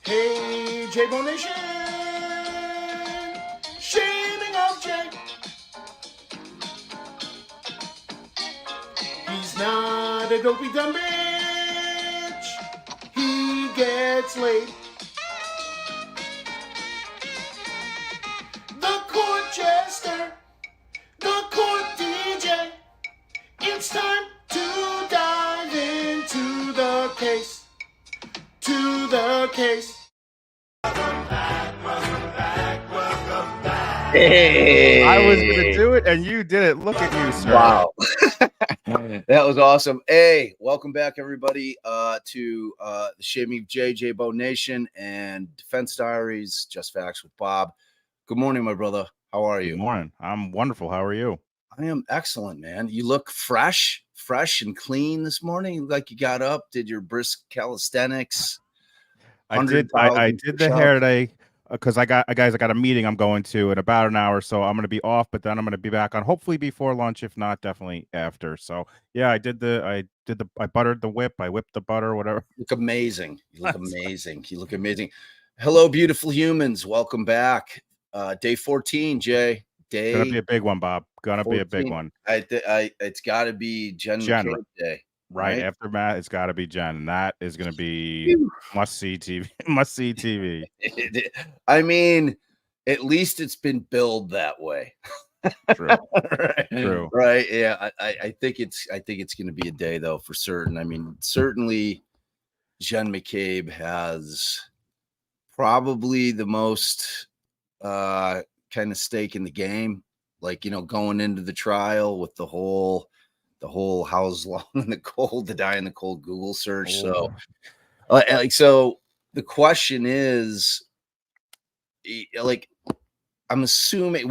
Hey, J-Bo Nation! Shaming of Jay. He's not a dopey dumb bitch. He gets laid. The court jester, the court DJ. It's time to dive into the case. To the case. Hey. I was going to do it, and you did it. Look at you, sir. Wow. That was awesome. Hey, welcome back, everybody, to the Shaming of J-Bo Nation and Defense Diaries, Just Facts with Bob. Good morning, my brother. How are you? Good morning. I'm wonderful. How are you? I am excellent, man. You look fresh and clean this morning. Like you got up, did your brisk calisthenics. I did the hair today because I got a meeting I'm going to in about an hour, so I'm going to be off, but then I'm going to be back on hopefully before lunch, if not definitely after. So yeah, I buttered the whip, I whipped the butter, whatever. You look amazing. You look amazing. You look amazing. Hello, beautiful humans. Welcome back. Day 14, Jay. Gonna be a big one, Bob. Gonna 14. be a big one. It's got to be Jen McCabe Day. Right after Matt, it's got to be Jen, and that is going to be must see TV. Must see TV. I mean, at least it's been billed that way. True. Right. True. Right. Yeah. I think it's going to be a day though, for certain. I mean, certainly Jen McCabe has probably the most kind of stake in the game. Like, going into the trial with the whole how's long in the cold to die in the cold Google search. So so the question is, like, I'm assuming,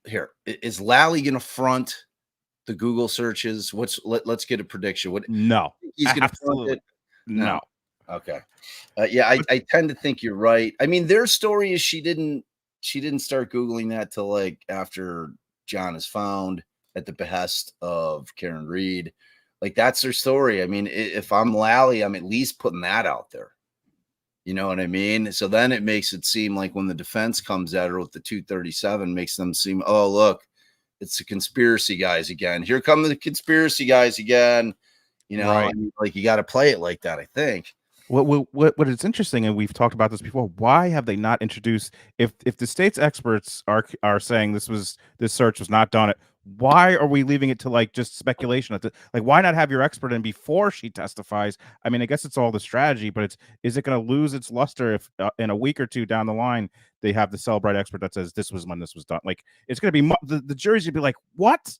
here is Lally going to front the Google searches? Let's get a prediction. No, he's going to front it? No. Okay. Yeah, I tend to think you're right. I mean, their story is she didn't start Googling that till like after John is found at the behest of Karen Reed. Like, that's their story. I mean, if I'm Lally, I'm at least putting that out there. You know what I mean? So then it makes it seem like when the defense comes at her with the 237, makes them seem, oh, look, it's the conspiracy guys again. Here come the conspiracy guys again. Right. Like, you got to play it like that, I think. What is interesting, and we've talked about this before, why have they not introduced, if the state's experts are saying this search was not done, why are we leaving it to like just speculation? Like, why not have your expert in before she testifies? I mean, I guess it's all the strategy, but is it going to lose its luster if in a week or two down the line they have the Celebrite expert that says this was when this was done? Like, it's going to be the jury's going to be like, what?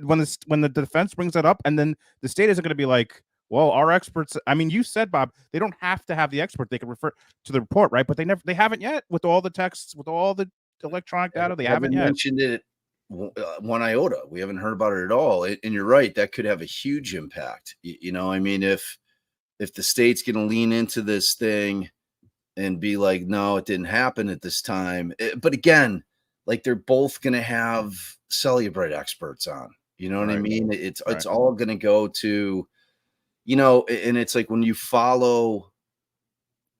When the defense brings that up, and then the state isn't going to be like, well, our experts. I mean, you said, Bob, they don't have to have the expert; they can refer to the report, right? But they haven't yet with all the texts, with all the electronic data. They haven't yet mentioned it one iota. We haven't heard about it at all. And you're right; that could have a huge impact. I mean, if the state's going to lean into this thing and be like, no, it didn't happen at this time. But again, like, they're both going to have Celebrate experts on. You know what I mean? It's all going to go to. And it's like when you follow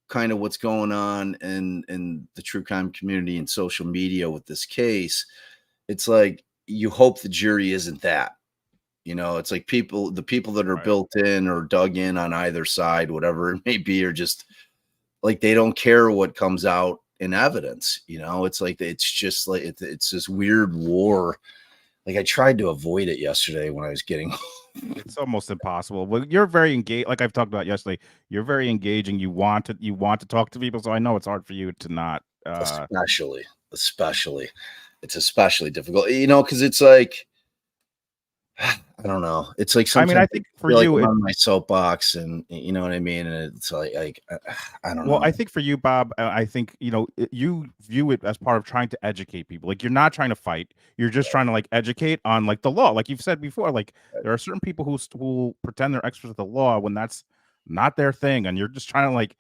kind of what's going on in the true crime community and social media with this case, it's like you hope the jury isn't that. You know, it's like the people that are Right. built in or dug in on either side, whatever it may be, are just like they don't care what comes out in evidence. You know, it's like it's just like it's this weird war. Like I tried to avoid it yesterday when I was getting It's almost impossible. Well, you're very engaged. Like I've talked about yesterday, you're very engaging. You want to talk to people. So I know it's hard for you to not. especially it's especially difficult, you know, because it's like I don't know. It's like I mean, sometimes I think for feel like you, I'm on my soapbox, and you know what I mean. And it's like I don't well, know. I think for you, Bob, I think you view it as part of trying to educate people. Like you're not trying to fight. You're just trying to like educate on like the law. Like you've said before, like there are certain people who pretend they're experts at the law when that's not their thing, and you're just trying to like.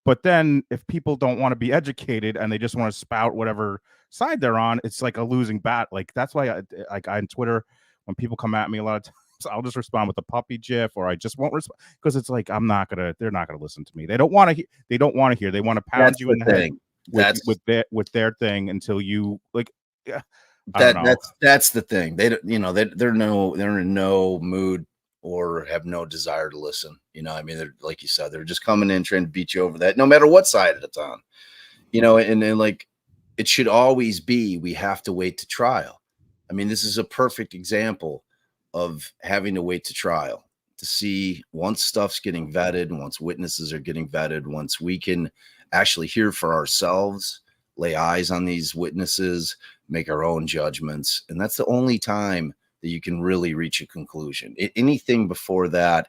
But then if people don't want to be educated and they just want to spout whatever side they're on, it's like a losing bat. Like that's why I on Twitter when people come at me a lot of times, I'll just respond with a puppy gif, or I just won't respond because it's like they're not gonna listen to me. They don't want to they don't want to hear. They want to pound That's you the in the head thing. That's with their thing until you like. Yeah, I don't know. that's the thing. They don't, you know, they're in no mood or have no desire to listen. You know, I mean, they're like you said, they're just coming in trying to beat you over that, no matter what side it's on. You know, and like it should always be we have to wait to trial. I mean, this is a perfect example of having to wait to trial to see once stuff's getting vetted, once witnesses are getting vetted, once we can actually hear for ourselves, lay eyes on these witnesses, make our own judgments. And that's the only time that you can really reach a conclusion. Anything before that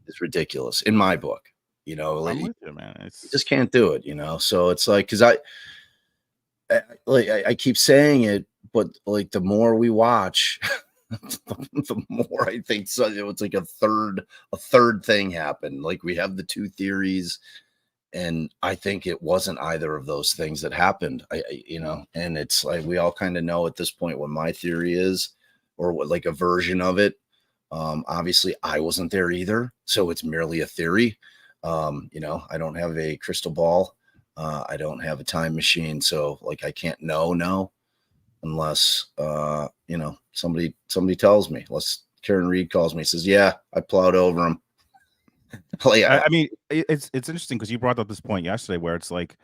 is ridiculous in my book. You know, like, I'm with you, man. you It's just can't do it, you know? So it's like, cause I keep saying it, but like the more we watch, the more I think so. It's like a third thing happened. Like we have the two theories, and I think it wasn't either of those things that happened. You know, and it's like we all kind of know at this point what my theory is, or what like a version of it. Obviously, I wasn't there either, so it's merely a theory. You know, I don't have a crystal ball. I don't have a time machine, so like I can't know unless you know, somebody tells me. Unless Karen Reed calls me, says, "Yeah, I plowed over him." Like, I mean, it's interesting because you brought up this point yesterday where it's like,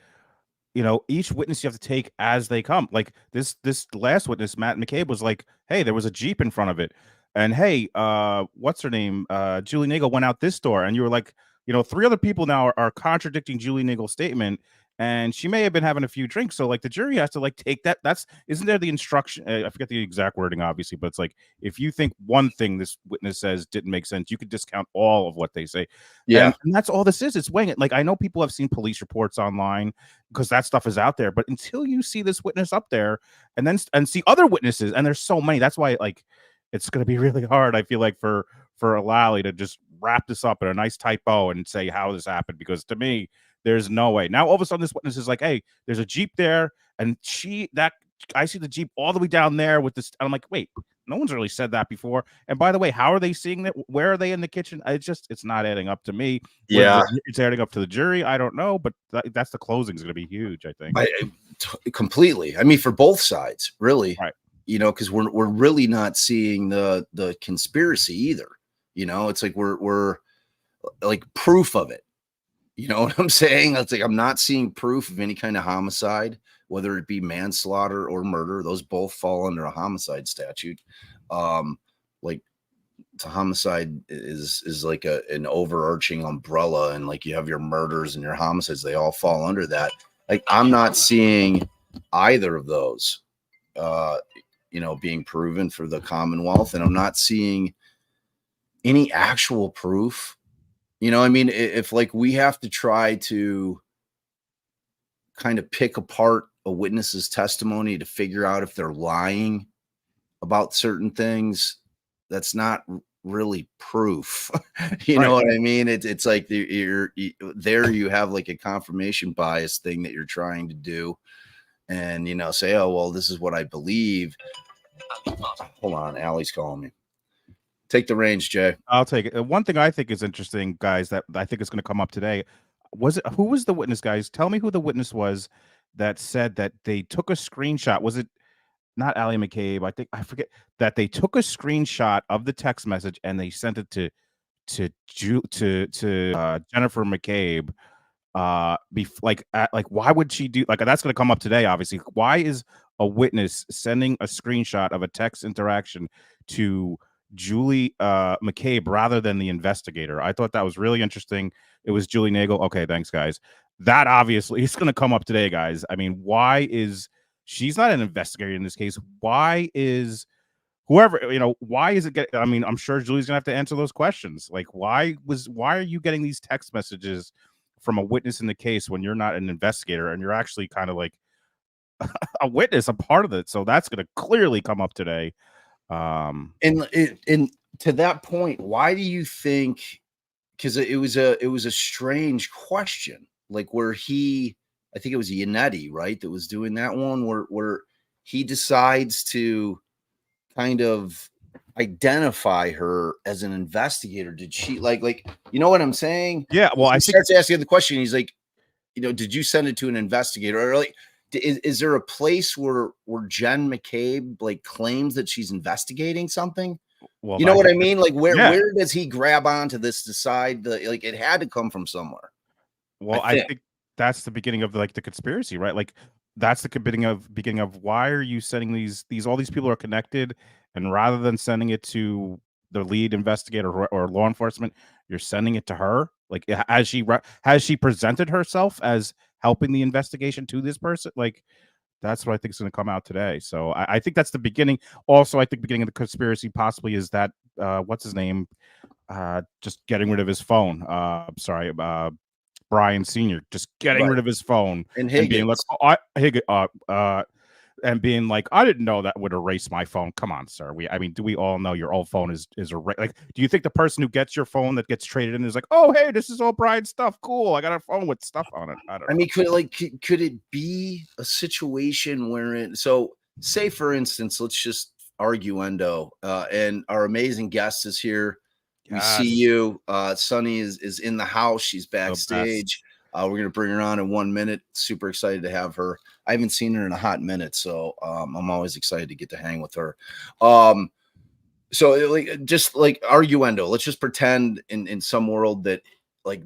each witness you have to take as they come. Like this last witness, Matt McCabe, was like, hey, there was a Jeep in front of it. And hey, what's her name? Julie Nagel went out this door. And you were like, three other people now are contradicting Julie Nagel's statement. And she may have been having a few drinks. So like the jury has to like take that. Isn't there the instruction? I forget the exact wording, obviously, but it's like if you think one thing this witness says didn't make sense, you could discount all of what they say. yeah, And that's all this is. It's weighing it. Like I know people have seen police reports online because that stuff is out there. But until you see this witness up there and see other witnesses, and there's so many, that's why like it's going to be really hard. I feel like for Lally to just wrap this up in a nice tight bow and say how this happened, because to me, there's no way. Now all of a sudden, this witness is like, hey, there's a Jeep there, and I see the Jeep all the way down there with this. I'm like, wait, no one's really said that before. And by the way, how are they seeing that? Where are they in the kitchen? It's not adding up to me. yeah, It's adding up to the jury. I don't know, but that's the closing is going to be huge, I think. completely. I mean, for both sides, really. Right. You know, because we're really not seeing the conspiracy either. You know, it's like we're like proof of it. You know what I'm saying? It's like I'm not seeing proof of any kind of homicide, whether it be manslaughter or murder. Those both fall under a homicide statute. Like the homicide is like an overarching umbrella, and like you have your murders and your homicides, they all fall under that. Like I'm not seeing either of those being proven for the Commonwealth, and I'm not seeing any actual proof. You know, I mean, if like we have to try to kind of pick apart a witness's testimony to figure out if they're lying about certain things, that's not really proof. You know what I mean? It's like you have like a confirmation bias thing that you're trying to do, and say, oh well, this is what I believe. Hold on, Allie's calling me. Take the reins, Jay. I'll take it. One thing I think is interesting, guys, that I think is going to come up today. was it, who was the witness, guys? Tell me who the witness was that said that they took a screenshot. Was it not Allie McCabe? I forget, that they took a screenshot of the text message and they sent it to Jennifer McCabe. Like, why would she do, like, that's going to come up today, obviously. Why is a witness sending a screenshot of a text interaction to Julie McCabe rather than the investigator? I thought that was really interesting. It was Julie Nagel. Okay, thanks, guys. That obviously is going to come up today, guys. I mean, why is she's not an investigator in this case? Why is whoever, why is it I mean, I'm sure Julie's gonna have to answer those questions. Like, why are you getting these text messages from a witness in the case when you're not an investigator and you're actually kind of like a witness, a part of it? So that's going to clearly come up today. And to that point, why do you think? Because it was a strange question, like where I think it was Yannetti, right, that was doing that one, where he decides to kind of identify her as an investigator. Did she like you know what I'm saying? Yeah, well, he starts asking the question. He's like, did you send it to an investigator? Or like, is there a place where Jen McCabe like claims that she's investigating something? Well, you know what I mean? Like, where does he grab onto this, decide that like it had to come from somewhere? Well, I think that's the beginning of like the conspiracy, right? Like, that's the beginning of why are you sending these all these people are connected, and rather than sending it to the lead investigator or law enforcement, you're sending it to her. Like, has she presented herself as helping the investigation to this person? Like, that's what I think is going to come out today. So I think that's the beginning. Also, I think the beginning of the conspiracy possibly is that what's his name, just getting rid of his phone. Brian Sr. just getting rid of his phone and being like, and being like, I didn't know that would erase my phone. Come on, sir. Do we all know your old phone is erased? Like, do you think the person who gets your phone that gets traded in is like, oh, hey, this is all Brian's stuff. Cool. I got a phone with stuff on it. I don't know. I mean, could it be a situation wherein, so say for instance, let's just arguendo, and our amazing guest is here. We see you. Sunny is in the house. She's backstage. We're going to bring her on in 1 minute. Super excited to have her. I haven't seen her in a hot minute, so I'm always excited to get to hang with her. So like, just like arguendo, let's just pretend in some world that like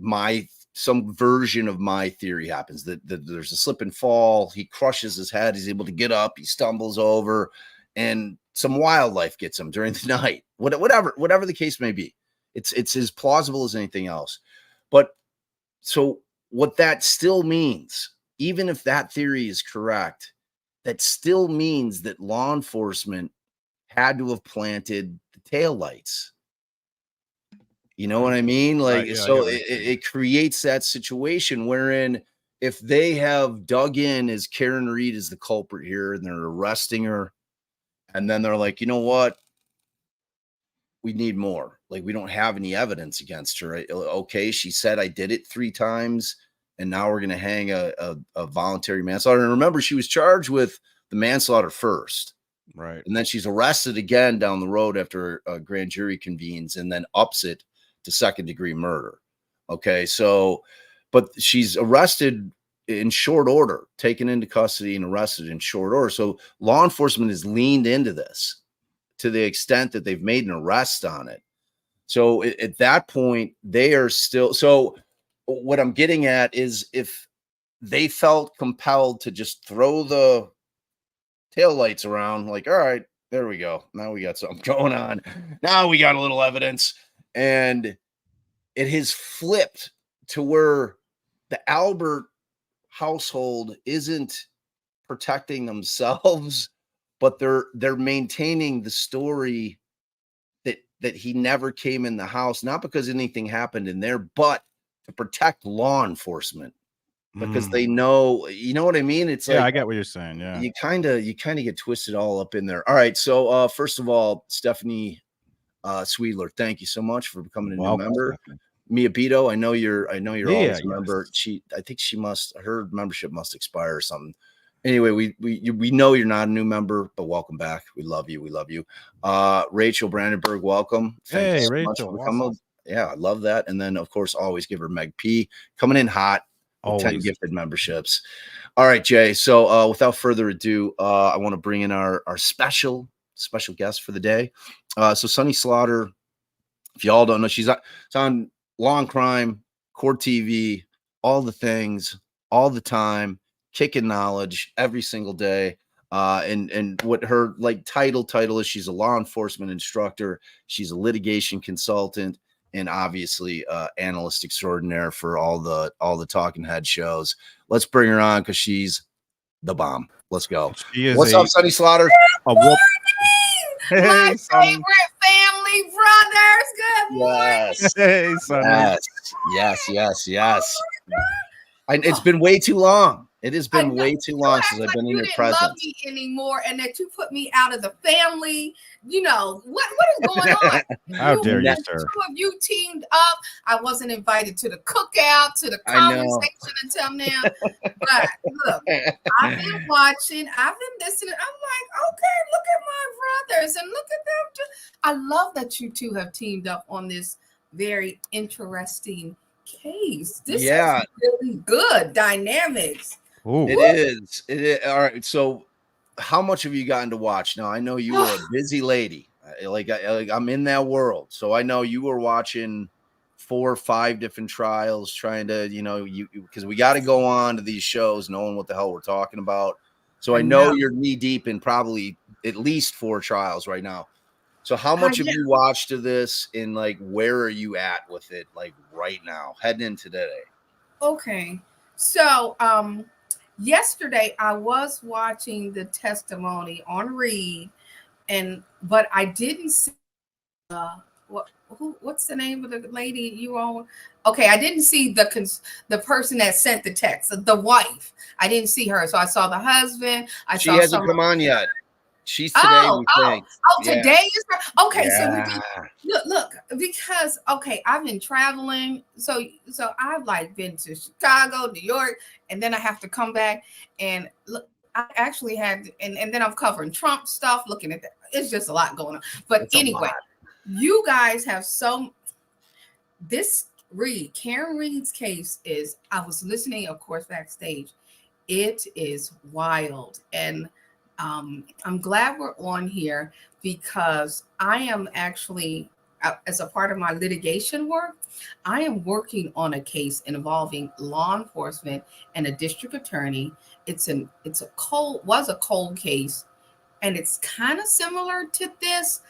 some version of my theory happens, that there's a slip and fall. He crushes his head. He's able to get up. He stumbles over, and some wildlife gets him during the night. Whatever the case may be. It's as plausible as anything else. But so what that still means, even if that theory is correct, that still means that law enforcement had to have planted the taillights. You know what I mean? Like, so it creates that situation wherein if they have dug in as Karen Reed is the culprit here and they're arresting her, and then they're like, you know what? We need more. Like, we don't have any evidence against her. Okay, she said I did it 3 times, and now we're going to hang a voluntary manslaughter. And remember, she was charged with the manslaughter first. Right. And then she's arrested again down the road after a grand jury convenes, and then ups it to 2nd-degree murder. Okay, so, but she's arrested in short order, taken into custody and arrested in short order. So law enforcement has leaned into this to the extent that they've made an arrest on it. So at that point, they are still. So what I'm getting at is, if they felt compelled to just throw the taillights around, like, all right, there we go. Now we got something going on. Now we got a little evidence. And it has flipped to where the Albert household isn't protecting themselves, but they're maintaining the story that he never came in the house, not because anything happened in there, but to protect law enforcement, because they know, you know what I mean? It's like, I get what you're saying. Yeah, you kind of get twisted all up in there. All right, so first of all, Stephanie Sweedler, thank you so much for becoming a new member. Mia Bito, I know you're always a member. I think her membership must expire or something. Anyway, we know you're not a new member, but welcome back. We love you. Rachel Brandenburg, welcome. Hey, Rachel, Yeah, I love that. And then, of course, always give her Meg P coming in hot with 10 Always. gifted memberships. All right, Jay. So without further ado, I want to bring in our special guest for the day. So Sunny Slaughter, if y'all don't know, she's on Law and Crime, Court TV, all the things, all the time, kicking knowledge every single day. And what her like title is, she's a law enforcement instructor, she's a litigation consultant, and obviously analyst extraordinaire for all the talking head shows. Let's bring her on because she's the bomb. Let's go. What's up, Sunny Slaughter? My favorite family brothers. Good morning. Yes. Hey, Sunny. Yes. It's been way too long. It has been way too long since I've been in your presence. Love me anymore, and that you put me out of the family. You know what is going on? How dare you, sir? Two of you teamed up. I wasn't invited to the cookout, to the conversation until now. But look, I've been watching. I've been listening. I'm like, okay, look at my brothers, and look at them. I love that you two have teamed up on this very interesting case. This is really good dynamics. Ooh. It is. All right. So how much have you gotten to watch? Now, I know you were a busy lady. I'm in that world. So I know you were watching 4 or 5 different trials, trying to, because we got to go on to these shows knowing what the hell we're talking about. So I know you're knee deep in probably at least 4 trials right now. So how much have you watched of this, and like where are you at with it like right now, heading into today? Okay. So yesterday I was watching the testimony on Reed, but I didn't see what's the name of the lady you all? Okay, I didn't see the person that sent the text, the wife. I didn't see her. So I saw the husband. She hasn't come on yet. She's today. Today is her. Okay. So look, because I've been traveling. So I've like been to Chicago, New York, and then I have to come back and look. I actually had, and then I'm covering Trump stuff, looking at that. It's just a lot going on. But anyway, you guys have Karen Reed's case is. I was listening, of course, backstage. It is wild, and I'm glad we're on here because I am actually, as a part of my litigation work, I am working on a case involving law enforcement and a district attorney. Was a cold case, and it's kind of similar to this,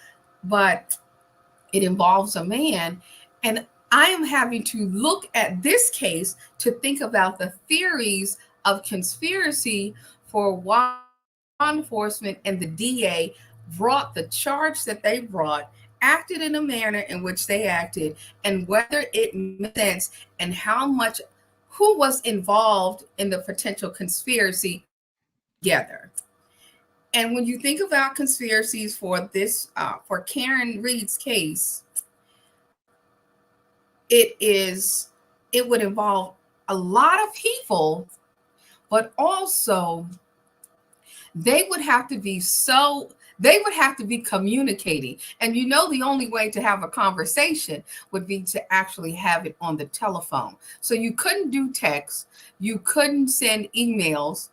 but it involves a man. And I am having to look at this case to think about the theories of conspiracy for why law enforcement and the DA brought the charge that they brought, acted in a manner in which they acted, and whether it made sense, and who was involved in the potential conspiracy together. And when you think about conspiracies for this, for Karen Reed's case, it would involve a lot of people, but also they would have to be communicating. And the only way to have a conversation would be to actually have it on the telephone. So you couldn't do text, you couldn't send emails,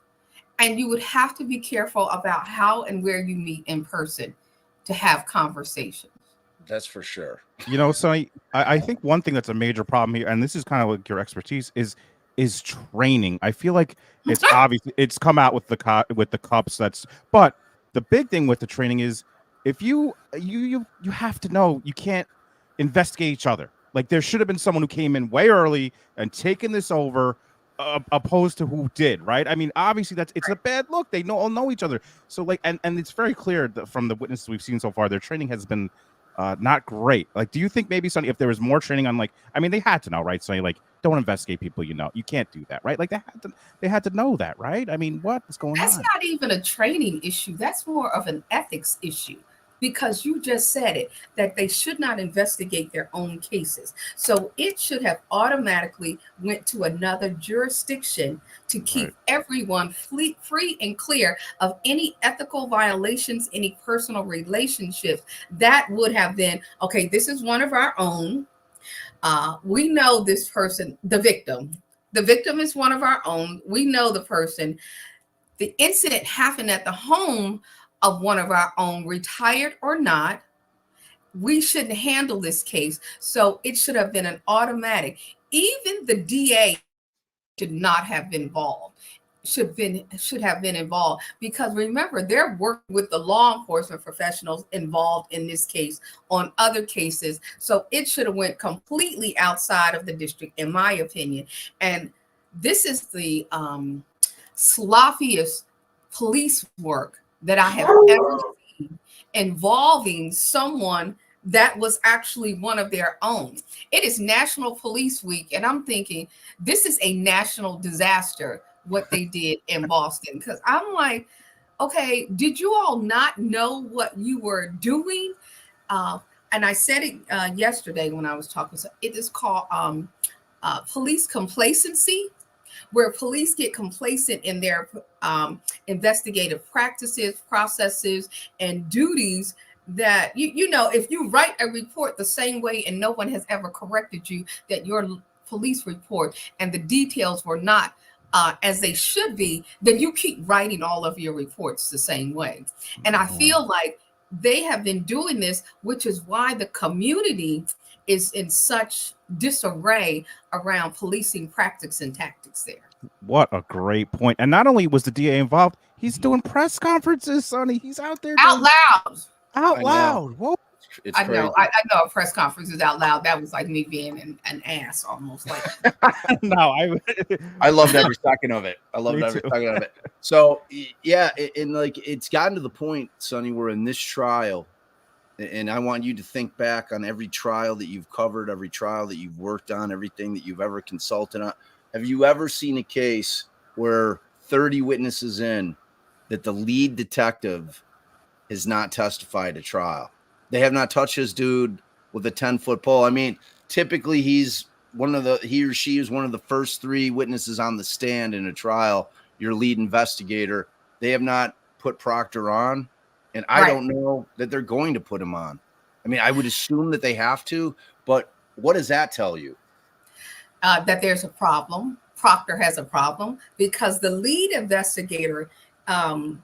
and you would have to be careful about how and where you meet in person to have conversations. That's for sure. So I think one thing that's a major problem here, and this is kind of like your expertise, is training. I feel like it's obvious it's come out with the cups. But the big thing with the training is if you have to know you can't investigate each other. Like there should have been someone who came in way early and taken this over, opposed to who did, right? I mean, obviously it's a bad look. They all know each other. So like, and it's very clear that from the witnesses we've seen so far, their training has been not great. Like, do you think maybe Sonny, if there was more training on they had to know, right? Sonny, like, don't investigate people, you can't do that, right? Like they had to know that, right? I mean, what is going on? That's not even a training issue. That's more of an ethics issue, because you just said it, that they should not investigate their own cases. So it should have automatically went to another jurisdiction to keep everyone free and clear of any ethical violations, any personal relationships. That would have been, okay, this is one of our own. We know this person, the victim. The victim is one of our own. We know the person. The incident happened at the home of one of our own, retired or not. We shouldn't handle this case. So it should have been an automatic. Even the DA should not have been involved. Should have been involved, because remember, they're working with the law enforcement professionals involved in this case on other cases. So it should have went completely outside of the district, in my opinion. And this is the sloppiest police work that I have ever seen involving someone that was actually one of their own. It is National Police Week, and I'm thinking this is a national disaster, what they did in Boston. Because I'm like, okay, did you all not know what you were doing? And I said it yesterday when I was talking. So it is called police complacency, where police get complacent in their investigative practices, processes, and duties. That you know, if you write a report the same way and no one has ever corrected you, that your police report and the details were not as they should be, then you keep writing all of your reports the same way. And I feel like they have been doing this, which is why the community is in such disarray around policing practice and tactics there. What a great point. And not only was the DA involved, he's doing press conferences, Sonny. He's out there Out loud. Out loud. Whoa. It's I know. crazy. I know a press conference is out loud. That was like me being an ass almost. Like, No, I loved every second of it. I loved Me every too. second of it. So yeah, and like it's gotten to the point, Sonny, where in this trial, and I want you to think back on every trial that you've covered, every trial that you've worked on, everything that you've ever consulted on. Have you ever seen a case where 30 witnesses in that the lead detective has not testified at trial? They have not touched this dude with a 10-foot pole. I mean, typically he or she is one of the first 3 witnesses on the stand in a trial, your lead investigator. They have not put Proctor on, and I don't know that they're going to put him on. I mean, I would assume that they have to, but what does that tell you? that there's a problem. Proctor has a problem because the lead investigator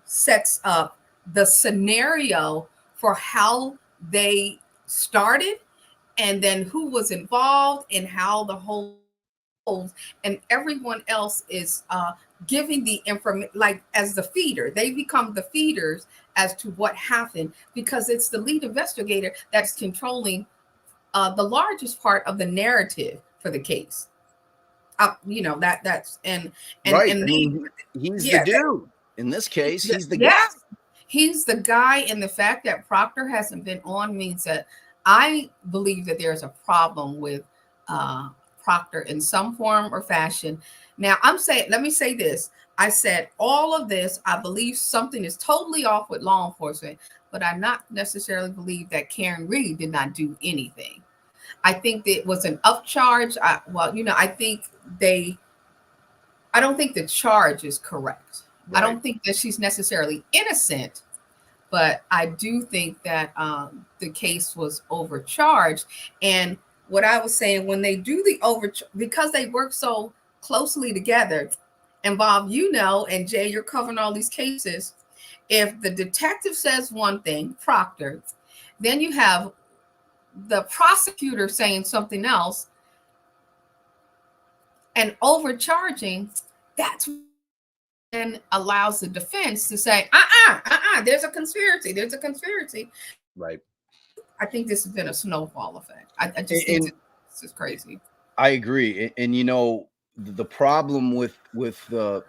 sets up the scenario for how they started, and then who was involved and how the whole, and everyone else is giving the information, like as the feeder. They become the feeders as to what happened, because it's the lead investigator that's controlling the largest part of the narrative for the case. You know, that's and Right. and I mean, he's the dude in this case. He's the guy. He's the guy, and the fact that Proctor hasn't been on means that I believe that there's a problem with Proctor in some form or fashion. Now, let me say this. I said all of this, I believe something is totally off with law enforcement, but I not necessarily believe that Karen Reed did not do anything. I think that it was an upcharge. I don't think the charge is correct. Right. I don't think that she's necessarily innocent, but I do think that the case was overcharged. And what I was saying, when they do the because they work so closely together, involve, and Jay, you're covering all these cases. If the detective says one thing, Proctor, then you have the prosecutor saying something else and overcharging, that's and allows the defense to say, there's a conspiracy. Right. I think this has been a snowball effect. I just think this is crazy. I agree. And the problem with the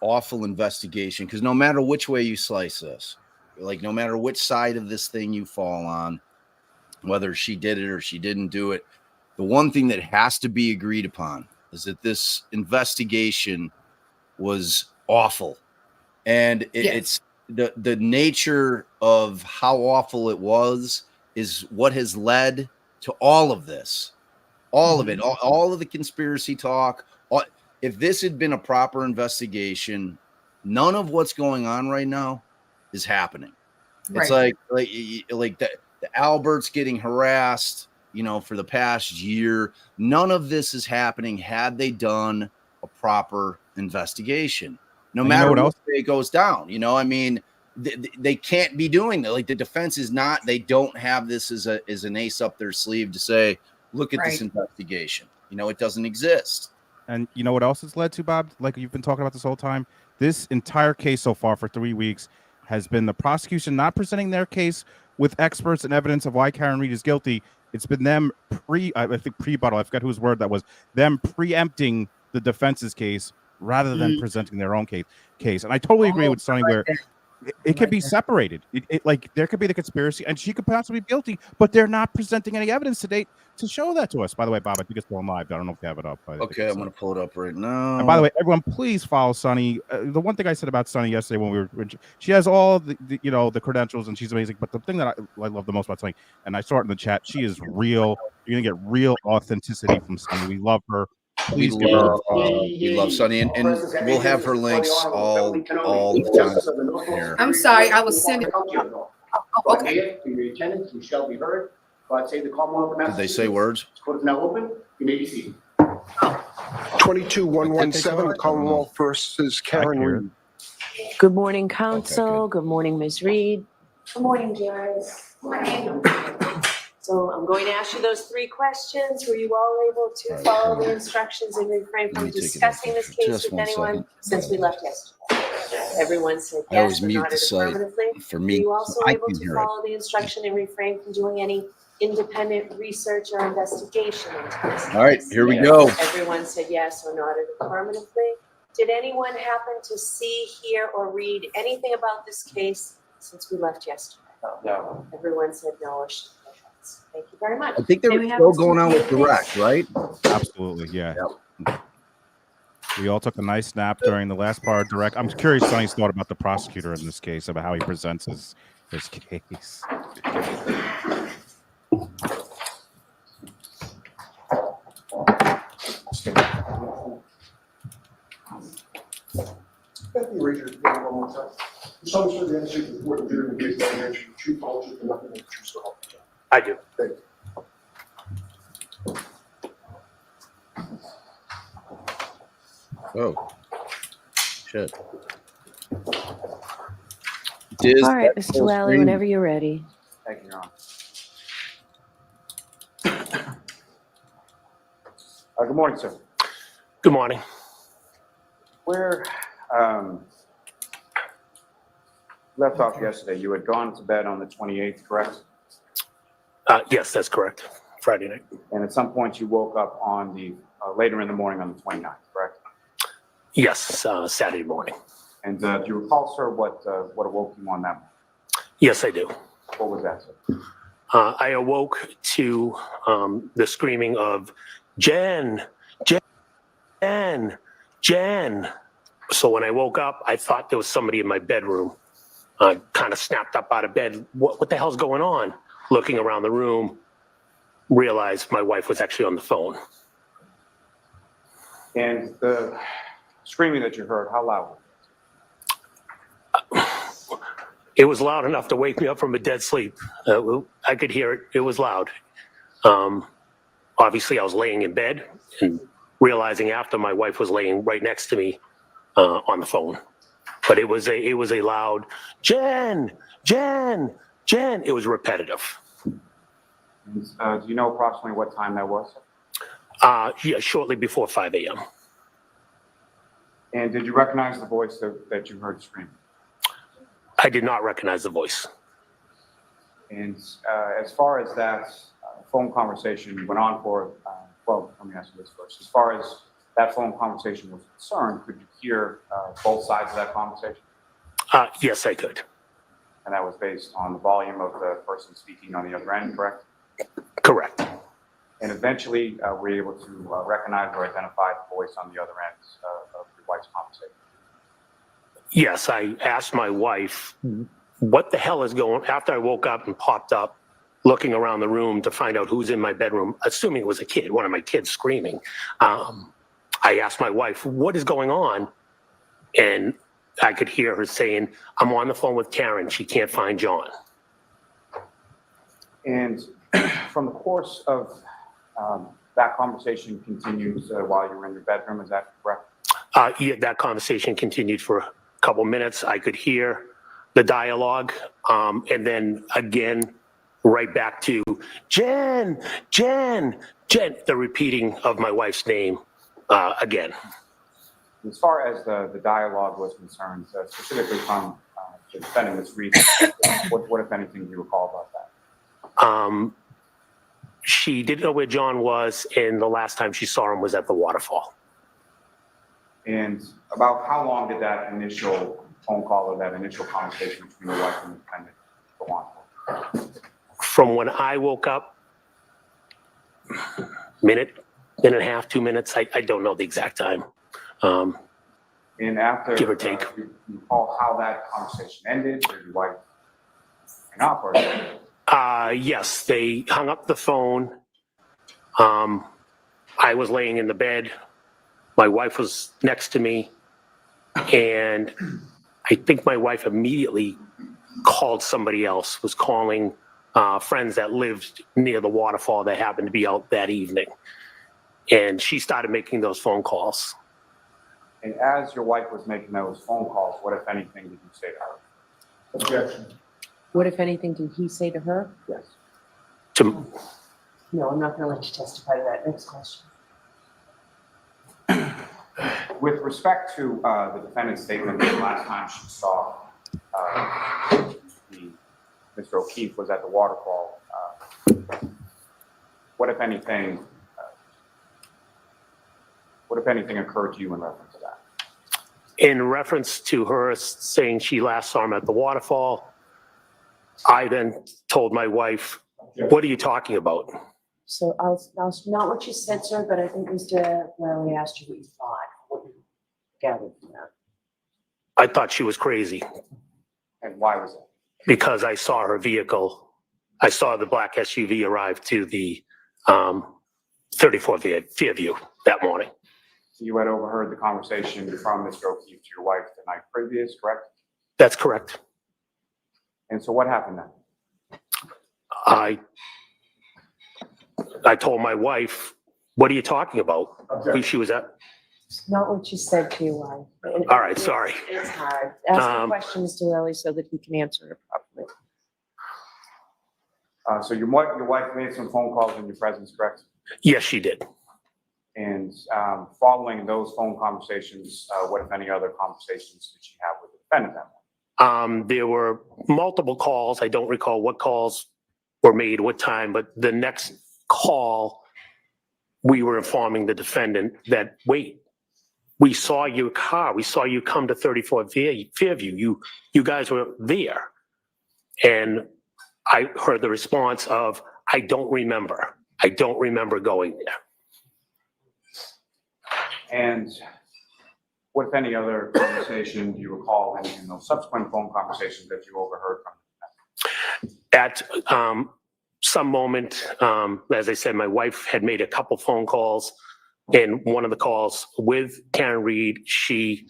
awful investigation, because no matter which way you slice this, like no matter which side of this thing you fall on, whether she did it or she didn't do it, the one thing that has to be agreed upon is that this investigation was awful. And it's the nature of how awful it was is what has led to all of this, all of it, all of the conspiracy talk. If this had been a proper investigation, none of what's going on right now is happening. It's like the Alberts getting harassed, you know, for the past year. None of this is happening had they done a proper investigation. No And you know matter what what else? way it goes down, you know, I mean, they can't be doing that. Like the defense is not, they don't have this as an ace up their sleeve to say, look at this Right. investigation. You know, it doesn't exist. And you know what else it's led to, Bob? Like you've been talking about this whole time. This entire case so far for 3 weeks has been the prosecution not presenting their case with experts and evidence of why Karen Reed is guilty. It's been them I think pre-buttal. I forgot whose word that was. Them preempting the defense's case rather than presenting their own case. And I totally agree with Sonny where it could be separated. It like there could be the conspiracy, and she could possibly be guilty, but they're not presenting any evidence to date to show that to us. By the way, Bob, I think it's still live. I don't know if you have it up. Okay, I'm going to pull it up right now. And by the way, everyone, please follow Sunny. The one thing I said about Sunny yesterday when she has all the you know the credentials and she's amazing. But the thing that I love the most about Sunny, and I saw it in the chat, she is real. You're gonna get real authenticity from Sunny. We love her. Please give her. We love Sunny, and we'll have her links all the time here. I'm sorry, I was sending. Okay. For your attendance, you shall be heard. God save the Commonwealth. Did they say words? Court is now open. You may be seated. 22117, Commonwealth versus Karen Reed. Good morning, Council. Okay, good morning, Ms. Reed. Good morning, Diaries. So I'm going to ask you those 3 questions. Were you all able to follow the instructions and refrain Let from me take it discussing this just case with one anyone second. since we left yesterday? Everyone said I always yes or mute the nodded site affirmatively. for Were me. you also I able can to hear it. follow the instruction and refrain from doing any independent research or investigation into this case? All right, here we go. Everyone said yes or nodded affirmatively. Did anyone happen to see, hear, or read anything about this case since we left yesterday? No. Everyone said no or shook their heads. Thank you very much. I think they May were we have still Mr. going on with Davis? direct, right? Absolutely, yeah. We all took a nice nap during the last part of direct. I'm curious, Sonny's thought about the prosecutor in this case, about how he presents his case. Anthony, raise your hand one more time. You solemnly swear the answer to the report during the case, that answer, the truth, whole truth, and nothing but the truth, so help you God. I do. Thank you. Oh, shit. All right, Mr. Lally, whenever you're ready. Thank you, Your Honor. Good morning, sir. Good morning. Where left off yesterday, you had gone to bed on the 28th, correct? Yes, that's correct. Friday night. And at some point you woke up on the later in the morning on the 29th, correct? Yes, Saturday morning. And do you recall, sir, what awoke you on that morning? Yes, I do. What was that, sir? I awoke to the screaming of Jen, Jen, Jen. So when I woke up, I thought there was somebody in my bedroom. I kind of snapped up out of bed. What the hell's going on? Looking around the room, realized my wife was actually on the phone. And the screaming that you heard, how loud was it? It was loud enough to wake me up from a dead sleep. I could hear it. It was loud. Obviously, I was laying in bed and realizing after my wife was laying right next to me on the phone. But it was a loud Jen, Jen, Jen. It was repetitive. And, do you know approximately what time that was? Yeah, shortly before 5 a.m. And did you recognize the voice that you heard screaming? I did not recognize the voice. And as far as that phone conversation went on for, well, let me ask you this first. As far as that phone conversation was concerned, could you hear both sides of that conversation? Yes, I could. And that was based on the volume of the person speaking on the other end, correct? Correct. And eventually, were you able to recognize or identify the voice on the other end of your wife's conversation? Yes, I asked my wife, what the hell is going on? After I woke up and popped up, looking around the room to find out who's in my bedroom, assuming it was a kid, one of my kids screaming. I asked my wife, what is going on? And I could hear her saying, I'm on the phone with Karen. She can't find John. And From the course of that conversation continues while you were in your bedroom, is that correct? Yeah, that conversation continued for a couple minutes. I could hear the dialogue, and then again, right back to Jen, Jen, Jen, the repeating of my wife's name again. As far as the dialogue was concerned, specifically from the defendant, Ms. Reed, what, if anything, do you recall about that? She didn't know where John was, and the last time she saw him was at the waterfall. And about how long did that initial phone call or that initial conversation between the wife and the defendant go on for? From when I woke up, minute and a half, 2 minutes, I don't know the exact time. And after, give or take. You recall how that conversation ended? Did your wife hang up or? Yes, they hung up the phone. I was laying in the bed. My wife was next to me. And I think my wife immediately called somebody else, was calling friends that lived near the waterfall that happened to be out that evening. And she started making those phone calls. And as your wife was making those phone calls, what, if anything, did you say to her? Objection. What, if anything, did he say to her? Yes. No, I'm not going to let you testify to that. Next question. With respect to the defendant's statement that the last time she saw Mr. O'Keefe was at the waterfall, what, if anything, occurred to you in reference to that? In reference to her saying she last saw him at the waterfall, I then told my wife, what are you talking about? So I'll not what you said, sir, but I think Mr. Larry asked you what you thought, what you gathered from that. I thought she was crazy And why was it? because I saw her vehicle. I saw the black SUV arrive to the 34 Fairview that morning. So you had overheard the conversation from Mr. O'Keefe to your wife the night previous, correct? That's correct. And so what happened then? I told my wife, what are you talking about? Who she was at? Not what you said to your wife. All right, sorry. It's hard. Ask the question, Mr. Larry, so that he can answer it properly. So your wife made some phone calls in your presence, correct? Yes, she did. And following those phone conversations, what, if any, other conversations did she have with the defendant that morning? There were multiple calls. I don't recall what calls were made, what time, but the next call, we were informing the defendant that, wait, we saw your car. We saw you come to 34 Fairview. You guys were there. And I heard the response of, I don't remember. I don't remember going there. And what, if any, other conversation do you recall in those subsequent phone conversations that you overheard from the defendant? At some moment, as I said, my wife had made a couple phone calls, and one of the calls with Karen Reed, she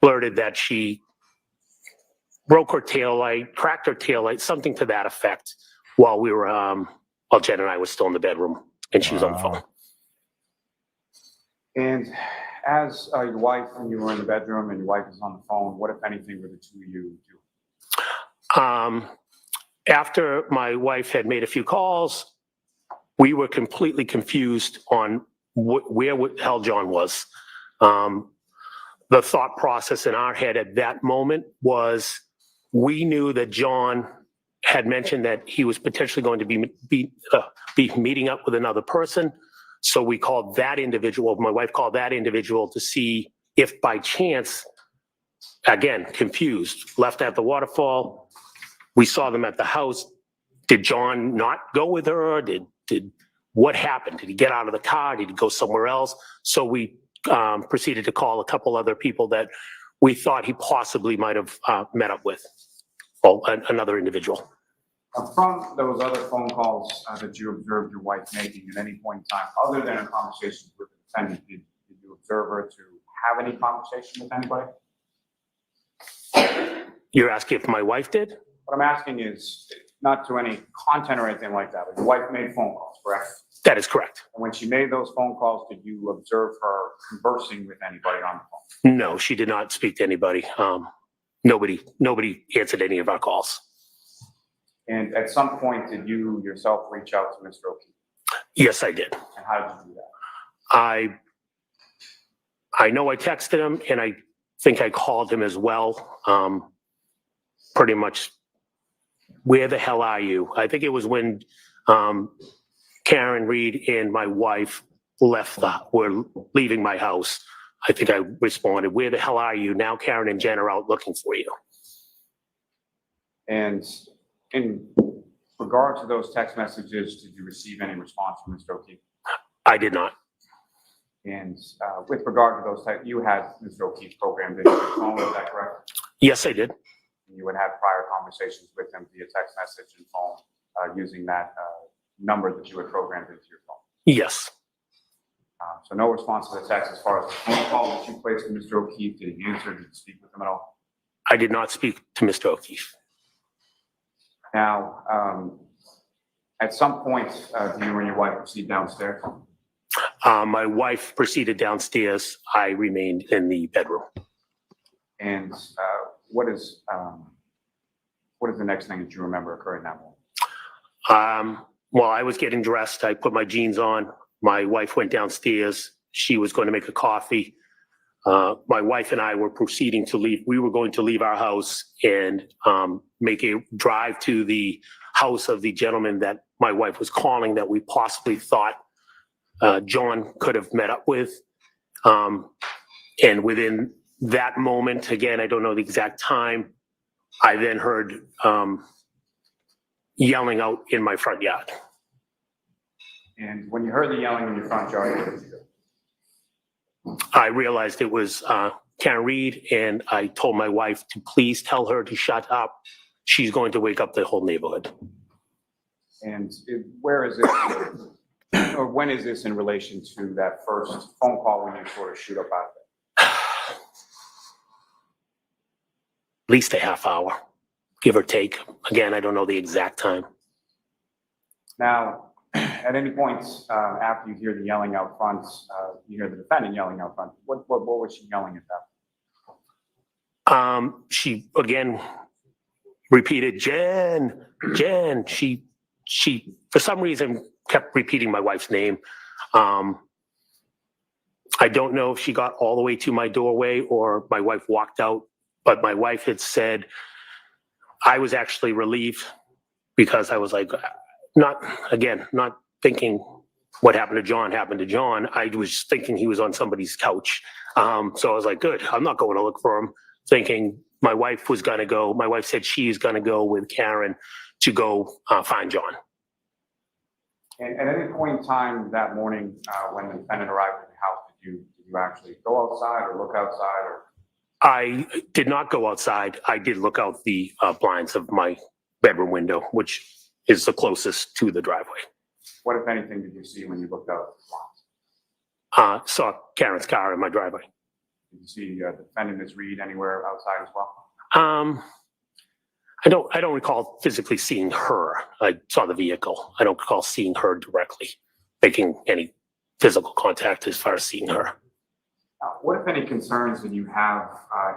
blurted that she broke her taillight, cracked her taillight, something to that effect, while we were, while Jen and I were still in the bedroom, and she was on the phone. And as your wife, when you were in the bedroom and your wife was on the phone, what, if anything, were the two of you doing? After my wife had made a few calls, we were completely confused on where the hell John was. The thought process in our head at that moment was, we knew that John had mentioned that he was potentially going to be meeting up with another person. So we called that individual, my wife called that individual to see if by chance, again, confused, left at the waterfall. We saw them at the house. Did John not go with her? Did what happened? Did he get out of the car? Did he go somewhere else? So we proceeded to call a couple other people that we thought he possibly might have met up with, well, another individual. From those other phone calls that you observed your wife making at any point in time, other than a conversation with the defendant, did you observe her to have any conversation with anybody? You're asking if my wife did? What I'm asking is, not to any content or anything like that, but your wife made phone calls, correct? That is correct. And when she made those phone calls, did you observe her conversing with anybody on the phone? No, she did not speak to anybody. Nobody answered any of our calls. And at some point, did you yourself reach out to Mr. O'Keefe? Yes, I did. And how did you do that? I know I texted him, and I think I called him as well. Pretty much, where the hell are you? I think it was when Karen Reed and my wife were leaving my house. I think I responded, where the hell are you? Now Karen and Jen are out looking for you. And in regard to those text messages, did you receive any response from Mr. O'Keefe? I did not. And with regard to those texts, you had Mr. O'Keefe programmed into your phone, is that correct? Yes, I did. You would have prior conversations with him via text message and phone using that number that you had programmed into your phone. Yes. So no response to the text. As far as the phone call that you placed to Mr. O'Keefe, did he answer? Did you speak with him at all? I did not speak to Mr. O'Keefe. Now, at some point, do you and your wife proceed downstairs? My wife proceeded downstairs. I remained in the bedroom. And what is the next thing that you remember occurring that morning? While I was getting dressed, I put my jeans on. My wife went downstairs. She was going to make a coffee. My wife and I were proceeding to leave. We were going to leave our house and make a drive to the house of the gentleman that my wife was calling that we possibly thought John could have met up with. And within that moment, again, I don't know the exact time, I then heard yelling out in my front yard. And when you heard the yelling in your front yard, what did you do? I realized it was Karen Reed, and I told my wife to please tell her to shut up. She's going to wake up the whole neighborhood. And where is it, or when is this in relation to that first phone call when you sort of shoot up out of it? At least a half hour, give or take. Again, I don't know the exact time. Now, at any point after you hear the yelling out front, you hear the defendant yelling out front, what was she yelling at that? She again repeated, Jen, Jen. She for some reason kept repeating my wife's name. I don't know if she got all the way to my doorway or my wife walked out, but my wife had said, I was actually relieved because I was like, not thinking what happened to John happened to John. I was thinking he was on somebody's couch. So I was like, good, I'm not going to look for him, thinking my wife was going to go. My wife said she's going to go with Karen to go find John. And at any point in time that morning when the defendant arrived at the house, did you actually go outside or look outside? Or? I did not go outside. I did look out the blinds of my bedroom window, which is the closest to the driveway. What, if anything, did you see when you looked out the blinds? Saw Karen's car in my driveway. Did you see the defendant, Ms. Reed, anywhere outside as well? I don't recall physically seeing her. I saw the vehicle. I don't recall seeing her directly, making any physical contact as far as seeing her. What, if any, concerns did you have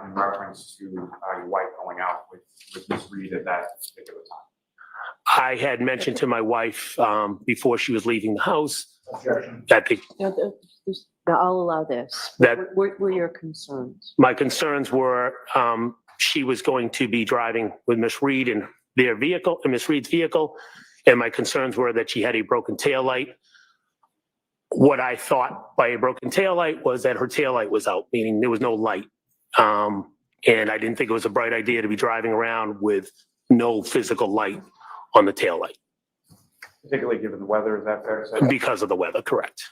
in reference to your wife going out with Ms. Reed at that particular time? I had mentioned to my wife before she was leaving the house Objection. that Now, I'll allow this. That- What were your concerns? my concerns were she was going to be driving with Miss Reed in their vehicle, in Miss Reed's vehicle, and my concerns were that she had a broken taillight. What I thought by a broken taillight was that her taillight was out, meaning there was no light. And I didn't think it was a bright idea to be driving around with no physical light on the taillight. Particularly given the weather, is that fair to say? Because of the weather, correct.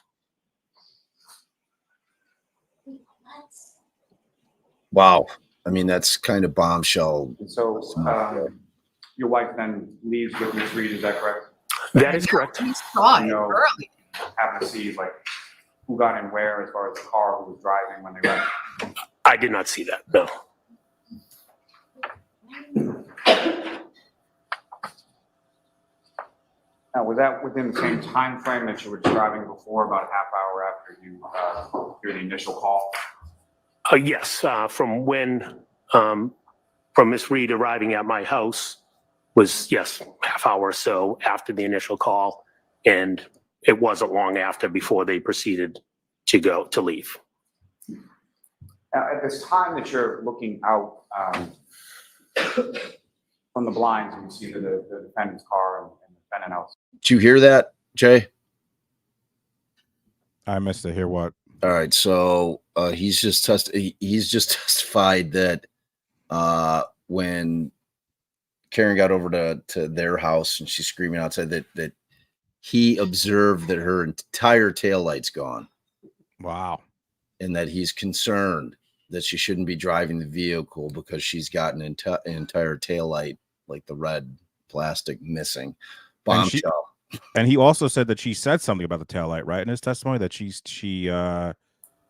Wow. I mean, that's kind of bombshell. And so your wife then leaves with Ms. Reed, is that correct? That is correct. We saw it No. early. Happen to see like who got in where as far as the car, who was driving when they left? I did not see that, no. Now, was that within the same time frame that you were describing before, about a half hour after you hear the initial call? Yes, from when, from Miss Reed arriving at my house was, yes, half hour or so after the initial call. And it wasn't long after before they proceeded to leave. Now, at this time that you're looking out from the blinds, you see the defendant's car and the defendant else. Did you hear that, Jay? I missed to hear what. All right, so he's just testified that when Karen got over to their house and she's screaming outside that he observed that her entire taillight's gone. Wow. And that he's concerned that she shouldn't be driving the vehicle because she's got an entire taillight, like the red plastic, missing. Bombshell. And he also said that she said something about the taillight, right? In his testimony, that she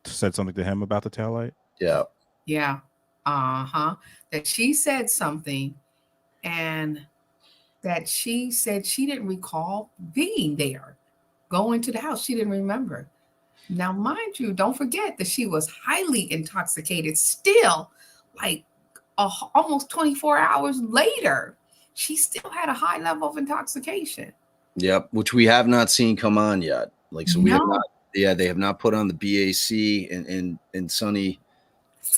said something to him about the taillight. Yeah. Yeah. That she said something, and that she said she didn't recall being there, going to the house. She didn't remember. Now, mind you, don't forget that she was highly intoxicated still, like almost 24 hours later. She still had a high level of intoxication. Yep, which we have not seen come on yet. Like, so we have not. Yeah, they have not put on the BAC and Sonny.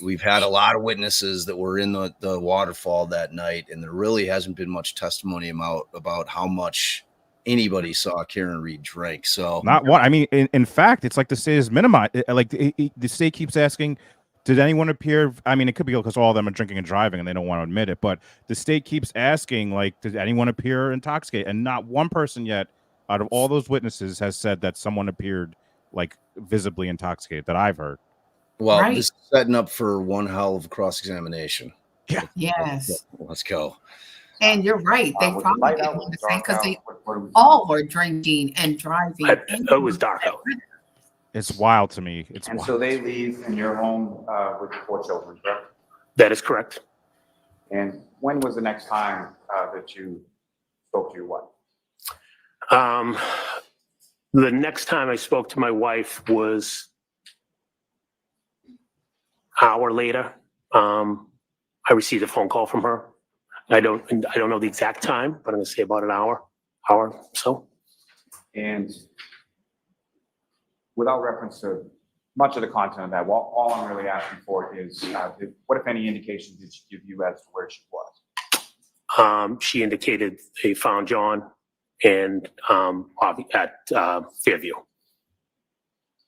We've had a lot of witnesses that were in the waterfall that night, and there really hasn't been much testimony about how much anybody saw Karen Reed drink. So not one. I mean, in fact, it's like the state is minimized. Like the state keeps asking, did anyone appear? I mean, it could be because all of them are drinking and driving and they don't want to admit it, but the state keeps asking, like, did anyone appear intoxicated? And not one person yet out of all those witnesses has said that someone appeared like visibly intoxicated that I've heard. Well, this is setting up for one hell of a cross-examination. Yeah. Yes. Let's go. And you're right. They probably didn't want to say because they all were drinking and driving. It was dark out. It's wild to me. It's And wild. so they leave in your home with your 4 children, correct? That is correct. And when was the next time that you spoke to your wife? The next time I spoke to my wife was an hour later. I received a phone call from her. I don't know the exact time, but I'm going to say about an hour so. And without reference to much of the content of that, all I'm really asking for is what, if any, indication did she give you as to where she was? She indicated they found John and at Fairview.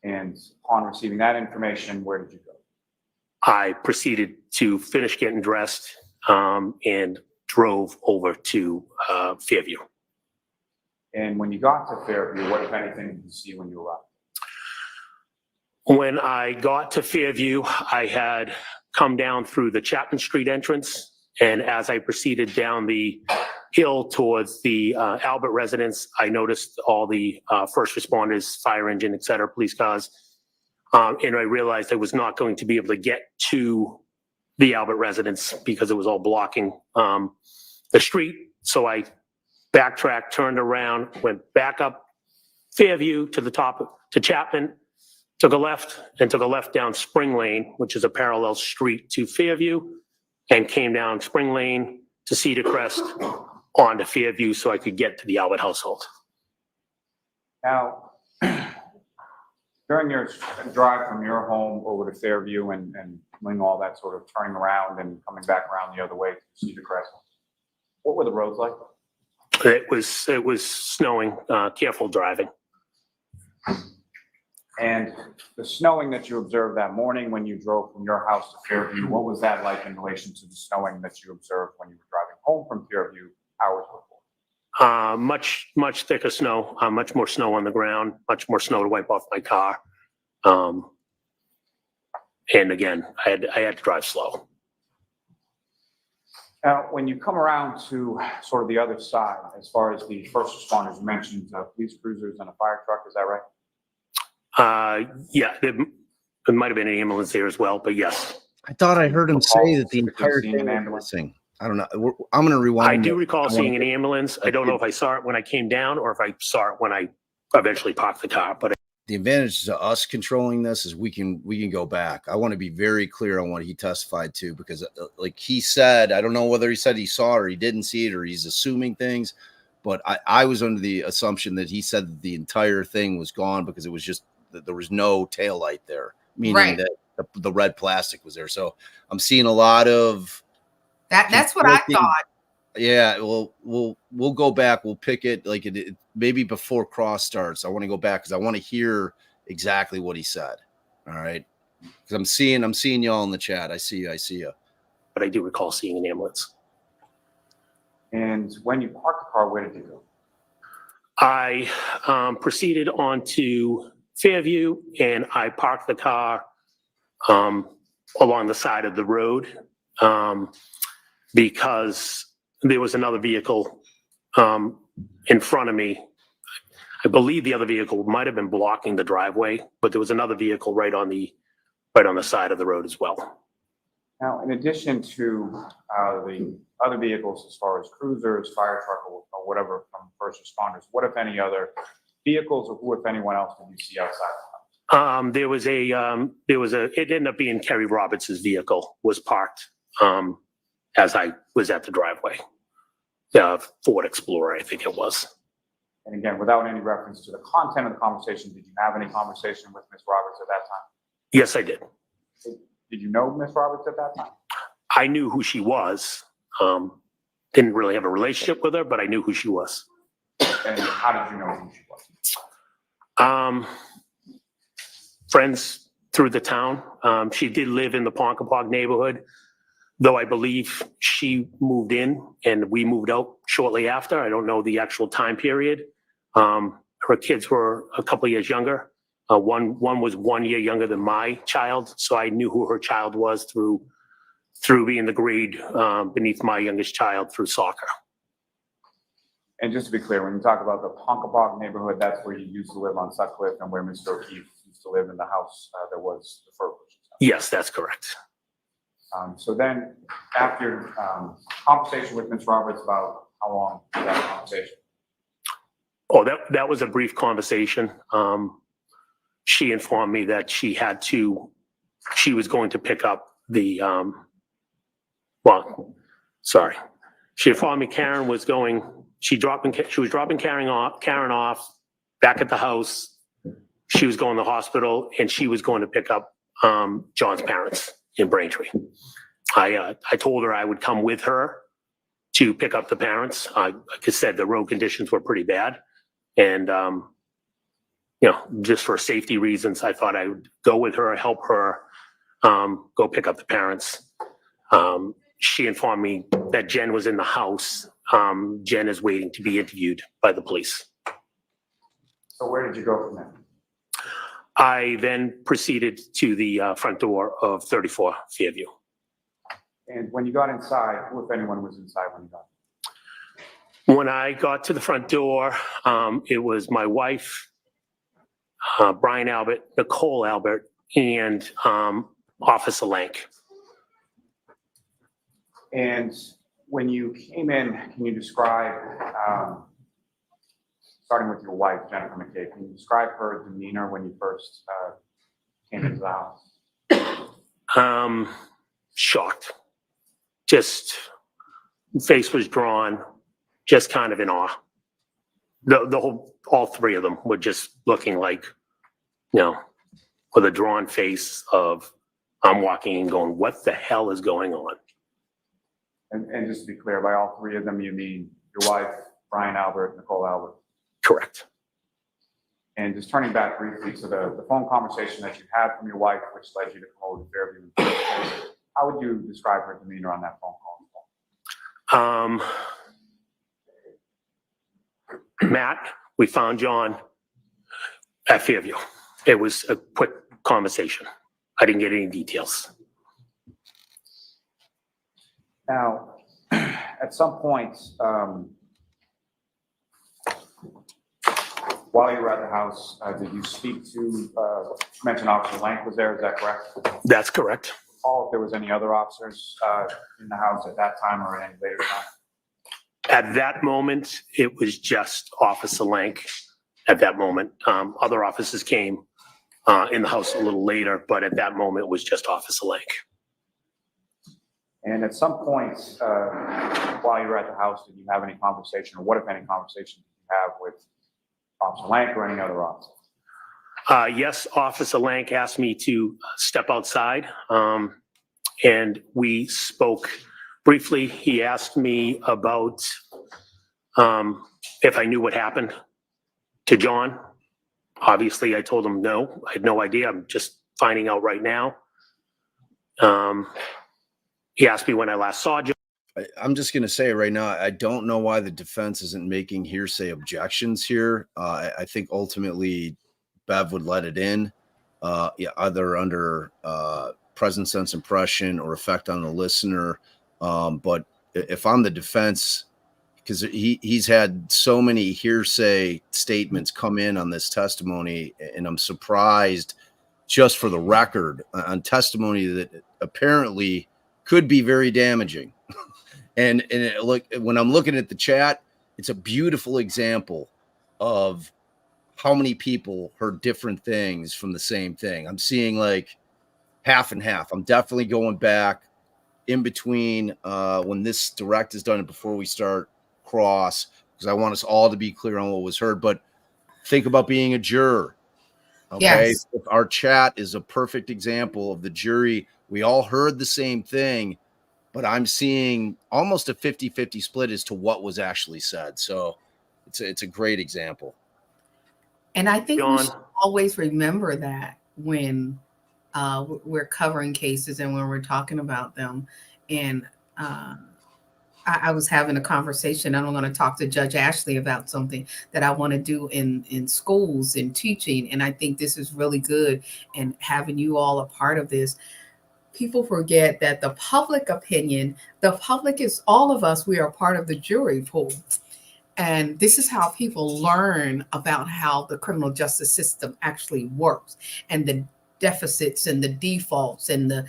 And upon receiving that information, where did you go? I proceeded to finish getting dressed and drove over to Fairview. And when you got to Fairview, what, if anything, did you see when you arrived? When I got to Fairview, I had come down through the Chapman Street entrance. And as I proceeded down the hill towards the Albert residence, I noticed all the first responders, fire engine, et cetera, police cars. And I realized I was not going to be able to get to the Albert residence because it was all blocking the street. So I backtracked, turned around, went back up Fairview to the top to Chapman, took a left down Spring Lane, which is a parallel street to Fairview, and came down Spring Lane to Cedar Crest onto Fairview so I could get to the Albert household. Now, during your drive from your home over to Fairview and doing all that sort of turning around and coming back around the other way to Cedar Crest, what were the roads like? It was snowing, careful driving. And the snowing that you observed that morning when you drove from your house to Fairview, what was that like in relation to the snowing that you observed when you were driving home from Fairview hours before? Much thicker snow, much more snow on the ground, much more snow to wipe off my car. And again, I had to drive slow. Now, when you come around to sort of the other side, as far as the first responders, you mentioned police cruisers and a fire truck, is that right? Yeah, there might have been an ambulance there as well, but yes. I thought I heard him say that the entire Seen thing an was ambulance? missing. I don't know. I'm going to rewind. I do recall seeing an ambulance. I don't know if I saw it when I came down or if I saw it when I eventually parked the car, but the advantage to us controlling this is we can go back. I want to be very clear on what he testified to, because like he said, I don't know whether he said he saw it or he didn't see it or he's assuming things, but I was under the assumption that he said that the entire thing was gone because it was just that there was no taillight there, meaning that the red plastic was there. So I'm seeing a lot of that's what I thought. Yeah, well, we'll go back. We'll pick it like it maybe before cross starts. I want to go back because I want to hear exactly what he said. All right, because I'm seeing y'all in the chat. I see you. But I do recall seeing an ambulance. And when you parked the car, where did you go? I proceeded on to Fairview, and I parked the car along the side of the road because there was another vehicle in front of me. I believe the other vehicle might have been blocking the driveway, but there was another vehicle right on the side of the road as well. Now, in addition to the other vehicles, as far as cruisers, fire truck, or whatever from first responders, what, if any, other vehicles, or who, if anyone else, did you see outside? It ended up being Kerry Roberts' vehicle was parked as I was at the driveway. Ford Explorer, I think it was. And again, without any reference to the content of the conversation, did you have any conversation with Ms. Roberts at that time? Yes, I did. Did you know Ms. Roberts at that time? I knew who she was. Didn't really have a relationship with her, but I knew who she was. And how did you know who she was? Friends through the town. She did live in the Ponkapaug neighborhood, though I believe she moved in and we moved out shortly after. I don't know the actual time period. Her kids were a couple of years younger. One was 1 year younger than my child, so I knew who her child was through being the grade beneath my youngest child through soccer. And just to be clear, when you talk about the Ponkapaug neighborhood, that's where you used to live on Sutcliffe and where Mr. O'Keefe used to live in the house that was the first. Yes, that's correct. So then, after conversation with Ms. Roberts, about how long was that conversation? Oh, that was a brief conversation. She informed me that she was going to pick up the, she informed me Karen was going, she was dropping Karen off back at the house. She was going to the hospital and she was going to pick up John's parents in Braintree. I told her I would come with her to pick up the parents. Like I said, the road conditions were pretty bad. And, just for safety reasons, I thought I would go with her, help her go pick up the parents. She informed me that Jen was in the house. Jen is waiting to be interviewed by the police. So where did you go from there? I then proceeded to the front door of 34 Fairview. And when you got inside, who, if anyone, was inside when you got there? When I got to the front door, it was my wife, Brian Albert, Nicole Albert, and Officer Lank. And when you came in, can you describe, starting with your wife, Jennifer McCabe, can you describe her demeanor when you first came into the house? Shocked. Just face was drawn, just kind of in awe. All three of them were just looking like, with a drawn face of, I'm walking and going, what the hell is going on? And just to be clear, by all three of them, you mean your wife, Brian Albert, Nicole Albert? Correct. And just turning back briefly to the phone conversation that you had from your wife, which led you to come over to Fairview, how would you describe her demeanor on that phone call? Matt, we found John at Fairview. It was a quick conversation. I didn't get any details. Now, at some point, while you were at the house, did you speak to, mention Officer Lank was there, is that correct? That's correct. recall if there was any other officers in the house at that time or at any later time? At that moment, it was just Officer Lank at that moment. Other officers came in the house a little later, but at that moment, it was just Officer Lank. And at some point while you were at the house, did you have any conversation, or what, if any, conversation did you have with Officer Lank or any other officer? Yes, Officer Lank asked me to step outside, and we spoke briefly. He asked me about if I knew what happened to John. Obviously, I told him no. I had no idea. I'm just finding out right now. He asked me when I last saw John. I'm just going to say right now, I don't know why the defense isn't making hearsay objections here. I think ultimately Bev would let it in, either under present sense impression or effect on the listener. But if I'm the defense, because he's had so many hearsay statements come in on this testimony, and I'm surprised, just for the record, on testimony that apparently could be very damaging. And look, when I'm looking at the chat, it's a beautiful example of how many people heard different things from the same thing. I'm seeing like half and half. I'm definitely going back in between when this direct is done and before we start cross, because I want us all to be clear on what was heard. But think about being a juror. Okay. Yes. Our chat is a perfect example of the jury. We all heard the same thing, but I'm seeing almost a 50-50 split as to what was actually said. So it's a great example. And I think John. we should always remember that when we're covering cases and when we're talking about them. And I was having a conversation, and I'm going to talk to Judge Ashley about something that I want to do in schools and teaching. And I think this is really good, and having you all a part of this. People forget that the public opinion, the public is all of us. We are part of the jury pool. And this is how people learn about how the criminal justice system actually works, and the deficits and the defaults and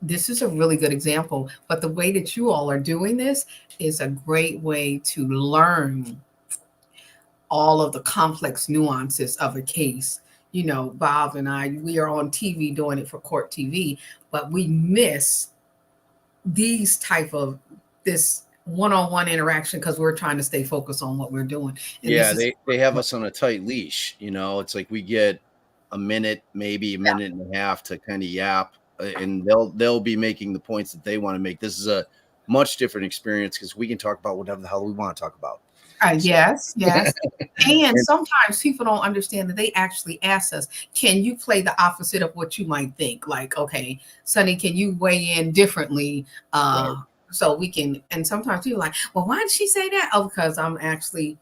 this is a really good example. But the way that you all are doing this is a great way to learn all of the complex nuances of a case. You know, Bob and I, we are on TV doing it for court TV, but we miss these type of this one-on-one interaction because we're trying to stay focused on what we're doing. And Yeah, they have us on a tight leash. You know, it's like we get a minute, maybe a minute and a half to kind of yap, and they'll be making the points that they want to make. This is a much different experience because we can talk about whatever the hell we want to talk about. Yes. And sometimes people don't understand that they actually ask us, can you play the opposite of what you might think? Like, okay, Sonny, can you weigh in differently? Right. So we can, and sometimes people are like, well, why did she say that? Oh, because I'm actually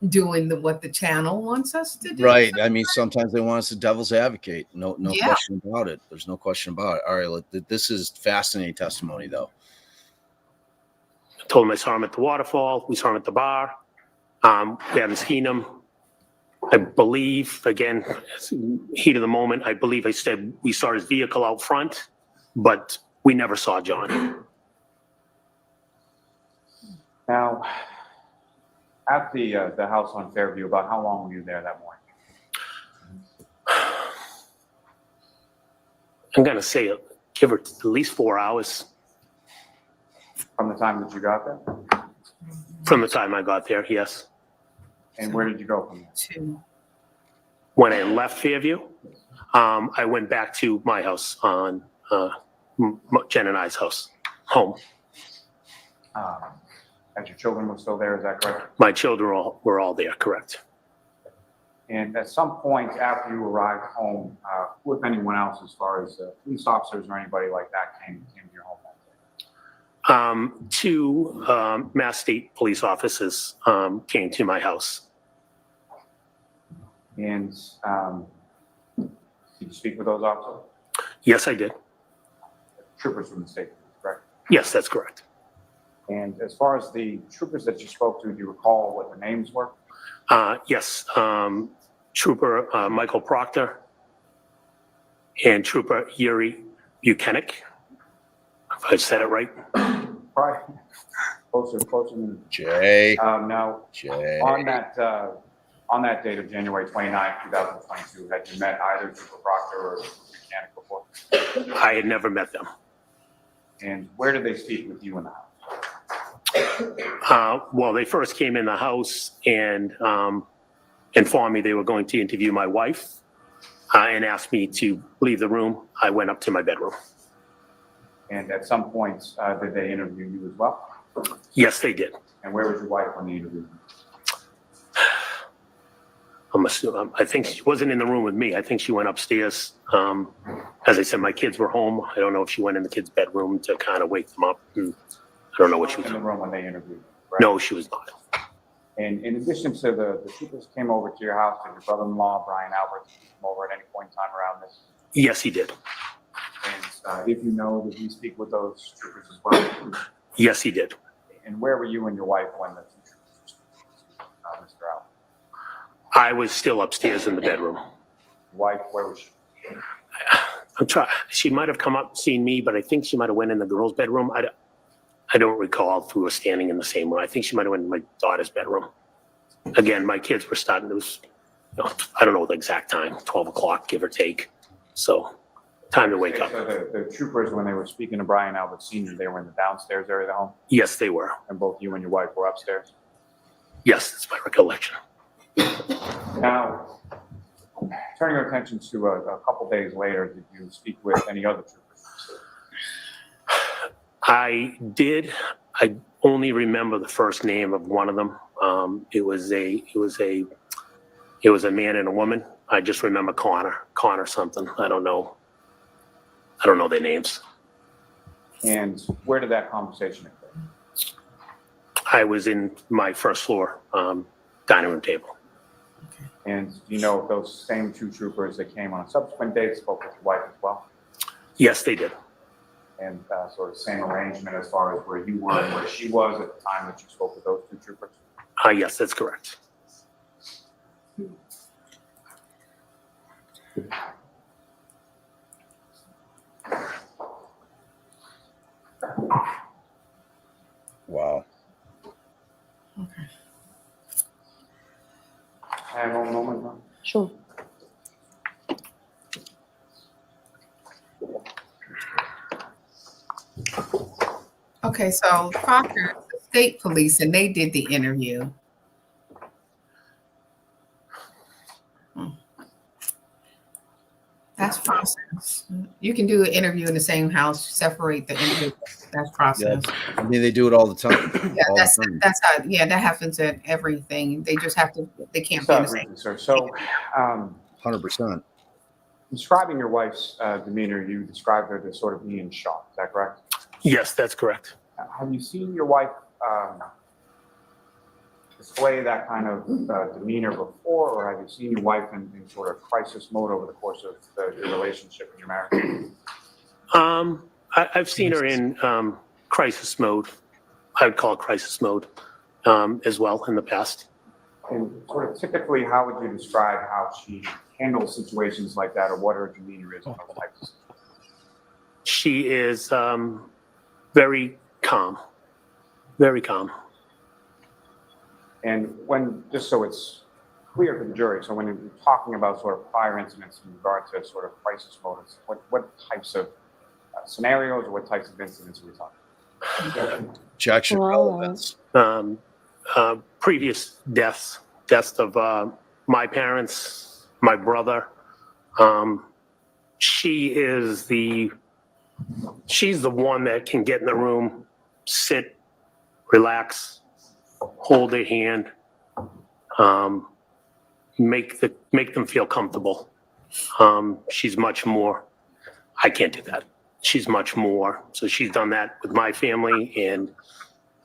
doing what the channel wants us to do. Right. I mean, sometimes they want us to devil's advocate. No question about it. There's no question about it. All right. This is fascinating testimony, though. I told him I saw him at the waterfall. We saw him at the bar. We haven't seen him. I believe, again, heat of the moment, I believe I said we saw his vehicle out front, but we never saw John. Now, at the house on Fairview, about how long were you there that morning? I'm going to say give her at least 4 hours. From the time that you got there? From the time I got there, yes. And where did you go from there? When I left Fairview, I went back to my house on Jen and I's home. And your children were still there, is that correct? My children were all there, correct. And at some point after you arrived home, who, if anyone else, as far as police officers or anybody like that, came to your home that day? 2 Mass State police officers came to my house. And did you speak with those officers? Yes, I did. Troopers from the state, correct? Yes, that's correct. And as far as the troopers that you spoke to, do you recall what their names were? Yes, Trooper Michael Proctor and Trooper Yuri Buchanan. If I said it right. Right. Closer than Jay. now. Jay. On that date of January 29th, 2022, had you met either Trooper Proctor or Buchanan before? I had never met them. And where did they speak with you in the house? Well, they first came in the house and informed me they were going to interview my wife and asked me to leave the room. I went up to my bedroom. And at some point, did they interview you as well? Yes, they did. And where was your wife when they interviewed you? I'm assuming, I think she wasn't in the room with me. I think she went upstairs. As I said, my kids were home. I don't know if she went in the kids' bedroom to kind of wake them up. And I don't know what she was in the doing. room when they interviewed you, right? No, she was not. And in addition to the troopers came over to your house, did your brother-in-law, Brian Albert, come over at any point in time around this? Yes, he did. And if you know, did he speak with those troopers as well? Yes, he did. And where were you and your wife when the two troopers were speaking, Mr. Albert? I was still upstairs in the bedroom. Wife, where was she? I'm trying. She might have come up and seen me, but I think she might have went in the girls' bedroom. I don't recall if we were standing in the same room. I think she might have went in my daughter's bedroom. Again, my kids were starting. It was, I don't know the exact time, 12 o'clock, give or take. So, time to wake up. So the troopers, when they were speaking to Brian Albert Sr., they were in the downstairs area of the home? Yes, they were. And both you and your wife were upstairs? Yes, that's my recollection. Now, turning our attention to a couple days later, did you speak with any other troopers? I did. I only remember the first name of one of them. It was a man and a woman. I just remember Connor something. I don't know their names. And where did that conversation occur? I was in my first floor dining room table. And do you know if those same two troopers that came on a subsequent date spoke with your wife as well? Yes, they did. And sort of same arrangement as far as where you were and where she was at the time that you spoke with those two troopers? Yes, that's correct. Wow. Okay. Have one moment, ma'am. Sure. Okay, so Proctor, the state police, and they did the interview. That's process. You can do an interview in the same house, separate the interview. That's process. I mean, they do it all the time. Yeah, All that's the time. how. Yeah, that happens at everything. They just have to. They can't be in the same. Sir. So, 100%. describing your wife's demeanor, you described her as sort of being in shock. Is that correct? Yes, that's correct. Have you seen your wife display that kind of demeanor before, or have you seen your wife in sort of crisis mode over the course of your relationship and your marriage? I've seen her in crisis mode. I would call it crisis mode as well in the past. And sort of typically, how would you describe how she handles situations like that, or what her demeanor is in those types of situations? She is very calm, very calm. And when, just so it's clear to the jury, so when you're talking about sort of prior incidents in regard to sort of crisis modes, what types of scenarios or what types of incidents are we talking? Objection relevance. Previous deaths of my parents, my brother. She's the one that can get in the room, sit, relax, hold their hand, make them feel comfortable. She's much more. I can't do that. She's much more. So she's done that with my family, and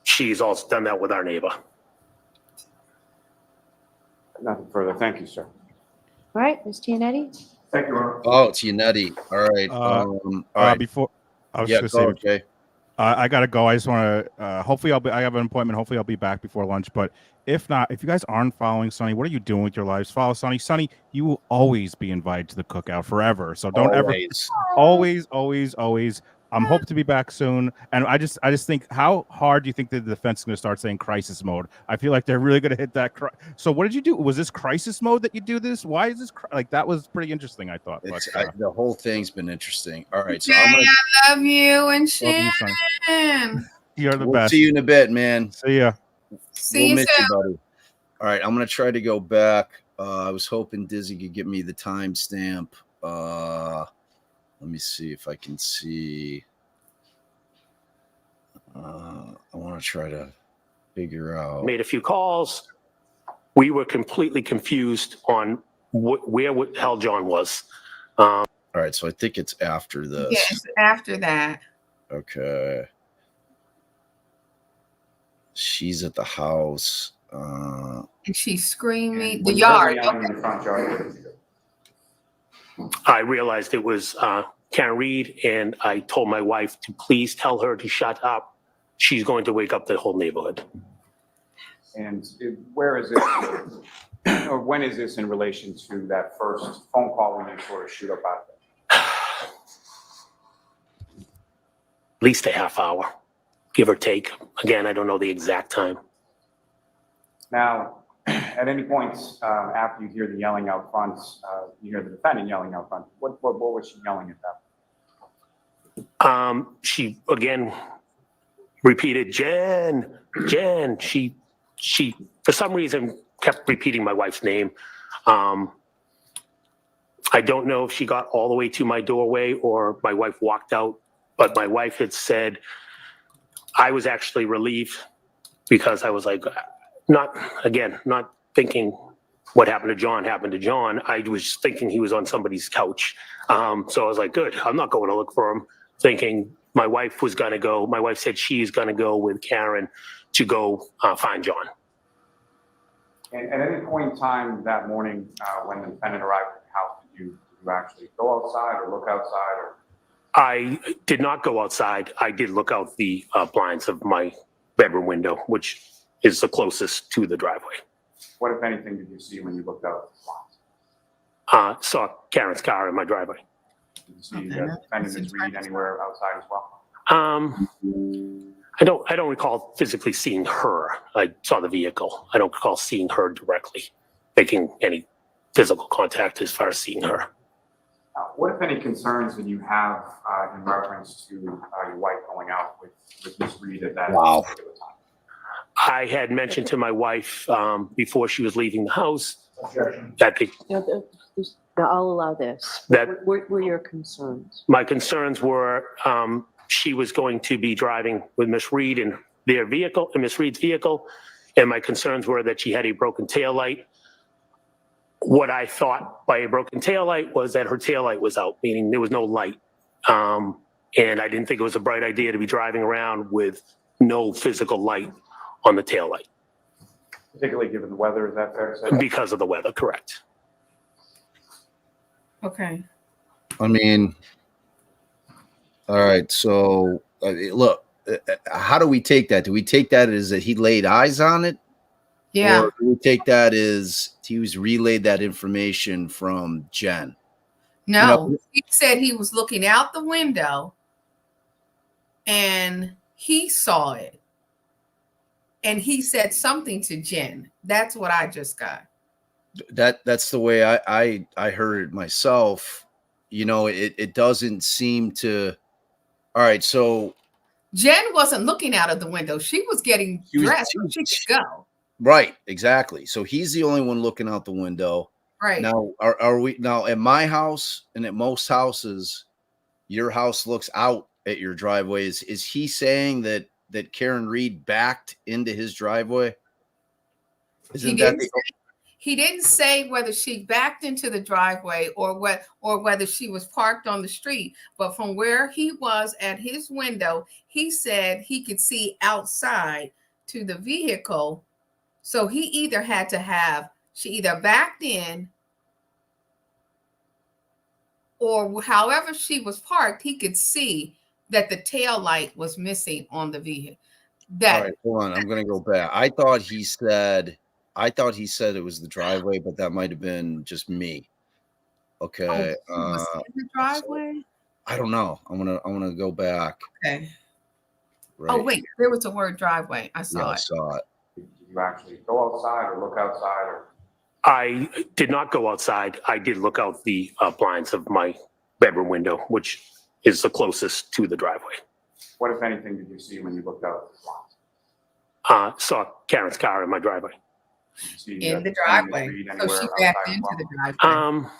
she's also done that with our neighbor. Nothing further. Thank you, sir. All right, Ms. Giannetti? Thank you, Ron. Oh, it's Yannetti. All right. Before I was Yeah, just going go, to say, Jay. I gotta go. I just want to. Hopefully, I have an appointment. Hopefully, I'll be back before lunch. But if not, if you guys aren't following Sonny, what are you doing with your lives? Follow Sonny. Sonny, you will always be invited to the cookout forever. So don't ever. Always. Always. I'm hoping to be back soon. And I just think, how hard do you think that the defense is going to start saying crisis mode? I feel like they're really going to hit that. So what did you do? Was this crisis mode that you do this? Why is this like that was pretty interesting? I thought. The whole thing's been interesting. All right, so Jay, I'm gonna I love you and Love you, Shannon. You're the we'll best. see you in a bit, man. See ya. See We'll you miss soon. you, buddy. All right, I'm gonna try to go back. I was hoping Dizzy could give me the timestamp. Let me see if I can see. I want to try to figure out. Made a few calls. We were completely confused on where the hell John was. All right, so I think it's after this. Yes, after that. Okay. She's at the house. And she's screaming. And The when yard. you're yelling in the front yard, I realized it was Karen Reed, and I told my wife to please tell her to shut up. She's going to wake up the whole neighborhood. and where is this, or when is this in relation to that first phone call when you sort of shoot up out there? At least a half hour, give or take. Again, I don't know the exact time. Now, at any point after you hear the yelling out front, you hear the defendant yelling out front, what was she yelling at that? She again repeated, Jen. She for some reason kept repeating my wife's name. I don't know if she got all the way to my doorway or my wife walked out, but my wife had said, I was actually relieved because I was like, not thinking what happened to John happened to John. I was thinking he was on somebody's couch. So I was like, good, I'm not going to look for him, thinking my wife was going to go. My wife said she's going to go with Karen to go find John. And at any point in time that morning when the defendant arrived at the house, did you actually go outside or look outside? Or? I did not go outside. I did look out the blinds of my bedroom window, which is the closest to the driveway. What, if anything, did you see when you looked out the blinds? Saw Karen's car in my driveway. Did you see the defendant Ms. Reed anywhere outside as well? I don't recall physically seeing her. I saw the vehicle. I don't recall seeing her directly, making any physical contact as far as seeing her. What, if any, concerns did you have in reference to your wife going out with Ms. Reed at that particular time? I had mentioned to my wife before she was leaving the house Objection. that I'll allow this. That- What were your concerns? my concerns were she was going to be driving with Miss Reed in their vehicle, in Miss Reed's vehicle, and my concerns were that she had a broken taillight. What I thought by a broken taillight was that her taillight was out, meaning there was no light. And I didn't think it was a bright idea to be driving around with no physical light on the taillight. Particularly given the weather, is that fair to say? Because of the weather, correct. Okay. I mean, all right. So look, how do we take that? Do we take that as that he laid eyes on it? Yeah. Or do we take that as he was relayed that information from Jen? No, he said he was looking out the window and he saw it. And he said something to Jen. That's what I just got. That's the way I heard it myself. You know, it doesn't seem to. All right, so Jen wasn't looking out of the window. She was getting dressed so she could go. Right, exactly. So he's the only one looking out the window. Right. Now, are we now at my house and at most houses, your house looks out at your driveway? Is he saying that Karen Reed backed into his driveway? He didn't say whether she backed into the driveway or whether she was parked on the street. But from where he was at his window, he said he could see outside to the vehicle. So he either had to have, she either backed in or however she was parked, he could see that the tail light was missing on the vehicle. All That right, hold on. I'm gonna go back. I thought he said it was the driveway, but that might have been just me. Okay. was in the driveway. I don't know. I'm gonna go back. Okay. Right. Oh wait, there was the word driveway. I Yeah, saw I it. saw it. Did you actually go outside or look outside or? I did not go outside. I did look out the blinds of my bedroom window, which is the closest to the driveway. What, if anything, did you see when you looked out? The blinds? Saw Karen's car in my driveway. Did you see, In the Candace driveway. Reed So anywhere she backed outside into the the driveway.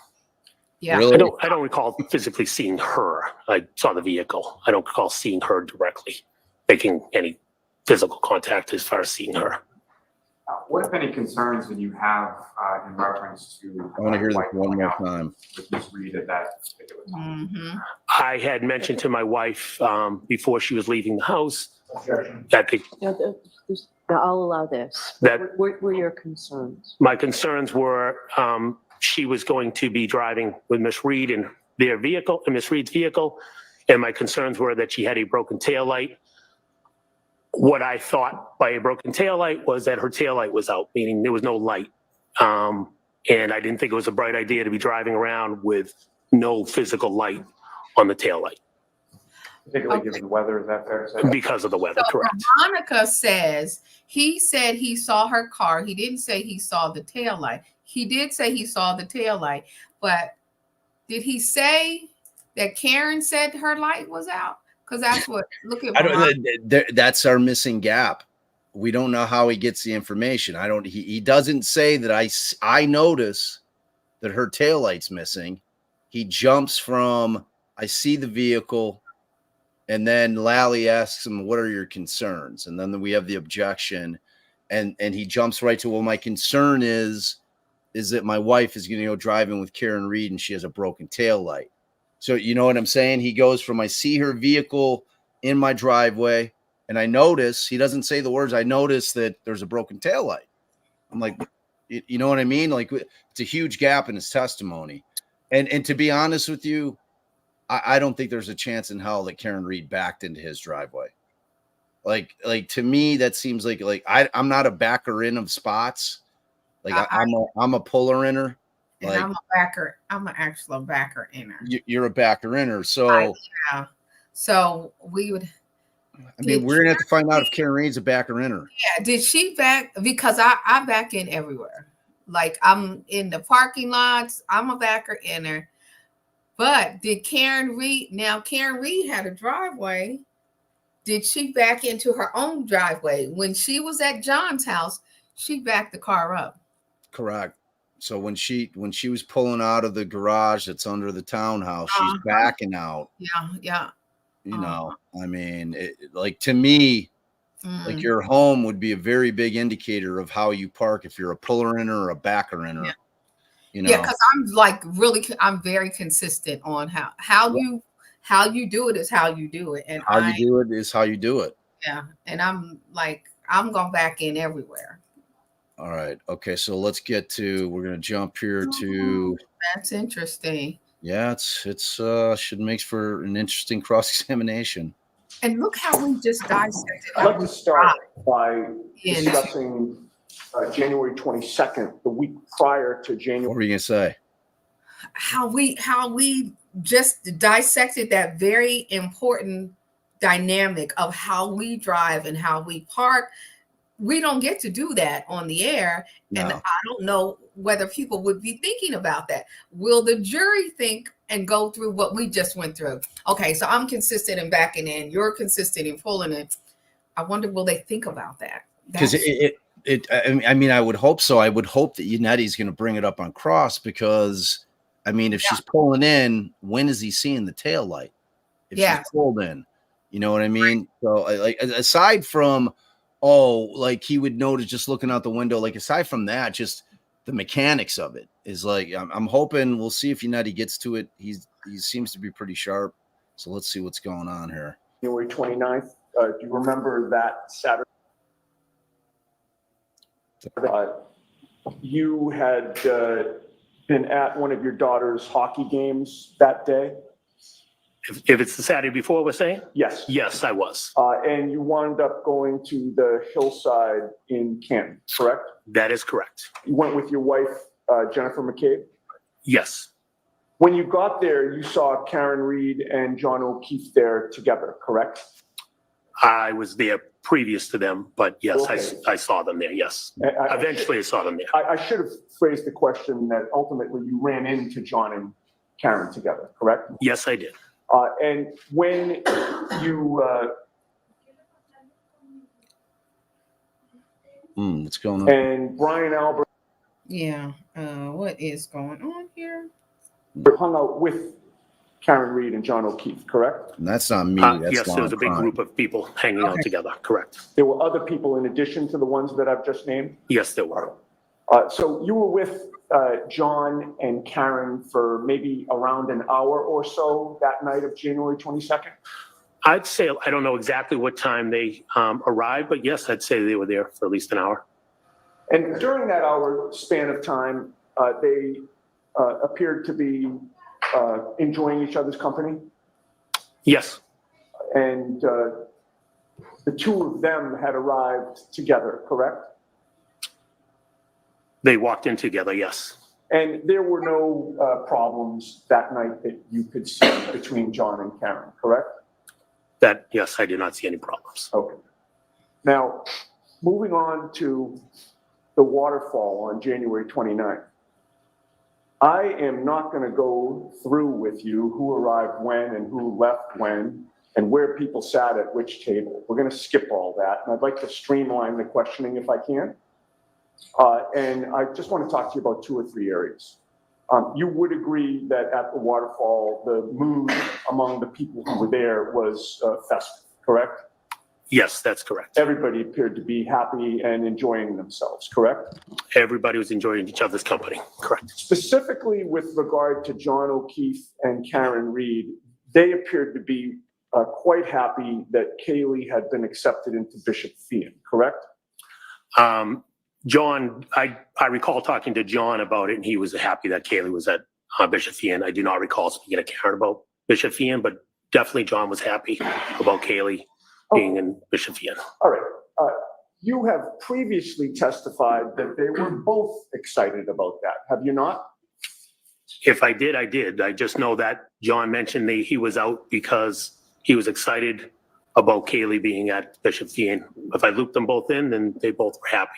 Yeah. Really? I don't recall physically seeing her. I saw the vehicle. I don't recall seeing her directly, making any physical contact as far as seeing her. What, if any, concerns did you have in reference to? I want to hear this one more time. With Ms. Reed at that particular time? Mm-hmm. I had mentioned to my wife before she was leaving the house Objection. that Now, I'll allow this. That- What were your concerns? my concerns were she was going to be driving with Miss Reed in their vehicle, in Miss Reed's vehicle, and my concerns were that she had a broken taillight. What I thought by a broken taillight was that her taillight was out, meaning there was no light. And I didn't think it was a bright idea to be driving around with no physical light on the taillight Particularly given the weather, is that fair to say? because of the weather, So correct? Monica says he said he saw her car. He didn't say he saw the tail light. He did say he saw the tail light, but did he say that Karen said her light was out? Because that's what. Look at. I don't. That's our missing gap. We don't know how he gets the information. I don't. He doesn't say that. I notice that her taillight's missing. He jumps from I see the vehicle, and then Lally asks him, "What are your concerns?" And then we have the objection, and he jumps right to, "Well, my concern is that my wife is going to go driving with Karen Reed, and she has a broken taillight." So you know what I'm saying? He goes from I see her vehicle in my driveway, and I notice, he doesn't say the words, I notice that there's a broken taillight. I'm like, you know what I mean? Like, it's a huge gap in his testimony. And to be honest with you, I don't think there's a chance in hell that Karen Reed backed into his driveway. Like to me, that seems like I'm not a backer in of spots. Like I'm a puller inner. And Like, I'm a backer. I'm an actual backer inner. You're a backer inner. So Yeah. So we would. I mean, we're gonna have to find out if Karen Reed's a backer inner. Yeah. Did she back? Because I back in everywhere. Like I'm in the parking lots. I'm a backer inner. But did Karen Reed? Now Karen Reed had a driveway. Did she back into her own driveway when she was at John's house? She backed the car up. Correct. So when she was pulling out of the garage that's under the townhouse, she's backing out. Yeah. You know, I mean, like to me, like your home would be a very big indicator of how you park if you're a puller inner or a backer inner. Yeah. You know? Yeah, because I'm very consistent on how you do it is how you do it, and how you do it is how you do it. Yeah, and I'm going back in everywhere. All right. Okay. So we're going to jump here to. That's interesting. Yeah, it's should make for an interesting cross-examination. And look how we just dissected. I'd like to start by discussing January 22nd, the week prior to January. What were you going to say? How we just dissected that very important dynamic of how we drive and how we park. We don't get to do that on the air. No. And I don't know whether people would be thinking about that. Will the jury think and go through what we just went through? Okay, so I'm consistent in backing in. You're consistent in pulling in. I wonder, will they think about that? Because I mean, I would hope so. I would hope that Unetti's going to bring it up on cross because, I mean, if she's pulling in, when is he seeing the tail light? If she's pulled in, you know what I mean? So, like, aside from, like he would notice just looking out the window. Like aside from that, just the mechanics of it is like I'm hoping we'll see if Unetti gets to it. He seems to be pretty sharp. So let's see what's going on here. January 29th. Do you remember that Saturday? You had been at one of your daughter's hockey games that day. If it's the Saturday before, we're saying? Yes. Yes, I was. And you wound up going to the hillside in Canton, correct? That is correct. You went with your wife, Jennifer McCabe? Yes. When you got there, you saw Karen Reed and John O'Keefe there together, correct? I was there previous to them, but yes, Okay. I saw them there, yes. Eventually, I saw them there. I should have phrased the question that ultimately you ran into John and Karen together, correct? Yes, I did. And when you, What's going on? and Brian Albert Yeah. What is going on here? hung out with Karen Reed and John O'Keefe, correct? And that's not me. That's Yes, there was a big Crime. group of people hanging out together, correct. There were other people in addition to the ones that I've just named? Yes, there were. So you were with John and Karen for maybe around an hour or so that night of January 22nd? I'd say, I don't know exactly what time they arrived, but yes, I'd say they were there for at least an hour. And during that hour span of time, they appeared to be enjoying each other's company? Yes, And the two of them had arrived together, correct? they walked in together, yes. And there were no problems that night that you could see between John and Karen, correct? That, yes, I did not see any problems. Okay. Now, moving on to the waterfall on January 29th. I am not going to go through with you who arrived when and who left when and where people sat at which table. We're going to skip all that. And I'd like to streamline the questioning if I can. And I just want to talk to you about 2 or 3 areas. You would agree that at the waterfall, the mood among the people who were there was festive, correct? Yes, that's correct. Everybody appeared to be happy and enjoying themselves, correct? Everybody was enjoying each other's company, correct. Specifically with regard to John O'Keefe and Karen Reed, they appeared to be quite happy that Kaylee had been accepted into Bishop Fian, correct? John, I recall talking to John about it, and he was happy that Kaylee was at Bishop Fian. I do not recall speaking to Karen about Bishop Fian, but definitely John was happy about Kaylee being in Bishop Fian. All right. You have previously testified that they were both excited about that, have you not? If I did, I did. I just know that John mentioned he was out because he was excited about Kaylee being at Bishop Fian. If I looped them both in, then they both were happy.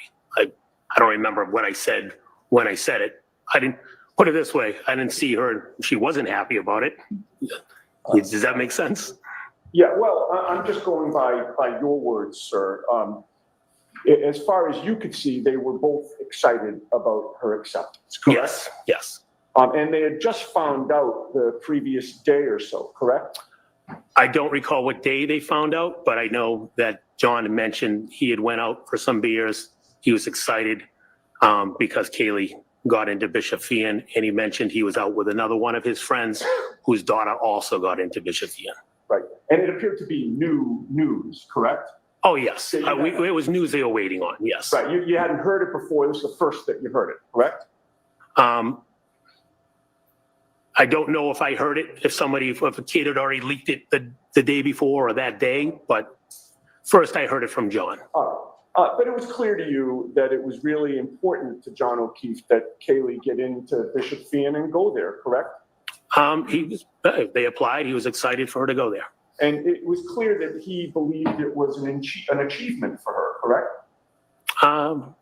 I don't remember what I said when I said it. I didn't put it this way. I didn't see her. She wasn't happy about it. Does that make sense? Yeah, well, I'm just going by your words, sir. As far as you could see, they were both excited about her acceptance, correct? Yes, yes. And they had just found out the previous day or so, correct? I don't recall what day they found out, but I know that John mentioned he had went out for some beers. He was excited because Kaylee got into Bishop Fian, and he mentioned he was out with another one of his friends whose daughter also got into Bishop Fian. Right. And it appeared to be new news, correct? Oh, yes. It was news they were waiting on, yes. Right. You hadn't heard it before. This was the first that you heard it, correct? I don't know if I heard it, if a kid had already leaked it the day before or that day, but first I heard it from John. But it was clear to you that it was really important to John O'Keefe that Kaylee get into Bishop Fian and go there, correct? They applied. He was excited for her to go there. And it was clear that he believed it was an achievement for her, correct?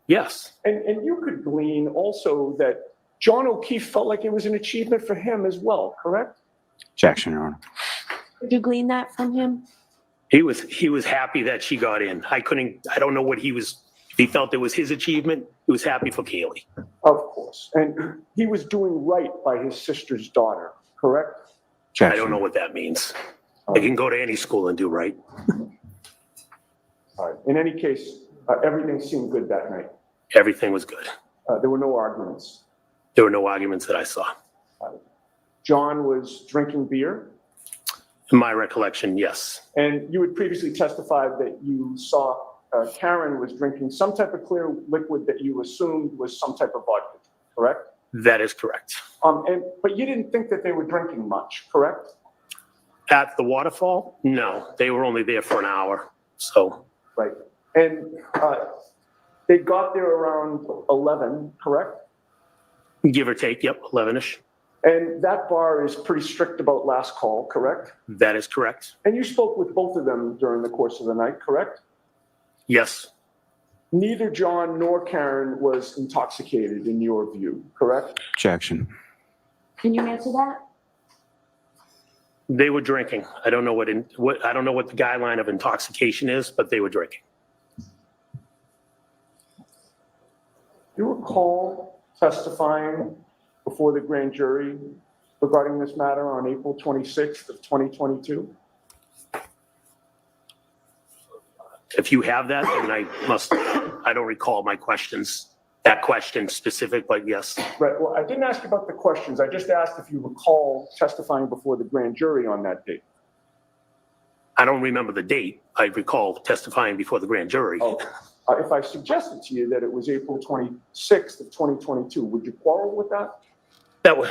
Yes. And you could glean also that John O'Keefe felt like it was an achievement for him as well, correct? Objection, Your Honor. Did you glean that from him? He was happy that she got in. I don't know what if he felt it was his achievement. He was happy for Kaylee. Of course. And he was doing right by his sister's daughter, correct? Objection. I don't know what that means. They can go to any school and do right. All right. In any case, everything seemed good that night. Everything was good. There were no arguments. There were no arguments that I saw. John was drinking beer. In my recollection, yes. And you had previously testified that you saw Karen was drinking some type of clear liquid that you assumed was some type of vodka, correct? That is correct. But you didn't think that they were drinking much, correct? At the waterfall? No, they were only there for an hour. So, Right. And they got there around 11, correct? give or take, yep, 11-ish. And that bar is pretty strict about last call, correct? That is correct. And you spoke with both of them during the course of the night, correct? Yes, Neither John nor Karen was intoxicated in your view, correct? Objection. Can you answer that? they were drinking. I don't know what I don't know what the guideline of intoxication is, but they were drinking. Do you recall testifying before the grand jury regarding this matter on April 26th of 2022? If you have that, then I don't recall my questions, that question specific, but yes. Right, well, I didn't ask about the questions. I just asked if you recall testifying before the grand jury on that date. I don't remember the date. I recall testifying before the grand jury. Oh, if I suggested to you that it was April 26th of 2022, would you quarrel with that? That was,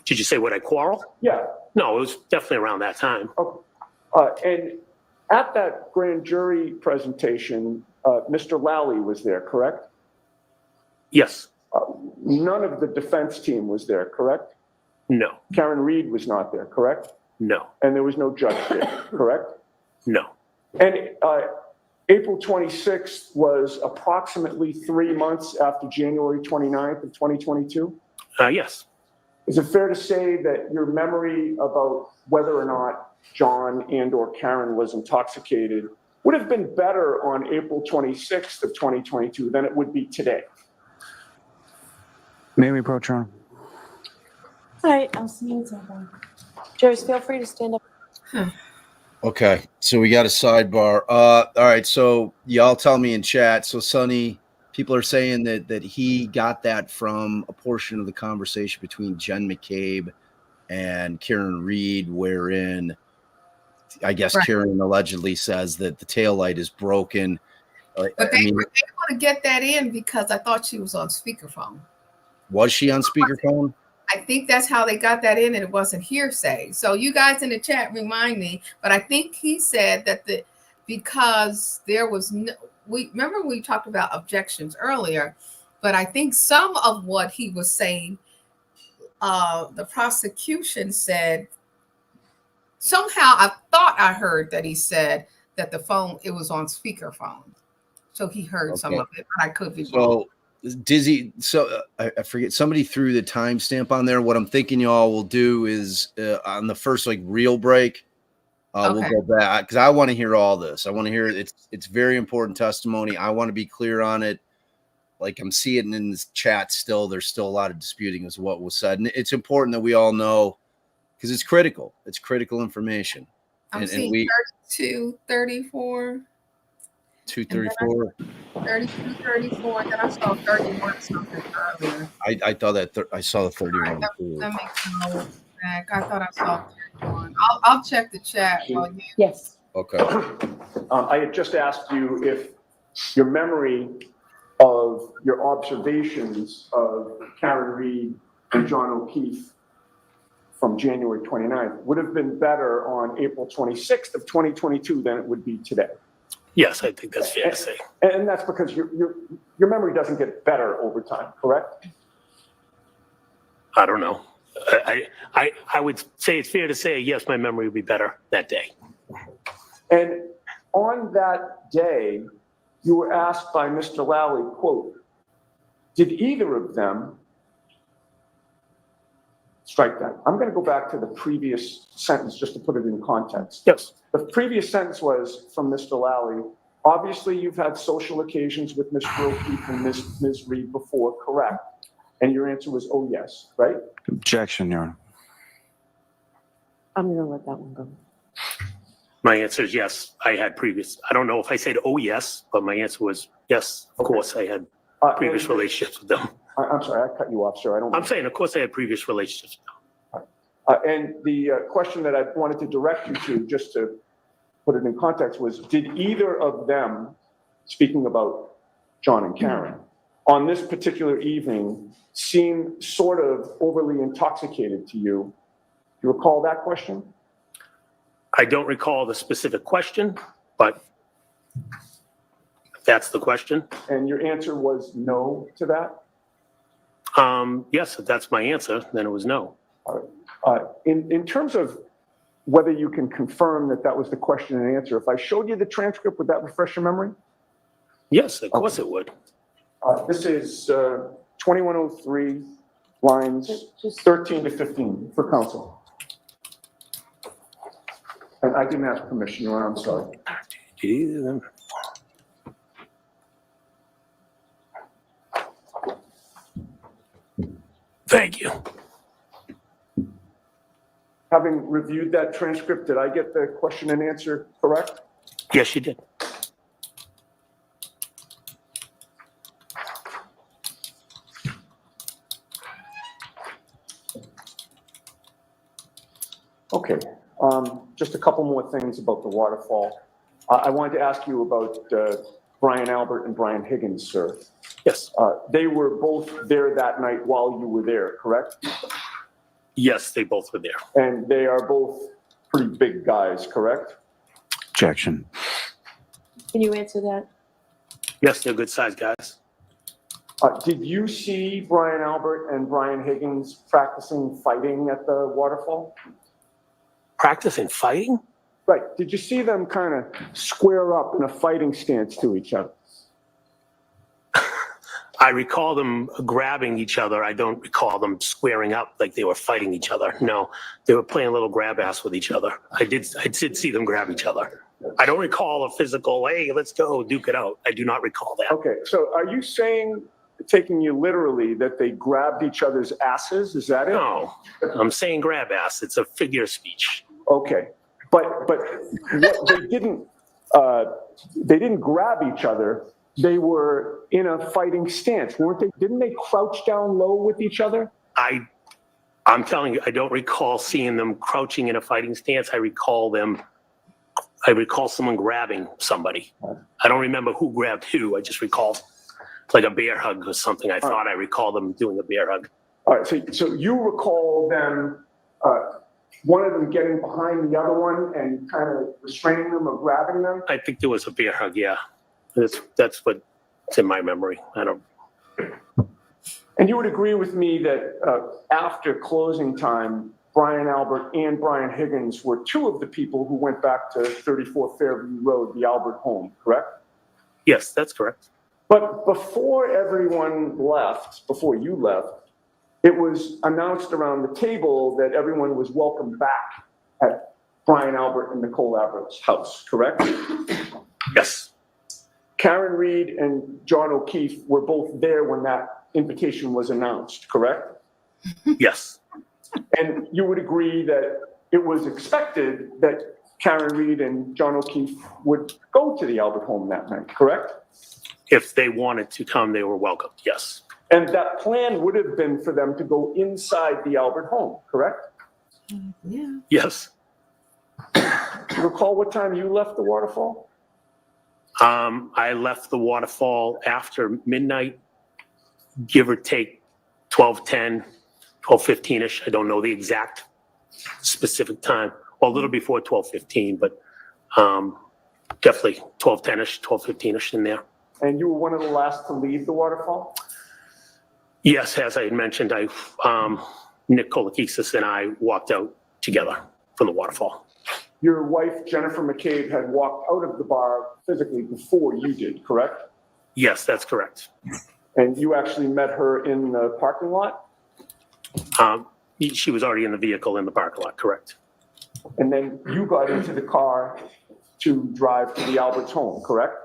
did you say would I quarrel? Yeah. No, it was definitely around that time. Okay. And at that grand jury presentation, Mr. Lally was there, correct? Yes. None of the defense team was there, correct? No. Karen Reed was not there, correct? No. And there was no judge there, correct? No. And April 26th was approximately 3 months after January 29th of 2022? Yes. Is it fair to say that your memory about whether or not John and or Karen was intoxicated would have been better on April 26th of 2022 than it would be today? May we approach her? All right, I'll see you something. Joyce, feel free to stand up. Okay, so we got a sidebar. All right, so y'all tell me in chat. So Sonny, people are saying that he got that from a portion of the conversation between Jen McCabe and Karen Reed, wherein I guess Right. Karen allegedly says that the taillight is broken. But they want to get that in because I thought she was on speakerphone. Was she on speakerphone? I think that's how they got that in, and it wasn't hearsay. So you guys in the chat remind me, but I think he said that because there was no, we talked about objections earlier, but I think some of what he was saying, the prosecution said somehow. I thought I heard that he said that it was on speakerphone, so he heard some of it, but I could be wrong. Dizzy, so I forget, somebody threw the timestamp on there. What I'm thinking y'all will do is on the first real break, we'll go back because I want to hear all this. I want to hear it's very important testimony. I want to be clear on it. Like I'm seeing in this chat still, there's still a lot of disputing as to what was said. And it's important that we all know because it's critical. It's critical information. I'm seeing 32, 34. 234. 32, 34, and then I saw 31 something earlier. I thought that I saw the 31. That makes no look back. I thought I saw 31. I'll check the chat while you. Yes. Okay. I had just asked you if your memory of your observations of Karen Reed and John O'Keefe from January 29th would have been better on April 26th of 2022 than it would be today. Yes, I think that's fair to say. And that's because your memory doesn't get better over time, correct? I don't know. I would say it's fair to say, yes, my memory would be better that day. And on that day, you were asked by Mr. Lally, quote, did either of them strike that? I'm going to go back to the previous sentence just to put it in context. Yes. The previous sentence was from Mr. Lally, obviously you've had social occasions with Mr. O'Keefe and Ms. Reed before, correct? And your answer was, oh, yes, right? Objection, Your Honor. I'm going to let that one go. My answer is yes, I had previous. I don't know if I said, oh, yes, but my answer was yes, of course I had previous relationships with them. I'm sorry, I cut you off, sir. I'm saying, of course I had previous relationships with them. And the question that I wanted to direct you to, just to put it in context, was did either of them, speaking about John and Karen, on this particular evening seem sort of overly intoxicated to you? Do you recall that question? I don't recall the specific question, but that's the question. And your answer was no to that? Yes, if that's my answer, then it was no. All right. In terms of whether you can confirm that that was the question and answer, if I showed you the transcript, would that refresh your memory? Yes, of course it would. This is 2103, lines 13 to 15 for counsel. And I didn't ask permission, Your Honor, I'm sorry. Thank you. Having reviewed that transcript, did I get the question and answer correct? Yes, you did. Okay, just a couple more things about the waterfall. I wanted to ask you about Brian Albert and Brian Higgins, sir. Yes. They were both there that night while you were there, correct? Yes, they both were there. And they are both pretty big guys, correct? Objection. Can you answer that? Yes, they're good sized guys. Did you see Brian Albert and Brian Higgins practicing fighting at the waterfall? Practicing fighting? Right. Did you see them kind of square up in a fighting stance to each other? I recall them grabbing each other. I don't recall them squaring up like they were fighting each other. No, they were playing a little grab ass with each other. I did see them grab each other. I don't recall a physical, hey, let's go duke it out. I do not recall that. Okay, so are you saying, taking you literally, that they grabbed each other's asses? Is that it? No, I'm saying grab ass. It's a figure of speech. Okay, but what they didn't grab each other. They were in a fighting stance, weren't they? Didn't they crouch down low with each other? I'm telling you, I don't recall seeing them crouching in a fighting stance. I recall someone grabbing somebody. I don't remember who grabbed who. I just recall like a bear hug or something. I thought I recall them doing a bear hug. All right, so you recall them, one of them getting behind the other one and kind of restraining them or grabbing them? I think there was a bear hug, yeah. That's what's in my memory. I don't. And you would agree with me that after closing time, Brian Albert and Brian Higgins were two of the people who went back to 34 Fairview Road, the Albert home, correct? Yes, that's correct. But before everyone left, before you left, it was announced around the table that everyone was welcome back at Brian Albert and Nicole Albert's house, correct? Yes. Karen Reed and John O'Keefe were both there when that invitation was announced, correct? Yes. And you would agree that it was expected that Karen Reed and John O'Keefe would go to the Albert home that night, correct? If they wanted to come, they were welcome, yes. And that plan would have been for them to go inside the Albert home, correct? Yeah. Yes. Do you recall what time you left the waterfall? I left the waterfall after midnight, give or take 12:10, 12:15-ish. I don't know the exact specific time. Well, a little before 12:15, but definitely 12:10-ish, 12:15-ish in there. And you were one of the last to leave the waterfall? Yes, as I had mentioned, Nick Kolakikis and I walked out together from the waterfall. Your wife, Jennifer McCabe, had walked out of the bar physically before you did, correct? Yes, that's correct. And you actually met her in the parking lot? She was already in the vehicle in the parking lot, correct? And then you got into the car to drive to the Albert's home, correct?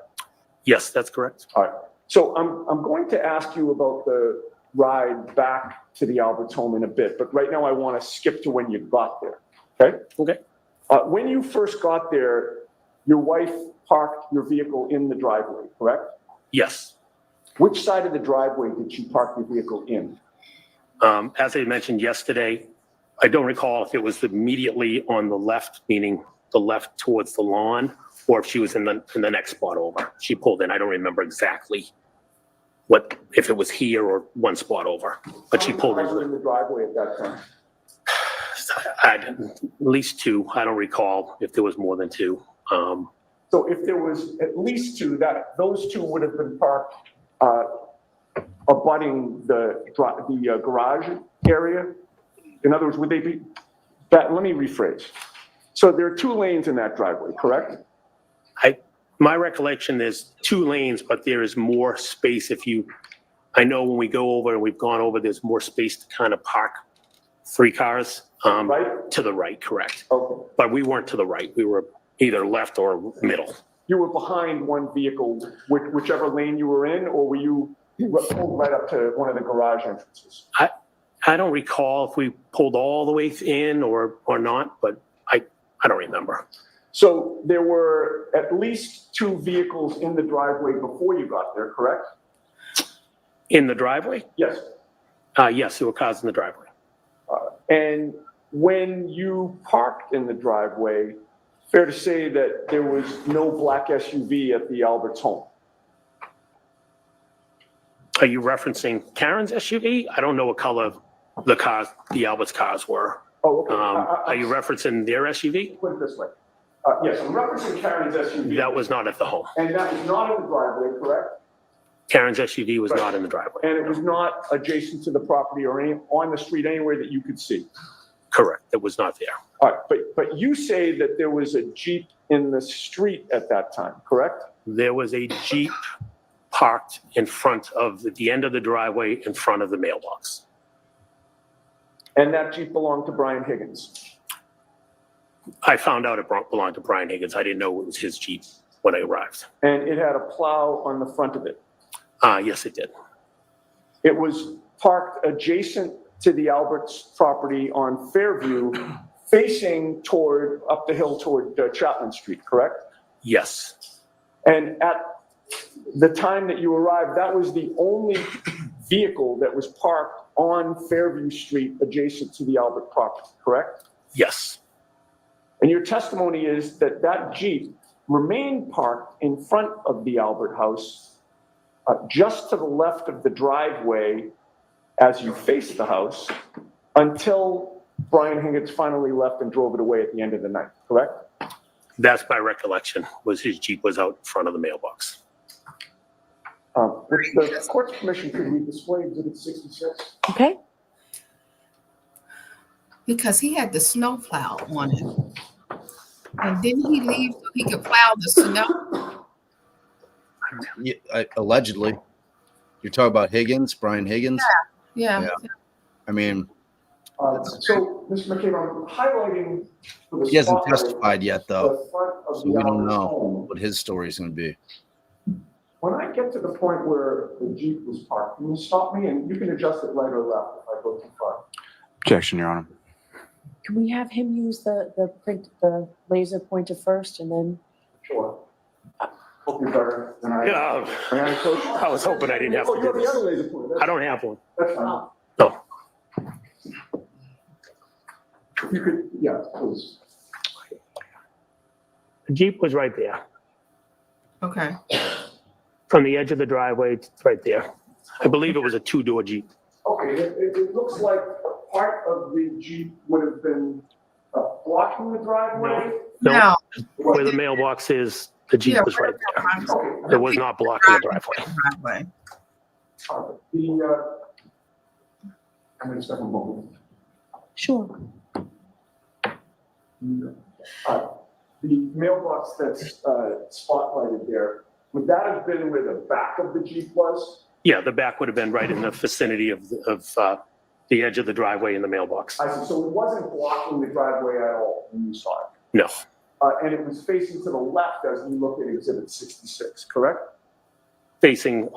Yes, that's correct. All right. So I'm going to ask you about the ride back to the Albert's home in a bit, but right now I want to skip to when you got there, okay? Okay. When you first got there, your wife parked your vehicle in the driveway, correct? Yes. Which side of the driveway did you park your vehicle in? As I mentioned yesterday, I don't recall if it was immediately on the left, meaning the left towards the lawn, or if she was in the next spot over. She pulled in. I don't remember exactly if it was here or one spot over, but she pulled in in. the driveway at that time. At least two. I don't recall if there was more than two. So if there was at least two, those two would have been parked abutting the garage area. In other words, would they be? Let me rephrase. So there are 2 lanes in that driveway, correct? My recollection is 2 lanes, but there is more space I know when we go over and we've gone over, there's more space to kind of park 3 cars Right? to the right, correct. Okay. But we weren't to the right. We were either left or middle. You were behind one vehicle, whichever lane you were in, or were you pulled right up to one of the garage entrances? I don't recall if we pulled all the way in or not, but I don't remember. So there were at least 2 vehicles in the driveway before you got there, correct? In the driveway? Yes. Yes, there were cars in the driveway. And when you parked in the driveway, fair to say that there was no black SUV at the Alberts home? Are you referencing Karen's SUV? I don't know what color the Alberts cars were. Oh, okay. Are you referencing their SUV? Put it this way. Yes, I'm referencing Karen's SUV. That was not at the home. And that was not in the driveway, correct? Karen's SUV was not in the driveway. And it was not adjacent to the property or on the street anywhere that you could see? Correct. It was not there. All right, but you say that there was a Jeep in the street at that time, correct? There was a Jeep parked in front of the end of the driveway in front of the mailbox. And that Jeep belonged to Brian Higgins? I found out it belonged to Brian Higgins. I didn't know it was his Jeep when I arrived. And it had a plow on the front of it? Yes, it did. It was parked adjacent to the Alberts property on Fairview, facing up the hill toward Chapman Street, correct? Yes. And at the time that you arrived, that was the only vehicle that was parked on Fairview Street adjacent to the Albert property, correct? Yes. And your testimony is that that Jeep remained parked in front of the Albert house, just to the left of the driveway as you faced the house, until Brian Higgins finally left and drove it away at the end of the night, correct? That's my recollection, was his Jeep was out in front of the mailbox. With the court's permission, could we display Exhibit 66? Okay. Because he had the snow plow on it. And didn't he leave so he could plow the snow? Yeah, allegedly. You're talking about Brian Higgins? Yeah. I mean, So, Mr. McCabe, I'm highlighting for the he hasn't spotlight testified yet, though, the front of so the we don't Alberts know home. what his story is going to be. When I get to the point where the Jeep was parked, can you stop me? And you can adjust it right or left if I go too far. Objection, Your Honor. Can we have him use the laser pointer first and then? Sure. Hope you're better than I am. Yeah, May I, Coach? I was hoping I didn't have Oh, to you do have the this. other laser pointer. I don't have one. That's fine. No. You could, yeah, please. The Jeep was right there. Okay. From the edge of the driveway, it's right there. I believe it was a 2-door Jeep. Okay, it looks like part of the Jeep would have been blocking the driveway. No, where the mailbox is, the Jeep Yeah, was right there. Okay. It was not blocking the driveway. I'm gonna step a moment. Sure. The mailbox that's spotlighted there, would that have been where the back of the Jeep was? Yeah, the back would have been right in the vicinity of the edge of the driveway in the mailbox. I see, so it wasn't blocking the driveway at all when you saw it? No, And it was facing to the left as we look at Exhibit 66, correct? facing,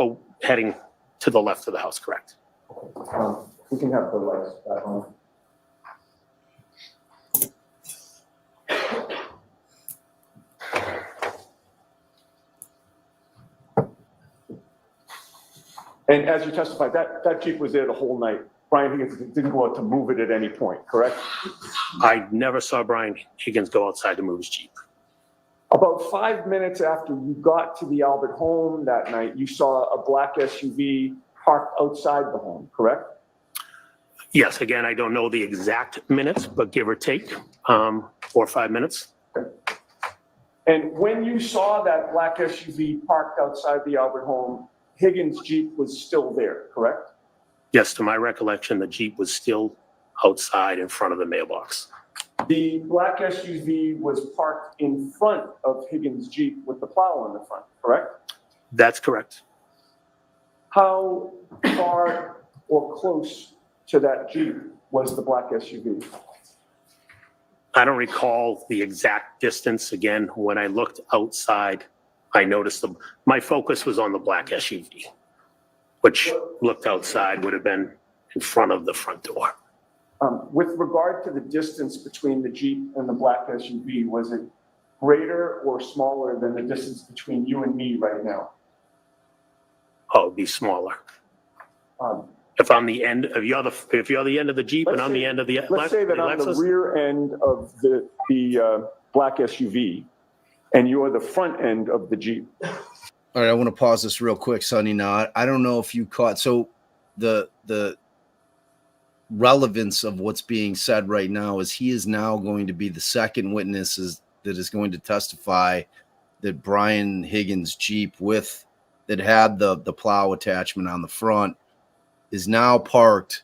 heading to the left of the house, correct. We can have the lights back on. And as you testified, that Jeep was there the whole night. Brian Higgins didn't go out to move it at any point, correct? I never saw Brian Higgins go outside to move his Jeep. About 5 minutes after you got to the Albert home that night, you saw a black SUV parked outside the home, correct? Yes, again, I don't know the exact minutes, but give or take 4 or 5 minutes. And when you saw that black SUV parked outside the Albert home, Higgins' Jeep was still there, correct? Yes, to my recollection, the Jeep was still outside in front of the mailbox. The black SUV was parked in front of Higgins' Jeep with the plow on the front, correct? That's correct. How far or close to that Jeep was the black SUV? I don't recall the exact distance. Again, when I looked outside, I noticed them. My focus was on the black SUV, which looked outside would have been in front of the front door. With regard to the distance between the Jeep and the black SUV, was it greater or smaller than the distance between you and me right now? Oh, it'd be smaller. If I'm the end, if you're the end of the Jeep and I'm the end of the Let's say that I'm the Lexus, rear end of the black SUV and you're the front end of the Jeep. All right, I want to pause this real quick, Sonny. Now, I don't know if you caught. So the relevance of what's being said right now is he is now going to be the second witness that is going to testify that Brian Higgins' Jeep that had the plow attachment on the front is now parked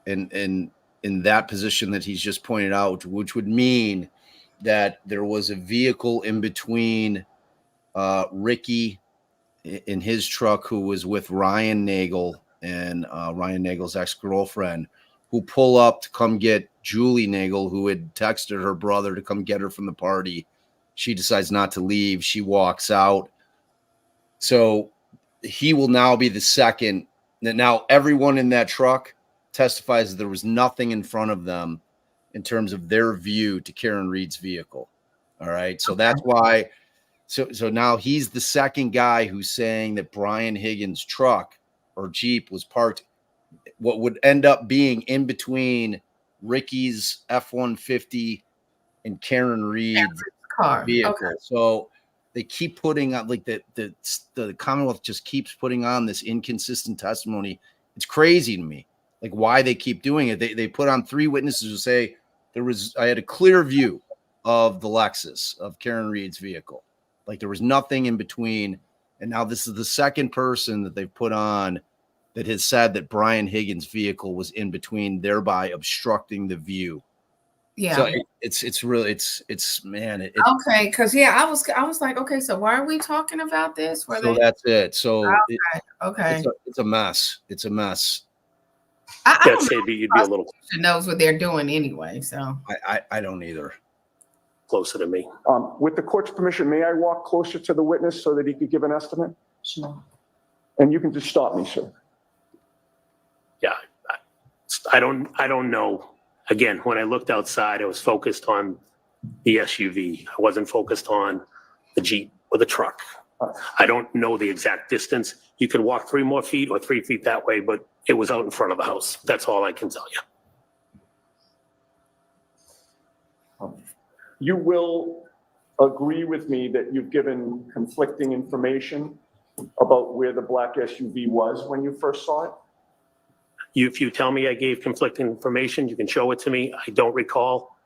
in that position that he's just pointed out, which would mean that there was a vehicle in between Ricky in his truck, who was with Ryan Nagel and Ryan Nagel's ex-girlfriend, who pull up to come get Julie Nagel, who had texted her brother to come get her from the party. She decides not to leave. She walks out. So he will now be the second. Now everyone in that truck testifies that there was nothing in front of them in terms of their view to Karen Reed's vehicle. All right. So that's why. So now he's the second guy who's saying that Brian Higgins' truck or Jeep was parked what would end up being in between Ricky's F-150 and Karen Reed's car vehicle. Okay. So they keep putting on, like, the Commonwealth just keeps putting on this inconsistent testimony. It's crazy to me, like, why they keep doing it. They put on 3 witnesses who say I had a clear view of the Lexus of Karen Reed's vehicle. Like, there was nothing in between. And now this is the second person that they've put on that has said that Brian Higgins' vehicle was in between, thereby obstructing the view. Yeah. So it's really, man. Okay. Cause I was like, okay, so why are we talking about this? That's it. So okay. It's a mess. It's a mess. I yeah, don't know. you'd be a little Knows what they're doing anyway. So I don't either. closer to me. With the court's permission, may I walk closer to the witness so that he could give an estimate? sure. And you can just stop me, sir. Yeah, I don't know. Again, when I looked outside, I was focused on the SUV. I wasn't focused on the Jeep or the truck. I don't know the exact distance. You could walk 3 more feet or 3 feet that way, but it was out in front of the house. That's all I can tell you. You will agree with me that you've given conflicting information about where the black SUV was when you first saw it? If you tell me I gave conflicting information, you can show it to me. I don't recall.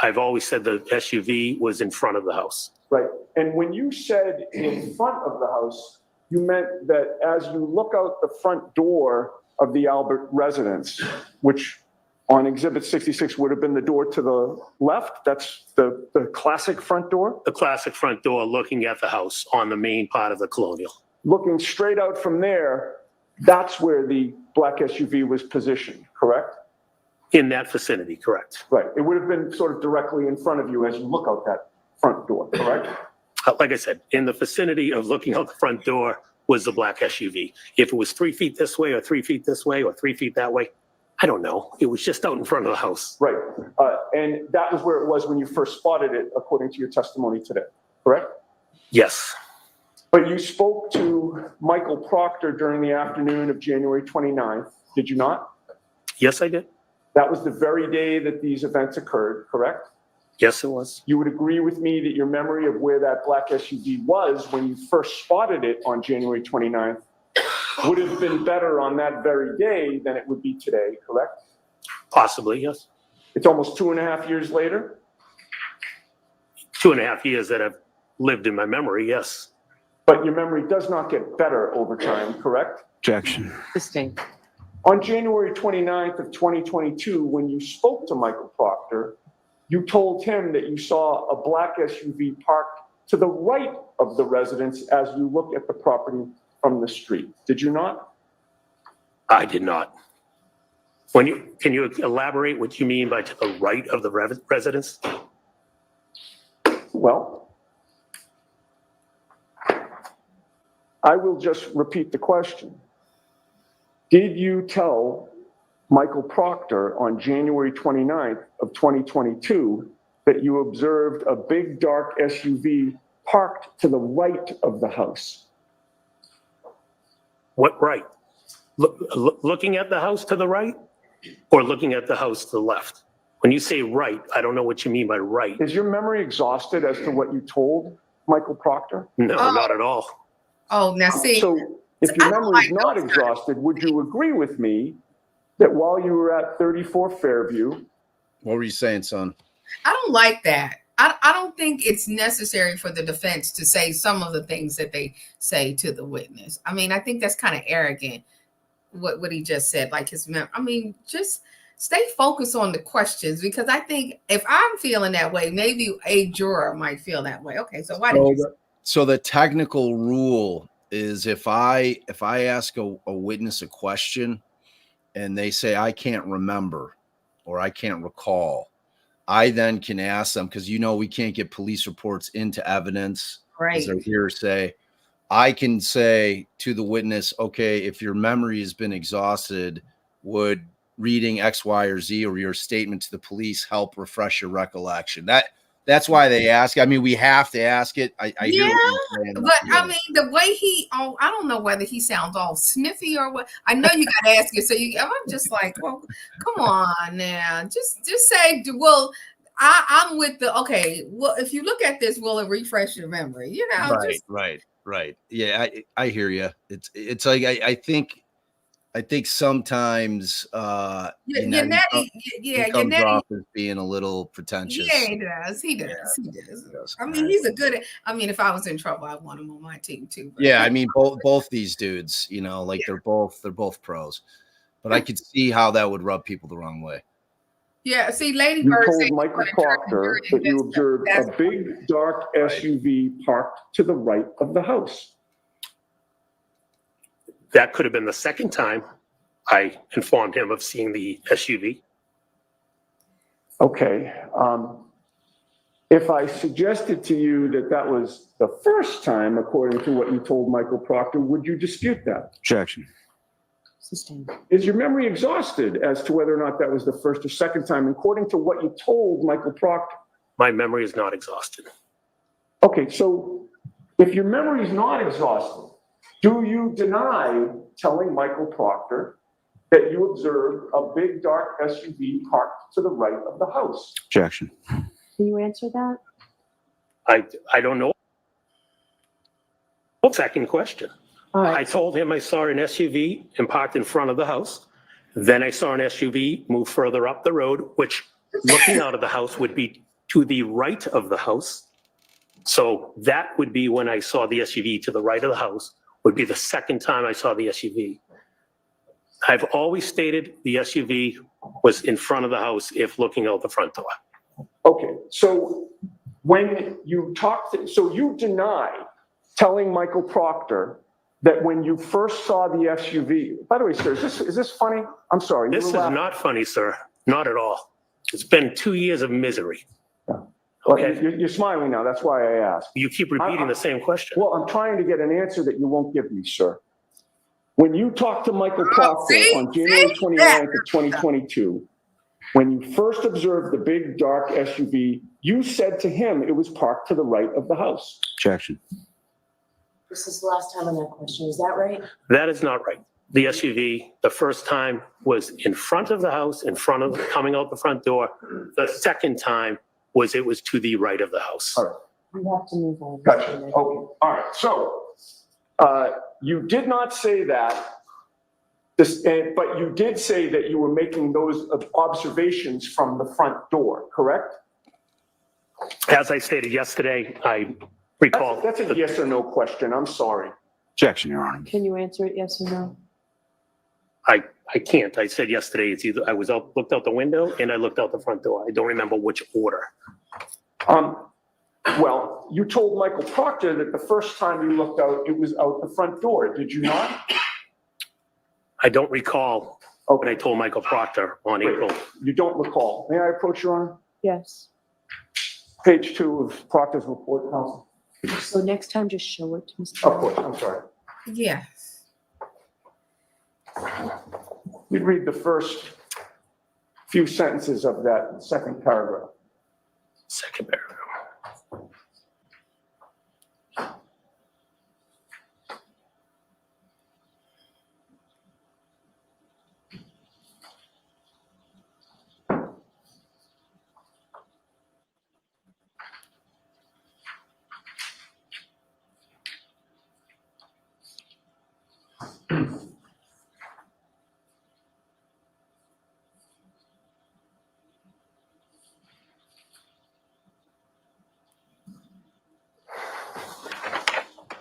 I've always said the SUV was in front of the house. Right. And when you said in front of the house, you meant that as you look out the front door of the Albert residence, which on Exhibit 66 would have been the door to the left. That's the classic front door. The classic front door looking at the house on the main part of the Colonial. Looking straight out from there, that's where the black SUV was positioned, correct? In that vicinity, correct. Right. It would have been sort of directly in front of you as you look out that front door, correct? Like I said, in the vicinity of looking out the front door was the black SUV. If it was 3 feet this way or 3 feet this way or 3 feet that way, I don't know. It was just out in front of the house. Right. And that was where it was when you first spotted it, according to your testimony today, correct? Yes. But you spoke to Michael Proctor during the afternoon of January 29th, did you not? Yes, I did. That was the very day that these events occurred, correct? Yes, it was. You would agree with me that your memory of where that black SUV was when you first spotted it on January 29th would have been better on that very day than it would be today, correct? Possibly, yes. It's almost 2.5 years later? 2.5 years that I've lived in my memory, yes. But your memory does not get better over time, correct? Objection. Sustained. On January 29th of 2022, when you spoke to Michael Proctor, you told him that you saw a black SUV parked to the right of the residence as you look at the property from the street. Did you not? I did not. Can you elaborate what you mean by to the right of the residence? Well, I will just repeat the question. Did you tell Michael Proctor on January 29th of 2022 that you observed a big dark SUV parked to the right of the house? What right? Looking at the house to the right or looking at the house to the left? When you say right, I don't know what you mean by right. Is your memory exhausted as to what you told Michael Proctor? No, not at all. Oh, now see. So if your memory is not exhausted, would you agree with me that while you were at 34 Fairview? What were you saying, son? I don't like that. I don't think it's necessary for the defense to say some of the things that they say to the witness. I mean, I think that's kind of arrogant, what he just said, like his memory. I mean, just stay focused on the questions, because I think if I'm feeling that way, maybe a juror might feel that way. Okay, so why did you? So the technical rule is if I ask a witness a question and they say, I can't remember or I can't recall, I then can ask them, because we can't get police reports into evidence, Right. as they're hearsay. I can say to the witness, okay, if your memory has been exhausted, would reading X, Y, or Z or your statement to the police help refresh your recollection? That's why they ask. I mean, we have to ask it. I hear what you're saying. But I mean, the way I don't know whether he sounds all sniffy or what. I know you got to ask it. So I'm just like, well, come on now. Just say, well, I'm with okay. Well, if you look at this, will it refresh your memory? Right. Yeah, I hear you. It's like, I think sometimes he comes off as being a little pretentious. Yeah, he does. I mean, he's a good. I mean, if I was in trouble, I'd want him on my team too. But. Yeah, I mean, both these dudes, they're both pros, but I could see how that would rub people the wrong way. Yeah, see, Lady You Bird told Michael Proctor that you observed a big dark SUV parked to the right of the house. That could have been the second time I informed him of seeing the SUV. Okay. If I suggested to you that was the first time, according to what you told Michael Proctor, would you dispute that? Objection. Sustained. Is your memory exhausted as to whether or not that was the first or second time, according to what you told Michael Proctor? My memory is not exhausted. Okay, so if your memory is not exhausted, do you deny telling Michael Proctor that you observed a big dark SUV parked to the right of the house? Objection. Can you answer that? I don't know. Second question. All I right. told him I saw an SUV and parked in front of the house. Then I saw an SUV move further up the road, which looking out of the house would be to the right of the house. So that would be when I saw the SUV to the right of the house, would be the second time I saw the SUV. I've always stated the SUV was in front of the house if looking out the front door. Okay, so when you so you deny telling Michael Proctor that when you first saw the SUV, by the way, sir, is this funny? I'm sorry. This is not funny, sir. Not at all. It's been 2 years of misery. Yeah. Okay. Well, you're smiling now. That's why I asked. You keep repeating the same question. Well, I'm trying to get an answer that you won't give me, sir. When you talked to Michael Proctor on January 29th of 2022, when you first observed the big dark SUV, you said to him it was parked to the right of the house. Objection. This is the last time on that question. Is that right? That is not right. The SUV, the first time was in front of the house, coming out the front door. The second time it was to the right of the house. All right. We have to move on. Gotcha. Okay. All right. So You did not say that. But you did say that you were making those observations from the front door, correct? As I stated yesterday, I recall. That's a yes or no question. I'm sorry. Objection, Your Honor. Can you answer it yes or no? I can't. I said yesterday, it's either I looked out the window and I looked out the front door. I don't remember which order. Well, you told Michael Proctor that the first time you looked out, it was out the front door. Did you not? I don't recall what I told Michael Proctor on April. You don't recall. May I approach, Your Honor? Yes. Page 2 of Proctor's report, counsel. So next time, just show it to Mr. Of course, I'm sorry. Yes. You'd read the first few sentences of that second paragraph. Second paragraph.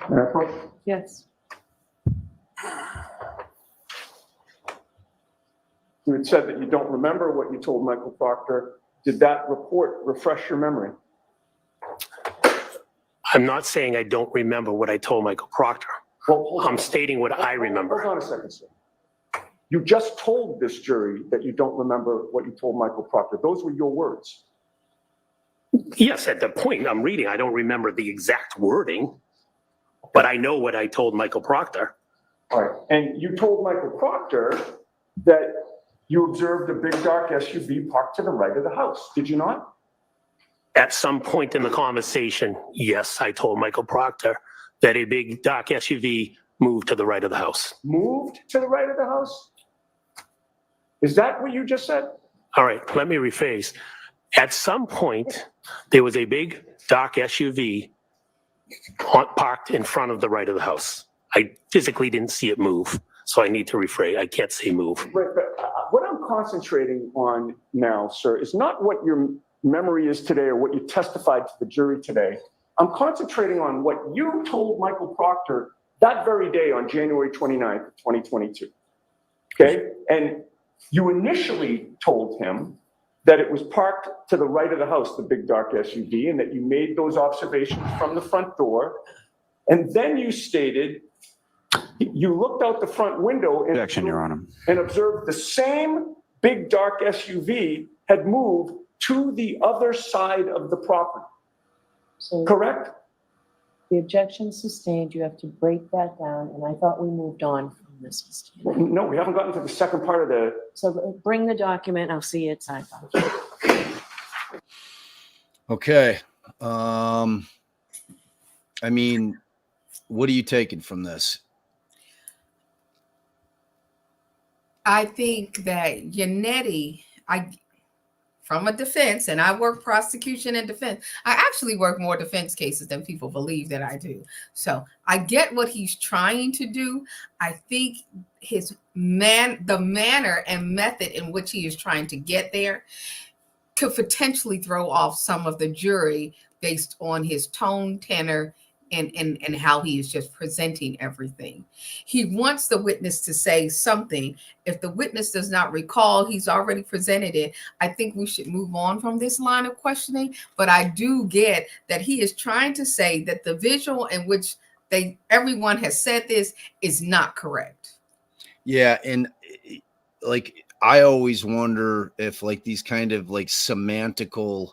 May I approach? Yes. You had said that you don't remember what you told Michael Proctor. Did that report refresh your memory? I'm not saying I don't remember what I told Michael Proctor. Well, hold on. I'm stating what I remember. Hold on a second, sir. You just told this jury that you don't remember what you told Michael Proctor. Those were your words. Yes, at the point I'm reading, I don't remember the exact wording, but I know what I told Michael Proctor. All right. And you told Michael Proctor that you observed a big dark SUV parked to the right of the house. Did you not? At some point in the conversation, yes, I told Michael Proctor that a big dark SUV moved to the right of the house. Moved to the right of the house? Is that what you just said? All right, let me rephrase. At some point, there was a big dark SUV parked in front of the right of the house. I physically didn't see it move, so I need to rephrase. I can't say move. Right, but what I'm concentrating on now, sir, is not what your memory is today or what you testified to the jury today. I'm concentrating on what you told Michael Proctor that very day on January 29th, 2022. Okay? And you initially told him that it was parked to the right of the house, the big dark SUV, and that you made those observations from the front door. And then you stated you looked out the front window and Objection, Your Honor. and observed the same big dark SUV had moved to the other side of the property. So Correct? the objection sustained, you have to break that down, and I thought we moved on from this, Mr. Chairman. No, we haven't gotten to the second part of the. So bring the document, I'll see it sidebar. Okay. I mean, what are you taking from this? I think that Yannetti, from a defense, and I work prosecution and defense. I actually work more defense cases than people believe that I do. So I get what he's trying to do. I think the manner and method in which he is trying to get there could potentially throw off some of the jury based on his tone, tenor, and how he is just presenting everything. He wants the witness to say something. If the witness does not recall, he's already presented it. I think we should move on from this line of questioning, but I do get that he is trying to say that the visual in which everyone has said this is not correct. Yeah, and like I always wonder if like these kind of like semantical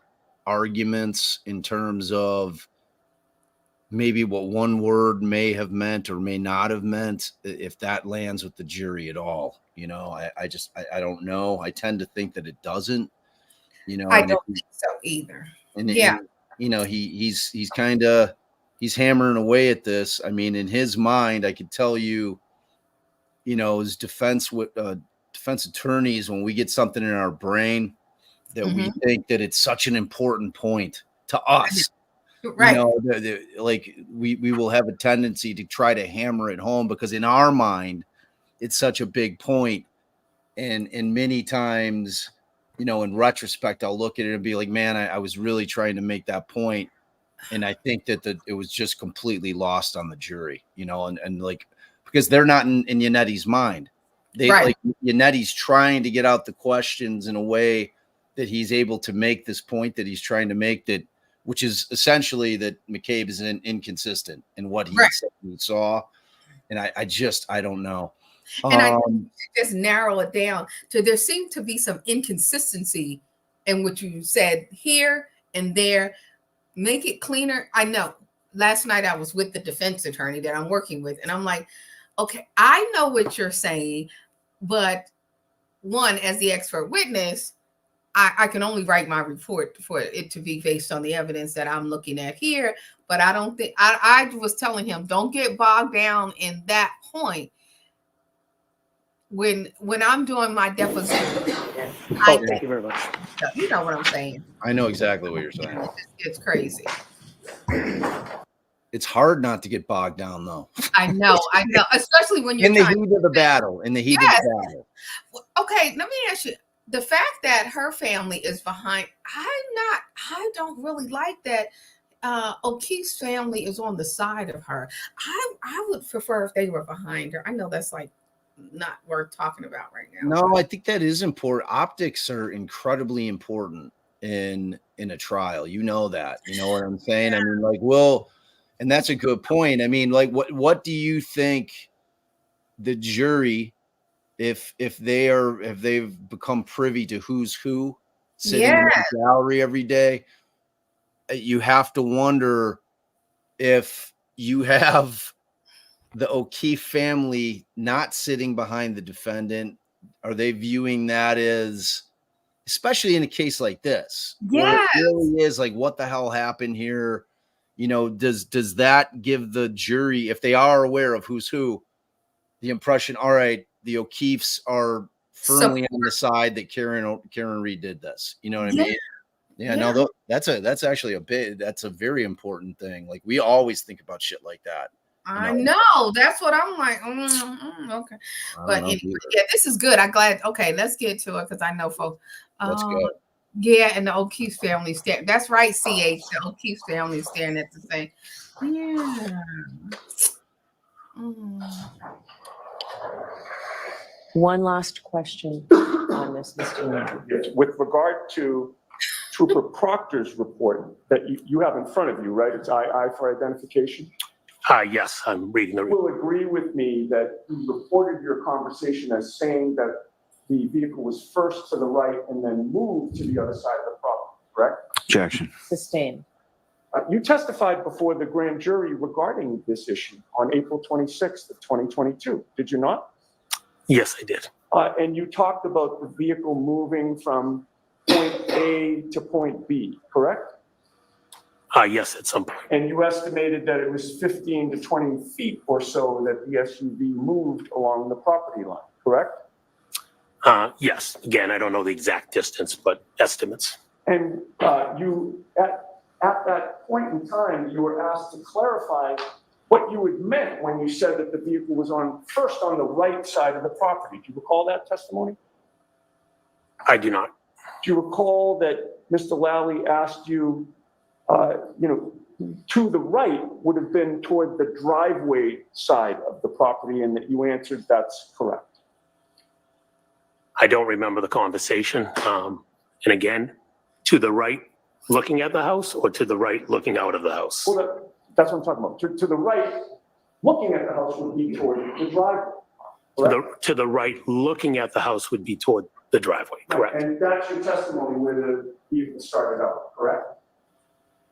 arguments in terms of maybe what one word may have meant or may not have meant, if that lands with the jury at all. You know, I don't know. I tend to think that it doesn't, you know. I don't think so either. And yeah. You know, he's hammering away at this. I mean, in his mind, I could tell you, you know, his defense attorneys, when we get something in our brain that we think that it's such an important point to us, Right. Like we will have a tendency to try to hammer it home because in our mind, it's such a big point. And many times, in retrospect, I'll look at it and be like, man, I was really trying to make that point. And I think that it was just completely lost on the jury, and like, because they're not in Yannetti's mind. Like Yannetti's trying to get out the questions in a way that he's able to make this point that he's trying to make, which is essentially that McCabe is inconsistent in what he saw. And I don't know. And I just narrow it down to there seemed to be some inconsistency in what you said here and there. Make it cleaner. I know last night I was with the defense attorney that I'm working with, and I'm like, okay, I know what you're saying, but one, as the expert witness, I can only write my report for it to be based on the evidence that I'm looking at here. But I don't think I was telling him, don't get bogged down in that point. When I'm doing my deposition, Thank you very much. You know what I'm saying. I know exactly what you're saying. It's crazy. It's hard not to get bogged down, though. I know, especially when you're in the heat of the battle. In the heat of the battle. Okay, let me ask you. The fact that her family is behind, I don't really like that. O'Keefe's family is on the side of her. I would prefer if they were behind her. I know that's like not worth talking about right now. No, I think that is important. Optics are incredibly important in a trial. You know that. You know what I'm saying? I mean, like, and that's a good point. I mean, like, what do you think the jury, if they've become privy to who's who sitting in the gallery every day, you have to wonder if you have the O'Keefe family not sitting behind the defendant, are they viewing that as, especially in a case like this, where it really is like, what the hell happened here? Does that give the jury, if they are aware of who's who, the impression, all right, the O'Keefes are firmly on the side that Karen Reed did this. You know what I mean? Yeah, no, that's actually that's a very important thing. Like, we always think about shit like that. I know. That's what I'm like. Okay. But anyway, this is good. I'm glad. Okay, let's get to it because I know folks. Let's go. Yeah, and the O'Keefe family staring. That's right, CH. The O'Keefe family is staring at the thing. Yeah. One last question on this, Mr. Mayor. Yes, with regard to Trooper Proctor's report that you have in front of you, right? It's II for identification. Yes, I'm reading the You will agree with me that you reported your conversation as saying that the vehicle was first to the right and then moved to the other side of the property, correct? Objection. Sustained. You testified before the grand jury regarding this issue on April 26th of 2022, did you not? Yes, I did. And you talked about the vehicle moving from point A to point B, correct? Yes, at some point. And you estimated that it was 15 to 20 feet or so that the SUV moved along the property line, correct? Yes. Again, I don't know the exact distance, but estimates. And you, at that point in time, you were asked to clarify what you had meant when you said that the vehicle was first on the right side of the property. Do you recall that testimony? I do not. Do you recall that Mr. Lally asked you, to the right would have been toward the driveway side of the property, and that you answered that's correct? I don't remember the conversation. And again, to the right looking at the house, or to the right looking out of the house? Well, that's what I'm talking about. To the right looking at the house would be toward the driveway. To the right looking at the house would be toward the driveway, correct? Right. And that's your testimony where the vehicle started out, correct?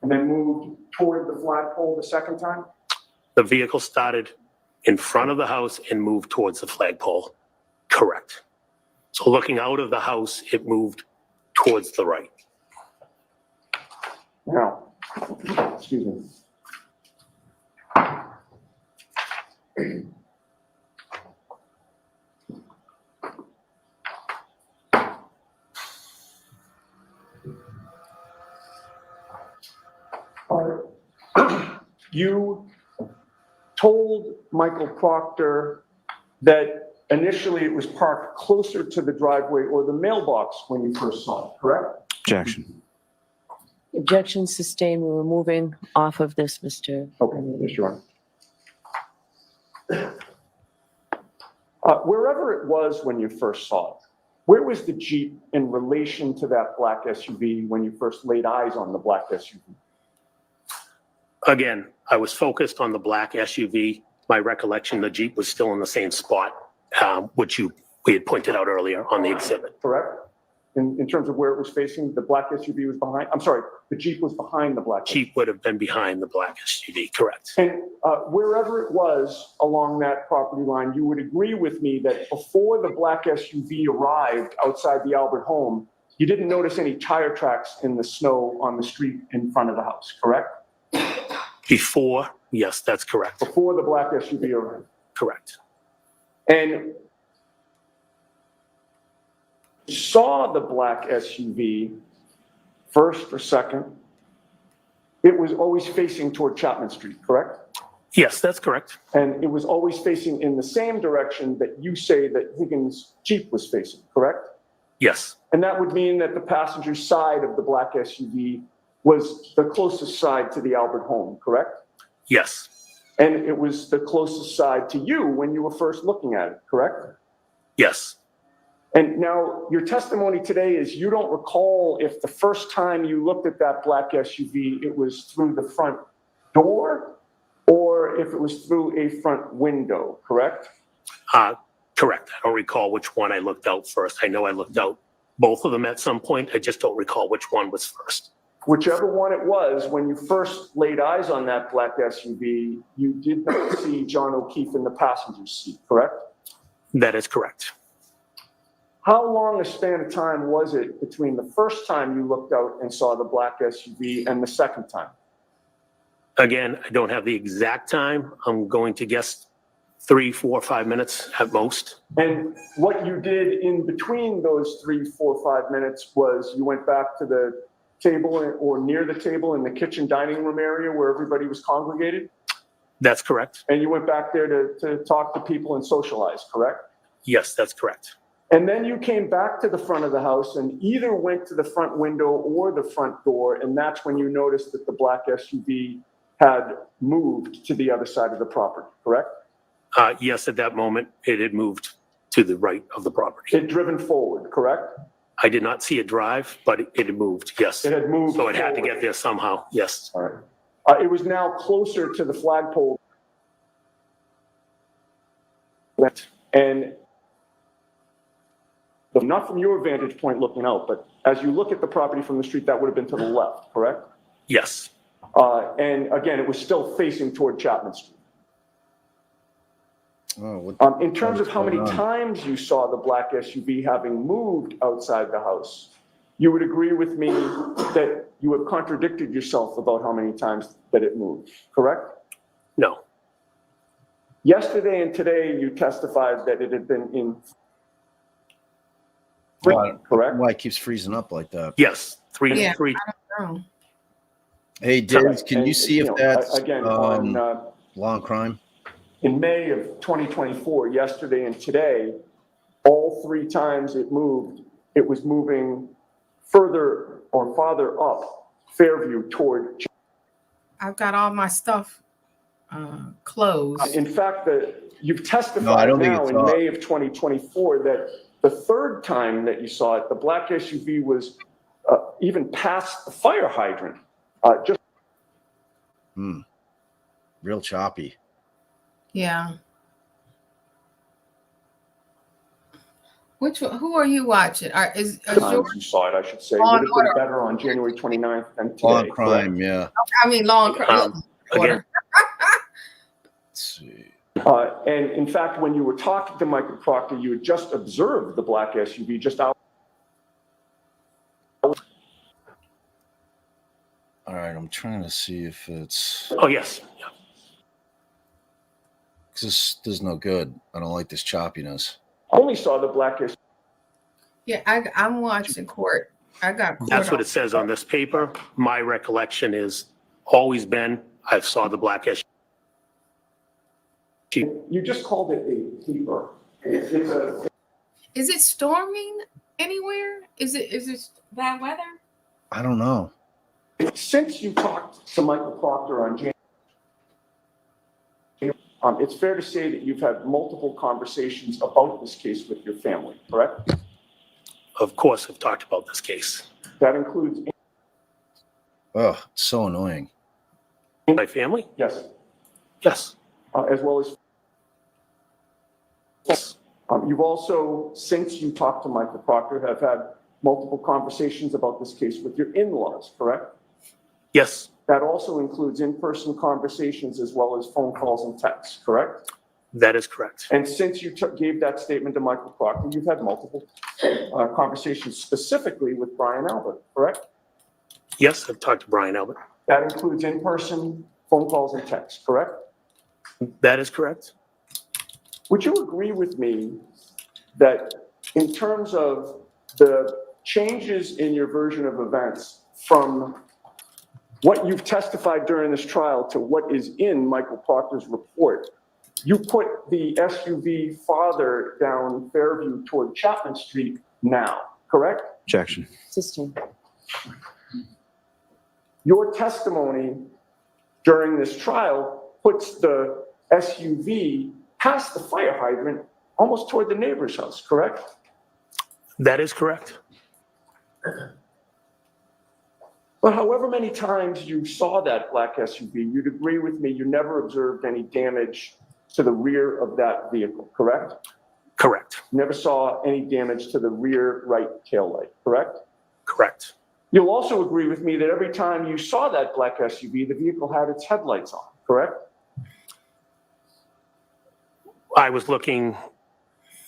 And then moved toward the flagpole the second time? The vehicle started in front of the house and moved towards the flagpole, correct? So looking out of the house, it moved towards the right. Now, excuse me. you told Michael Proctor that initially it was parked closer to the driveway or the mailbox when you first saw it, correct? Objection. Objection sustained. We're moving off of this, Mr. Okay, yes, Your Honor. Wherever it was when you first saw it, where was the Jeep in relation to that black SUV when you first laid eyes on the black SUV? Again, I was focused on the black SUV. My recollection, the Jeep was still in the same spot, which we had pointed out earlier on the exhibit. Correct? In terms of where it was facing, the black SUV was behind, I'm sorry, the Jeep was behind the black SUV. Jeep would have been behind the black SUV, correct? And wherever it was along that property line, you would agree with me that before the black SUV arrived outside the Albert home, you didn't notice any tire tracks in the snow on the street in front of the house, correct? Before, yes, that's correct. Before the black SUV arrived. Correct. And you saw the black SUV first or second, it was always facing toward Chapman Street, correct? Yes, that's correct. And it was always facing in the same direction that you say that Higgins' Jeep was facing, correct? Yes, And that would mean that the passenger side of the black SUV was the closest side to the Albert home, correct? yes, And it was the closest side to you when you were first looking at it, correct? yes. And now your testimony today is you don't recall if the first time you looked at that black SUV, it was through the front door or if it was through a front window, correct? Correct. I don't recall which one I looked out first. I know I looked out both of them at some point. I just don't recall which one was first. Whichever one it was, when you first laid eyes on that black SUV, you did not see John O'Keefe in the passenger seat, correct? That is correct. How long a span of time was it between the first time you looked out and saw the black SUV and the second time? Again, I don't have the exact time. I'm going to guess 3, 4, 5 minutes at most. And what you did in between those 3, 4, 5 minutes was you went back to the table or near the table in the kitchen dining room area where everybody was congregated? That's correct. And you went back there to talk to people and socialize, correct? Yes, that's correct. And then you came back to the front of the house and either went to the front window or the front door, and that's when you noticed that the black SUV had moved to the other side of the property, correct? Yes, at that moment, it had moved to the right of the property. It had driven forward, correct? I did not see it drive, but it had moved, yes. It had moved So it had to forward. get there somehow, yes. All right. It was now closer to the flagpole. And not from your vantage point looking out, but as you look at the property from the street, that would have been to the left, correct? Yes, And again, it was still facing toward Chapman Street. Oh, In terms of how many times you saw the black SUV having moved outside the house, you would agree with me that you have contradicted yourself about how many times that it moved, correct? no, Yesterday and today, you testified that it had been in, Why- correct? Why it keeps freezing up like that? yes, three. Yeah. Oh. Hey, Diz, Correct. can And, you see if know, that's again, law and crime? in May of 2024, yesterday and today, all 3 times it moved, it was moving further or farther up Fairview toward. I've got all my stuff closed. In fact, you've No, I testified don't think now it's in up. May of 2024 that the third time that you saw it, the black SUV was even past the fire hydrant. Just Real choppy. Yeah. Who are you watching? Is times your, you saw it, I should say. Law Would and have been Order. better on January 29th than today. Law and correct? crime, yeah. I mean, Law and Order. Again, Let's see. And in fact, when you were talking to Michael Proctor, you had just observed the black SUV just out. All right, I'm trying to see if it's oh, yes, yeah. 'cause this is no good. I don't like this choppiness. Only saw the black SUV. Yeah, I'm watching court. I got court. That's what it says on this paper. My recollection is always been I saw the black SUV. You just called it a keeper. It's a Is it storming anywhere? Is it bad weather? I don't know. Since you talked to Michael Proctor on January, it's fair to say that you've had multiple conversations about this case with your family, correct? Of course, I've talked about this case. That includes, Oh, it's so annoying. My family? yes, Yes. as well as, Yes. you've also, since you talked to Michael Proctor, have had multiple conversations about this case with your in-laws, correct? Yes. That also includes in-person conversations as well as phone calls and texts, correct? That is correct. And since you gave that statement to Michael Proctor, you've had multiple conversations specifically with Brian Albert, correct? Yes, I've talked to Brian Albert. That includes in-person phone calls and texts, correct? That is correct. Would you agree with me that in terms of the changes in your version of events from what you've testified during this trial to what is in Michael Proctor's report, you put the SUV farther down Fairview toward Chapman Street now, correct? Objection. Sustained. Your testimony during this trial puts the SUV past the fire hydrant, almost toward the neighbor's house, correct? That is correct. But however many times you saw that black SUV, you'd agree with me, you never observed any damage to the rear of that vehicle, correct? Correct. Never saw any damage to the rear right taillight, correct? Correct. You'll also agree with me that every time you saw that black SUV, the vehicle had its headlights on, correct? I was looking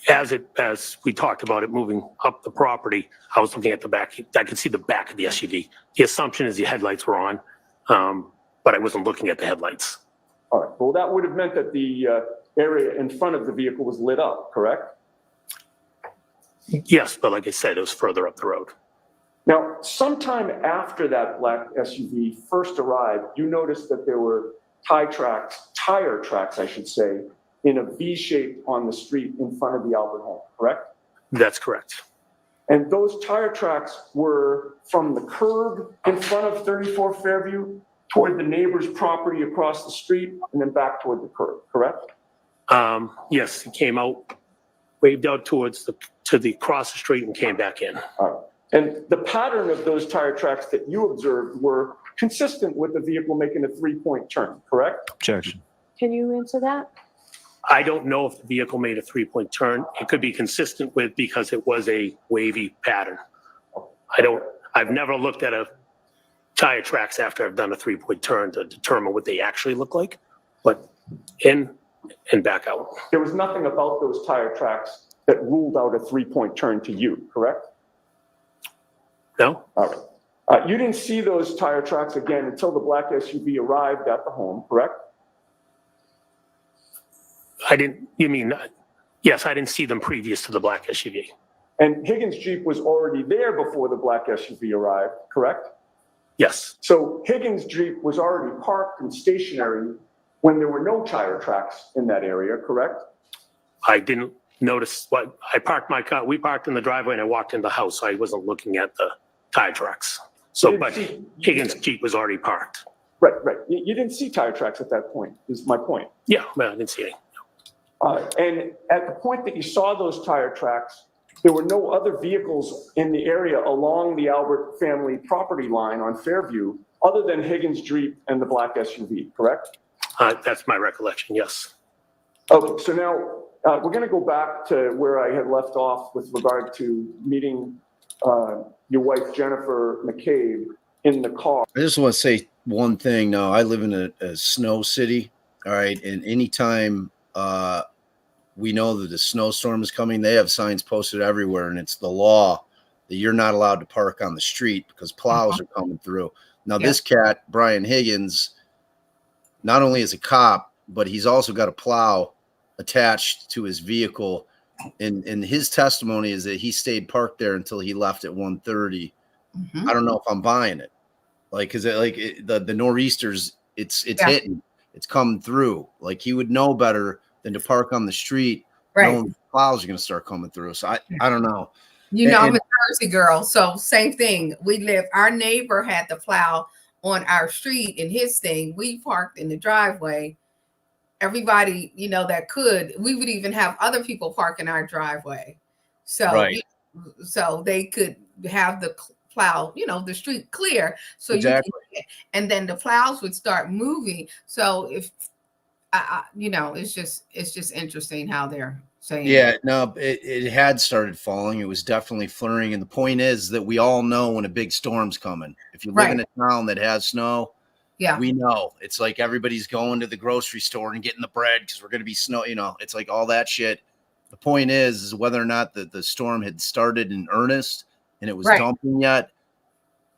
as we talked about it moving up the property. I was looking at the back. I could see the back of the SUV. The assumption is the headlights were on, but I wasn't looking at the headlights. All right, well, that would have meant that the area in front of the vehicle was lit up, correct? Yes, but like I said, it was further up the road. Now, sometime after that black SUV first arrived, you noticed that there were tire tracks, I should say, in a V shape on the street in front of the Albert home, correct? That's correct. And those tire tracks were from the curb in front of 34 Fairview toward the neighbor's property across the street and then back toward the curb, correct? Yes, he came out, waved out towards across the street and came back in. All right. And the pattern of those tire tracks that you observed were consistent with the vehicle making a 3-point turn, correct? Objection. Can you answer that? I don't know if the vehicle made a 3-point turn. It could be consistent with because it was a wavy pattern. I've never looked at a tire tracks after I've done a 3-point turn to determine what they actually look like, but in and back out. There was nothing about those tire tracks that ruled out a 3-point turn to you, correct? No? All right. You didn't see those tire tracks again until the black SUV arrived at the home, correct? Yes, I didn't see them previous to the black SUV. And Higgins' Jeep was already there before the black SUV arrived, correct? Yes, So Higgins' Jeep was already parked and stationary when there were no tire tracks in that area, correct? I didn't notice I parked my car, we parked in the driveway and I walked in the house. So I wasn't looking at the tire tracks. So, but Higgins' Jeep was already parked. Right. You didn't see tire tracks at that point, is my point. Yeah, but I didn't see any. And at the point that you saw those tire tracks, there were no other vehicles in the area along the Albert family property line on Fairview other than Higgins' Jeep and the black SUV, correct? That's my recollection, yes. Okay, so now we're going to go back to where I had left off with regard to meeting your wife, Jennifer McCabe, in the car. I just want to say one thing. Now, I live in a snow city, all right, and anytime we know that a snowstorm is coming, they have signs posted everywhere, and it's the law that you're not allowed to park on the street because plows are coming through. Now, this cat, Brian Higgins, not only is a cop, but he's also got a plow attached to his vehicle. And his testimony is that he stayed parked there until he left at 1:30. I don't know if I'm buying it. Like, cause the nor'easters It's Yeah. hitting. It's coming through. Like he would know better than to park on the street, Right. knowing plows are going to start coming through. So I don't know. You know, I'm And- a Jersey girl, so same thing. Our neighbor had the plow on our street in his thing. We parked in the driveway. Everybody, you know, that could, we would even have other people park in our driveway. So, Right. so they could have the plow, you know, the street clear. So Exactly. and then the plows would start moving. So if, you know, it's just interesting how they're saying. Yeah, no, it had started falling. It was definitely flurrying. And the point is that we all know when a big storm's coming. If you live in a town that has snow, Yeah. we know. It's like everybody's going to the grocery store and getting the bread because we're going to be snow. You know, it's like all that shit. The point is whether or not the storm had started in earnest and it was dumping yet.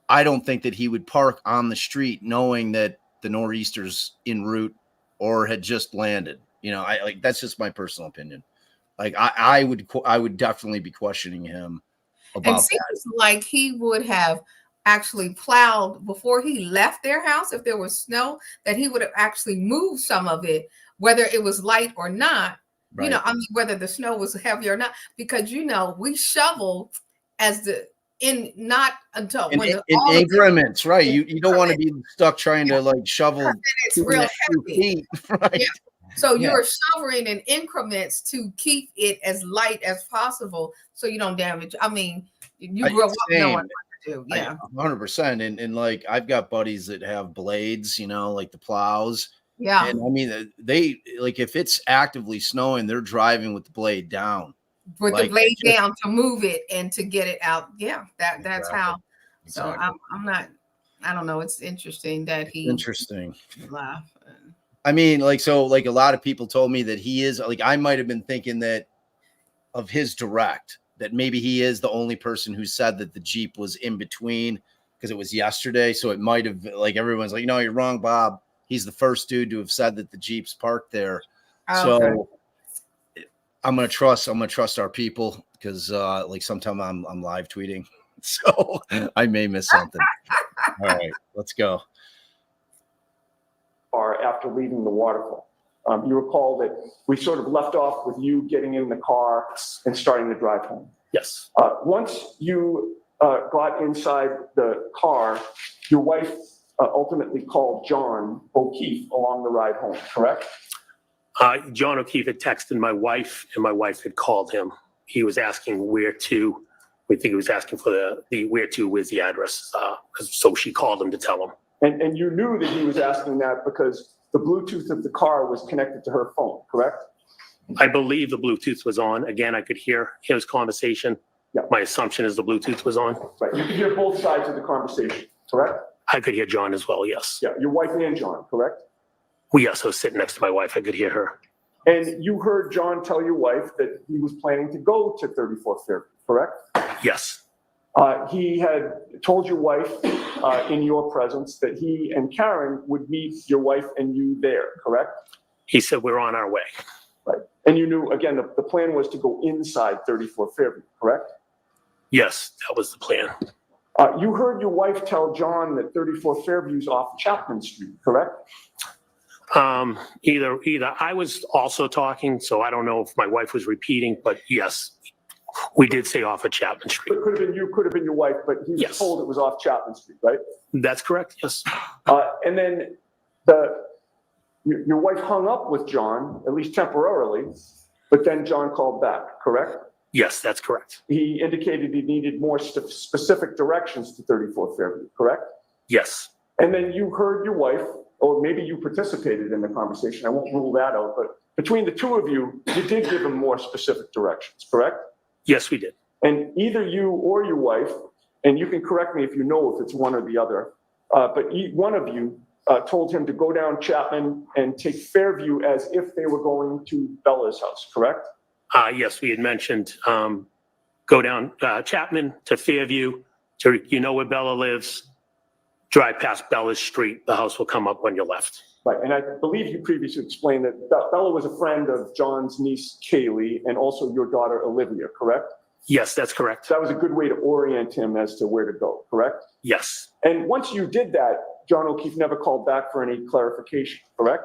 I don't think that he would park on the street knowing that the nor'easter's en route or had just landed. You know, I like that's just my personal opinion. Like I would definitely be questioning him about and seems like he would have actually plowed before he left their house. If there was snow, that he would have actually moved some of it, whether it was light or not. Right. You know, I mean, whether the snow was heavy or not, because you know we shovel not until in, when the, in all increments, right? You don't want to be stuck trying to like shovel. it's real heavy. Feet, right? Yeah. So you're shoveling in increments to keep it as light as possible, so you don't damage. I mean, you grow up knowing what to do. Yeah, 100%. And like I've got buddies that have blades, you know, like the plows. Yeah. And I mean, they like if it's actively snowing, they're driving with the blade down. With like, the blade down to move it and to get it out. Yeah, that's how. So I'm not. I don't know. It's interesting that he. Interesting. Laugh. I mean, like, so like a lot of people told me that he is like, I might have been thinking that of his direct, that maybe he is the only person who said that the Jeep was in between because it was yesterday. So it might have like, everyone's like, no, you're wrong, Bob. He's the first dude to have said that the Jeep's parked there. So I'm going to trust our people because like sometime I'm live tweeting. So I may miss something. All right, let's go. After leaving the waterfall. You recall that we sort of left off with you getting in the car and starting to drive home. Yes. Once you got inside the car, your wife ultimately called John O'Keefe along the ride home, correct? John O'Keefe had texted my wife, and my wife had called him. He was asking where to. We think he was asking for the where to, where's the address. So she called him to tell him. And you knew that he was asking that because the Bluetooth of the car was connected to her phone, correct? I believe the Bluetooth was on. Again, I could hear his conversation. Yeah. My assumption is the Bluetooth was on. Right. You could hear both sides of the conversation, correct? I could hear John as well, yes. Yeah, your wife and John, correct? Yes, I was sitting next to my wife. I could hear her. And you heard John tell your wife that he was planning to go to 34 Fairview, correct? Yes. He had told your wife in your presence that he and Karen would meet your wife and you there, correct? He said we're on our way. Right. And you knew, again, the plan was to go inside 34 Fairview, correct? Yes, that was the plan. You heard your wife tell John that 34 Fairview's off Chapman Street, correct? Either I was also talking, so I don't know if my wife was repeating, but yes, we did say off of Chapman Street. It could have been you, could have been your wife, but he was told it was off Chapman Street, right? That's correct, yes. And then your wife hung up with John, at least temporarily, but then John called back, correct? Yes, that's correct. He indicated he needed more specific directions to 34 Fairview, correct? Yes. And then you heard your wife, or maybe you participated in the conversation, I won't rule that out, but between the two of you, you did give him more specific directions, correct? Yes, we did. And either you or your wife, and you can correct me if you know if it's one or the other, but one of you told him to go down Chapman and take Fairview as if they were going to Bella's house, correct? Yes, we had mentioned go down Chapman to Fairview, to you know where Bella lives, drive past Bella's street. The house will come up when you're left. Right, and I believe you previously explained that Bella was a friend of John's niece, Kaylee, and also your daughter, Olivia, correct? Yes, that's correct. So that was a good way to orient him as to where to go, correct? Yes. And once you did that, John O'Keefe never called back for any clarification, correct?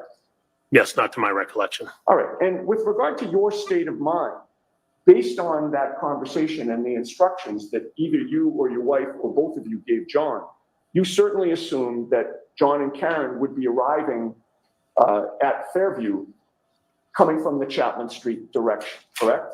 Yes, not to my recollection. All right, and with regard to your state of mind, based on that conversation and the instructions that either you or your wife or both of you gave John, you certainly assumed that John and Karen would be arriving at Fairview coming from the Chapman Street direction, correct?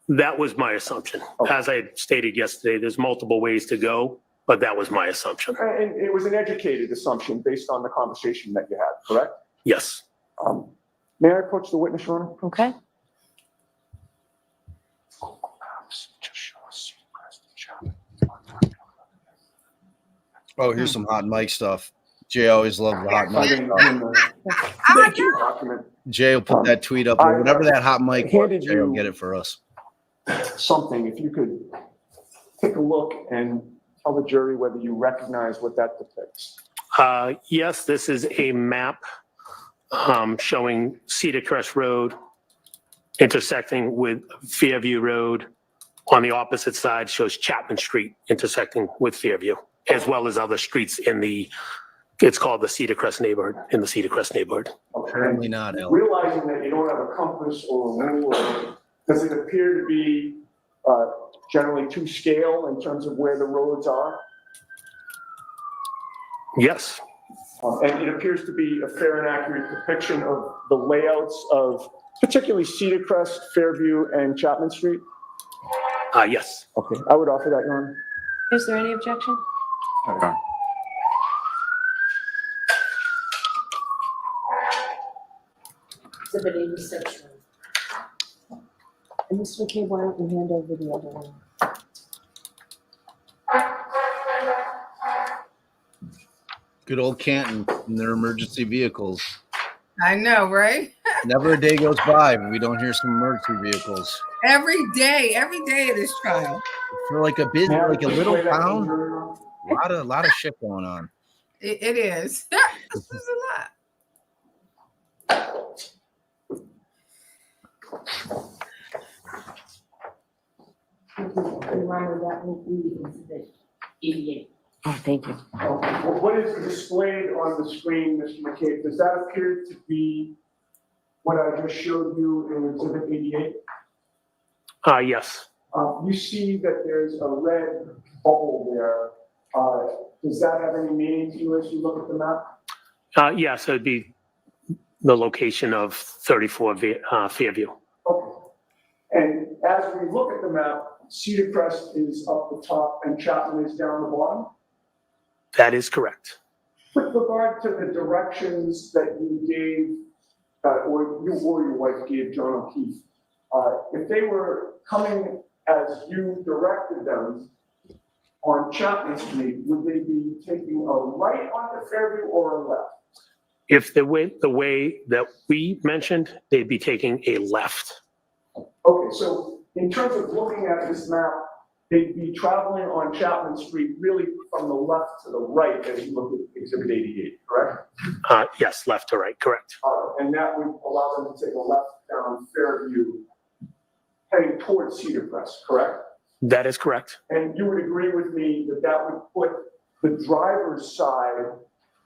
That was my assumption. Okay. As I stated yesterday, there's multiple ways to go, but that was my assumption. And it was an educated assumption based on the conversation that you had, correct? Yes. May I approach the witness, Your Honor? Okay. Oh, here's some hot mic stuff. Jay always loved the hot mic stuff. Thank you. Document. Jay will put that tweet up. Whatever that hot mic was, handed Jay will you- get it for us. Something, if you could take a look and tell the jury whether you recognize what that depicts. Yes, this is a map showing Cedar Crest Road intersecting with Fairview Road. On the opposite side shows Chapman Street intersecting with Fairview, as well as other streets in it's called the Cedar Crest neighborhood, in the Cedar Crest neighborhood. Apparently not, Ellen. Realizing that you don't have a compass or a rule, does it appear to be generally to scale in terms of where the roads are? Yes, And it appears to be a fair and accurate depiction of the layouts of particularly Cedar Crest, Fairview, and Chapman Street? yes. Okay, I would offer that, Your Honor. Is there any objection? Exhibit 86. And Mr. McCabe, why don't you hand over the other one? Good old Canton and their emergency vehicles. I know, right? Never a day goes by when we don't hear some emergency vehicles. Every day of this trial. For like a bit, May I like a just little play that for the town, jury, Your Honor? a lot of shit going on. It is. This is a lot. That will be exhibit 88. Oh, thank you. What is displayed on the screen, Mr. McCabe? Does that appear to be what I just showed you in Exhibit 88? Yes. You see that there's a red bubble there. Does that have any meaning to you as you look at the map? Yes, it'd be the location of 34 Fairview. Okay. And as we look at the map, Cedar Crest is up the top and Chapman is down the bottom. That is correct. With regard to the directions that you gave, or you or your wife gave John O'Keefe, if they were coming as you directed them on Chapman Street, would they be taking a right onto Fairview or a left? If they went the way that we mentioned, they'd be taking a left. Okay, so in terms of looking at this map, they'd be traveling on Chapman Street really from the left to the right as you look at Exhibit 88, correct? Yes, left to right, correct. And that would allow them to take a left down Fairview, heading towards Cedar Crest, correct? That is correct. And you would agree with me that that would put the driver's side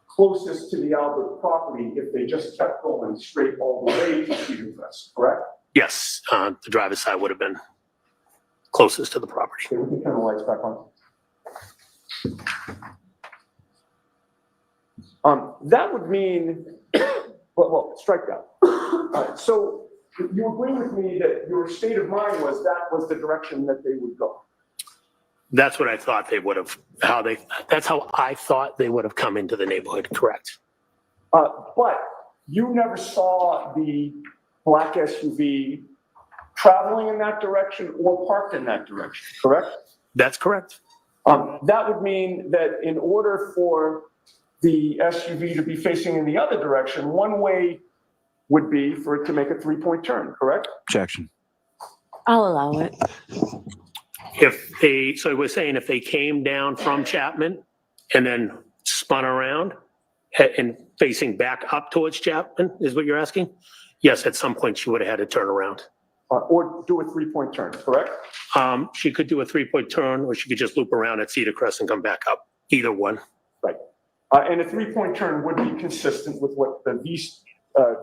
closest to the Albert property if they just kept going straight all the way to Cedar Crest, correct? Yes, the driver's side would have been closest to the property. Okay, we can turn the lights back on. That would mean, well, strike that. So you agree with me that your state of mind was that was the direction that they would go? That's what I thought they would have, that's how I thought they would have come into the neighborhood, correct? But you never saw the black SUV traveling in that direction or parked in that direction, correct? That's correct. That would mean that in order for the SUV to be facing in the other direction, one way would be for it to make a three-point turn, correct? Objection. I'll allow it. So we're saying if they came down from Chapman and then spun around and facing back up towards Chapman, is what you're asking? Yes, at some point she would have had to turn around. Or do a three-point turn, correct? She could do a three-point turn, or she could just loop around at Cedar Crest and come back up. Either one. Right. And a three-point turn would be consistent with what the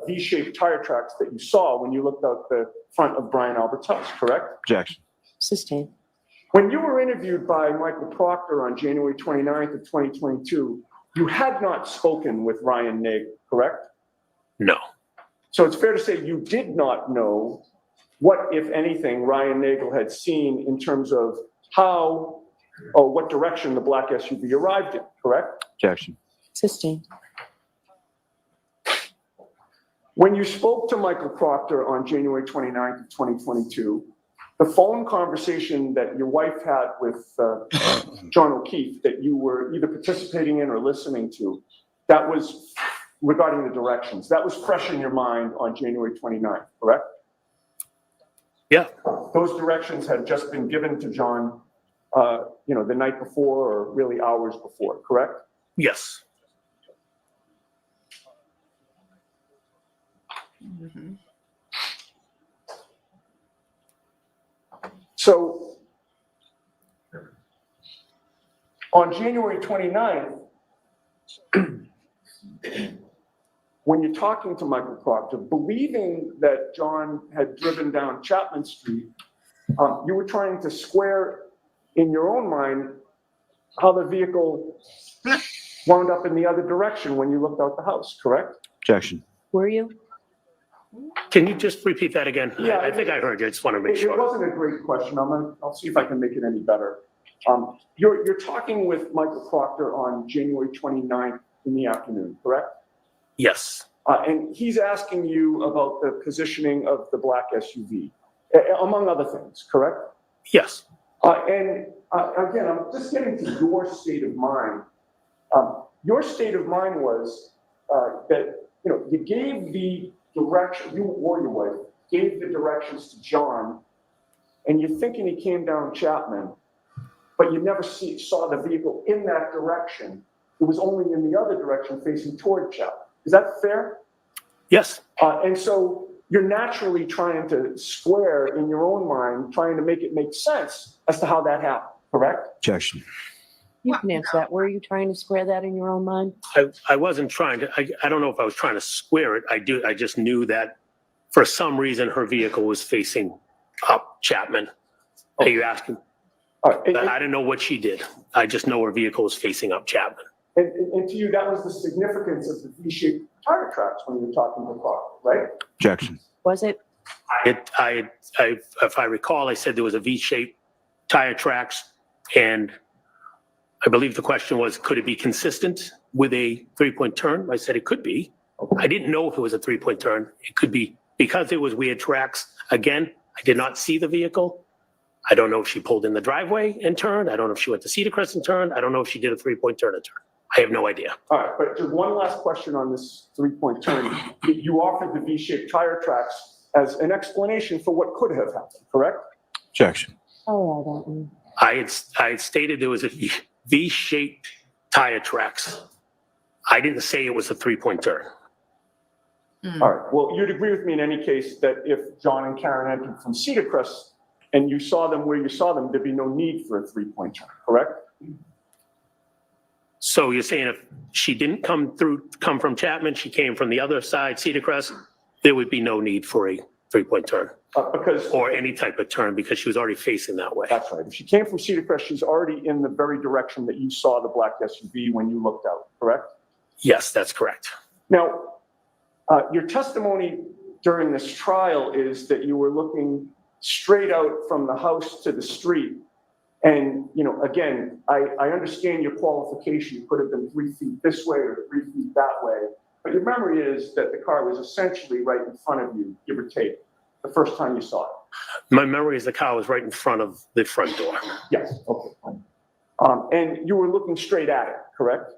V-shaped tire tracks that you saw when you looked out the front of Brian Albert's house, correct? Objection. Sustained. When you were interviewed by Michael Proctor on January 29th of 2022, you had not spoken with Ryan Nagel, correct? No. So it's fair to say you did not know what, if anything, Ryan Nagel had seen in terms of how or what direction the black SUV arrived in, correct? Objection. Sustained. When you spoke to Michael Proctor on January 29th of 2022, the phone conversation that your wife had with John O'Keefe that you were either participating in or listening to, that was regarding the directions. That was fresh in your mind on January 29th, correct? Yeah. Those directions had just been given to John, the night before or really hours before, correct? Yes. Mhm. So on January 29th, when you're talking to Michael Proctor, believing that John had driven down Chapman Street, you were trying to square in your own mind how the vehicle wound up in the other direction when you looked out the house, correct? Objection. Were you? Can you just repeat that again? Yeah. I think I heard you. I just want to make It sure. wasn't a great question. I'll see if I can make it any better. You're talking with Michael Proctor on January 29th in the afternoon, correct? Yes. And he's asking you about the positioning of the black SUV, among other things, correct? Yes. Again, I'm just getting to your state of mind. Your state of mind was that, you gave the direction, you or your wife gave the directions to John, and you're thinking he came down Chapman, but you never saw the vehicle in that direction. It was only in the other direction facing toward Chapman. Is that fair? Yes. And so you're naturally trying to square in your own mind, trying to make it make sense as to how that happened, correct? Objection. You can answer that. Were you trying to square that in your own mind? I wasn't trying to, I don't know if I was trying to square it. I just knew that for some reason her vehicle was facing up Chapman. Are you asking? All right. I didn't know what she did. I just know her vehicle was facing up Chapman. And to you, that was the significance of the V-shaped tire tracks when you were talking to the car, right? Objection. Was it? If I recall, I said there was a V-shaped tire tracks, and I believe the question was, could it be consistent with a three-point turn? I said it could be. I didn't know if it was a three-point turn. It could be because it was weird tracks. Again, I did not see the vehicle. I don't know if she pulled in the driveway and turned. I don't know if she went to Cedar Crest and turned. I don't know if she did a three-point turn and turn. I have no idea. All right, but just one last question on this three-point turn. You offered the V-shaped tire tracks as an explanation for what could have happened, correct? Objection. Oh, that one. I had stated there was a V-shaped tire tracks. I didn't say it was a three-point turn. All right, well, you'd agree with me in any case that if John and Karen entered from Cedar Crest and you saw them where you saw them, there'd be no need for a three-point turn, correct? So you're saying if she didn't come from Chapman, she came from the other side, Cedar Crest, there would be no need for a three-point turn Because or any type of turn because she was already facing that way. that's right. If she came from Cedar Crest, she's already in the very direction that you saw the black SUV when you looked out, correct? Yes, that's correct. Now, your testimony during this trial is that you were looking straight out from the house to the street. And, again, I understand your qualification could have been 3 feet this way or 3 feet that way. But your memory is that the car was essentially right in front of you, give or take, the first time you saw it. My memory is the car was right in front of the front door. Yes, okay, fine. And you were looking straight at it, correct?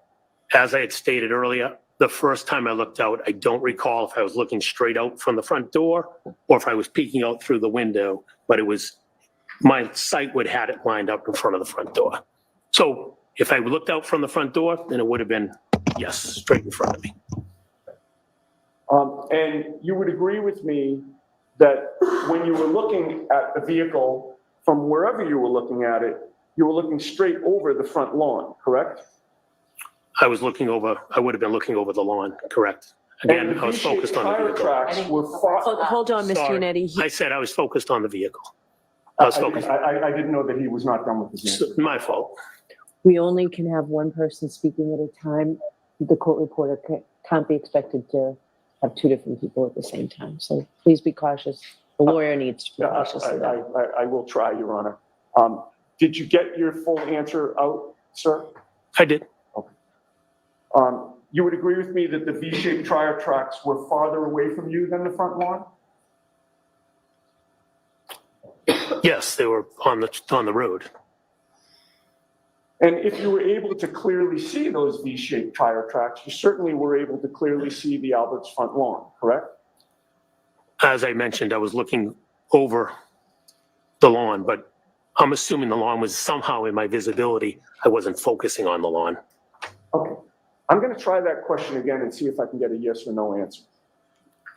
As I had stated earlier, the first time I looked out, I don't recall if I was looking straight out from the front door or if I was peeking out through the window, but it was, my sight would had it lined up in front of the front door. So if I looked out from the front door, then it would have been, yes, straight in front of me. And you would agree with me that when you were looking at the vehicle from wherever you were looking at it, you were looking straight over the front lawn, correct? I was looking over, I would have been looking over the lawn, correct? Again, And I was V-shaped focused on the tire vehicle. tracks were Hold on, Mr. Sorry. Yannetti. I said I was focused on the vehicle. I was focused. I didn't know that he was not done with his answer. My fault. We only can have one person speaking at a time. The court reporter can't be expected to have two different people at the same time. So please be cautious. The lawyer needs to be cautious of that. I will try, Your Honor. Did you get your full answer out, sir? I did. You would agree with me that the V-shaped tire tracks were farther away from you than the front lawn? Yes, they were on the road. And if you were able to clearly see those V-shaped tire tracks, you certainly were able to clearly see the Albert's front lawn, correct? As I mentioned, I was looking over the lawn, but I'm assuming the lawn was somehow in my visibility. I wasn't focusing on the lawn. Okay. I'm going to try that question again and see if I can get a yes or no answer.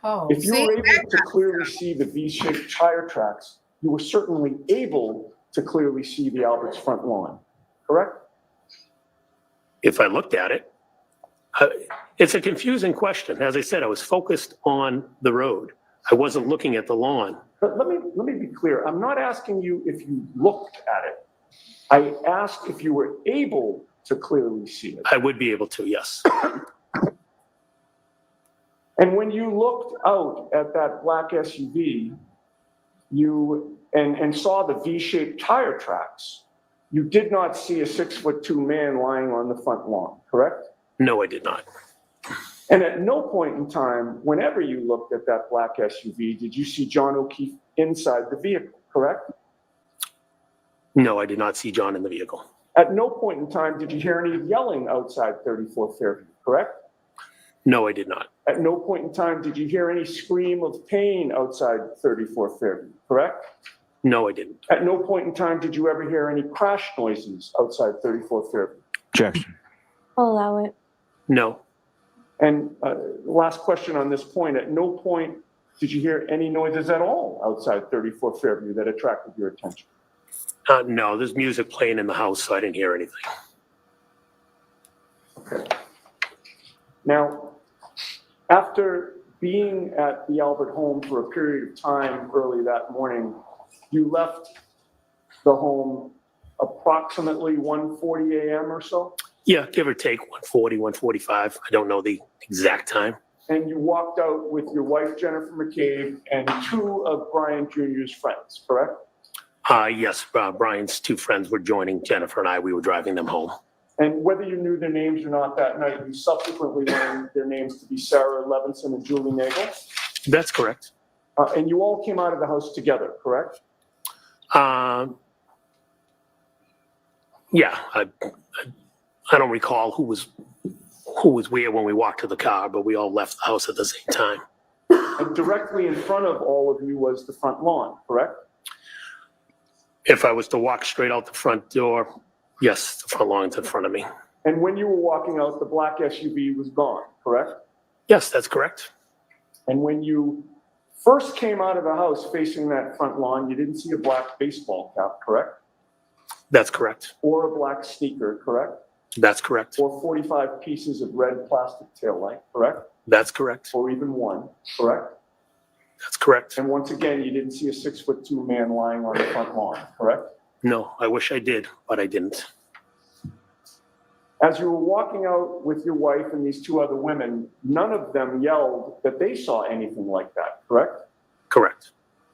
Oh, If you see, were able to clearly see the V-shaped tire tracks, you were certainly able to clearly see the Albert's front lawn, correct? If I looked at it, it's a confusing question. As I said, I was focused on the road. I wasn't looking at the lawn. But let me be clear. I'm not asking you if you looked at it. I asked if you were able to clearly see it. I would be able to, yes. And when you looked out at that black SUV, and saw the V-shaped tire tracks, you did not see a 6'2" man lying on the front lawn, correct? No, I did not. And at no point in time, whenever you looked at that black SUV, did you see John O'Keefe inside the vehicle, correct? No, I did not see John in the vehicle. At no point in time did you hear any yelling outside 34 Fairview, correct? No, I did not. At no point in time did you hear any scream of pain outside 34 Fairview, correct? No, I didn't. At no point in time did you ever hear any crash noises outside 34 Fairview. Objection. I'll allow it. No. And last question on this point, at no point did you hear any noises at all outside 34 Fairview that attracted your attention? No, there's music playing in the house, so I didn't hear anything. Okay. Now, after being at the Albert home for a period of time early that morning, you left the home approximately 1:40 a.m. or so? Yeah, give or take 1:40, 1:45. I don't know the exact time. And you walked out with your wife, Jennifer McCabe, and two of Brian Jr.'s friends, correct? Yes, Brian's two friends were joining Jennifer and I. We were driving them home. And whether you knew their names or not that night, you subsequently learned their names to be Sarah Levinson and Julie Nagel. That's correct. And you all came out of the house together, correct? Yeah, I don't recall who was where when we walked to the car, but we all left the house at the same time. And directly in front of all of you was the front lawn, correct? If I was to walk straight out the front door, yes, the front lawn's in front of me. And when you were walking out, the black SUV was gone, correct? Yes, that's correct. And when you first came out of the house facing that front lawn, you didn't see a black baseball cap, correct? That's correct. Or a black sneaker, correct? That's correct. Or 45 pieces of red plastic taillight, correct? That's correct. Or even one, correct? That's correct. And once again, you didn't see a 6'2" man lying on the front lawn, correct? No, I wish I did, but I didn't. As you were walking out with your wife and these two other women, none of them yelled that they saw anything like that, correct? Correct.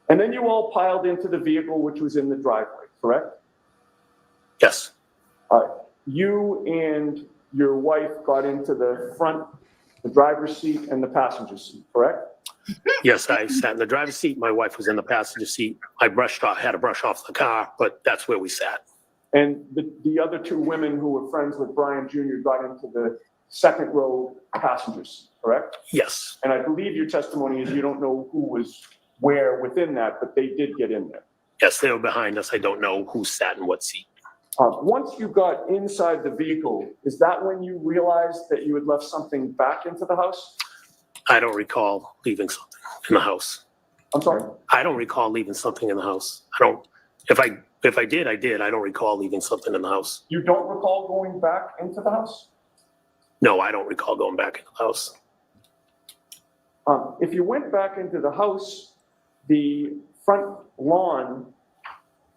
And then you all piled into the vehicle which was in the driveway, correct? Yes. You and your wife got into the front, the driver's seat and the passenger seat, correct? Yes, I sat in the driver's seat. My wife was in the passenger seat. I had to brush off the car, but that's where we sat. And the other two women who were friends with Brian Jr. got into the second row passenger seat, correct? Yes. And I believe your testimony is you don't know who was where within that, but they did get in there. Yes, they were behind us. I don't know who sat in what seat. Once you got inside the vehicle, is that when you realized that you had left something back into the house? I don't recall leaving something in the house. I'm sorry? I don't recall leaving something in the house. If I did, I did. I don't recall leaving something in the house. You don't recall going back into the house? No, I don't recall going back in the house. If you went back into the house, the front lawn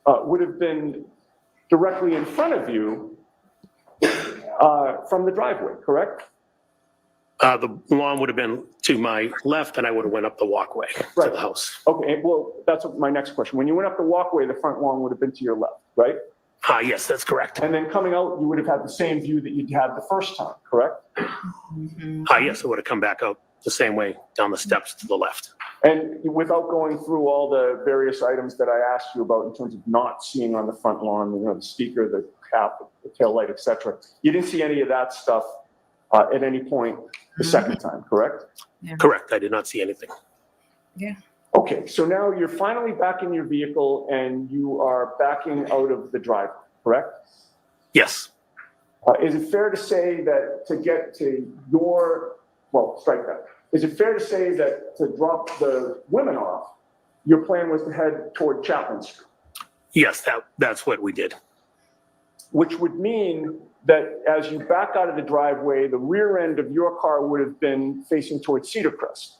would have been directly in front of you from the driveway, correct? The lawn would have been to my left, and I would have went up the walkway to Right. the house. Okay, well, that's my next question. When you went up the walkway, the front lawn would have been to your left, right? Yes, that's correct. And then coming out, you would have had the same view that you'd had the first time, correct? Yes, I would have come back out the same way down the steps to the left. And without going through all the various items that I asked you about in terms of not seeing on the front lawn, you know, the speaker, the cap, the tail light, et cetera, you didn't see any of that stuff at any point the second time, correct? Yeah. Correct. I did not see anything. Yeah. Okay, so now you're finally back in your vehicle and you are backing out of the driveway, correct? Yes. Is it fair to say that to get to your, well, strike that. Is it fair to say that to drop the women off, your plan was to head toward Chapman Street? Yes, that's what we did. Which would mean that as you back out of the driveway, the rear end of your car would have been facing towards Cedar Crest.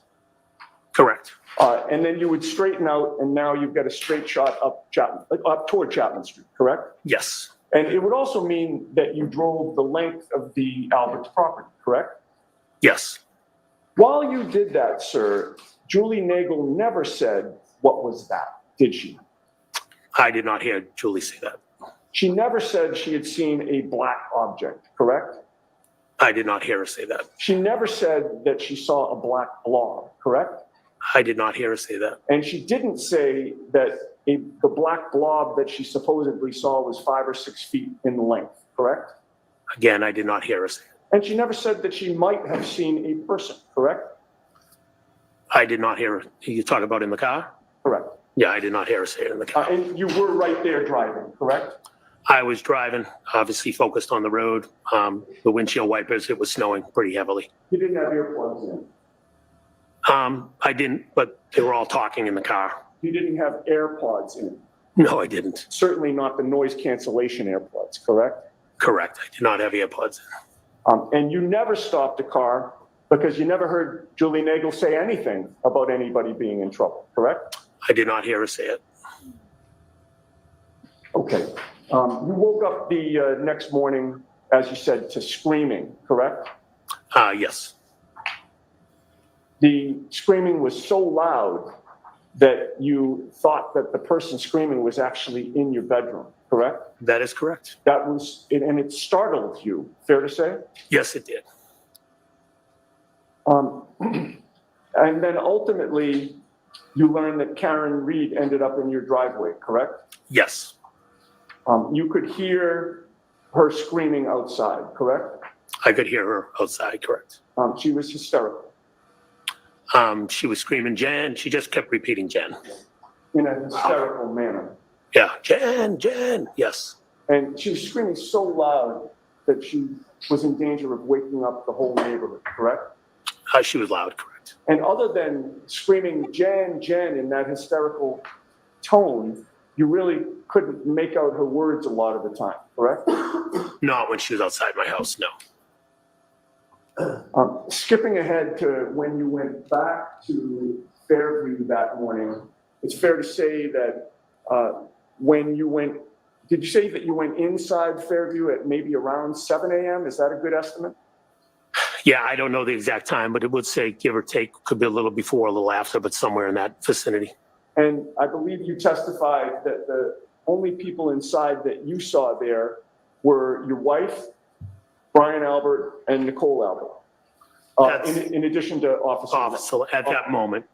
Correct. And then you would straighten out, and now you've got a straight shot up toward Chapman Street, correct? Yes. And it would also mean that you drove the length of the Alberts property, correct? Yes. While you did that, sir, Julie Nagel never said, "What was that?" Did she? I did not hear Julie say that. She never said she had seen a black object, correct? I did not hear her say that. She never said that she saw a black blob, correct? I did not hear her say that. And she didn't say that the black blob that she supposedly saw was 5 or 6 feet in length, correct? Again, I did not hear her say it. And she never said that she might have seen a person, correct? I did not hear her. You talk about in the car? Correct. Yeah, I did not hear her say it in the car. And you were right there driving, correct? I was driving, obviously focused on the road. The windshield wipers, it was snowing pretty heavily. You didn't have earplugs in. I didn't, but they were all talking in the car. You didn't have AirPods in. No, I didn't. Certainly not the noise cancellation AirPods, correct? Correct. I did not have earpods in. And you never stopped a car because you never heard Julie Nagel say anything about anybody being in trouble, correct? I did not hear her say it. Okay. You woke up the next morning, as you said, to screaming, correct? Yes. The screaming was so loud that you thought that the person screaming was actually in your bedroom, correct? That is correct. That was, and it startled you, fair to say? Yes, it did. And then ultimately, you learned that Karen Reed ended up in your driveway, correct? Yes. You could hear her screaming outside, correct? I could hear her outside, correct. She was hysterical. She was screaming, Jen. She just kept repeating Jen. In a hysterical manner. Yeah, Jen, Jen. Yes. And she was screaming so loud that she was in danger of waking up the whole neighborhood, correct? She was loud, correct. And other than screaming Jen, Jen in that hysterical tone, you really couldn't make out her words a lot of the time, correct? Not when she was outside my house, no. Skipping ahead to when you went back to Fairview that morning, it's fair to say that when you went, did you say that you went inside Fairview at maybe around 7 a.m.? Is that a good estimate? Yeah, I don't know the exact time, but it would say give or take, could be a little before, a little after, but somewhere in that vicinity. And I believe you testified that the only people inside that you saw there were your wife, Brian Albert, and Nicole Albert. In addition to Officer. At that moment,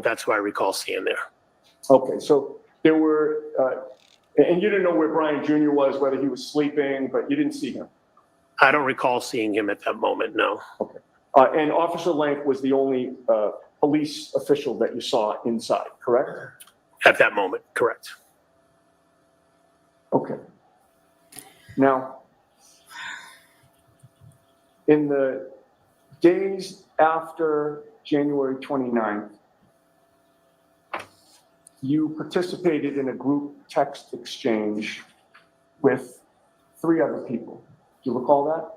that's who I recall seeing there. Okay, so there were, and you didn't know where Brian Jr. was, whether he was sleeping, but you didn't see him. I don't recall seeing him at that moment, no. Okay. And Officer Lank was the only police official that you saw inside, correct? At that moment, correct. Okay. Now, in the days after January 29th, you participated in a group text exchange with 3 other people. Do you recall that?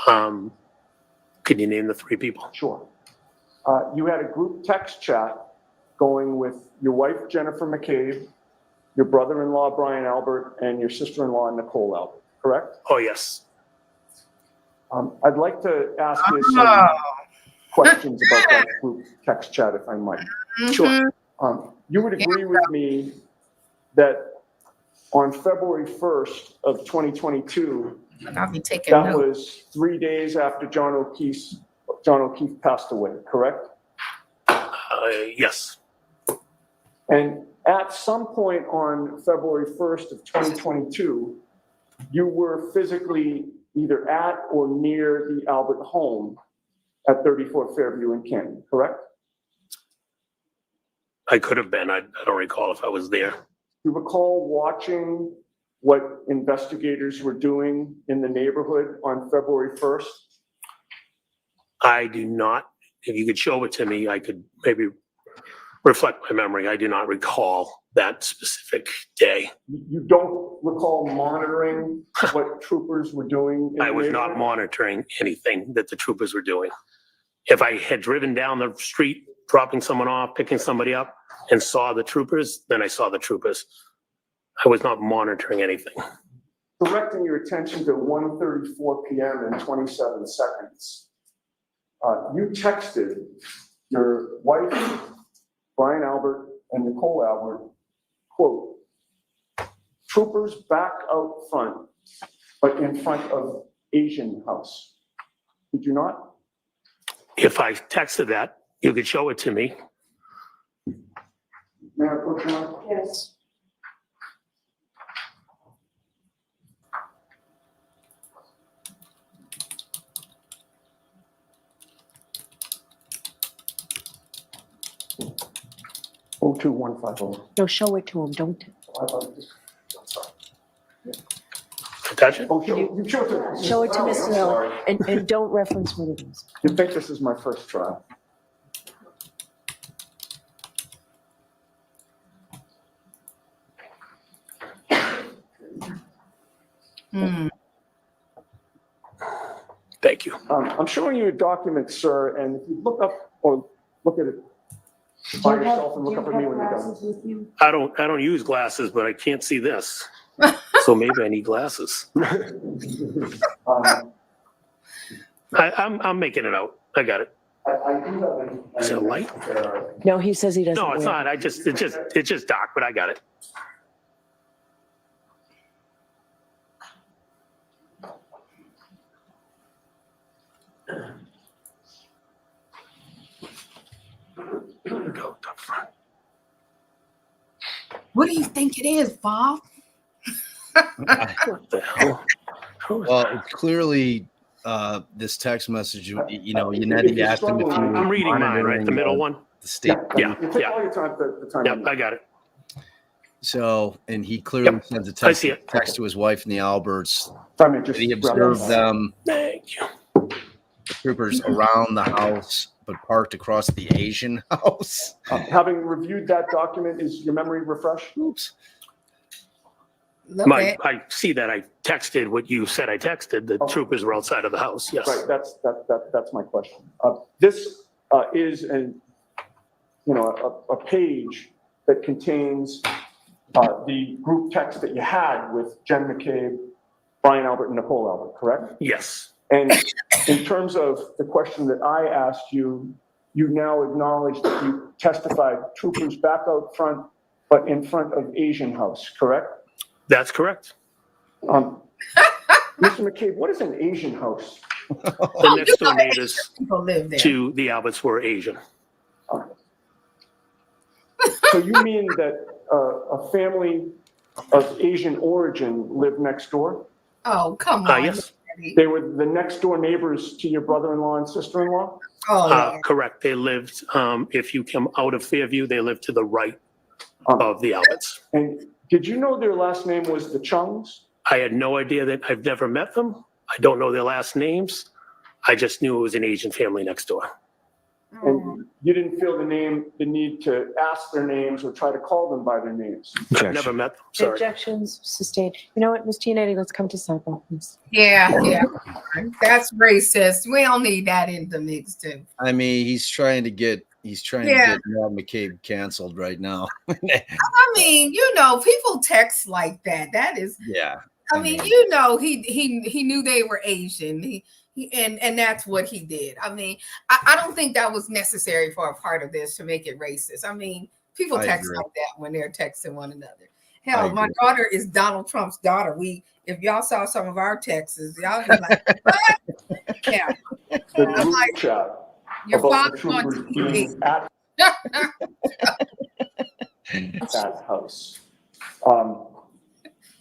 Can you name the three people? Sure. You had a group text chat going with your wife, Jennifer McCabe, your brother-in-law, Brian Albert, and your sister-in-law, Nicole Albert, correct? Oh, yes. I'd like to ask you some questions about that group text chat, if I might. Sure. You would agree with me that on February 1st of 2022, I'll be taking that notes. was 3 days after John O'Keefe passed away, correct? Yes. And at some point on February 1st of 2022, you were physically either at or near the Albert home at 34 Fairview in Canton, correct? I could have been. I don't recall if I was there. You recall watching what investigators were doing in the neighborhood on February 1st? I do not. If you could show it to me, I could maybe reflect my memory. I do not recall that specific day. You don't recall monitoring what troopers were doing? In I the was not neighborhood? monitoring anything that the troopers were doing. If I had driven down the street, dropping someone off, picking somebody up, and saw the troopers, then I saw the troopers. I was not monitoring anything. Directing your attention to 1:34 p.m. and 27 seconds, you texted your wife, Brian Albert, and Nicole Albert, quote, "Troopers back out front, but in front of Asian house." Did you not? If I texted that, you could show it to me. May I approach you? Yes. Oh, 2-150. No, show it to him, don't. Touch it? Oh, you showed it. Show it to Oh, Mr. I'm Miller, sorry. and don't reference what it is. You think this is my first try? Hmm. Thank you. I'm showing you a document, sir, and if you look up or look at it by yourself and look up at me when you're done. I don't use glasses, but I can't see this. So maybe I need glasses. I'm making it out. I got it. I do have Is it light? No, he says he doesn't. No, it's wear- not. It's just dark, but I got it. Go up front. What do you think it is, Bob? What the hell? Well, it's clearly this text message. You know, Yannetti asked him if you. I'm reading mine, right? The middle one? The state. Yeah, You take yeah. all your time, the time. Yeah, you need. I got it. So, and he clearly sends a I see it. text to his wife and the Alberts. Time to just He grab observed this. them, Thank you. the troopers, around the house, but parked across the Asian house. Having reviewed that document, is your memory refreshed? Oops. I see that I texted what you said I texted. The troopers were outside of the house. Yes. Right, that's my question. This is a page that contains the group text that you had with Jen McCabe, Brian Albert, and Nicole Albert, correct? Yes. And in terms of the question that I asked you, you now acknowledge that you testified troopers back out front, but in front of Asian house, correct? That's correct. Mr. McCabe, what is an Asian house? The next door neighbors People live there. to the Alberts were Asian. So you mean that a family of Asian origin lived next door? Oh, come on. Yes. Daddy. They were the next door neighbors to your brother-in-law and sister-in-law? Oh, Lord. Correct. They lived, if you come out of Fairview, they lived to the right of the Alberts. And did you know their last name was the Chungs? I had no idea that I've never met them. I don't know their last names. I just knew it was an Asian family next door. And you didn't feel the need to ask their names or try to call them by their names. I've never met them. Sorry. Objections sustained. You know what, Ms. Giannetti, let's come to sidebar, please. Yeah. That's racist. We don't need that in the mix too. I mean, he's trying to get Matt McCabe canceled right now. I mean, people text like that. That is, Yeah. I mean, he knew they were Asian. And that's what he did. I mean, I don't think that was necessary for a part of this to make it racist. I mean, people text like that when they're texting one another. Hell, my daughter is Donald Trump's daughter. If y'all saw some of our texts, y'all be like, what? Yeah. I'm like, your father's on TV. At that house.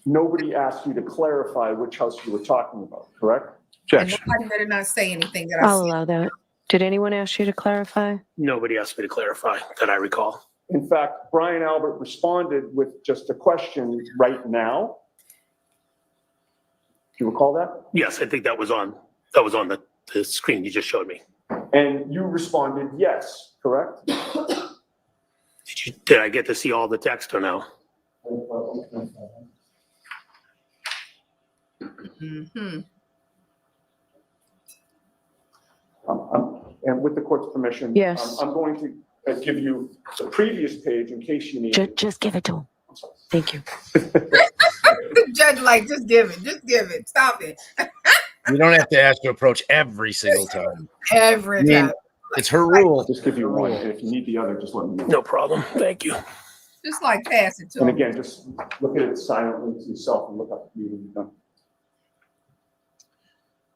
Nobody asked you to clarify which house you were talking about, correct? And nobody better not say anything that I'll allow that. Did anyone ask you to clarify? Nobody asked me to clarify that I recall. In fact, Brian Albert responded with just a question right now. Do you recall that? Yes, I think that was on the screen you just showed me. And you responded yes, correct? Did I get to see all the text or no? Mm-hmm. And with the court's permission, yes. I'm going to give you the previous page in case you need it. Just give it to him. Thank you. The judge, just give it. Stop it. You don't have to ask to approach every single time. Every time. It's her rule. I'll just give you one. And if you need the other, just let me know. No problem. Thank you. Just pass it to And him. again, just look at it silently to yourself and look up the meeting you've done.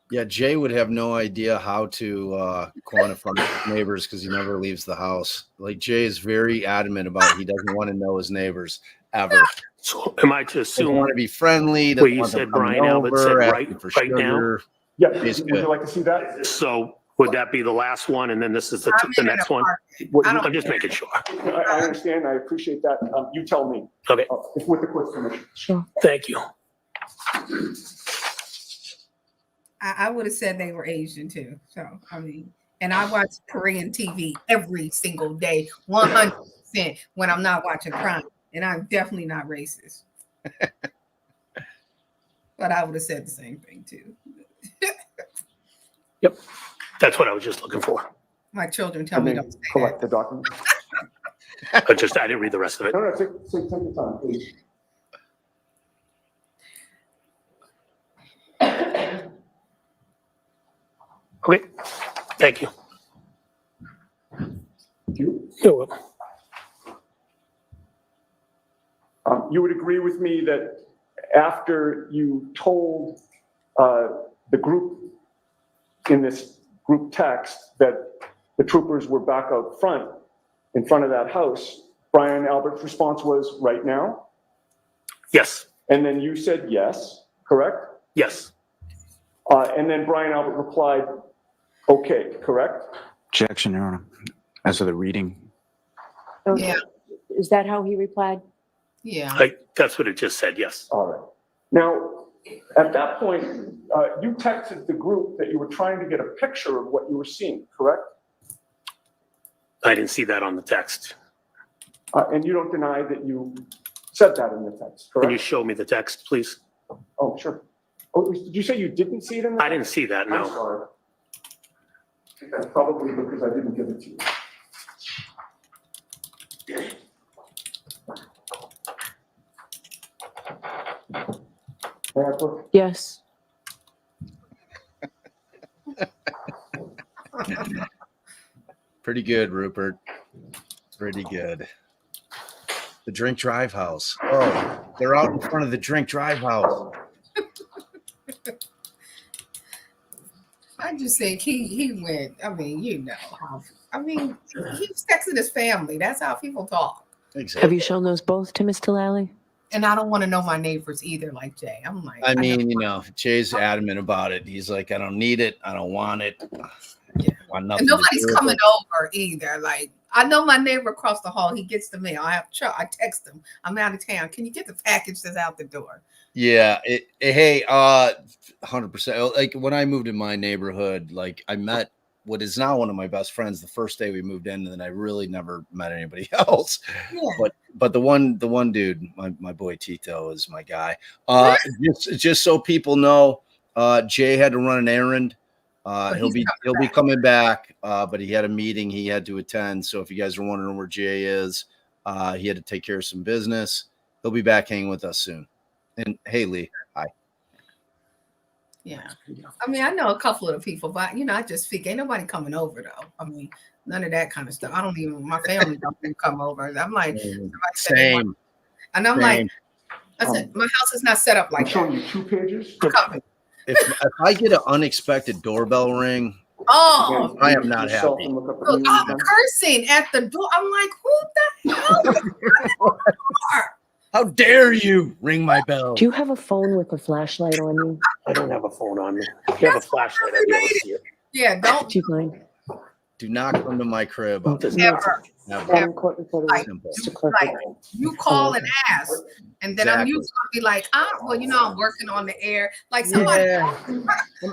Yeah, Jay would have no idea how to quantify neighbors because he never leaves the house. Like, Jay is very adamant about he doesn't want to know his neighbors ever. So am I to assume? Want to be friendly. Where you said Brian Albert said right now? Yeah, would you like to see that? So would that be the last one, and then this is the next one? I'm just making sure. I understand. I appreciate that. You tell me. Okay. With the court's permission. Sure. Thank you. I would have said they were Asian too. So, I mean, and I watch Korean TV every single day, 100% when I'm not watching crime. And I'm definitely not racist. But I would have said the same thing too. Yep. That's what I was just looking for. My children tell me don't say collect the document. I didn't read the rest of it. No, take your time, please. Okay. Thank you. You're welcome. You would agree with me that after you told the group in this group text that the troopers were back out front, in front of that house, Brian Albert's response was right now? Yes. And then you said yes, correct? Yes. And then Brian Albert replied, okay, correct? Objection, Your Honor. As of the reading. Okay. Yeah. Is that how he replied? Yeah. That's what it just said, yes. All right. Now, at that point, you texted the group that you were trying to get a picture of what you were seeing, correct? I didn't see that on the text. And you don't deny that you said that in the text, correct? Can you show me the text, please? Oh, sure. Oh, did you say you didn't see it in the I didn't see that, I'm no. sorry. I think that's probably because I didn't give it to you. May I look? Yes. Pretty good, Rupert. Pretty good. The Drink Drive house. Oh, they're out in front of the Drink Drive house. I just think he went, I mean, you know how, I mean, he's texting his family. That's how people talk. Exactly. Have you shown those both to Mr. Lally? And I don't want to know my neighbors either, like Jay. I'm like, I mean, Jay's adamant about it. He's like, I don't need it. I don't want it. Yeah. I want nothing and nobody's to do with coming it. over either. Like, I know my neighbor across the hall, he gets the mail. I text him, I'm out of town. Can you get the package that's out the door? Yeah. Hey, 100%. Like when I moved in my neighborhood, like I met what is now one of my best friends the first day we moved in, and then I really never met anybody else. Yeah. But the one dude, my boy Tito is my guy. Just so people know, Jay had to run an errand. He'll be coming back, but he had a meeting he had to attend. So if you guys are wondering where Jay is, he had to take care of some business. He'll be back hanging with us soon. And hey, Lee, hi. Yeah. I mean, I know a couple of the people, but I just speak. Ain't nobody coming over though. I mean, none of that kind of stuff. I don't even. My family don't even come over. I'm like, same. And I'm like, I said, my house is not set up like I'm showing that. you 2 pages. If I get an unexpected doorbell ring, Oh, I am not happy. look, I'm cursing at the door. I'm like, who the hell? How dare you ring my bell? Do you have a phone with a flashlight on you? I don't have a phone on me. If you have a flashlight, I'd be able to see it. Yeah, don't. Do you mind? Do not come to my crib. Never. Never. Court reporter. Like, Mr. Clerk. you call and ask, and then I'm Exactly. usually gonna be like, well, I'm working on the air. Like somebody. Yeah.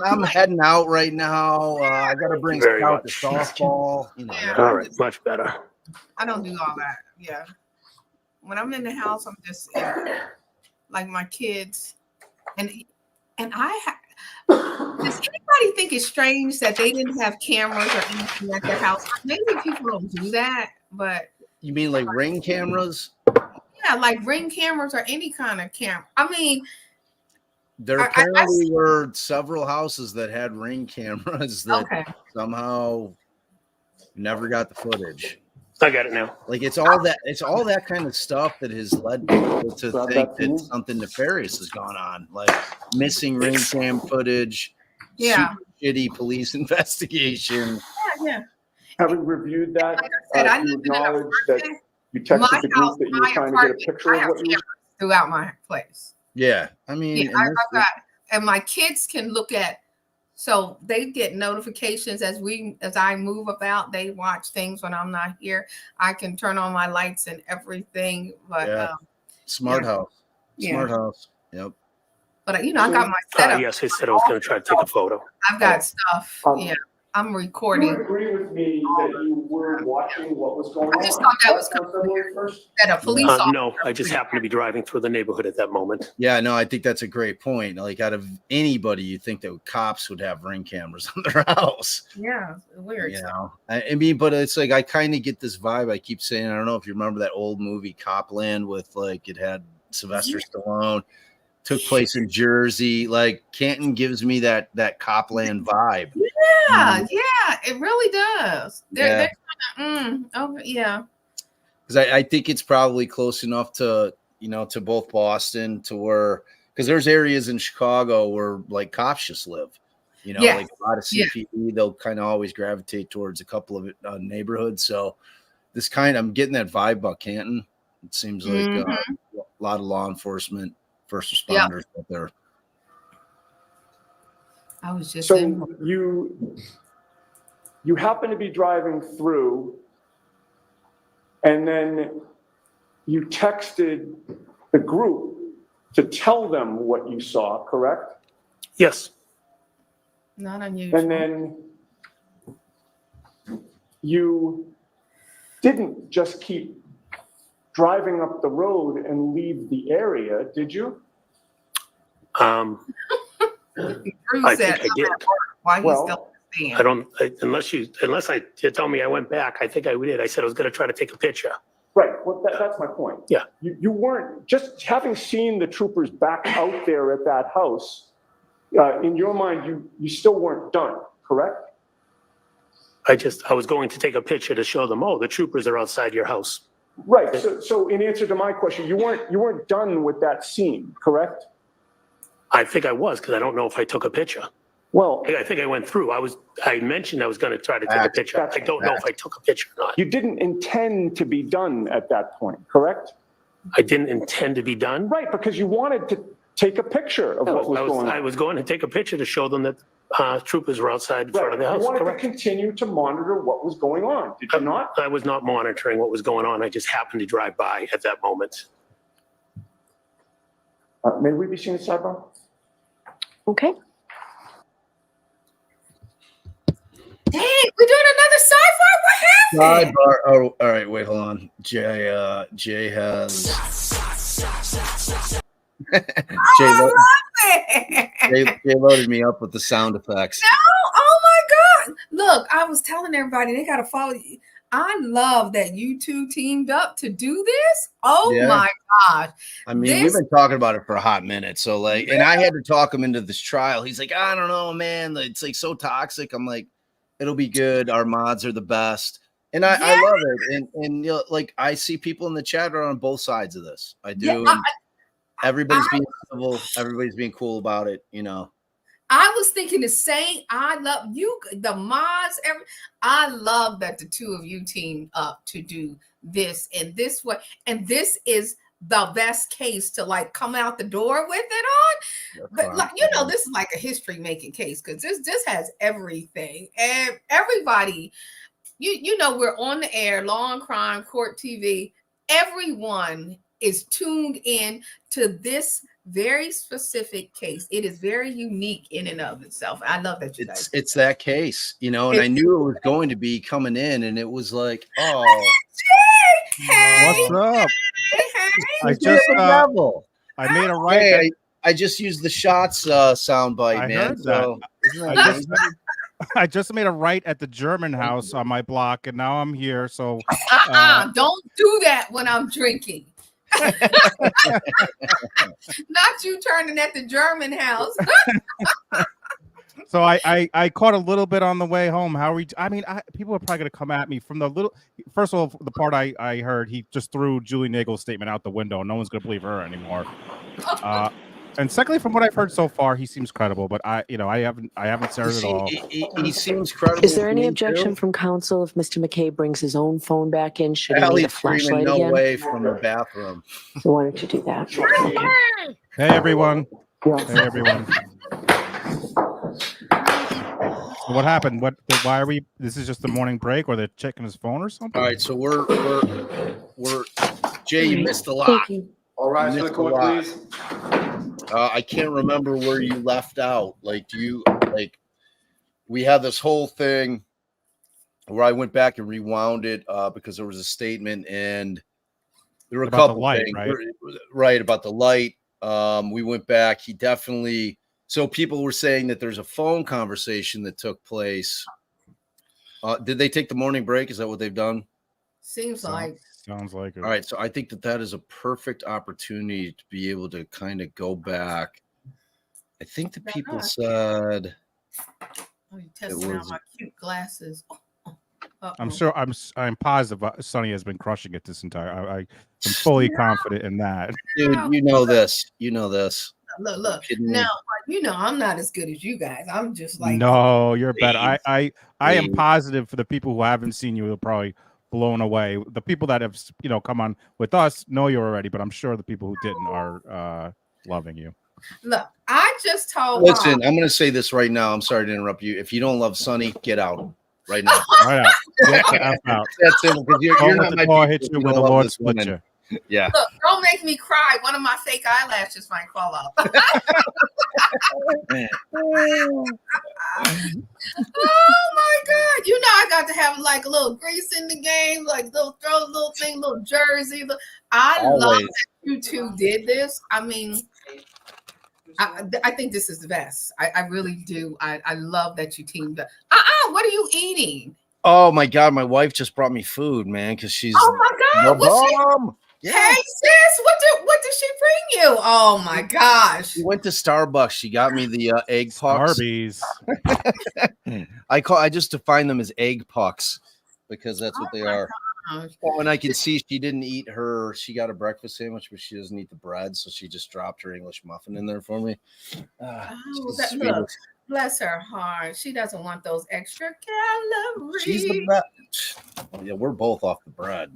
I'm heading out right now. I got to bring Very Scout to much. softball. Yeah. All right, much better. I don't do all that. Yeah. When I'm in the house, I'm just like my kids, and does anybody think it's strange that they didn't have cameras or anything at their house? Maybe people don't do that, but You mean like Ring cameras? yeah, like Ring cameras or any kind of camera. I mean, There apparently were several houses that had Ring cameras that somehow never got the footage. I got it now. Like it's all that kind of stuff that has led people to think that something nefarious has gone on, like missing Ring cam footage, super shitty police investigation. Yeah. Having reviewed that, Like I said, I you live in an acknowledge that apartment. you texted My the group house, that you were my trying to get a apartment, picture I of have what you were. cameras throughout my place. Yeah, I mean, Yeah, I've got, and my kids can look at. So they get notifications as I move about. They watch things when I'm not here. I can turn on my lights and everything. But smart house. Smart house. Yep. But I got my setup. Yes, I said I was going to try to take a photo. I've got stuff. I'm recording. You agree with me that you were watching what was going on? I just thought that was that a police officer. No, I just happened to be driving through the neighborhood at that moment. Yeah, no, I think that's a great point. Like out of anybody, you think that cops would have Ring cameras on their house. Yeah, weird. You know, I mean, but it's like I kind of get this vibe. I keep saying, I don't know if you remember that old movie Copland with like it had Sylvester Stallone. Took place in Jersey. Like Canton gives me that Copland vibe. Yeah, it really does. They're kind of, Because I think it's probably close enough to to both Boston to where because there's areas in Chicago where like cops just live. Like a lot of CPD, they'll kind of always gravitate towards a couple of neighborhoods. So I'm getting that vibe about Canton. It seems like a lot of law enforcement. First responders out there. I was just so you happen to be driving through, and then you texted the group to tell them what you saw, correct? Yes. Not unusual. And then you didn't just keep driving up the road and leave the area, did you? I think I did. Why you still I don't unless you tell me I went back. I think I did. I said I was going to try to take a picture. Right. Well, that's my point. Yeah. You weren't just having seen the troopers back out there at that house. In your mind, you still weren't done, correct? I was going to take a picture to show them. Oh, the troopers are outside your house. Right. So in answer to my question, you weren't done with that scene, correct? I think I was because I don't know if I took a picture. Well, I think I went through. I mentioned I was going to try to take a picture. I don't know if I took a picture or not. You didn't intend to be done at that point, correct? I didn't intend to be done. Right, because you wanted to take a picture of what was going on. I was going to take a picture to show them that troopers were outside in front of the house. You wanted to continue to monitor what was going on, did you not? I was not monitoring what was going on. I just happened to drive by at that moment. May we be seen at sidebar? Okay. Dang, we're doing another sci-fi. What happened? Sidebar. Oh, all right. Wait, hold on. Jay has. Oh, I love it. Jay loaded me up with the sound effects. No, oh my God. Look, I was telling everybody they got to follow you. I love that you two teamed up to do this. Oh Yeah. my gosh. I mean, we've been talking about it for a hot minute. So, like, and I had to talk him into this trial. He's like, I don't know, man. It's like so toxic. I'm like, it'll be good. Our mods are the best. And I love it. And you know, like, I see people in the chat are on both sides of this. I do. Yeah, everybody's being civil. Everybody's being cool about it, you know. I was thinking the same. I love you, the mods. I love that the two of you teamed up to do this in this way. And this is the best case to like come out the door with it on. But like, you know, this is like a history making case because this has everything. And everybody, you know, we're on the air, Law and Crime, Court TV. Everyone is tuned in to this very specific case. It is very unique in and of itself. I love that you guys. It's that case, you know, and I knew it was going to be coming in, and it was like, oh, hey, what's up? Hey, I just I made a right. Hey, I just used the shots soundbite, I man. heard So I just made a right at the German house on my block, and now I'm here. So don't do that when I'm drinking. Not you turning at the German house. So I caught a little bit on the way home. How we? I mean, people are probably going to come at me from the little. First of all, the part I heard, he just threw Julie Nagel's statement out the window. No one's going to believe her anymore. And secondly, from what I've heard so far, he seems credible. But I haven't heard it all. He seems credible. Is there any objection from counsel if Mr. McKay brings his own phone back in? Should he need a Ellie's flashlight screaming no again? way from the bathroom. So why don't you do that? Hey everyone. Yeah. Hey everyone. So what happened? Why are we? This is just the morning break, or they're checking his phone or something? All right, so we're Jay, you missed a lot. Thank you. All rise to the court, please. I can't remember where you left out. Like, we had this whole thing where I went back and rewound it because there was a statement and there were a couple light, things, right? Right, about the light. We went back. He definitely. So people were saying that there's a phone conversation that took place. Did they take the morning break? Is that what they've done? Sounds like it. All right. So I think that is a perfect opportunity to be able to kind of go back. I think the people said. Oh, you testing out my cute glasses. I'm sure. I'm positive Sonny has been crushing it this entire. I'm fully confident in that. Dude, you know this. You know this. Look. Now, you know, I'm not as good as you guys. I'm just like. No, you're better. I am positive for the people who haven't seen you, they're probably blown away. The people that have come on with us know you already, but I'm sure the people who didn't are loving you. Look, I just told. Listen, I'm going to say this right now. I'm sorry to interrupt you. If you don't love Sonny, get out right now. Right out. Get the F out. That's simple because you're not my people. Hit you with the Lord split you. Yeah. Look, don't make me cry. One of my fake eyelashes might fall off. Oh my God. You know, I got to have like a little grease in the game, like throw a little thing, little jersey. I love that you two did this. I mean, I think this is the best. I really do. I love that you teamed up. What are you eating? Oh my God. My wife just brought me food, man, because she's. Oh my God. Yeah. Hey sis, what did she bring you? Oh my gosh! We went to Starbucks. She got me the egg pucks. Starbies. I just define them as egg pucks because that's what they are. Gosh. Well, and I can see she didn't eat she got a breakfast sandwich, but she doesn't eat the bread, so she just dropped her English muffin in there for me. Look, bless her heart. She doesn't want those extra calories. She's the best. Yeah, we're both off the bread,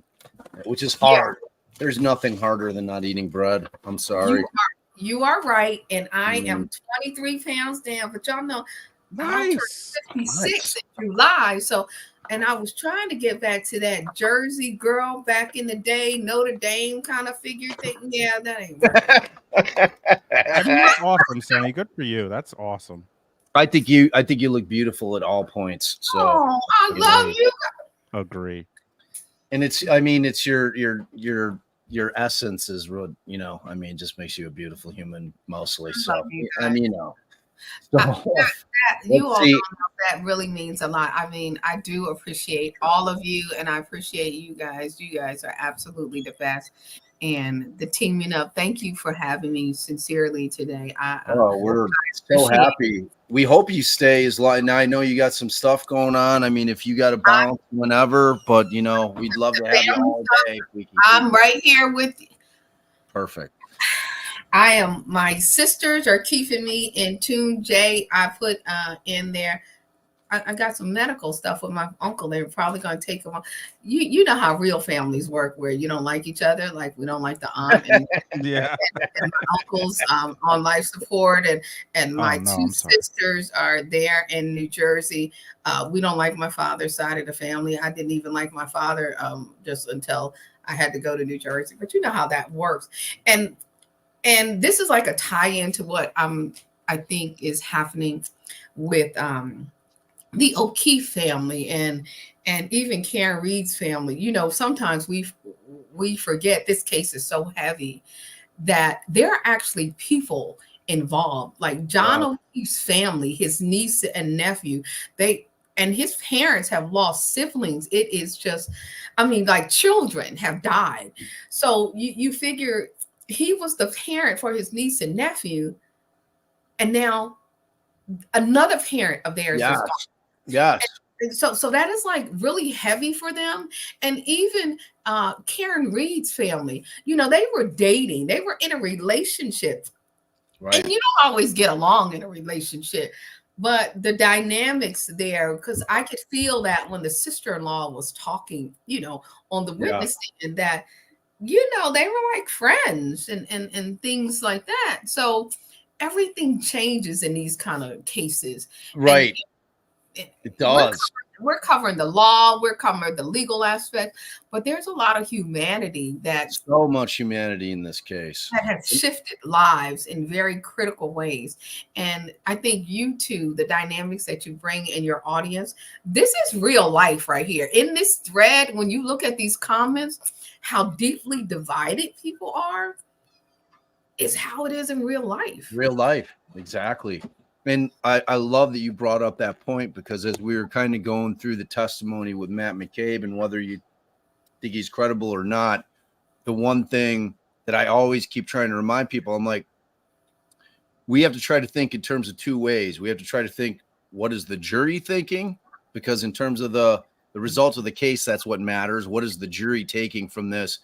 which is hard. Yeah. There's nothing harder than not eating bread. I'm sorry. You are right, and I am 23 pounds down. But y'all know, I turned 56 in July. So, and I was trying to get back to that Jersey girl back in the day, Notre Dame kind of figure thing. Yeah, that ain't right. That's awesome, Sonny. Good for you. That's awesome. I think you look beautiful at all points. So Oh, I love you. Agree. and it's your essence is real, just makes you a beautiful human mostly. I So love you I guys. mean, so You all let's don't see. know that really means a lot. I mean, I do appreciate all of you, and I appreciate you guys. You guys are absolutely the best. And the teaming up, thank you for having me sincerely today. We're so appreciate happy. We hope you stay as long. Now I know you got some stuff going on. I mean, if you got to bounce whenever, but we'd love to have you all day. If we can I'm keep right here with you. Perfect. My sisters are keeping me in tune. Jay, I put in there. I got some medical stuff with my uncle. They're probably going to take them on. You know how real families work, where you don't like each other, like we don't like the aunt and, Yeah. and my uncles on life support, and my Oh, no, two I'm sorry. sisters are there in New Jersey. We don't like my father's side of the family. I didn't even like my father just until I had to go to New Jersey. But you know how that works, and this is like a tie-in to what I think is happening with the O'Keefe family and even Karen Reed's family. You know, sometimes we forget this case is so heavy that there are actually people involved, like John O'Keefe's family, his niece and nephew. And his parents have lost siblings. It is just, I mean, like children have died. So you figure he was the parent for his niece and nephew, and now another parent of theirs is gone. Yes. And so that is like really heavy for them. And even Karen Reed's family, they were dating, they were in a relationship. Right. And you don't always get along in a relationship, but the dynamics there, because I could feel that when the sister-in-law was talking, on the witness stand, that, they were like friends and things like that. So everything changes in these kind of cases. Right. And It does. We're covering the law, we're covering the legal aspect, but there's a lot of humanity So much humanity in this case that has shifted lives in very critical ways. And I think you two, the dynamics that you bring in your audience, this is real life right here. In this thread, when you look at these comments, how deeply divided people are is how it is in real life. Real life. Exactly. And I love that you brought up that point, because as we were kind of going through the testimony with Matt McCabe and whether you think he's credible or not, the one thing that I always keep trying to remind people, I'm like, we have to try to think in terms of two ways. We have to try to think, what is the jury thinking? Because in terms of the results of the case, that's what matters. What is the jury taking from this?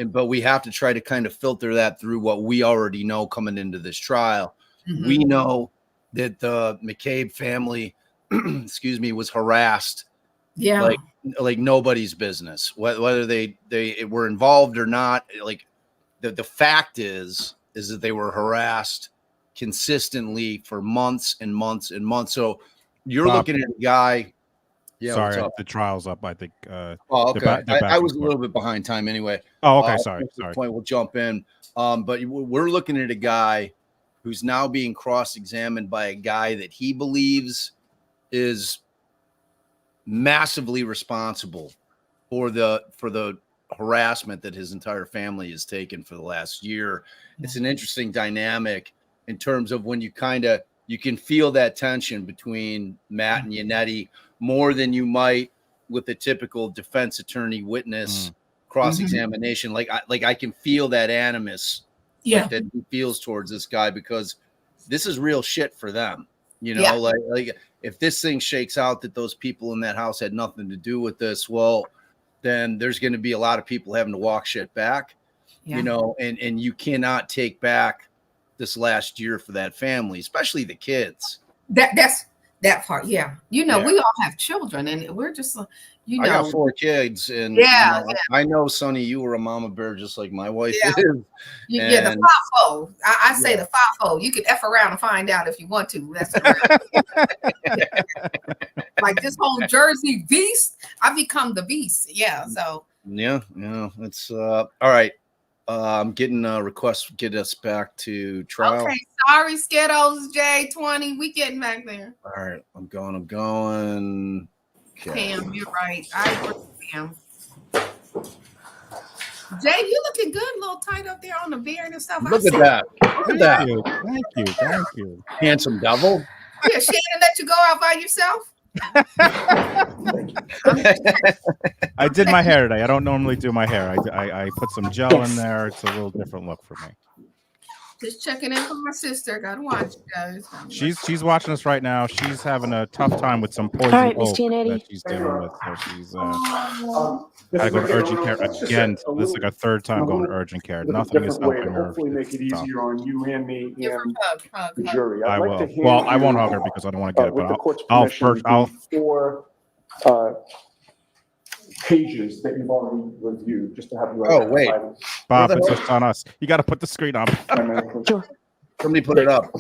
But we have to try to kind of filter that through what we already know coming into this trial. Mm-hmm. We know that the McCabe family, was harassed, like nobody's business. Whether they were involved or not, like the fact is that they were harassed consistently for months and months and months. So you're looking at a guy. Yeah, sorry, the trial's up. I think. Okay. I was a little bit behind time anyway. Oh, okay. Sorry. Point. We'll jump in. But we're looking at a guy who's now being cross-examined by a guy that he believes is massively responsible for the harassment that his entire family has taken for the last year. It's an interesting dynamic in terms of when you can feel that tension between Matt and Yannetti more than you might with a typical defense attorney witness cross-examination. Like I can feel that animus that he feels towards this guy, because this is real shit for them. Like if this thing shakes out that those people in that house had nothing to do with this, well, then there's going to be a lot of people having to walk shit back, and you cannot take back this last year for that family, especially the kids. That's that part. Yeah. We all have children, and we're just, I got 4 kids, and I know, Sonny, you were a mama bear just like my wife is. The FIFO. I say the FIFO. You could F around and find out if you want to. That's like this whole Jersey beast. I become the beast. Yeah. So. Yeah. It's all right. I'm getting a request to get us back to trial. Okay, Sorry, Skittles, J20. We getting back there. All right, I'm going. Okay. Pam, you're right. I agree with Pam. Jay, you looking good, a little tight up there on the beard and stuff. Look at that. Look at that. Thank you. Handsome devil. Yeah, she ain't let you go out by yourself. I did my hair today. I don't normally do my hair. I put some gel in there. It's a little different look for me. Just checking in for my sister. Gotta watch, guys. She's watching us right now. She's having a tough time with some poison All right, Miss oak Giannetti. that she's dealing with. So she's gotta go to urgent care again. So this is like our third time going to urgent care. Nothing is helping her. Hopefully make it easier on you and me Give her and a hug. the jury. I I'd like will. to hand Well, I won't you, hug her because I don't want to get it. with the But court's I'll permission, first. I'll. the 4 pages that you've already reviewed, just to have you. Oh, wait. Bob, it's just on us. You got to put the screen on. Sure. Somebody put it up.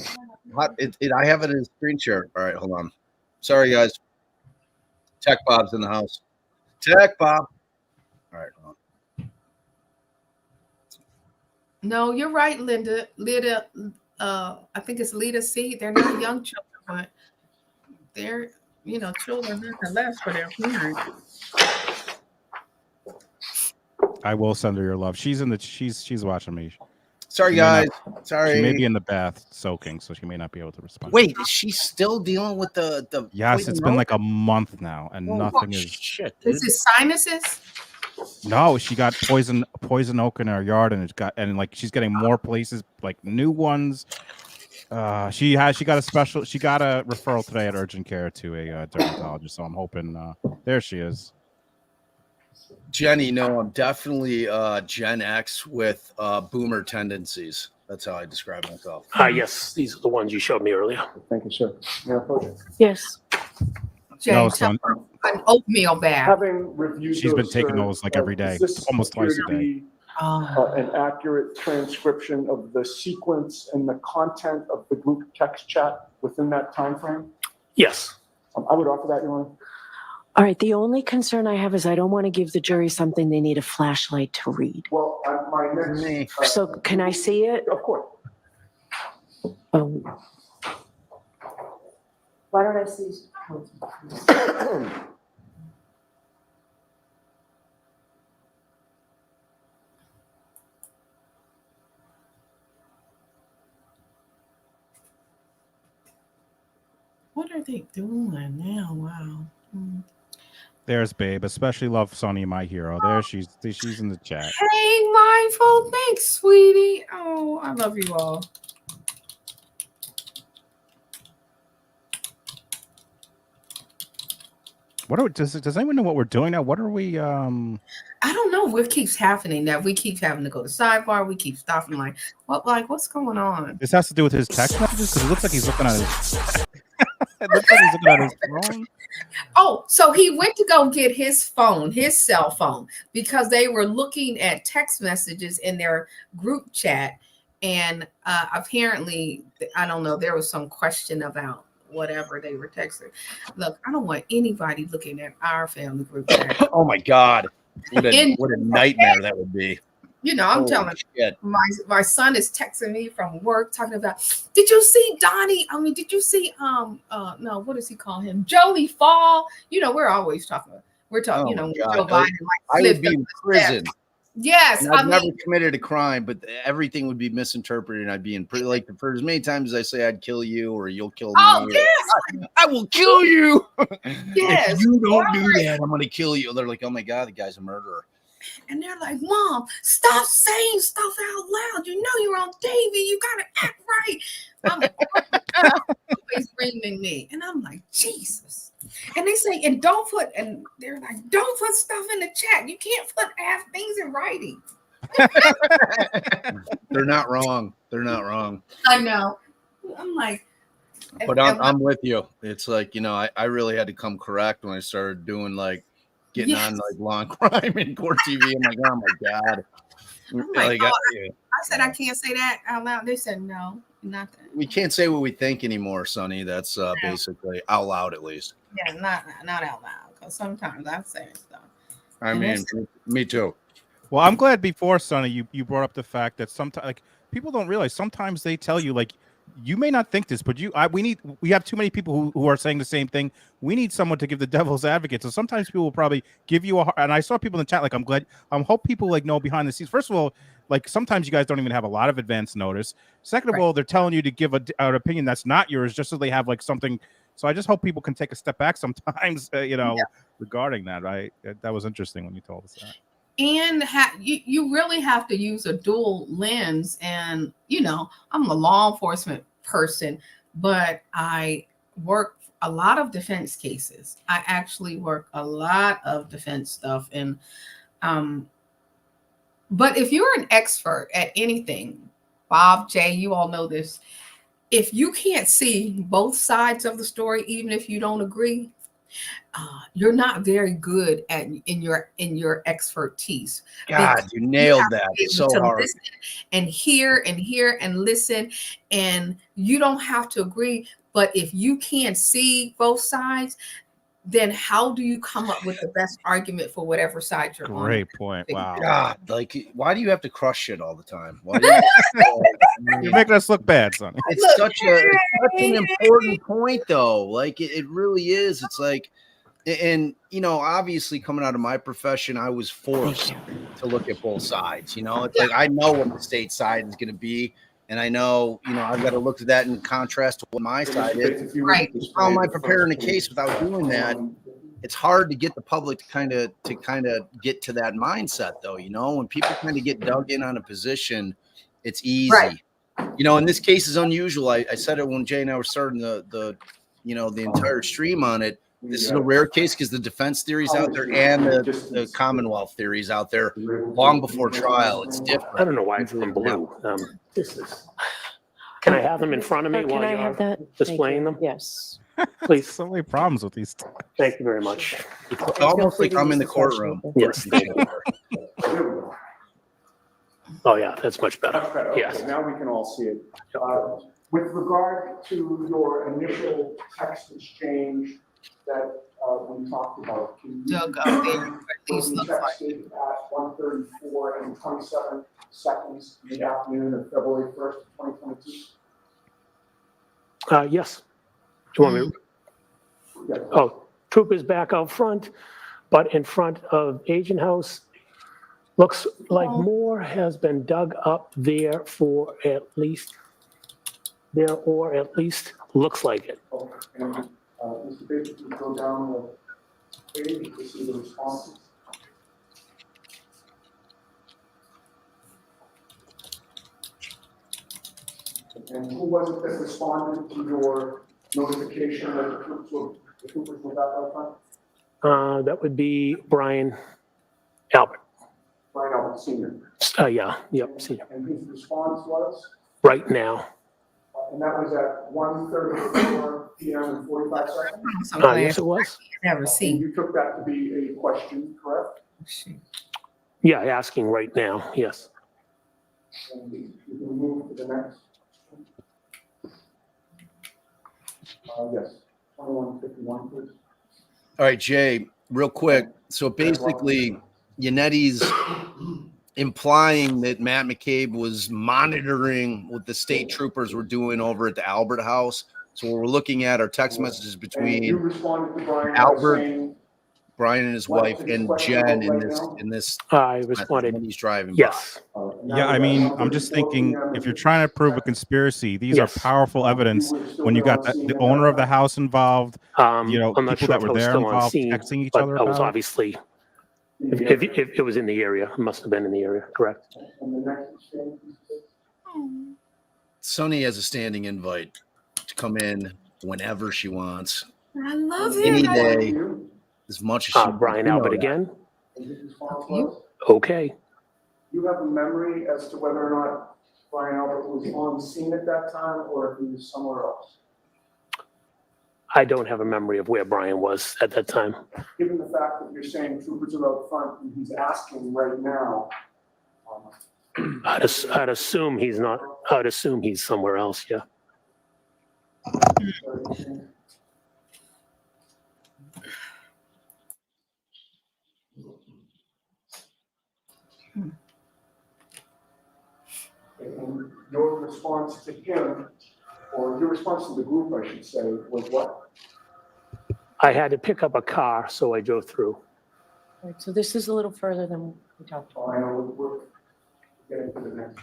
I have it in a screen share. All right, hold on. Sorry, guys. Tech Bob's in the house. Tech Bob. All right, hold on. No, you're right, Linda. Lida, I think it's Lida C. They're not young children, but they're, children nonetheless for their parents. I will send her your love. She's watching me. Sorry, guys. Sorry. She may be in the bath soaking, so she may not be able to respond. Wait, is she still dealing with the Yes, it's been like a month now, and nothing is. Shit, dude. Is it sinuses? No, she got poison oak in her yard, and she's getting more places, like new ones. She got a referral today at urgent care to a dermatologist. So I'm hoping there she is. Jenny, no, I'm definitely Gen X with boomer tendencies. That's how I describe myself. Yes, these are the ones you showed me earlier. Thank you, sir. Yes. Jay, No, tell son. her an oatmeal bath. Having reviewed She's been those, taking sir, those like every day, does this almost twice appear a to day. be, an accurate transcription of the sequence and the content of the group text chat within that time frame? Yes. I would offer that, Your Honor. All right. The only concern I have is I don't want to give the jury something they need a flashlight to read. Well, my next. So can I see it? Of course. Why don't I see? What are they doing now? Wow. There's Babe. Especially love Sonny, my hero. There she's in the chat. Hey, Mindful. Thanks, sweetie. Oh, I love you all. Does anyone know what we're doing now? What are we? I don't know what keeps happening. That we keep having to go to sidebar. We keep stopping. What's going on? This has to do with his text messages because it looks like he's looking at his. It looks like he's looking at his phone. Oh, so he went to go get his phone, his cell phone, because they were looking at text messages in their group chat, and apparently, I don't know, there was some question about whatever they were texting. Look, I don't want anybody looking at our family group chat. Oh my God. What a nightmare that would be. I'm Holy telling shit. you, my son is texting me from work talking about, did you see Donnie? I mean, did you see no, what does he call him? Jolie Fall. We're always talking about, Oh when my Joe God. Biden I would be in prison. Yes, And I've never committed a crime, but everything would be misinterpreted, and I'd be in prison. Like for as many times as I say I'd kill you or you'll kill me. Oh, or, yes. I will kill you. Yes. If you don't do that, I'm gonna kill you. They're like, oh my God, the guy's a murderer. And they're like, Mom, stop saying stuff out loud. You know you're on TV. You gotta act right. I'm always ringing me. And I'm like, Jesus. And they say, and they're like, don't put stuff in the chat. You can't put half things in writing. They're not wrong. They're not wrong. I know. I'm like, But I'm with you. It's like, I really had to come correct when I started doing getting on law and crime and court TV. I'm like, oh my God. I'm like, I said I can't say that out loud. They said no, not that. We can't say what we think anymore, Sonny. That's basically out loud, at least. Yeah, not out loud. Because sometimes I say stuff. I mean, me too. Well, I'm glad before, Sonny, you brought up the fact that sometimes people don't realize sometimes they tell you you may not think this, but we have too many people who are saying the same thing. We need someone to give the devil's advocate. So sometimes people will probably give you and I saw people in the chat, like, hope people like know behind the scenes. First of all, like sometimes you guys don't even have a lot of advance notice. Second of all, they're telling you to give an opinion that's not yours just so they have like something. So I just hope people can take a step back sometimes, regarding that. Right? That was interesting when you told us that. And you really have to use a dual lens. And I'm a law enforcement person, but I work a lot of defense cases. I actually work a lot of defense stuff. And but if you're an expert at anything, Bob, Jay, you all know this, if you can't see both sides of the story, even if you don't agree, you're not very good in your expertise. God, you nailed that so hard. Listen and hear and listen, and you don't have to agree. But if you can't see both sides, then how do you come up with the best argument for whatever side you're on? Great point. Wow. God, like, why do you have to crush shit all the time? Why do you're making us look bad, Sonny. It's such an important point, though. Like, it really is. It's like, and obviously coming out of my profession, I was forced to look at both sides. It's like I know what the state side is going to be, and I know I've got to look at that in contrast to what my side is. Right. How am I preparing a case without doing that? It's hard to get the public to kind of get to that mindset, though. When people kind of get dug in on a position, it's easy. Right. And this case is unusual. I said it when Jay and I were starting the entire stream on it. This is a rare case because the defense theory's out there and the Commonwealth theory's out there long before trial. It's different. I don't know why it's in blue. Can I have them in front of me while Can I have you're that? displaying them? Yes. Please. So many problems with these. Thank you very much. It's almost like I'm in the courtroom. Yes. Oh, yeah, that's much better. Much better. Okay, Yes. now we can all see it. With regard to your initial text exchange that we talked about, can you Doug, up there, what was these look like. texted at 1:34 and 27 seconds in the afternoon of February 1st, 2022? Yes. Do you want me to? Yeah. Oh, troopers back out front, but in front of Agent House. Looks like more has been dug up there or at least looks like it. Okay. And Mr. Baker, can you go down the page to see the responses? And who was it that responded to your notification that the troopers were back out front? That would be Brian Albert. Brian Albert Senior. Yep, senior. And his response was? Right now. And that was at 1:34 p.m. and 45 seconds? Yes, it was. Never And seen. you took that to be a question, correct? Yeah, asking right now. Yes. And you can move to the next. Yes, 2151, please. All right, Jay, real quick. So basically, Yannetti's implying that Matt McCabe was monitoring what the state troopers were doing over at the Albert House. So we're looking at our text messages And you between responded to Brian by Albert, saying, Brian and his wife, and Jen in this. I responded. When he's driving. Yes. Yeah, I mean, I'm just thinking if you're trying to prove a conspiracy, these are powerful evidence when you got the owner of the house involved, I'm not people sure that if were I was there still on involved, scene, texting each but other I was about it. obviously, if it was in the area, it must have been in the area, correct? and the next exchange, please. Sonny has a standing invite to come in whenever she wants, I love any him. day, as much as she wants. Brian You know Albert that. again? And his response was? Okay. You have a memory as to whether or not Brian Albert was on scene at that time or if he was somewhere else? I don't have a memory of where Brian was at that time. Given the fact that you're saying troopers are out front and he's asking right now, I'd assume he's not, I'd assume he's somewhere else, yeah. and your response to him or your response to the group, I should say, was what? I had to pick up a car, so I drove through. Right, so this is a little further than we talked about. Oh, I know, we're getting to the next.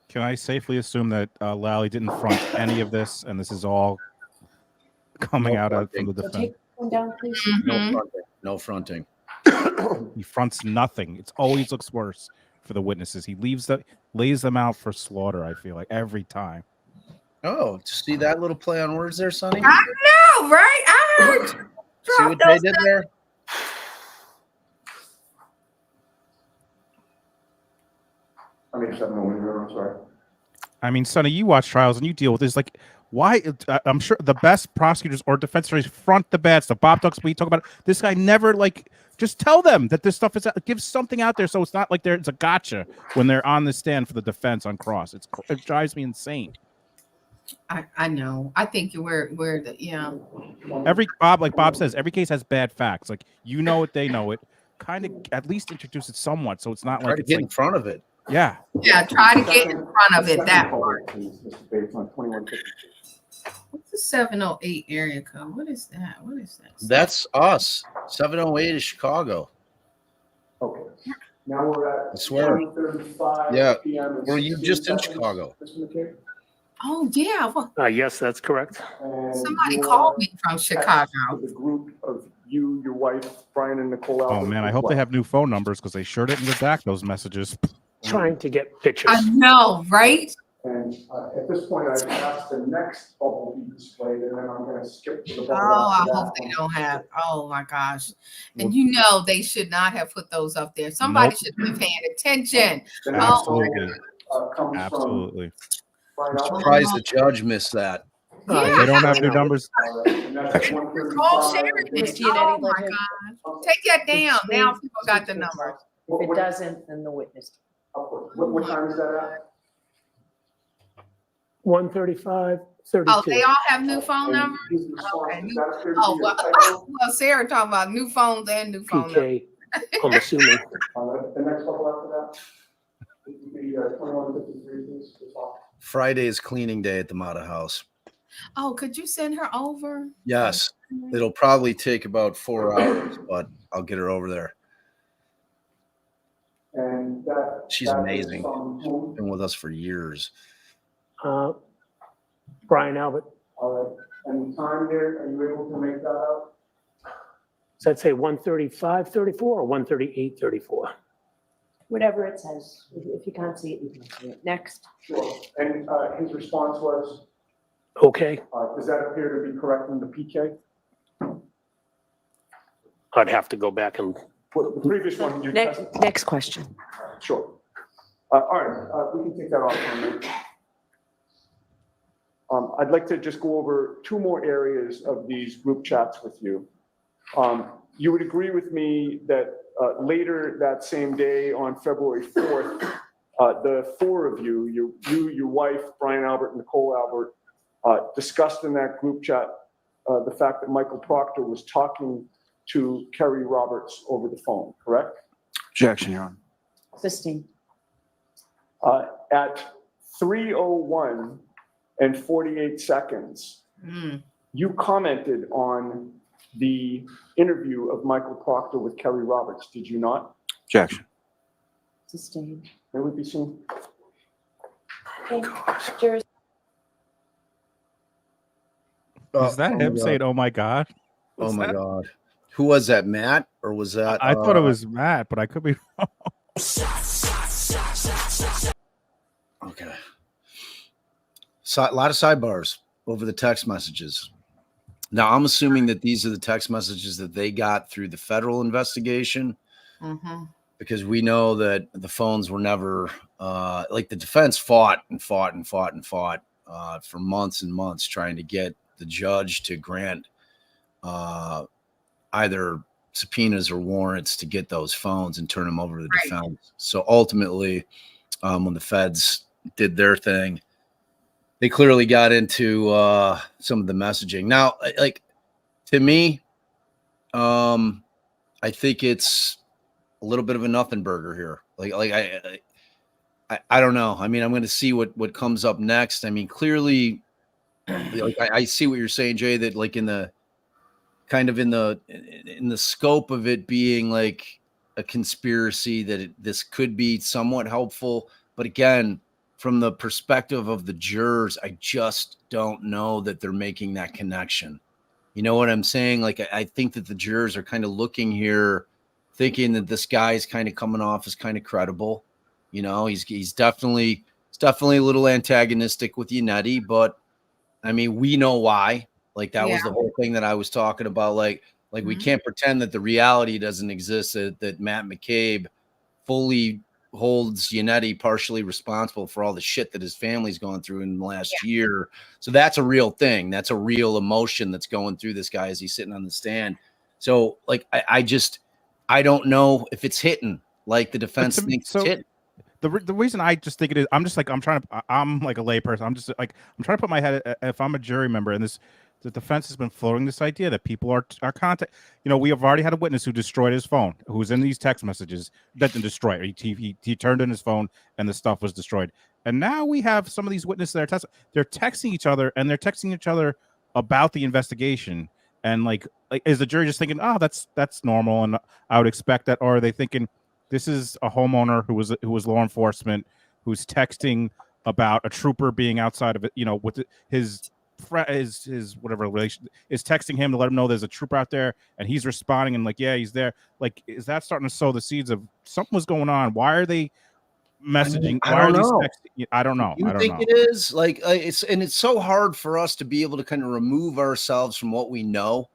Can I safely assume that Lally didn't front any of this, and this is all coming No out from fronting. the So defense? take one down, please. No Mhm. fronting. No fronting. He fronts nothing. It always looks worse for the witnesses. He lays them out for slaughter. I feel like every time. Oh, see that little play on words there, Sonny? I know, right? I heard you See drop what they those did there? I mean, 701, I'm sorry. I mean, Sonny, you watch trials and you deal with this. Like, why? I'm sure the best prosecutors or defense attorneys front the bad stuff. Bob talks. We talk about it. This guy never just tell them that this stuff is give something out there, so it's not like it's a gotcha when they're on the stand for the defense on cross. It drives me insane. I know. I think we're the Like Bob says, every case has bad facts. Like it, they know it. Kind of at least introduce it somewhat, so it's not Try like to it's get like in front of it. yeah. try to get in front of it. That part. Please, Mr. Bates, on 2152. What's the 708 area code? What is that? What is that? That's us. 708 is Chicago. Okay. Now we're at I swear. 1:35 Yeah. p.m. and Were you 16 just in seconds, Chicago? Mr. McCabe? Oh yeah. Well, Yes, that's correct. And somebody your called me from text Chicago. to the group of you, your wife, Brian, and Nicole. Oh Albert man, I as hope well. they have new phone numbers because they sure didn't redact those messages. Trying to get pictures. I know, right? And at this point, I've asked the next bubble be displayed, and then I'm going to skip to the bubble. Oh, I after hope that they one. don't have. Oh my gosh. And Well, they should not have put those up there. Somebody Nope. should have been paying attention. The next Absolutely. bubble, comes Absolutely. from Brian I'm Albert. surprised the judge missed that. Yeah. They don't have new numbers. And that's at We're all 1:35. sharing it. Christy and Oh Eddie, my let her- God. Take that down. Now people got the numbers. If it doesn't, then the witness. What time is that at? 135, Oh, 32. they all have new phone And numbers? his response, Okay. does that appear to Oh, be a well, typo? well, Sarah talking about new phones and new phone numbers. PK, I'm assuming. The next bubble after that? Would be 2153, please. That's all. Friday is cleaning day at the Mata House. Oh, could you send her over? Yes, it'll probably take about 4 hours, but I'll get her over there. And that. She's that is amazing. from whom? Been with us for years. Brian Albert. All right. And the time there, are you able to make that out? Does that say 135, 34 or 138, 34? Whatever it says. If you can't see it, you can see it. Next. Sure. And his response was, Okay, does that appear to be correct in the PK? I'd have to go back and, For the previous one, you tested. Next question. Sure. All right, we can take that off for a minute. I'd like to just go over two more areas of these group chats with you. You would agree with me that later that same day on February 4th, the four of you, your wife, Brian Albert, and Nicole Albert, discussed in that group chat the fact that Michael Proctor was talking to Kerry Roberts over the phone, correct? Objection, Your Honor. Sustained. At 3:01 and 48 seconds, you commented on the interview of Michael Proctor with Kerry Roberts, did you not? Objection. Sustained. May we be seen? Okay. Juris- Is that him saying, "Oh my God"? Oh Was my that- God. Who was that, Matt? Or was that? I thought it was Matt, but I could be wrong. Okay. So, a lot of sidebars over the text messages. Now, I'm assuming that these are the text messages that they got through the federal investigation, because we know that the phones were never like the defense fought for months and months trying to get the judge to grant either subpoenas or warrants to get those phones and turn them over to the defense. So ultimately, when the feds did their thing, they clearly got into some of the messaging. Now, like, to me, I think it's a little bit of a nothing burger here. I don't know. I mean, I'm going to see what comes up next. I mean, clearly, like, I see what you're saying, Jay, that like in the scope of it being like a conspiracy, that this could be somewhat helpful. But again, from the perspective of the jurors, I just don't know that they're making that connection. You know what I'm saying? Like, I think that the jurors are kind of looking here, thinking that this guy is kind of coming off as kind of credible. You know, he's definitely a little antagonistic with Yannetti, but I mean, we know why. Like, that was the whole thing that I was talking about. Like we can't pretend that the reality doesn't exist, that Matt McCabe fully holds Yannetti partially responsible for all the shit that his family's gone through in the last year. So that's a real thing. That's a real emotion that's going through this guy as he's sitting on the stand. So like, I don't know if it's hitting like the defense thinks it's hitting. The reason I just think it is, I'm like a layperson. I'm trying to put my head, if I'm a jury member, and the defense has been floating this idea that people are contact. You know, we have already had a witness who destroyed his phone, who's in these text messages that didn't destroy it. He turned in his phone and the stuff was destroyed. And now we have some of these witnesses that are they're texting each other, and they're texting each other about the investigation. And like is the jury just thinking, oh, that's normal, and I would expect that, or are they thinking, this is a homeowner who was law enforcement, who's texting about a trooper being outside of it, you know, with his whatever relation, is texting him to let him know there's a trooper out there, and he's responding and like, yeah, he's there. Like, is that starting to sow the seeds of something was going on? Why are they messaging? I don't know. I don't know. You think it is like it's so hard for us to be able to kind of remove ourselves from what we know.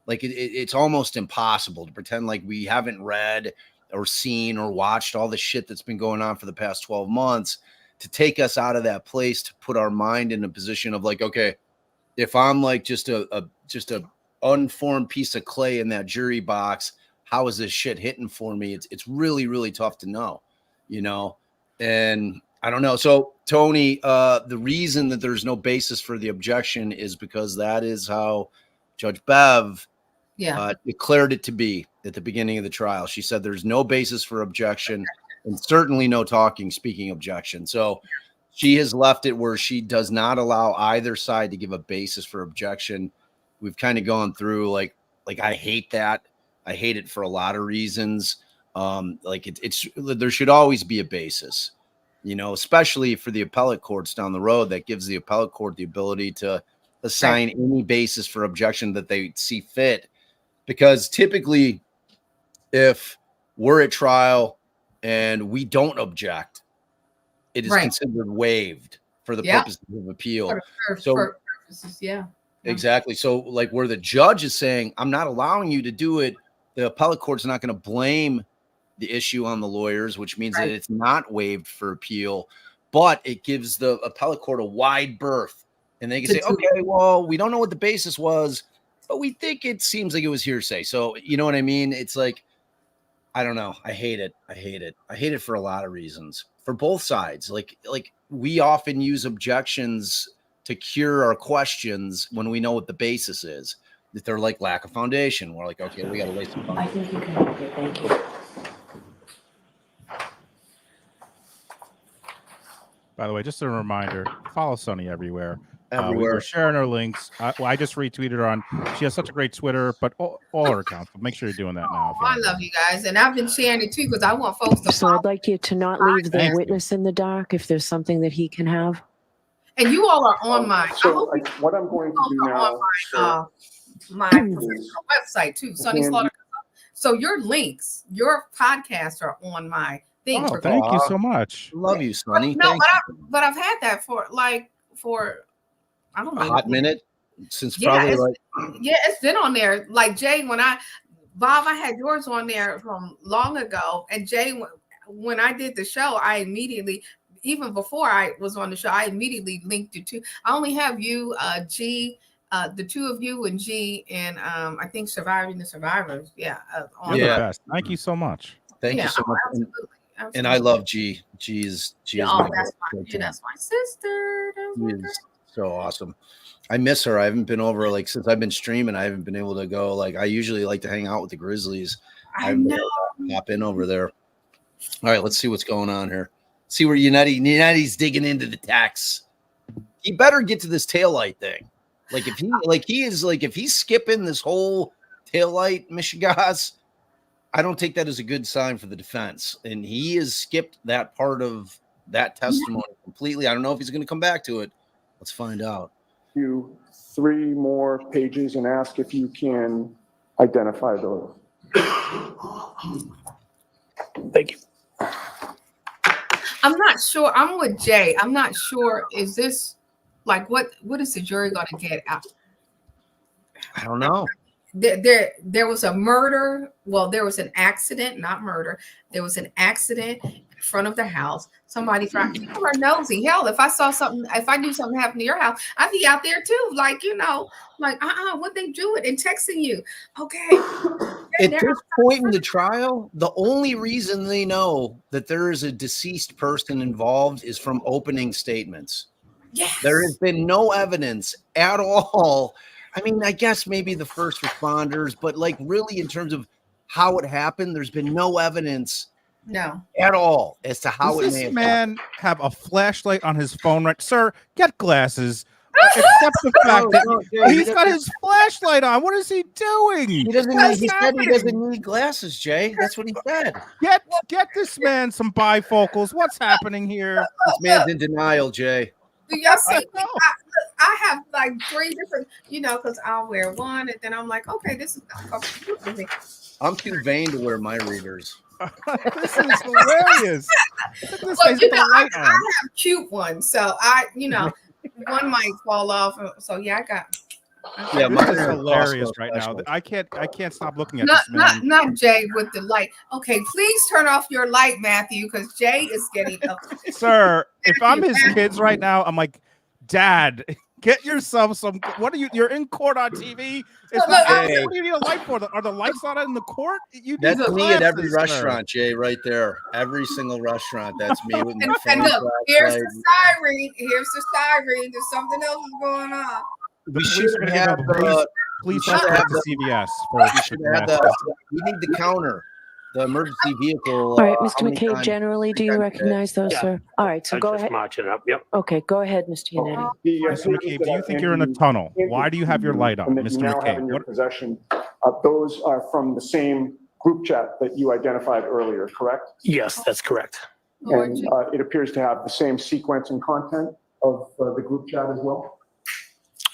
Like it's almost impossible to pretend like we haven't read or seen or watched all the shit that's been going on for the past 12 months to take us out of that place, to put our mind in a position of like, okay, if I'm like just a unformed piece of clay in that jury box, how is this shit hitting for me? It's really, really tough to know, you know? And I don't know. So Tony, the reason that there's no basis for the objection is because that is how Judge Bev declared it to be at the beginning of the trial. She said there's no basis for objection, and certainly no speaking objection. So she has left it where she does not allow either side to give a basis for objection. We've kind of gone through like I hate that. I hate it for a lot of reasons. Like it's there should always be a basis, you know, especially for the appellate courts down the road. That gives the appellate court the ability to assign any basis for objection that they see fit. Because typically, if we're at trial and we don't object, it is considered waived for the purposes of appeal. For purposes, exactly. So, like where the judge is saying, I'm not allowing you to do it, the appellate court's not going to blame the issue on the lawyers, which means that it's not waived for appeal, but it gives the appellate court a wide berth. And they can say, okay, well, we don't know what the basis was, but we think it seems like it was hearsay. So, you know what I mean? It's like, I don't know. I hate it. I hate it for a lot of reasons, for both sides. Like we often use objections to cure our questions when we know what the basis is. That they're like lack of foundation. We're like, okay, we got to lay some foundation. I think you can have it. Thank you. By the way, just a reminder, follow Sunny everywhere. Everywhere. We're sharing her links. I just retweeted her on. She has such a great Twitter, but all her accounts. But make sure you're doing that now. I love you guys, and I've been sharing it too because I want folks to. So I'd like you to not leave the witness in the dark if there's something that he can have. And you all are on my. So what I'm going to do now on my website too, Sunny Slaughter. So your links, your podcasts are on my thing. Oh, thank you so much. Love you, Sunny. But I've had that for I don't know, a hot minute since it's been on there. Like Jay, Bob, I had yours on there from long ago, and Jay, when I did the show, I immediately, even before I was on the show, I immediately linked it to. I only have you, G, the two of you and G, and I think Surviving the Survivors. You're the best. Thank you so much. Thank you so much. Absolutely. And I love G. G is that's my sister. So awesome. I miss her. I haven't been over since I've been streaming. I haven't been able to go. I usually like to hang out with the Grizzlies. I know. Hop in over there. All right, let's see what's going on here. See where United's digging into the tax. He better get to this taillight thing. Like if he's skipping this whole taillight Michigas, I don't take that as a good sign for the defense. And he has skipped that part of that testimony completely. I don't know if he's going to come back to it. Let's find out. You 3 more pages and ask if you can identify those. Thank you. I'm not sure. I'm with Jay. I'm not sure. Is this like what is the jury going to get out? I don't know. There was a murder. Well, there was an accident, not murder. There was an accident in front of the house. Somebody tried. People are nosy. Hell, if I knew something happened to your house, I'd be out there too. Like, what they do it and texting you. Okay. At this point in the trial, the only reason they know that there is a deceased person involved is from opening statements. Yes. There has been no evidence at all. I mean, I guess maybe the first responders, but like really in terms of how it happened, there's been no evidence at all as to how Does it may this man have a flashlight on his phone, right? Sir, get glasses. Except the fact that he's got his flashlight on. What is he doing? He doesn't need, he said he doesn't need glasses, Jay. That's what he said. Get this man some bifocals. What's happening here? This man's in denial, Jay. Do y'all see? I have like 3 different, because I'll wear one and then I'm like, okay, this is for me. I'm too vain to wear my readers. This is hilarious. Well, I have cute ones, so one might fall off. So yeah, I got. Yeah, this is hilarious right now. I can't stop looking at this man. Not Jay with the light. Okay, please turn off your light, Matthew, because Jay is getting up. Sir, if I'm his kids right now, I'm like, Dad, get yourself some. What are you? You're in court on TV. What do you need a light for? Are the lights not in the court? That's me at every restaurant, Jay, right there. Every single restaurant. That's me with my phone. And look, here's the siren. Here's the siren. There's something else going on. We should have please don't have the CVS. We need the counter. The emergency vehicle. All right, Mr. McCabe, generally, do you recognize those, sir? All right, so go ahead. Marching up. Yep. Okay, go ahead, Mr. Yannetti. Mr. McCabe, do you think you're in a tunnel? Why do you have your light on, Mr. McCabe? In your possession, those are from the same group chat that you identified earlier, correct? Yes, that's correct. And it appears to have the same sequence and content of the group chat as well?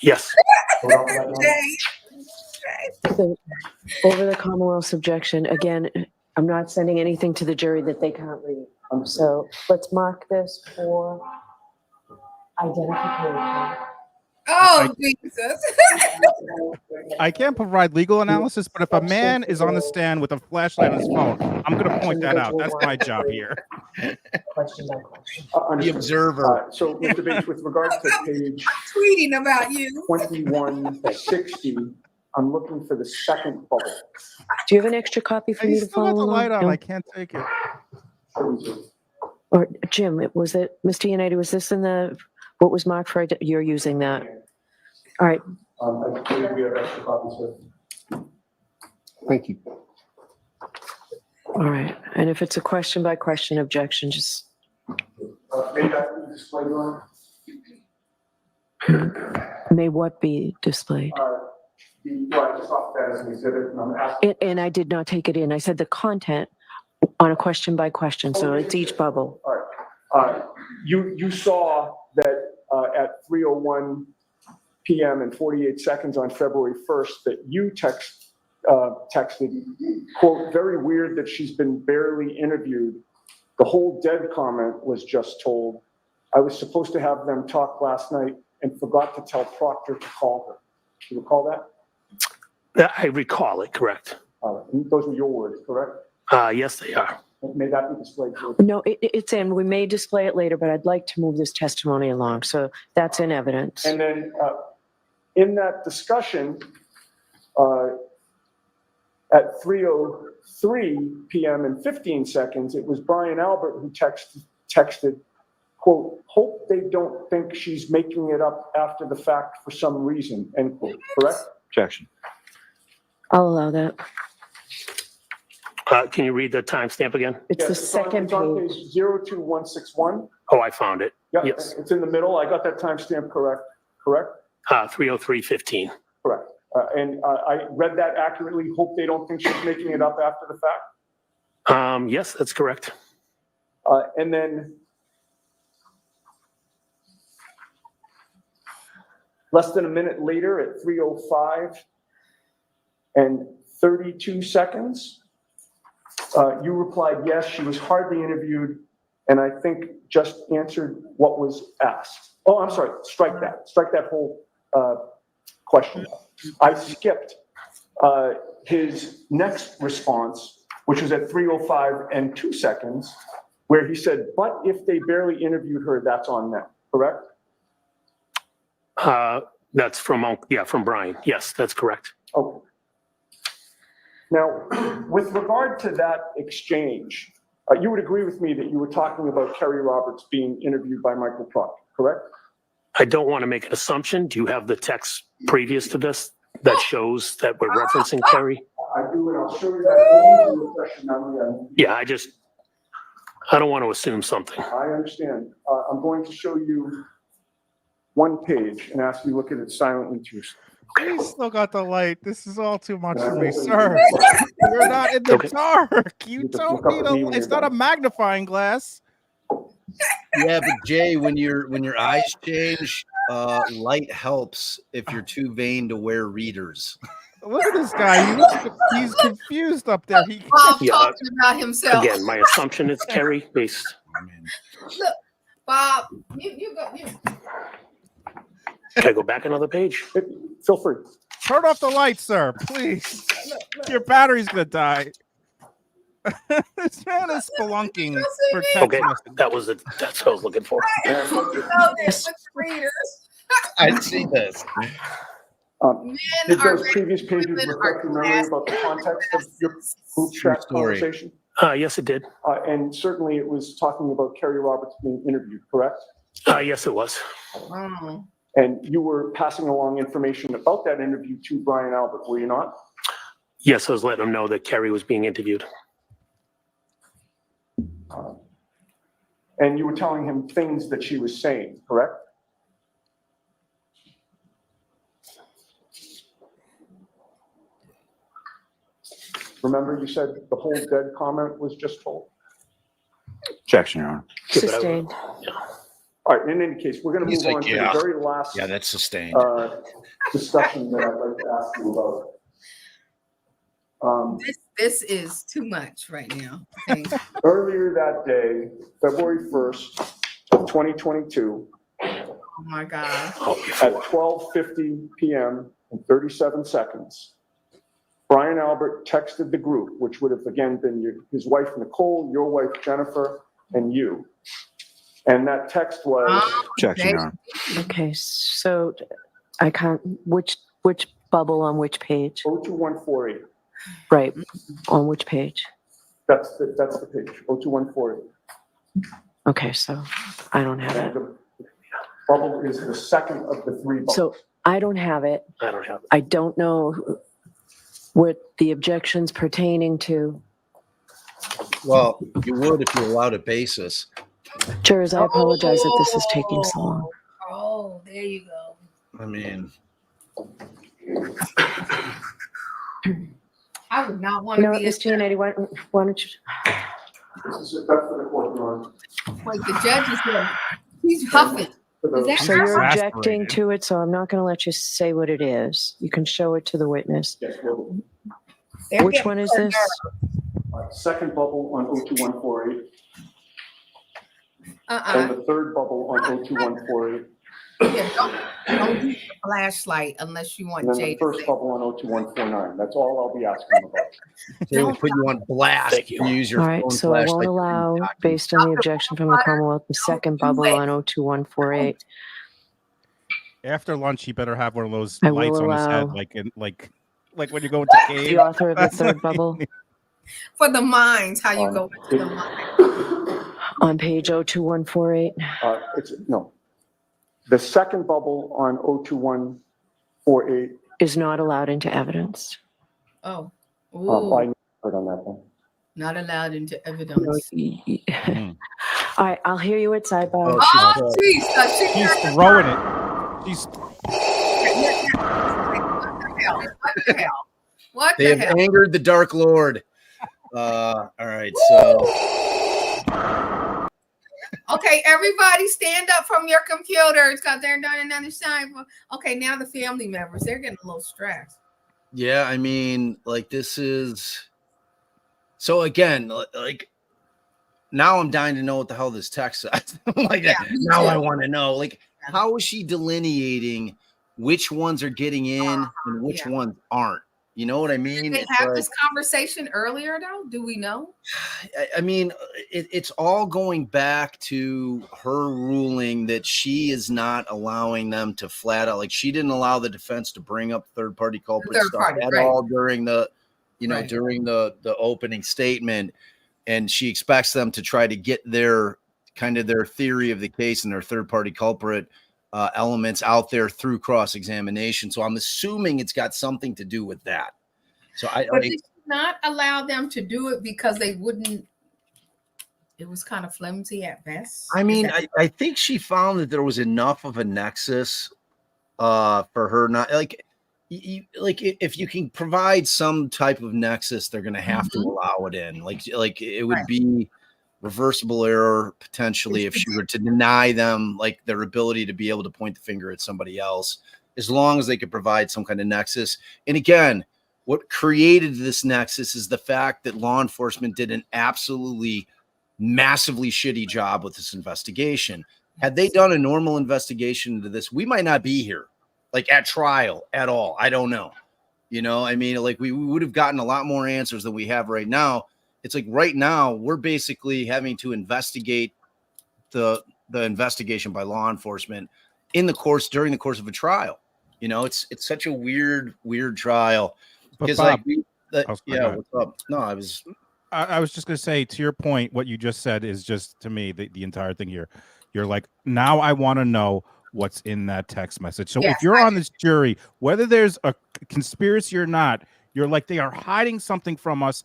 Yes. So, over the Commonwealth's objection, again, I'm not sending anything to the jury that they can't read. So let's mark this for identification. Oh, Jesus. I can't provide legal analysis, but if a man is on the stand with a flashlight on his phone, I'm going to point that out. That's my job here. Question by question. The observer. So, Mr. Bates, with regards to page tweeting about you. 2160, I'm looking for the second bubble. Do you have an extra copy for me to follow along? Light on. No? I can't take it. Or Jim, was it Mr. United? Was this in the what was marked for? You're using that. All right. I believe we have extra copies here. Thank you. All right. And if it's a question by question objection, just. May that be displayed on? May what be displayed? I just thought that as an exhibit, and I'm asking. And I did not take it in. I said the content on a question by question, so it's each bubble. All right. You saw that at 3:01 p.m. and 48 seconds on February 1st that you texted, quote, very weird that she's been barely interviewed. The whole dead comment was just told. I was supposed to have them talk last night and forgot to tell Proctor to call her. Do you recall that? I recall it, correct. Those were your words, correct? Yes, they are. May that be displayed? No, it's in. We may display it later, but I'd like to move this testimony along. So that's in evidence. And then in that discussion, at 3:03 p.m. and 15 seconds, it was Brian Albert who texted, quote, hope they don't think she's making it up after the fact for some reason, end quote, correct? Objection. I'll allow that. Can you read the timestamp again? It's the Yes, second it's on page. page 02161. Oh, I found it. Yeah, Yes. it's in the middle. I got that timestamp correct? 303:15. Correct. And I read that accurately. Hope they don't think she's making it up after the fact. Yes, that's correct. And then less than a minute later at 3:05 and 32 seconds, you replied, yes, she was hardly interviewed, and I think just answered what was asked. Oh, I'm sorry, strike that whole question. I skipped his next response, which was at 3:05 and 2 seconds, where he said, but if they barely interviewed her, that's on them, correct? That's from Brian. Yes, that's correct. Okay. Now, with regard to that exchange, you would agree with me that you were talking about Kerry Roberts being interviewed by Michael Proctor, correct? I don't want to make an assumption. Do you have the text previous to this that shows that we're referencing Kerry? I do, and I'll show you that only to refresh your memory. Yeah, I don't want to assume something. I understand. I'm going to show you one page and ask you to look at it silently to yourself. We still got the light. This is all too much for me, sir. You're not in the dark. You don't need it's not a magnifying glass. Yeah, but Jay, when your eyes change, light helps if you're too vain to wear readers. Look at this guy. He's confused up there. Bob talking about himself. Again, my assumption is Kerry based. Look, Bob, you go. Can I go back another page? Feel free. Turn off the light, sir, please. Your battery's gonna die. This man is spelunking for text Okay, messages. that's what I was looking for. You know this, with readers. I see this. Did those previous pages reflect your memory about the context of your group chat conversation? Yes, it did. And certainly it was talking about Kerry Roberts being interviewed, correct? Yes, it was. Oh. And you were passing along information about that interview to Brian Albert, were you not? Yes, I was letting him know that Kerry was being interviewed. And you were telling him things that she was saying, correct? Remember you said the whole dead comment was just told? Objection, Your Honor. Sustained. All right, in any case, we're going to move on to the very last Yeah, that's sustained. discussion that I'd like to ask you about. This is too much right now. Okay. Earlier that day, February 1st, 2022, Oh my God. at 12:50 p.m. and 37 seconds, Brian Albert texted the group, which would have again been his wife Nicole, your wife Jennifer, and you. And that text was Objection, Your Honor. Okay, so I can't, which bubble on which page? 02148. Right, on which page? That's the page, 02148. Okay, so I don't have And it. the bubble is the second of the three bubbles. So I don't have it. I don't have it. I don't know what the objection's pertaining to. Well, you would if you allowed a basis. Jurors, I apologize that this is taking so long. Oh, there you go. I mean, I would not want You to know what, be Ms. Giannetti, why don't you? That's for the court, Your Honor. Like the judge is here. He's huffing. Is that So you're huffing? objecting to it, so I'm not going to let you say what it is. You can show it to the witness. Yes, well, They're Which getting one is so this? second bubble on 02148, and Uh-uh. the third bubble on 02148, Yeah, don't use the flashlight unless you want and then Jay the to first say. bubble on 02149. That's all I'll be asking about. they will put you on blast. Thank you. You use your All right, phone so I won't flashlight. allow, based on the objection from the Commonwealth, the second bubble on 02148. After lunch, he better have one of those I will lights on his head, allow- like when you go into cave. The author of the That's third what bubble For the minds, how you go into the mind. on page 02148. No. The second bubble on 02148, Is not allowed into evidence. Oh. I Ooh. heard on that one. Not allowed into No, evidence. All right, I'll hear you at sidebar. Oh, jeez. She's throwing it. She's What the hell? What They the have hell? angered the Dark Lord. All right, so Okay, everybody stand up from your computers because they're doing another sign. Okay, now the family members, they're getting a little stressed. yeah, I mean, like this is so again, like now I'm dying to know what the hell this text says. Like Yeah, me now I too. want to know, like, how is she delineating which ones are getting in and which yeah. ones aren't? You know what I mean? Did they It's have like, this conversation earlier, though? Do we know? I mean, it's all going back to her ruling that she is not allowing them to flat out, like she didn't allow the defense to bring up third-party culprit Third stuff party, at right. all during the, you know, Right. during the opening statement, and she expects them to try to get their kind of their theory of the case and their third-party culprit elements out there through cross-examination. So I'm assuming it's got something to do with that. So But did you not allow them to do it because they wouldn't? It was kind of flimsy at best. I mean, I think she found that there was enough of a nexus for her not like like if you can provide some type of nexus, they're going to have to allow it in. Like it would Right. be reversible error potentially if she were to deny them like their ability to be able to point the finger at somebody else, as long as they could provide some kind of nexus. And again, what created this nexus is the fact that law enforcement did an absolutely massively shitty job with this investigation. Had they done a normal investigation into this, we might not be here, like at trial at all. I don't know. You know, I mean, like we would have gotten a lot more answers than we have right now. It's like right now we're basically having to investigate the investigation by law enforcement during the course of a trial. You know, it's such a weird trial. But Because Bob, yeah, what's up? No, I was just going to say, to your point, what you just said is just, to me, the entire thing here. You're like, now I want to know what's in that text message. So Yes, if you're on this jury, whether there's a conspiracy or not, you're like, they are hiding something from us.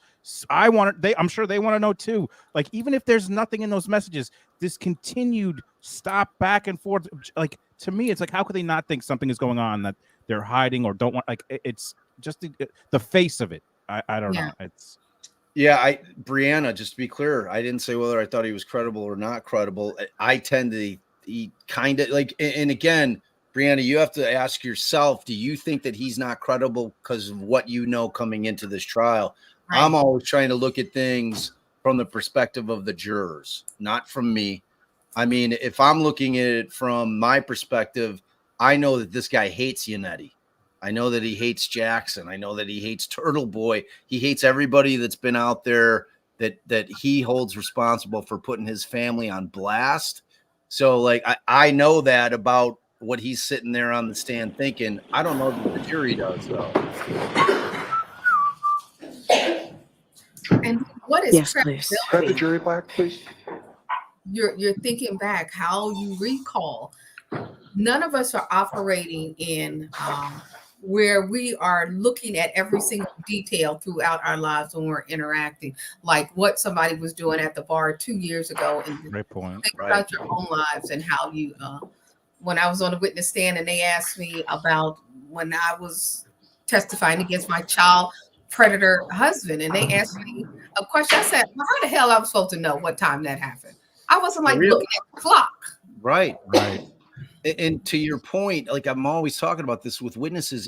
I'm sure they want to know too. Like, even if there's nothing in those messages, this continued stop back and forth. Like, to me, it's like, how could they not think something is going on that they're hiding or don't want? Like, it's just the face of it. I don't know. It's Brianna, just to be clear, I didn't say whether I thought he was credible or not credible. I tend to kind of like, and again, Brianna, you have to ask yourself, do you think that he's not credible because of what you know coming into this trial? Right. I'm always trying to look at things from the perspective of the jurors, not from me. I mean, if I'm looking at it from my perspective, I know that this guy hates Yannetti. I know that he hates Jackson. I know that he hates Turtle Boy. He hates everybody that's been out there that he holds responsible for putting his family on blast. So, like, I know that about what he's sitting there on the stand thinking. I don't know what the jury does, though. And what is credibility? Cut the jury back, please. You're thinking back how you recall. None of us are operating in where we are looking at every single detail throughout our lives when we're interacting, like what somebody was doing at the bar 2 years ago, and great point. think about your own lives and how you. When I was on the witness stand and they asked me about when I was testifying against my child predator husband, and they asked me a question, I said, well, how the hell I was supposed to know what time that happened? I wasn't like looking at the clock. Right. And to your point, like I'm always talking about this with witnesses,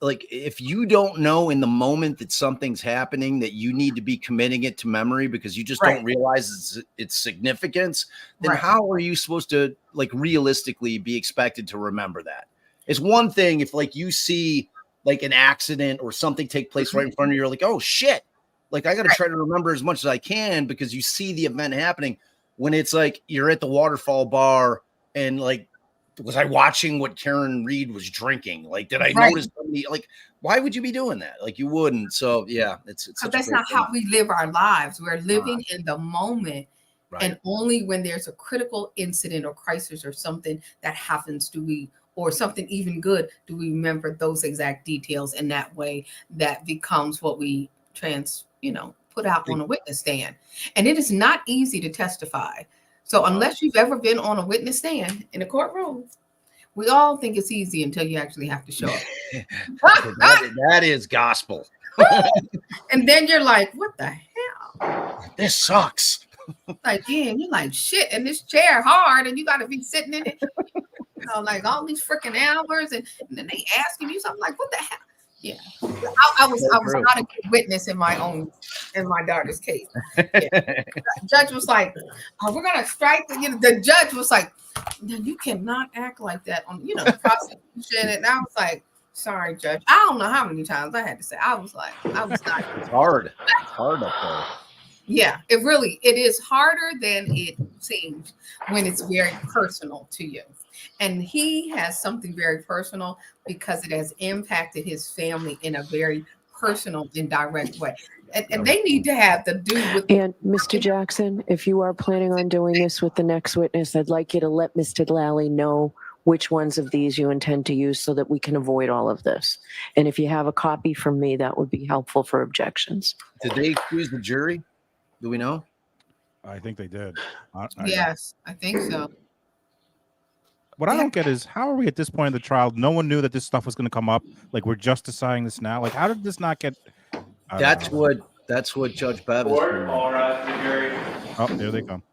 like if you don't know in the moment that something's happening, that you need to be committing it to memory because you just don't realize its significance, then how are you supposed to like realistically be expected to remember that? It's one thing if like you see like an accident or something take place right in front of you, you're like, oh shit, like I got to try to remember as much as I can because you see the event happening. When it's like you're at the waterfall bar and like, was I watching what Karen Reed was drinking? Like, did I notice somebody? Like, why would you be doing that? Like, you wouldn't. So, yeah, it's that's not how we live our lives. We're living in the moment, and only when there's a critical incident or crisis or something that happens or something even good, do we remember those exact details. In that way, that becomes what we put out on a witness stand. And it is not easy to testify. So unless you've ever been on a witness stand in a courtroom, we all think it's easy until you actually have to show up. that is gospel. And then you're like, what the hell? This sucks. Like, yeah, you're like, shit, and this chair hard, and you got to be sitting in it, like all these freaking hours, and then they asking you something like, what the hell? Yeah, I was not a good witness in my daughter's case. Yeah. Judge was like, oh, we're gonna strike. The judge was like, no, you cannot act like that on the prosecution, and I was like, sorry, Judge. I don't know how many times I had to say. I was not. It's hard. It's hard up there. Yeah, it is harder than it seems when it's very personal to you. And he has something very personal because it has impacted his family in a very personal and direct way. And they need to have to do with. And Mr. Jackson, if you are planning on doing this with the next witness, I'd like you to let Mr. Lally know which ones of these you intend to use so that we can avoid all of this. And if you have a copy from me, that would be helpful for objections. Did they accuse the jury? Do we know? I think they did. Yes, I think so. What I don't get is how are we at this point in the trial? No one knew that this stuff was going to come up. Like, we're just deciding this now. Like, how did this not get? That's what Judge Bev is doing. All right, the jury. Oh, there they come.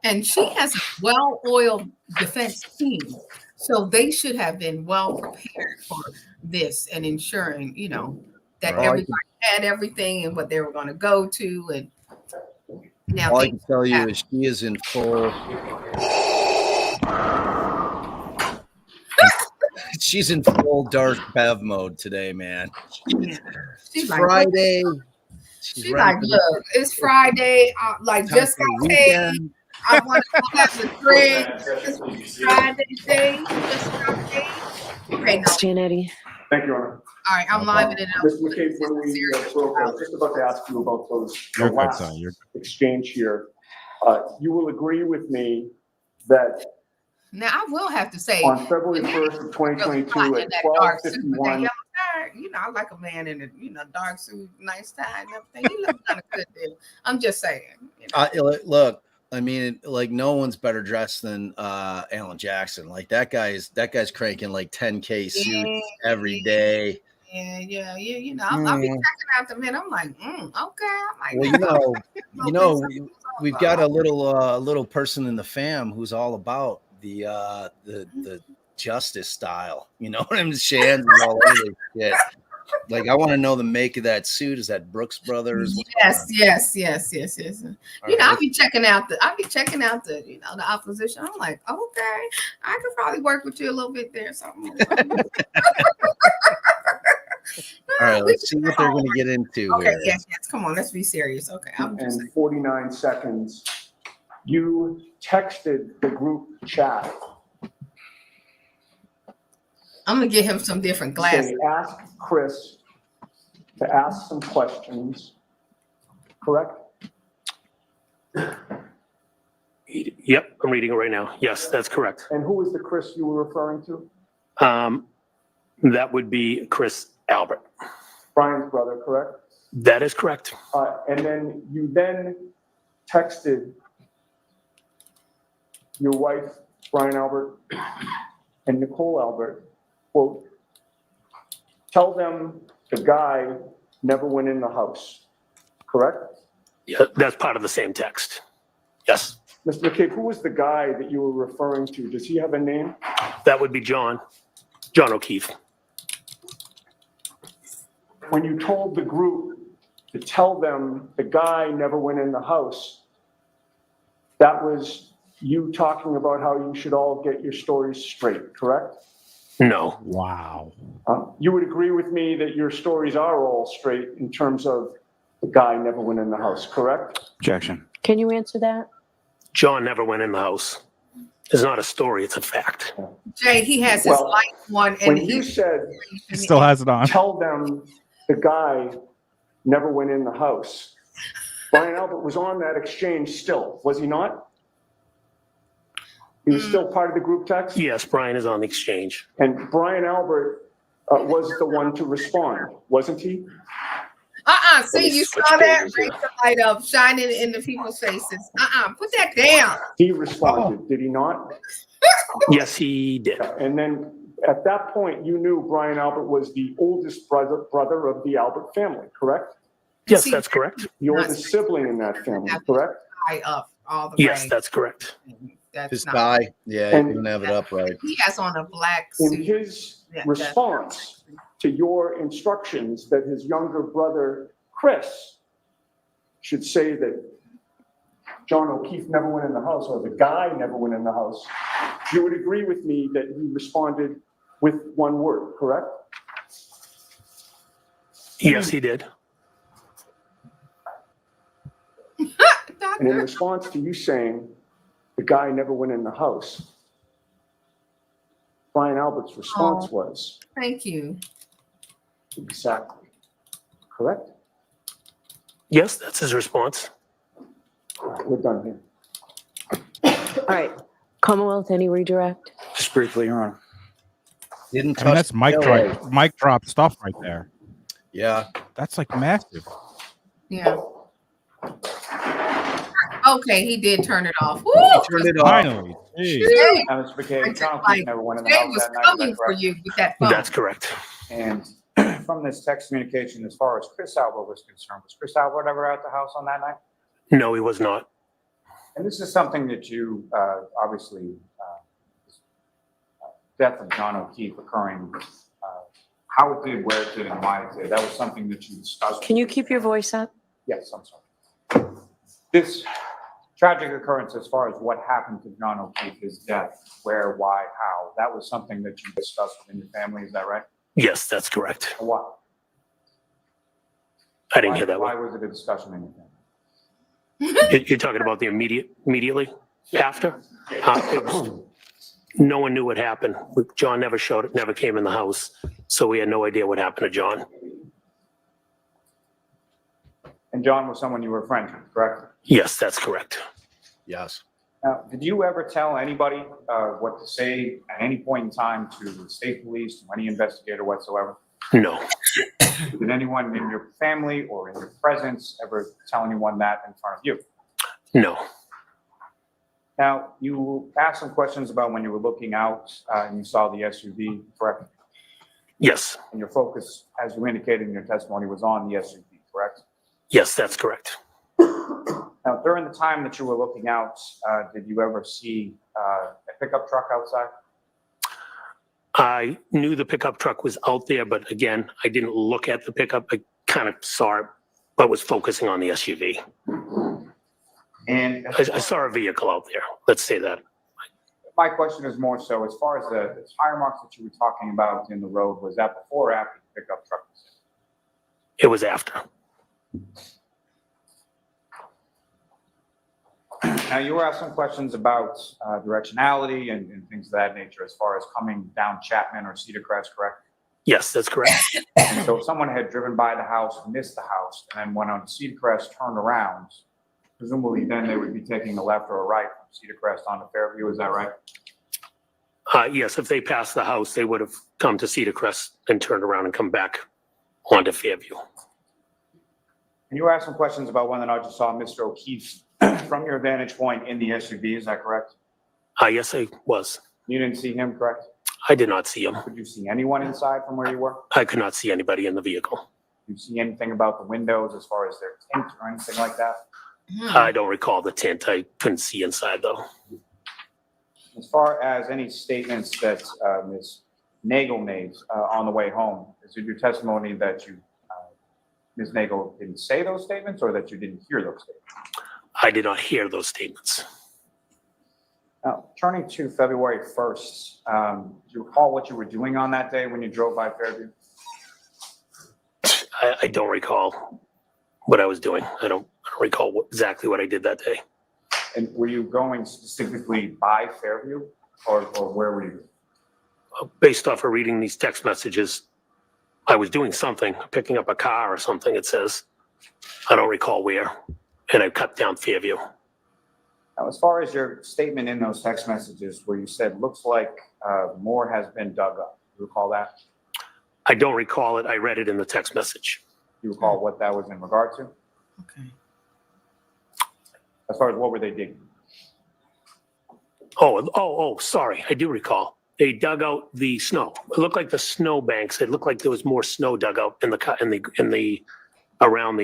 And she has a well-oiled defense team, so they should have been well prepared for this and ensuring, that everybody had everything and what they were going to go to. And now all I can tell you is she is in full. She's in full dark Bev mode today, man. She's Friday. She's like, look, it's Friday. Just got paid. I want to have the drink. It's Friday day. Just got paid. Okay, no. Janetti. Thank you, Your Honor. All right, I'm live it up. Mr. McCabe, when we broke, I was just about to ask you about the last exchange here. You will agree with me that now I will have to say on February 1st of 2022 at 12:51. I like a man in a dark suit, nice tie and everything. He looks kind of good there. I'm just saying. Look, I mean, like no one's better dressed than Alan Jackson. Like that guy's cranking like 10K suits every day. Yeah. I'll be checking out the men. I'm like, okay. Well, we've got a little person in the fam who's all about the justice style. You know what I'm saying? All over shit. Like I want to know the make of that suit. Is that Brooks Brothers? Yes. I'll be checking out the the opposition. I'm like, okay, I could probably work with you a little bit there. Something. All right, let's see what they're going to get into. Okay, here. yes. Come on, let's be serious. Okay, and 49 seconds. You texted the group chat. I'm gonna get him some different glasses. Ask Chris to ask some questions. Correct? Yep, I'm reading it right now. Yes, that's correct. And who was the Chris you were referring to? That would be Chris Albert. Brian's brother, correct? That is correct. And then you texted your wife, Brian Albert, and Nicole Albert, quote, tell them the guy never went in the house, correct? Yeah, that's part of the same text. Yes. Mr. McCabe, who was the guy that you were referring to? Does he have a name? That would be John O'Keefe. When you told the group to tell them the guy never went in the house, that was you talking about how you should all get your stories straight, correct? No. Wow. You would agree with me that your stories are all straight in terms of the guy never went in the house, correct? Objection. Can you answer that? John never went in the house. It's not a story, it's a fact. Jay, he has his light one. And when you said he still has it on. Tell them the guy never went in the house. Brian Albert was on that exchange still, was he not? He was still part of the group text? Yes, Brian is on the exchange. And Brian Albert was the one to respond, wasn't he? See, you saw that? Raise the light up, shining in the people's faces. Put that down. He responded, did he not? Yes, he did. And then at that point, you knew Brian Albert was the oldest brother of the Albert family, correct? Yes, that's correct. The oldest sibling in that family, correct? High up all the Yes, way. that's correct. That's His not- tie, yeah, he And- didn't have it up right. He has on a black In suit. his Yeah, response to your instructions that his younger brother, Chris, should say that John O'Keefe never went in the house, or the guy never went in the house, you would agree with me that he responded with one word, correct? Yes, he did. And in Doctor, response to you saying the guy never went in the house, Brian Albert's response was thank you. exactly, correct? Yes, that's his response. We're done here. All right, Commonwealth, any redirect? Just briefly, Your Honor. Didn't I mean, touch that's mic drop stuff right there. Yeah, That's like massive. Yeah. Okay, he did turn it off. Woo! turned it off. Finally. Jeez. Jay, Mr. McKay, John like, O'Keefe never went in the Jay house was that night, is coming that for correct? you with that phone. That's correct. And from this text communication, as far as Chris Albert was concerned, was Chris Albert ever at the house on that night? No, he was not. And this is something that you, obviously, death of John O'Keefe occurring, how it did, where it did, and why it did. That was something that you discussed. Can you keep your voice up? Yes, I'm sorry. This tragic occurrence, as far as what happened to John O'Keefe, his death, where, why, how, that was something that you discussed within your family, is that right? Yes, that's correct. Or what? I didn't hear that Why one. was it a discussion in your family? You're talking about the immediately after? It was- no one knew what happened. John never showed it, never came in the house. So we had no idea what happened to John. And John was someone you were friends with, correct? Yes, that's correct. yes. Now, did you ever tell anybody what to say at any point in time to the state police, to any investigator whatsoever? No, Did anyone in your family or in your presence ever tell anyone that in front of you? no. Now, you asked some questions about when you were looking out and you saw the SUV, correct? Yes, And your focus, as you indicated in your testimony, was on the SUV, correct? yes, that's correct. Now, during the time that you were looking out, did you ever see a pickup truck outside? I knew the pickup truck was out there, but again, I didn't look at the pickup. I kind of saw it, but was focusing on the SUV. And I saw a vehicle out there. Let's say that. my question is more so, as far as the tire marks that you were talking about in the road, was that before or after the pickup truck was hit? It was after. Now, you were asked some questions about directionality and things of that nature as far as coming down Chapman or Cedar Crest, correct? Yes, that's correct. And so if someone had driven by the house, missed the house, and then went on to Cedar Crest, turned around, presumably then they would be taking a left or a right from Cedar Crest onto Fairview, is that right? Yes, if they passed the house, they would have come to Cedar Crest and turned around and come back onto Fairview. And you were asked some questions about whether or not you saw Mr. O'Keefe from your vantage point in the SUV, is that correct? Yes, I was. You didn't see him, correct? I did not see him. Could you see anyone inside from where you were? I could not see anybody in the vehicle. Did you see anything about the windows as far as their tint or anything like that? I don't recall the tint. I couldn't see inside though. As far as any statements that Ms. Nagel made on the way home, is it your testimony that you, Ms. Nagel didn't say those statements or that you didn't hear those statements? I did not hear those statements. Now, turning to February 1st, do you recall what you were doing on that day when you drove by Fairview? I don't recall what I was doing. I don't recall exactly what I did that day. And were you going specifically by Fairview or where were you? Based off of reading these text messages, I was doing something, picking up a car or something, it says. I don't recall where. And I cut down Fairview. Now, as far as your statement in those text messages where you said, looks like more has been dug up, you recall that? I don't recall it. I read it in the text message. Do you recall what that was in regard to? Okay. As far as what were they digging? Sorry. I do recall. They dug out the snow. It looked like the snow banks. It looked like there was more snow dug out in the around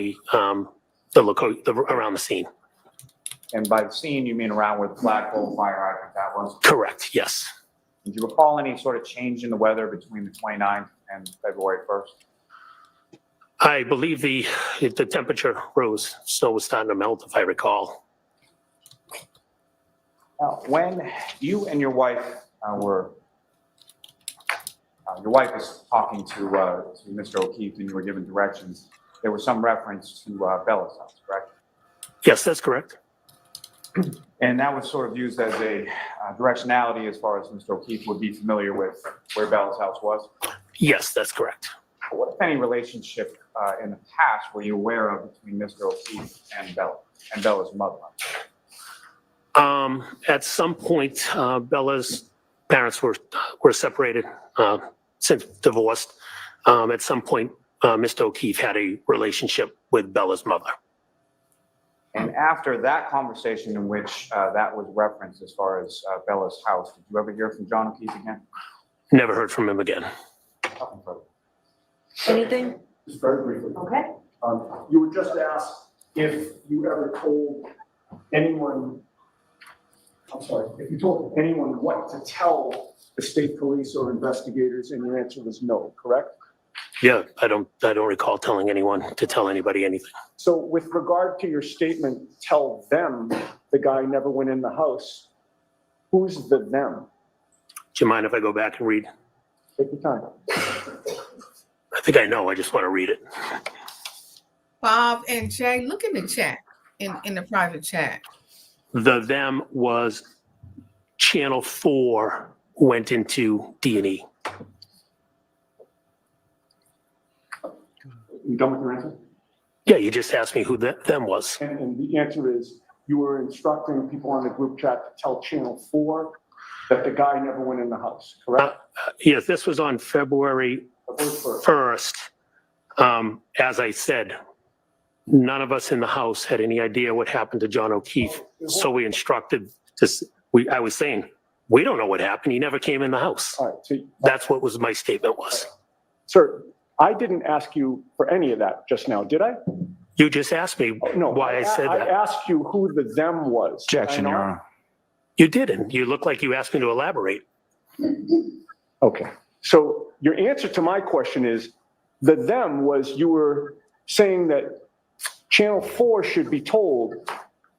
around the scene. And by the scene, you mean around where the flagpole fire hydrant that was? Correct. Yes. Did you recall any sort of change in the weather between the 29th and February 1st? I believe the temperature rose. Snow was starting to melt, if I recall. Now, when you and your wife your wife was talking to Mr. O'Keefe and you were given directions, there was some reference to Bella's house, correct? Yes, that's correct. And that was sort of used as a directionality as far as Mr. O'Keefe would be familiar with where Bella's house was? Yes, that's correct. What, if any, relationship in the past were you aware of between Mr. O'Keefe and Bella, and Bella's mother? At some point, Bella's parents were separated, since divorced. At some point, Mr. O'Keefe had a relationship with Bella's mother. And after that conversation in which that was referenced as far as Bella's house, did you ever hear from John O'Keefe again? Never heard from him again. Nothing further. Anything? Just very briefly. Okay. You were just asked if you ever told anyone, if you told anyone what to tell the state police or investigators, and your answer was no, correct? Yeah, I don't recall telling anyone to tell anybody anything. So with regard to your statement, tell them the guy never went in the house, who's the them? Do you mind if I go back and read? Take your time. I think I know. I just want to read it. Bob and Jay, look in the chat, in the private chat. The them was Channel 4 went into D&E. You done with your answer? Yeah, you just asked me who them was. And the answer is, you were instructing people on the group chat to tell Channel 4 that the guy never went in the house, correct? Yes, this was on February 1st. As I said, none of us in the house had any idea what happened to John O'Keefe. So we instructed I was saying, we don't know what happened. He never came in the house. All right, so, That's what was my statement was. sir, I didn't ask you for any of that just now, did I? You just asked me why I said I that. asked you who the them was. Objection, Did I Your not? Honor. You didn't. You look like you asked me to elaborate. Okay, so your answer to my question is, the them was, you were saying that Channel 4 should be told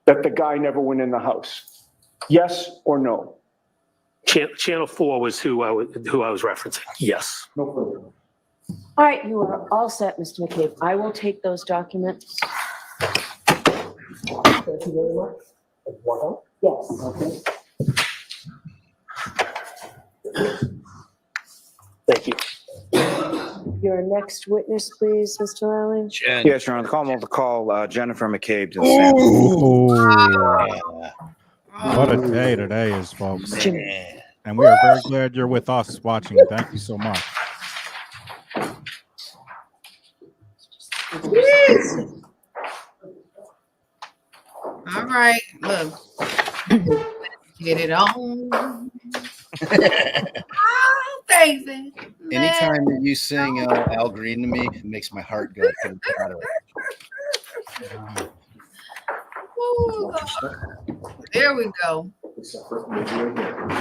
that the guy never went in the house. Yes or no? Channel 4 was who I was referencing. Yes. No further. All right, you are all set, Mr. McCabe. I will take those documents. Thank you very much. Yes. Okay. Thank you. Your next witness, please, Mr. Lally. Yes, Your Honor. The Commonwealth will call Jennifer McCabe to the stand. What a day today is, folks. Jimmy. And we are very glad you're with us watching. Thank you so much. All right, look. Get it on. Oh, baby. Anytime that you sing Al Green to me, it makes my heart go. Ooh, there we go.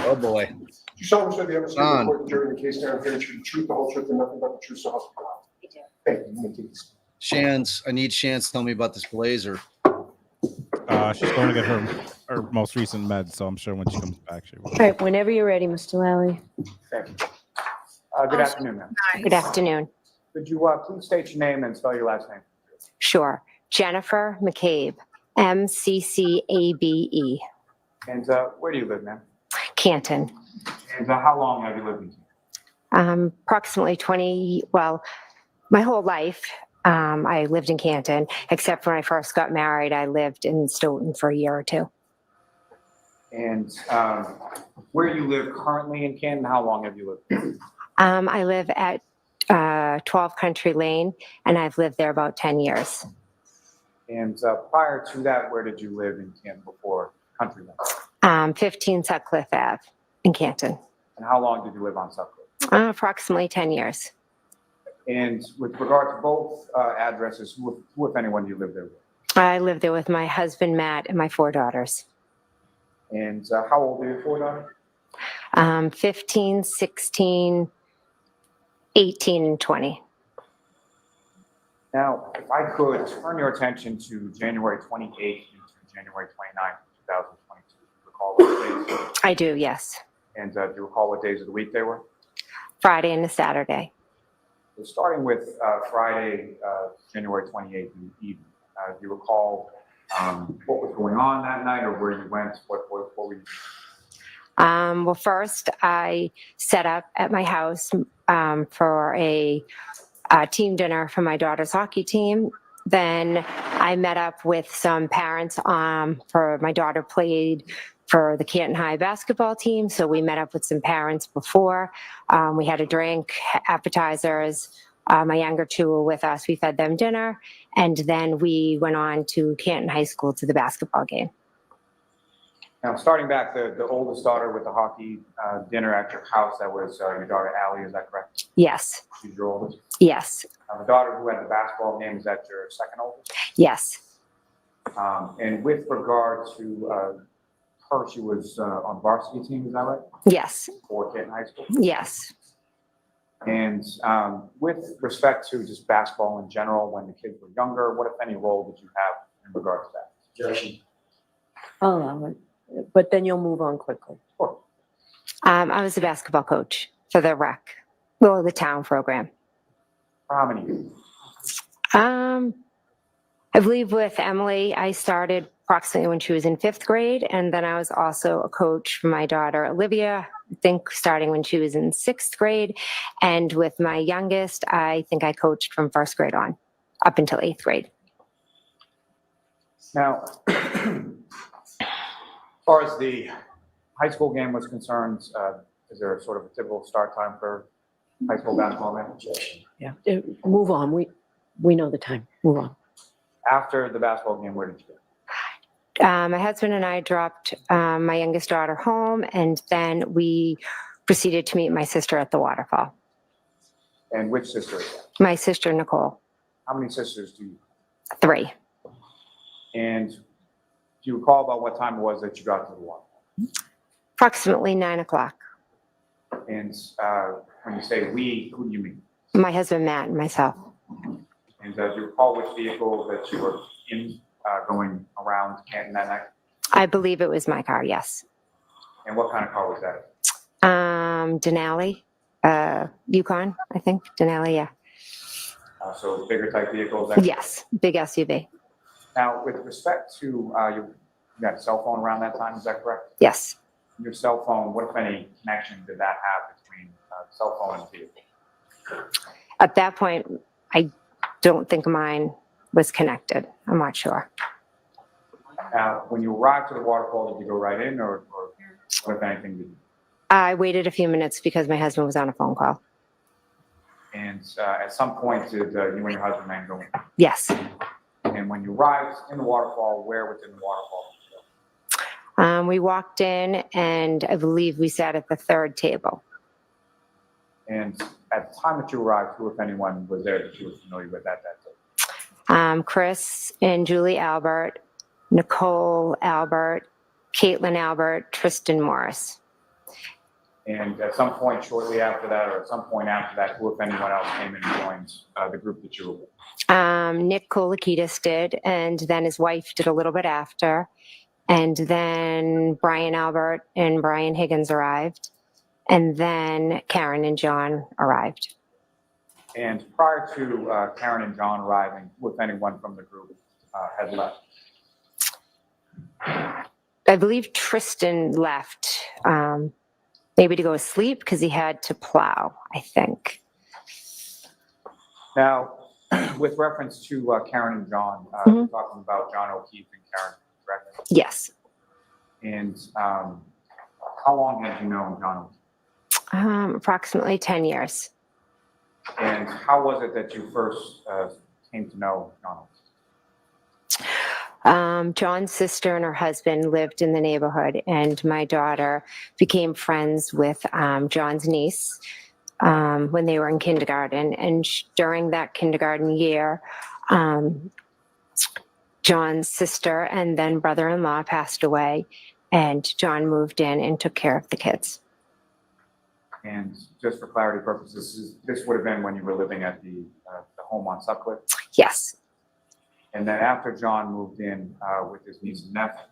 Oh boy. You solemnly swear the evidence in Son. the court during the case now hearing the truth, the whole truth, and nothing but the truth, so help you God. Thank you. You may take this. Shans, I need Shans to tell me about this blazer. She's going to get her most recent meds, so I'm sure when she comes back, she will. All right, whenever you're ready, Mr. Lally. Thank you. Good afternoon, ma'am. Nice. Good afternoon. Could you please state your name and spell your last name? Sure. Jennifer McCabe, MCCABE, And where do you live, ma'am? Canton. And how long have you lived in Canton? Approximately my whole life. I lived in Canton, except when I first got married, I lived in Stoughton for a year or two. And where you live currently in Canton, how long have you lived? I live at 12 Country Lane, and I've lived there about 10 years. And prior to that, where did you live in Canton before Country Lane? 15 Sutcliffe Ave in Canton. And how long did you live on Sutcliffe? Approximately 10 years. And with regard to both addresses, who, if anyone, do you live there with? I live there with my husband, Matt, and my 4 daughters. And how old are your 4 daughters? 15, 16, 18, and 20. Now, if I could turn your attention to January 28th to January 29th, 2022. Do you recall what days? I do, yes. And do you recall what days of the week they were? Friday and a Saturday. So starting with Friday, January 28th in the evening, do you recall what was going on that night or where you went? What were you? Well, first, I set up at my house for a team dinner for my daughter's hockey team. Then I met up with some parents for my daughter played for the Canton High basketball team. So we met up with some parents before. We had a drink, appetizers. My younger 2 were with us. We fed them dinner. And then we went on to Canton High School to the basketball game. Now, starting back, the oldest daughter with the hockey dinner at your house, that was your daughter, Allie, is that correct? Yes. She's your oldest? Yes. The daughter who had the basketball game, is that your second oldest? Yes. And with regard to her, she was on varsity team, is that right? Yes. For Canton High School? Yes. And with respect to just basketball in general, when the kids were younger, what, if any, role did you have in regard to that? Joshi. I'll allow it, but then you'll move on quickly. Sure. I was a basketball coach for the rec, well, the town program. How many years? I believe with Emily, I started approximately when she was in 5th grade, and then I was also a coach for my daughter, Olivia, I think starting when she was in 6th grade. And with my youngest, I think I coached from 1st grade on, up until 8th grade. Now, as far as the high school game was concerned, is there sort of a typical start time for high school basketball game? Yeah, move on. We know the time. Move on. After the basketball game, where did you go? My husband and I dropped my youngest daughter home, and then we proceeded to meet my sister at the waterfall. And which sister is that? My sister, Nicole. How many sisters do you have? 3. And do you recall about what time it was that you got to the waterfall? Approximately 9 o'clock. And when you say we, who do you mean? My husband, Matt, and myself. And do you recall which vehicle that you were in going around Canton that night? I believe it was my car, yes. And what kind of car was that? Denali, Yukon, I think. Denali, yeah. So bigger type vehicles? Yes, big SUV. Now, with respect to, you got a cell phone around that time, is that correct? Yes. Your cell phone, what, if any, connection did that have between cell phone and vehicle? At that point, I don't think mine was connected. I'm not sure. Now, when you arrived to the waterfall, did you go right in or what, if anything, did you? I waited a few minutes because my husband was on a phone call. And at some point, did you and your husband then go in? Yes. And when you arrived in the waterfall, where within the waterfall? We walked in, and I believe we sat at the 3rd table. And at the time that you arrived, who, if anyone, was there that you were familiar with at that time? Chris and Julie Albert, Nicole Albert, Caitlin Albert, Tristan Morris. And at some point shortly after that, or at some point after that, who, if anyone else, came in and joined the group that you were with? Nick Kolakitis did, and then his wife did a little bit after. And then Brian Albert and Brian Higgins arrived. And then Karen and John arrived. And prior to Karen and John arriving, who, if anyone, from the group had left? I believe Tristan left, maybe to go to sleep because he had to plow, I think. Now, with reference to Karen and John, we're talking about John O'Keefe and Karen, correct? Yes. And how long had you known John O'Keefe? Approximately 10 years. And how was it that you first came to know Donald? John's sister and her husband lived in the neighborhood, and my daughter became friends with John's niece when they were in kindergarten. And during that kindergarten year, John's sister and then brother-in-law passed away, and John moved in and took care of the kids. And just for clarity purposes, this would have been when you were living at the home on Sutcliffe? Yes. And then after John moved in with his niece and nephew,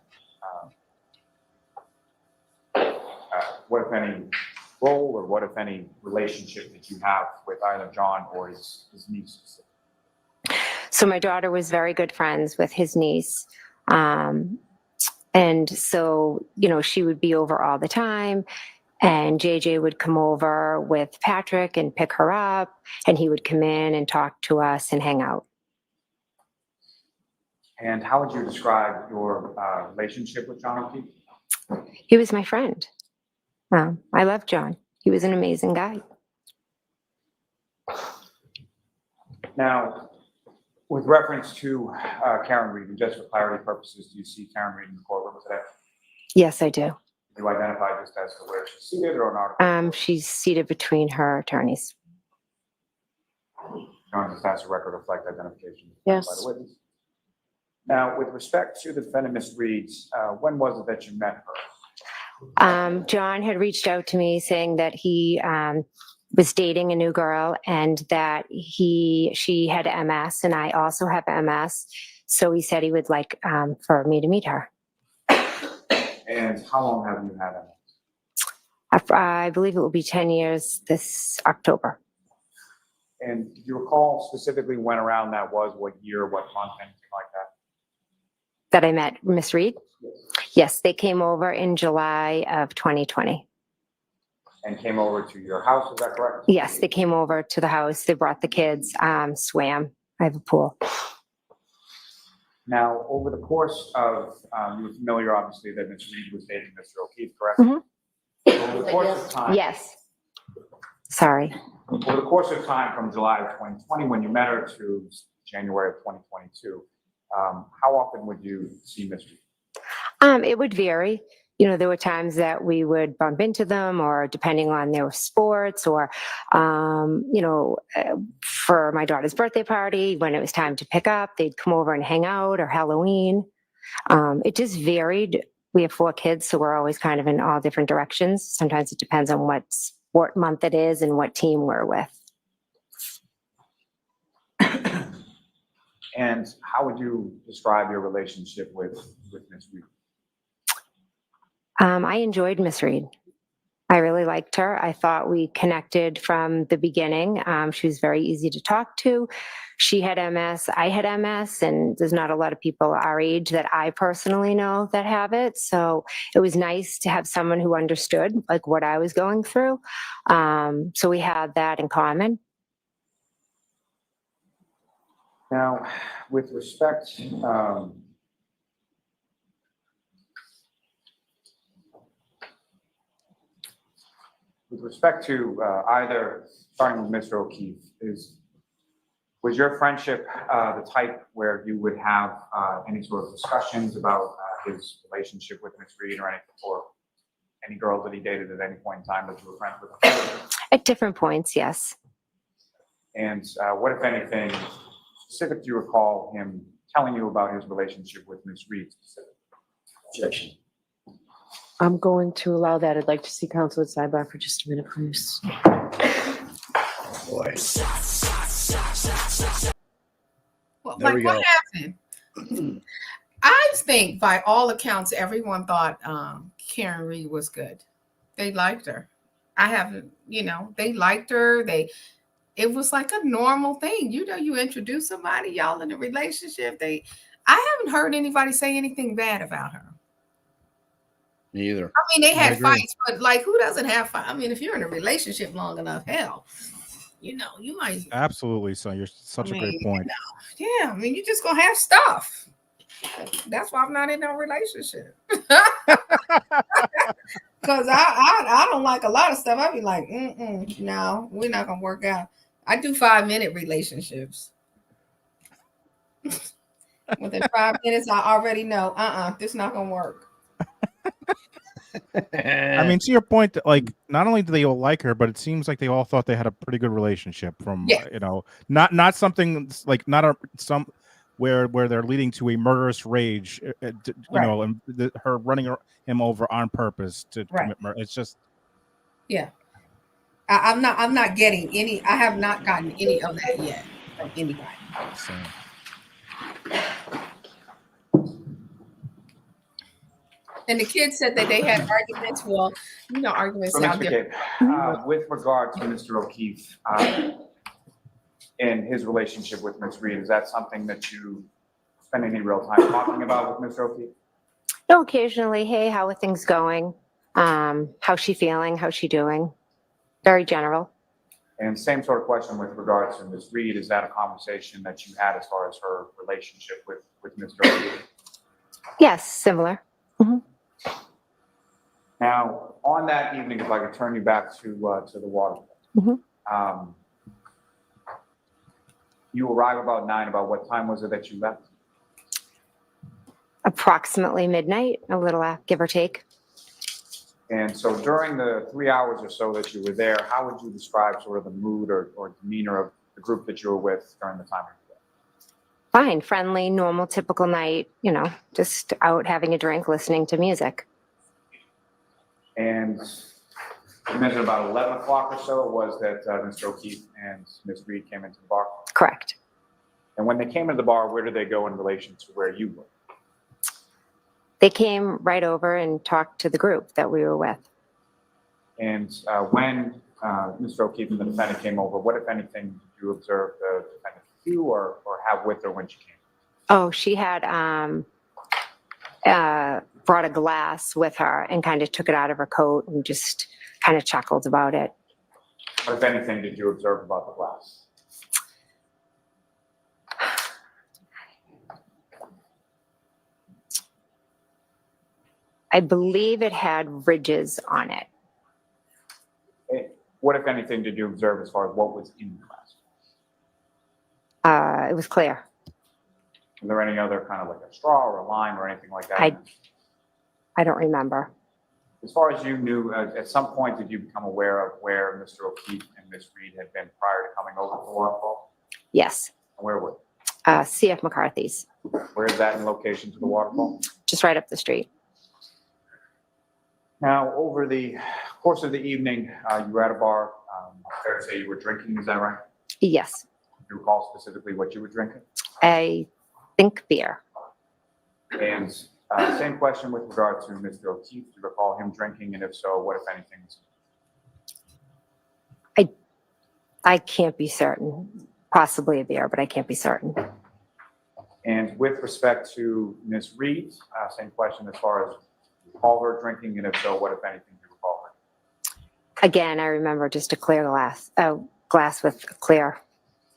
what, if any, role or what, if any, relationship did you have with either John or his niece? So my daughter was very good friends with his niece. And so, you know, she would be over all the time. And JJ would come over with Patrick and pick her up. And he would come in and talk to us and hang out. And how would you describe your relationship with John O'Keefe? He was my friend. I love John. He was an amazing guy. Now, with reference to Karen Reed, and just for clarity purposes, do you see Karen Reed in the courtroom today? Yes, I do. You identify just as to where she's seated or not? She's seated between her attorneys. John, just has a record reflect identification Yes. by the witness. Now, with respect to the defendant, Ms. Reed, when was it that you met her? John had reached out to me saying that he was dating a new girl and that she had MS and I also have MS. So he said he would like for me to meet her. And how long have you had MS? I believe it will be 10 years this October. And do you recall specifically when around that was, what year, what month, anything like that? That I met Miss Reed? Yes, they came over in July of 2020. And came over to your house, is that correct? Yes, they came over to the house. They brought the kids, swam. I have a pool. Now, over the course of, you were familiar, obviously, that Ms. Reed was dating Mr. O'Keefe, correct? Mm-hmm. Over the course of time. Yes. Sorry. Over the course of time from July of 2020, when you met her, to January of 2022, how often would you see Ms. Reed? It would vary. You know, there were times that we would bump into them, or depending on their sports, or, you know, for my daughter's birthday party, when it was time to pick up, they'd come over and hang out, or Halloween. It just varied. We have 4 kids, so we're always kind of in all different directions. Sometimes it depends on what sport month it is and what team we're with. And how would you describe your relationship with Ms. Reed? I enjoyed Miss Reed. I really liked her. I thought we connected from the beginning. She was very easy to talk to. She had MS, I had MS, and there's not a lot of people our age that I personally know that have it. So it was nice to have someone who understood like what I was going through. So we had that in common. Now, with respect, to either, starting with Mr. O'Keefe, was your friendship the type where you would have any sort of discussions about his relationship with Ms. Reed or anything, or any girls that he dated at any point in time that you were friends with? At different points, yes. And what, if anything, specific do you recall him telling you about his relationship with Ms. Reed specifically? Objection. I'm going to allow that. I'd like to see counsel at sidebar for just a minute, please. Boy. Well, There we like, go. what happened? I think by all accounts, everyone thought Karen Reed was good. They liked her. I haven't, you know, they liked her. It was like a normal thing. You know, you introduce somebody, y'all in a relationship. I haven't heard anybody say anything bad about her. Me either. I mean, they I had agree. fights, but like, who doesn't have fights? I mean, if you're in a relationship long enough, hell, you know, you might. Absolutely. So you're such a great point. You know, yeah, I mean, you're just gonna have stuff. That's why I'm not in no relationship. Because I don't like a lot of stuff. I'd be like, no, we're not gonna work out. I do 5-minute relationships. Within 5 minutes, I already know, this not gonna work. I mean, to your point, that like not only do they all like her, but it seems like they all thought they had a pretty good relationship. From Yeah. not something like not some where they're leading to a murderous rage, Right. and her running him over on purpose to Right. commit murder. It's just Yeah. I'm not getting any. I have not gotten any of that yet from anybody. same. And the kids said that they had arguments. Well, arguments So, sound Mr. different. McCabe, with regard to Mr. O'Keefe and his relationship with Ms. Reed, is that something that you spend any real time talking about with Mr. O'Keefe? No, occasionally, hey, how are things going? How's she feeling? How's she doing? Very general. And same sort of question with regards to Ms. Reed, is that a conversation that you had as far as her relationship with Mr. O'Keefe? Yes, similar. Now, on that evening, if I could turn you back to the waterfall. You arrive about 9. About what time was it that you left? Approximately midnight, a little give or take. And so during the 3 hours or so that you were there, how would you describe sort of the mood or demeanor of the group that you were with during the time you were there? Fine, friendly, normal, typical night, just out having a drink, listening to music. And you mentioned about 11 o'clock or so it was that Mr. O'Keefe and Ms. Reed came into the bar? Correct. And when they came into the bar, where did they go in relation to where you were? They came right over and talked to the group that we were with. And when Mr. O'Keefe and the defendant came over, what, if anything, did you observe the defendant do or have with her when she came? Oh, she had brought a glass with her and kind of took it out of her coat and just kind of chuckled about it. What, if anything, did you observe about the glass? I believe it had ridges on it. What, if anything, did you observe as far as what was in the glass? It was clear. Was there any other kind of like a straw or a lime or anything like that? I don't remember. As far as you knew, at some point, did you become aware of where Mr. O'Keefe and Ms. Reed had been prior to coming over to the waterfall? Yes. Where were CF McCarthy's. Where is that in location to the waterfall? Just right up the street. Now, over the course of the evening, you were at a bar. Fair to say you were drinking, is that right? Yes. Do you recall specifically what you were drinking? I think beer. And same question with regard to Mr. O'Keefe. Do you recall him drinking? And if so, what, if anything? I can't be certain. Possibly a beer, but I can't be certain. And with respect to Ms. Reed, same question as far as recall her drinking, and if so, what, if anything, do you recall her? Again, I remember just a clear glass with clear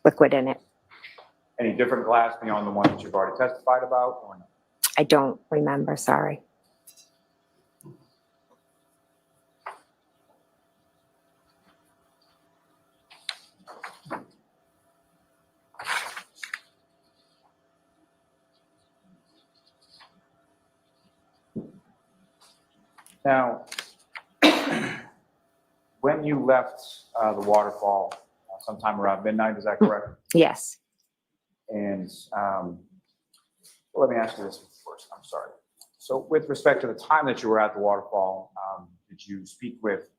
liquid in it. Any different glass beyond the one that you've already testified about, or no? I don't remember, sorry. Now, when you left the waterfall sometime around midnight, is that correct? Yes. And let me ask you this first. I'm sorry. So with respect to the time that you were at the waterfall, did you speak with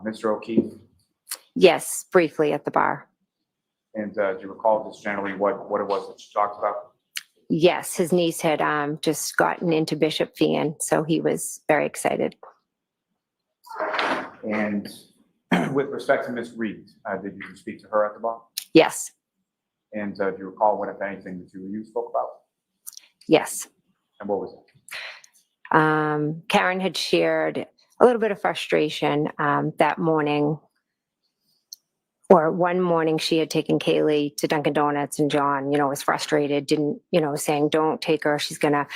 Mr. O'Keefe? Yes, briefly at the bar. And do you recall just generally what it was that you talked about? Yes, his niece had just gotten into Bishop Fian, so he was very excited. And with respect to Ms. Reed, did you speak to her at the bar? Yes. And do you recall what, if anything, that you spoke about? Yes. And what was it? Karen had shared a little bit of frustration that morning, or one morning she had taken Kaylee to Dunkin' Donuts, and John, was frustrated, didn't, saying, don't take her. She's going to,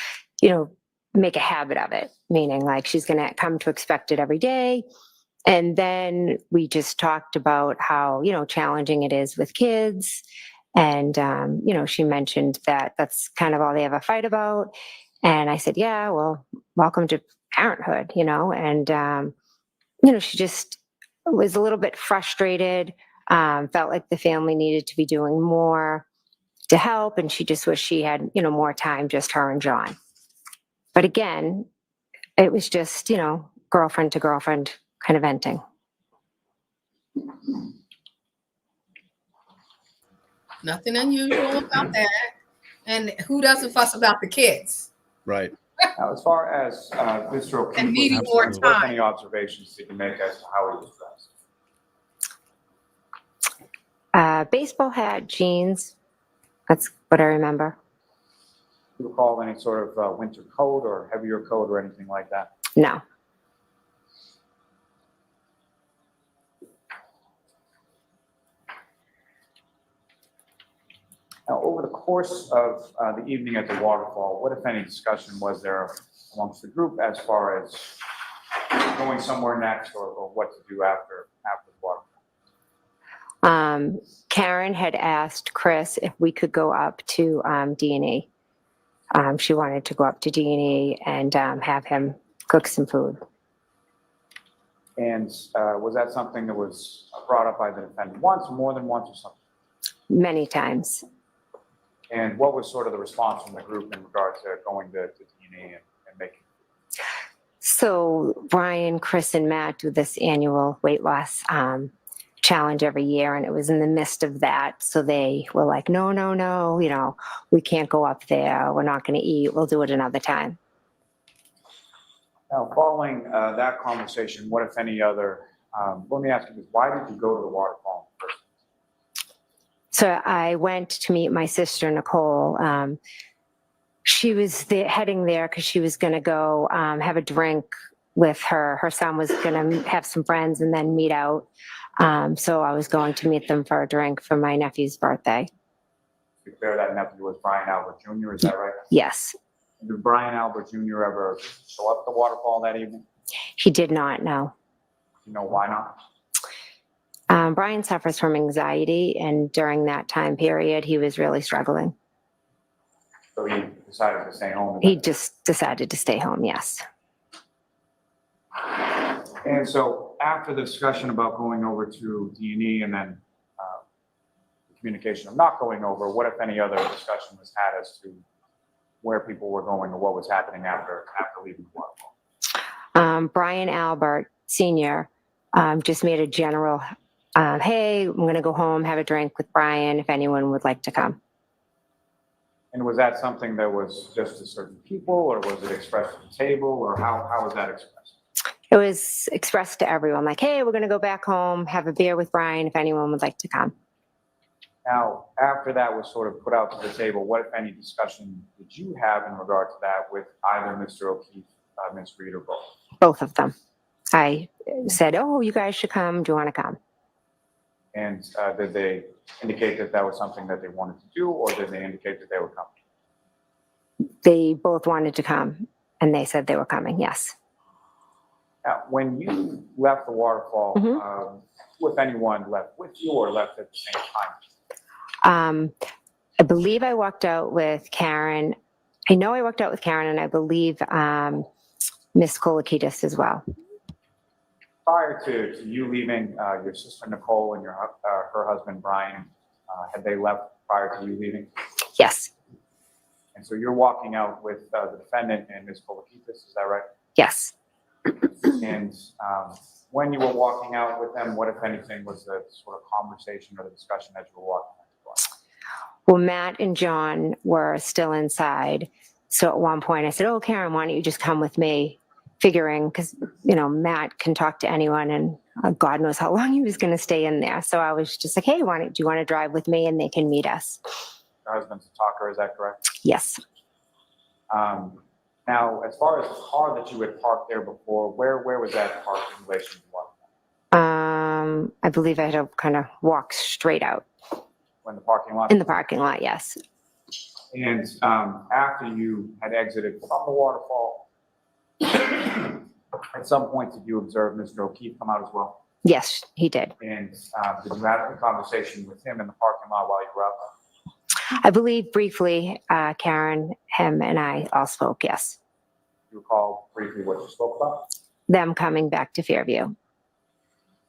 make a habit of it, meaning like she's going to come to expect it every day. And then we just talked about how, challenging it is with kids. And, she mentioned that that's kind of all they have a fight about. And I said, yeah, well, welcome to parenthood, and, she just was a little bit frustrated, felt like the family needed to be doing more to help. And she just wished she had, more time, just her and John. But again, it was just, girlfriend to girlfriend kind of venting. Nothing unusual about that. And who doesn't fuss about the kids? Right. Now, as far as Mr. O'Keefe And was needing more concerned, what time. any observations did you make as to how he was dressed? Baseball hat, jeans. That's what I remember. Do you recall any sort of winter coat or heavier coat or anything like that? No. Now, over the course of the evening at the waterfall, what, if any, discussion was there amongst the group as far as going somewhere next or what to do after the waterfall? Karen had asked Chris if we could go up to D&E. She wanted to go up to D&E and have him cook some food. And was that something that was brought up by the defendant once, or more than once, or something? Many times. And what was sort of the response from the group in regard to going to D&E and making? So Brian, Chris, and Matt do this annual weight loss challenge every year, and it was in the midst of that. So they were like, no, we can't go up there. We're not going to eat. We'll do it another time. Now, following that conversation, what, if any, other, let me ask you this, why did you go to the waterfall first? So I went to meet my sister, Nicole. She was heading there because she was going to go have a drink with her. Her son was going to have some friends and then meet out. So I was going to meet them for a drink for my nephew's birthday. To be clear, that nephew was Brian Albert Jr., is that right? Yes. Did Brian Albert Jr. ever show up at the waterfall that evening? He did not, no. You know why not? Brian suffers from anxiety, and during that time period, he was really struggling. So he decided to stay home? He just decided to stay home, yes. And so after the discussion about going over to D&E and then the communication of not going over, what, if any, other discussion was had as to where people were going or what was happening after leaving the waterfall? Brian Albert Sr. Just made a general, hey, I'm going to go home, have a drink with Brian if anyone would like to come. And was that something that was just to certain people, or was it expressed at the table, or how was that expressed? It was expressed to everyone, like, hey, we're going to go back home, have a beer with Brian if anyone would like to come. Now, after that was sort of put out to the table, what, if any, discussion did you have in regard to that with either Mr. O'Keefe, Ms. Reed, or both? Both of them. I said, oh, you guys should come. Do you want to come? And did they indicate that that was something that they wanted to do, or did they indicate that they would come? They both wanted to come, and they said they were coming, yes. Now, when you left the waterfall, if anyone left with you or left at the same time? I believe I walked out with Karen. I know I walked out with Karen, and I believe Miss Kolokitis as well. Prior to you leaving, your sister Nicole and her husband Brian, had they left prior to you leaving? Yes. And so you're walking out with the defendant and Ms. Kolokitis, is that right? Yes. And when you were walking out with them, what, if anything, was the sort of conversation or the discussion as you were walking out? Well, Matt and John were still inside. So at one point I said, oh, Karen, why don't you just come with me? Figuring, because, Matt can talk to anyone, and God knows how long he was going to stay in there. So I was just like, hey, do you want to drive with me and they can meet us? Your husband's a talker, is that correct? Yes. Now, as far as the car that you had parked there before, where was that parked in relation to what? I believe I had to kind of walk straight out. In the parking lot? In the parking lot, yes. And after you had exited from the waterfall, At some point, did you observe Mr. O'Keefe come out as well? Yes, he did. And did you have a conversation with him in the parking lot while you were out there? I believe briefly, Karen, him, and I all spoke, yes. Do you recall briefly what you spoke about? Them coming back to Fairview.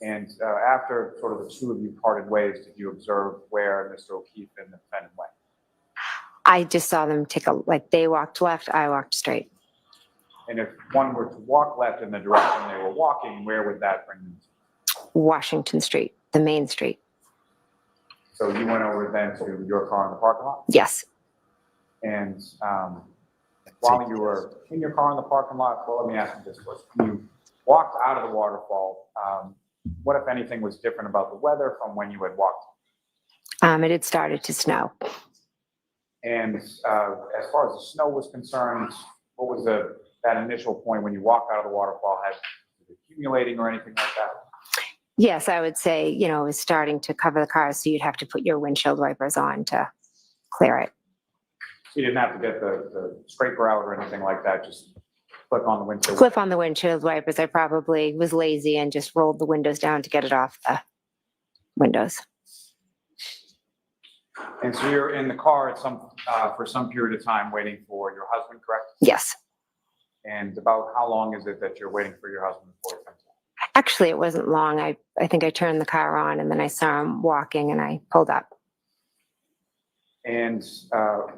And after sort of the two of you parted ways, did you observe where Mr. O'Keefe and the defendant went? I just saw them they walked left, I walked straight. And if one were to walk left in the direction they were walking, where would that bring them to? Washington Street, the main street. So you went over then to your car in the parking lot? Yes. And while you were in your car in the parking lot, well, let me ask you this first. When you walked out of the waterfall, what, if anything, was different about the weather from when you had walked? It had started to snow. And as far as the snow was concerned, what was that initial point when you walked out of the waterfall? Had it accumulating or anything like that? Yes, I would say, it was starting to cover the car, so you'd have to put your windshield wipers on to clear it. So you didn't have to get the scraper out or anything like that, just clip on the windshield? Clip on the windshield wipers. I probably was lazy and just rolled the windows down to get it off the windows. And so you're in the car at for some period of time waiting for your husband, correct? Yes. And about how long is it that you're waiting for your husband before he comes in? Actually, it wasn't long. I think I turned the car on and then I saw him walking and I pulled up. And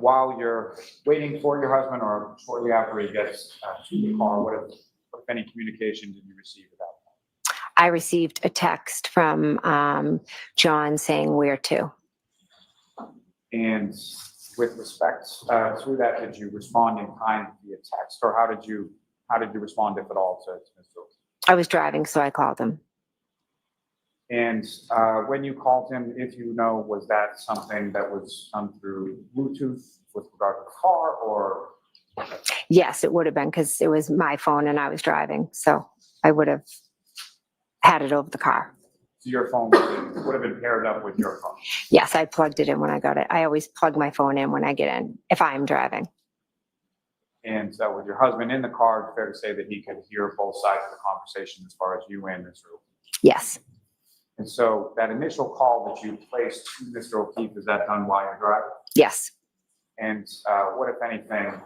while you're waiting for your husband or shortly after he gets to the car, what if any communication did you receive at that point? I received a text from John saying where to. And with respect to that, did you respond in kind via text, or how did you respond, if at all, to Mr. O'Keefe? I was driving, so I called him. And when you called him, if you know, was that something that was done through Bluetooth with regard to the car, or? Yes, it would have been, because it was my phone and I was driving, so I would have had it over the car. So your phone would have been paired up with your phone? Yes, I plugged it in when I got it. I always plug my phone in when I get in, if I'm driving. And with your husband in the car, it's fair to say that he could hear both sides of the conversation as far as you and Mr. O'Keefe? Yes. And so that initial call that you placed to Mr. O'Keefe, is that done while you're driving? Yes. And what, if anything,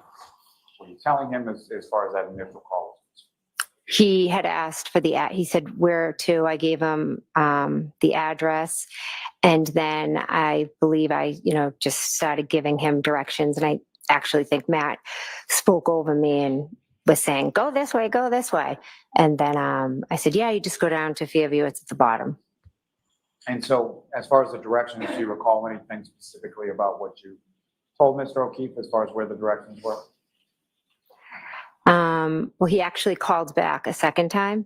were you telling him as far as that initial call? He had asked for he said where to. I gave him the address, and then I believe I, just started giving him directions. And I actually think Matt spoke over me and was saying, go this way, go this way. And then I said, yeah, you just go down to Fairview. It's at the bottom. And so as far as the directions, do you recall anything specifically about what you told Mr. O'Keefe as far as where the directions were? Well, he actually called back a second time.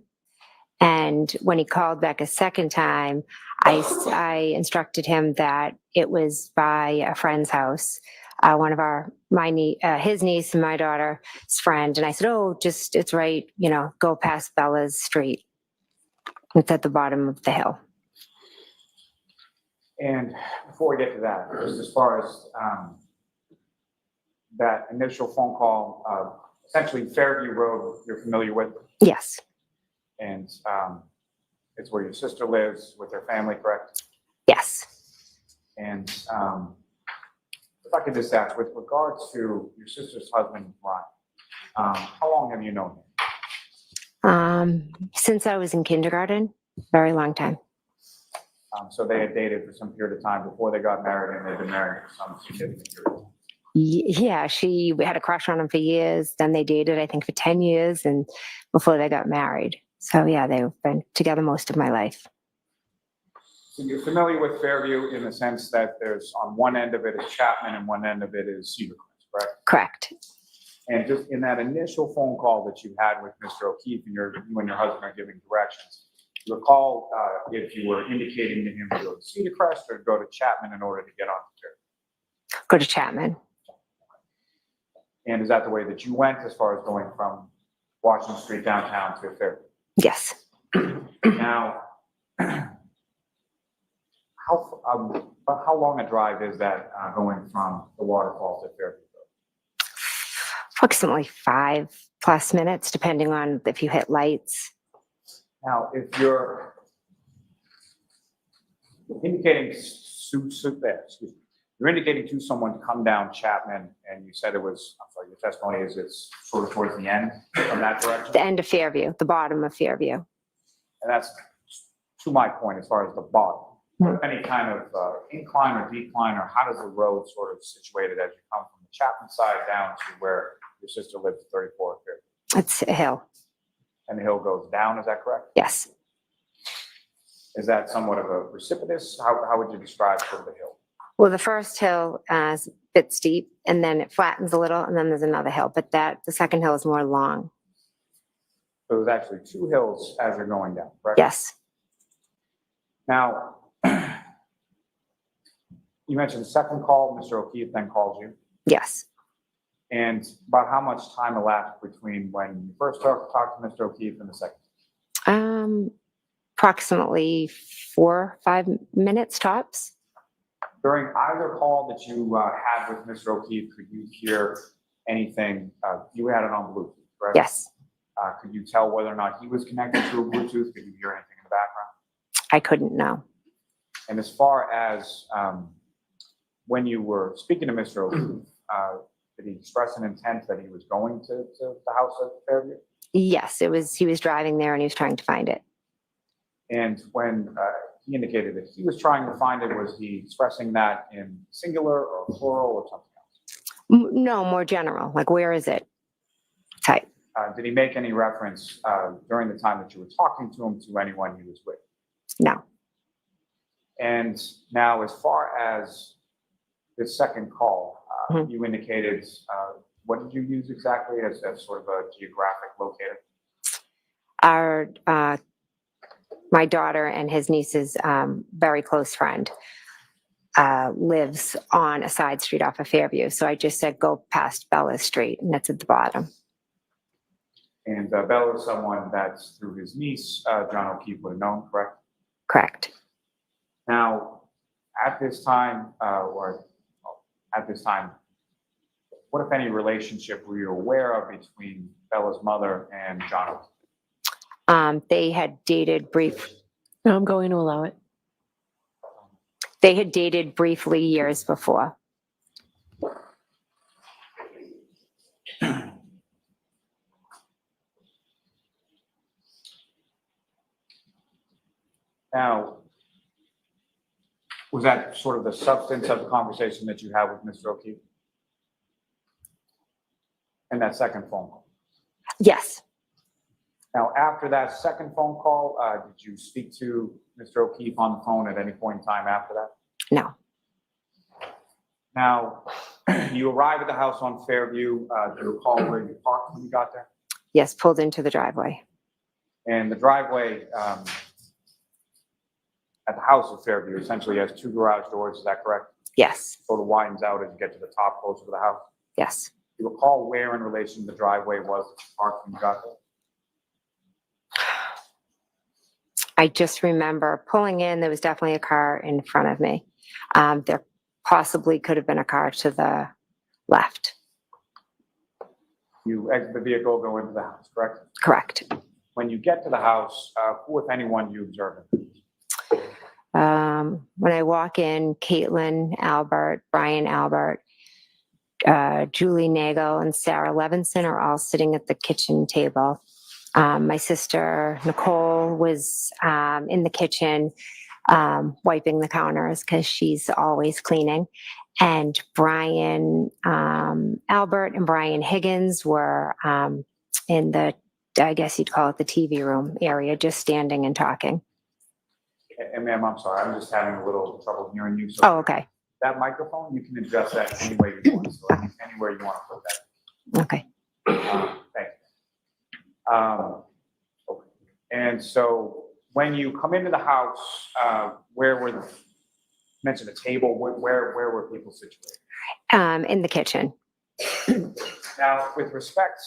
And when he called back a second time, I instructed him that it was by a friend's house, one of his niece and my daughter's friend. And I said, oh, it's right, go past Bella's Street. It's at the bottom of the hill. And before we get to that, just as far as that initial phone call, essentially Fairview Road, you're familiar with? Yes. And it's where your sister lives with her family, correct? Yes. And if I could just ask, with regards to your sister's husband, Ryan, how long have you known him? Since I was in kindergarten, very long time. So they had dated for some period of time before they got married, and they've been married for some significant period of time. Yeah, she had a crush on him for years. Then they dated, I think, for 10 years, and before they got married. So yeah, they've been together most of my life. So you're familiar with Fairview in the sense that there's on one end of it is Chapman and one end of it is Cedar Crest, correct? Correct. And just in that initial phone call that you had with Mr. O'Keefe, and you and your husband are giving directions, you recall if you were indicating to him to go to Cedar Crest or go to Chapman in order to get on Fairview? Go to Chapman. And is that the way that you went as far as going from Washington Street downtown to Fairview? Yes. Now, how long a drive is that going from the waterfall to Fairview? Approximately 5 plus minutes, depending on if you hit lights. Now, if you're indicating you're indicating to someone to come down Chapman, and you said it was, I'm sorry, your testimony is it's sort of towards the end from that direction? The end of Fairview, the bottom of Fairview. And that's to my point as far as the bottom. Mhm. Any kind of incline or decline, or how does the road sort of situated as you come from the Chapman side down to where your sister lived at 34 Fairview? It's a hill. And the hill goes down, is that correct? Yes. Is that somewhat of a precipitous? How would you describe sort of the hill? Well, the first hill is a bit steep, and then it flattens a little, and then there's another hill. But the second hill is more long. So there's actually two hills as you're going down, correct? Yes. Now, you mentioned the second call, Mr. O'Keefe then calls you. Yes. And about how much time elapsed between when you first talked to Mr. O'Keefe and the second? Approximately 4 or 5 minutes tops. During either call that you had with Mr. O'Keefe, could you hear anything? You had it on Bluetooth, correct? Yes. Could you tell whether or not he was connected to a Bluetooth? Could you hear anything in the background? I couldn't know. And as far as when you were speaking to Mr. O'Keefe, did he express an intent that he was going to the house at Fairview? Yes, he was driving there and he was trying to find it. And when he indicated that he was trying to find it, was he expressing that in singular or plural or something else? No, more general, like where is it type. Did he make any reference during the time that you were talking to him to anyone he was with? No. And now, as far as this second call, Mhm. you indicated, what did you use exactly as sort of a geographic locator? My daughter and his niece's very close friend lives on a side street off of Fairview. So I just said, go past Bella Street, and that's at the bottom. And Bella is someone that's through his niece, John O'Keefe would have known, correct? Correct. Now, at this time, what if any relationship were you aware of between Bella's mother and John O'Keefe? They had dated No, I'm going to allow it. They had dated briefly years before. Now, was that sort of the substance of the conversation that you had with Mr. O'Keefe? And that second phone call? Yes. Now, after that second phone call, did you speak to Mr. O'Keefe on the phone at any point in time after that? No. Now, you arrived at the house on Fairview. Do you recall where you parked when you got there? Yes, pulled into the driveway. And the driveway at the house of Fairview essentially has two garage doors, is that correct? Yes. Sort of widens out as you get to the top closer to the house. Yes. Do you recall where in relation to the driveway was that you parked when you got there? I just remember pulling in, there was definitely a car in front of me. There possibly could have been a car to the left. You exit the vehicle, go into the house, correct? Correct. When you get to the house, who, if anyone, you observe? When I walk in, Caitlin Albert, Brian Albert, Julie Nagel, and Sarah Levinson are all sitting at the kitchen table. My sister Nicole was in the kitchen wiping the counters because she's always cleaning. And Brian Albert and Brian Higgins were in the, I guess you'd call it the TV room area, just standing and talking. And ma'am, I'm sorry, I'm just having a little trouble hearing you. So Oh, okay. that microphone, you can adjust that any way you want. So anywhere you want to put that. Okay. Thank you. Okay. And so when you come into the house, where were you mentioned a table? Where were people situated? In the kitchen. Now, with respect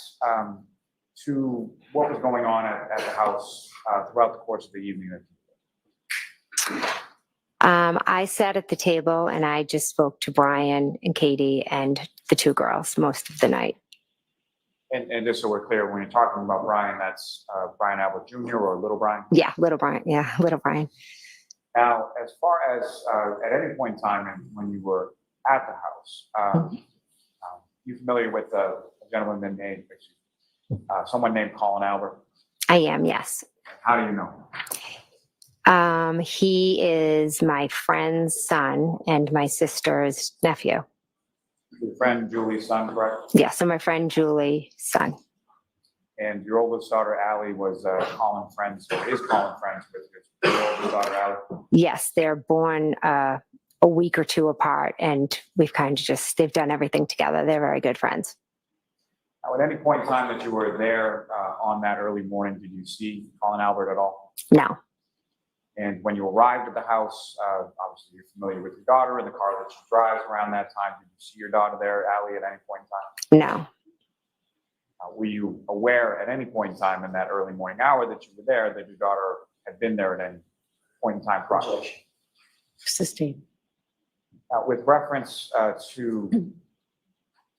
to what was going on at the house throughout the course of the evening. I sat at the table and I just spoke to Brian and Katie and the two girls most of the night. And just so we're clear, when you're talking about Brian, that's Brian Albert Jr. or Little Brian? Yeah, little Brian. Yeah, little Brian. Now, as far as at any point in time when you were at the house, you familiar with a gentleman named, someone named Colin Albert? I am, yes. How do you know? He is my friend's son and my sister's nephew. Your friend Julie's son, correct? Yeah, so my friend Julie's son. And your oldest daughter, Allie, was Colin friends, or is Colin friends with your oldest daughter, Allie? Yes, they're born a week or two apart, and we've kind of they've done everything together. They're very good friends. Now, at any point in time that you were there on that early morning, did you see Colin Albert at all? No. And when you arrived at the house, obviously you're familiar with your daughter and the car that she drives around that time. Did you see your daughter there, Allie, at any point in time? No. Were you aware at any point in time in that early morning hour that you were there that your daughter had been there at any point in time prior? Sustained. With reference to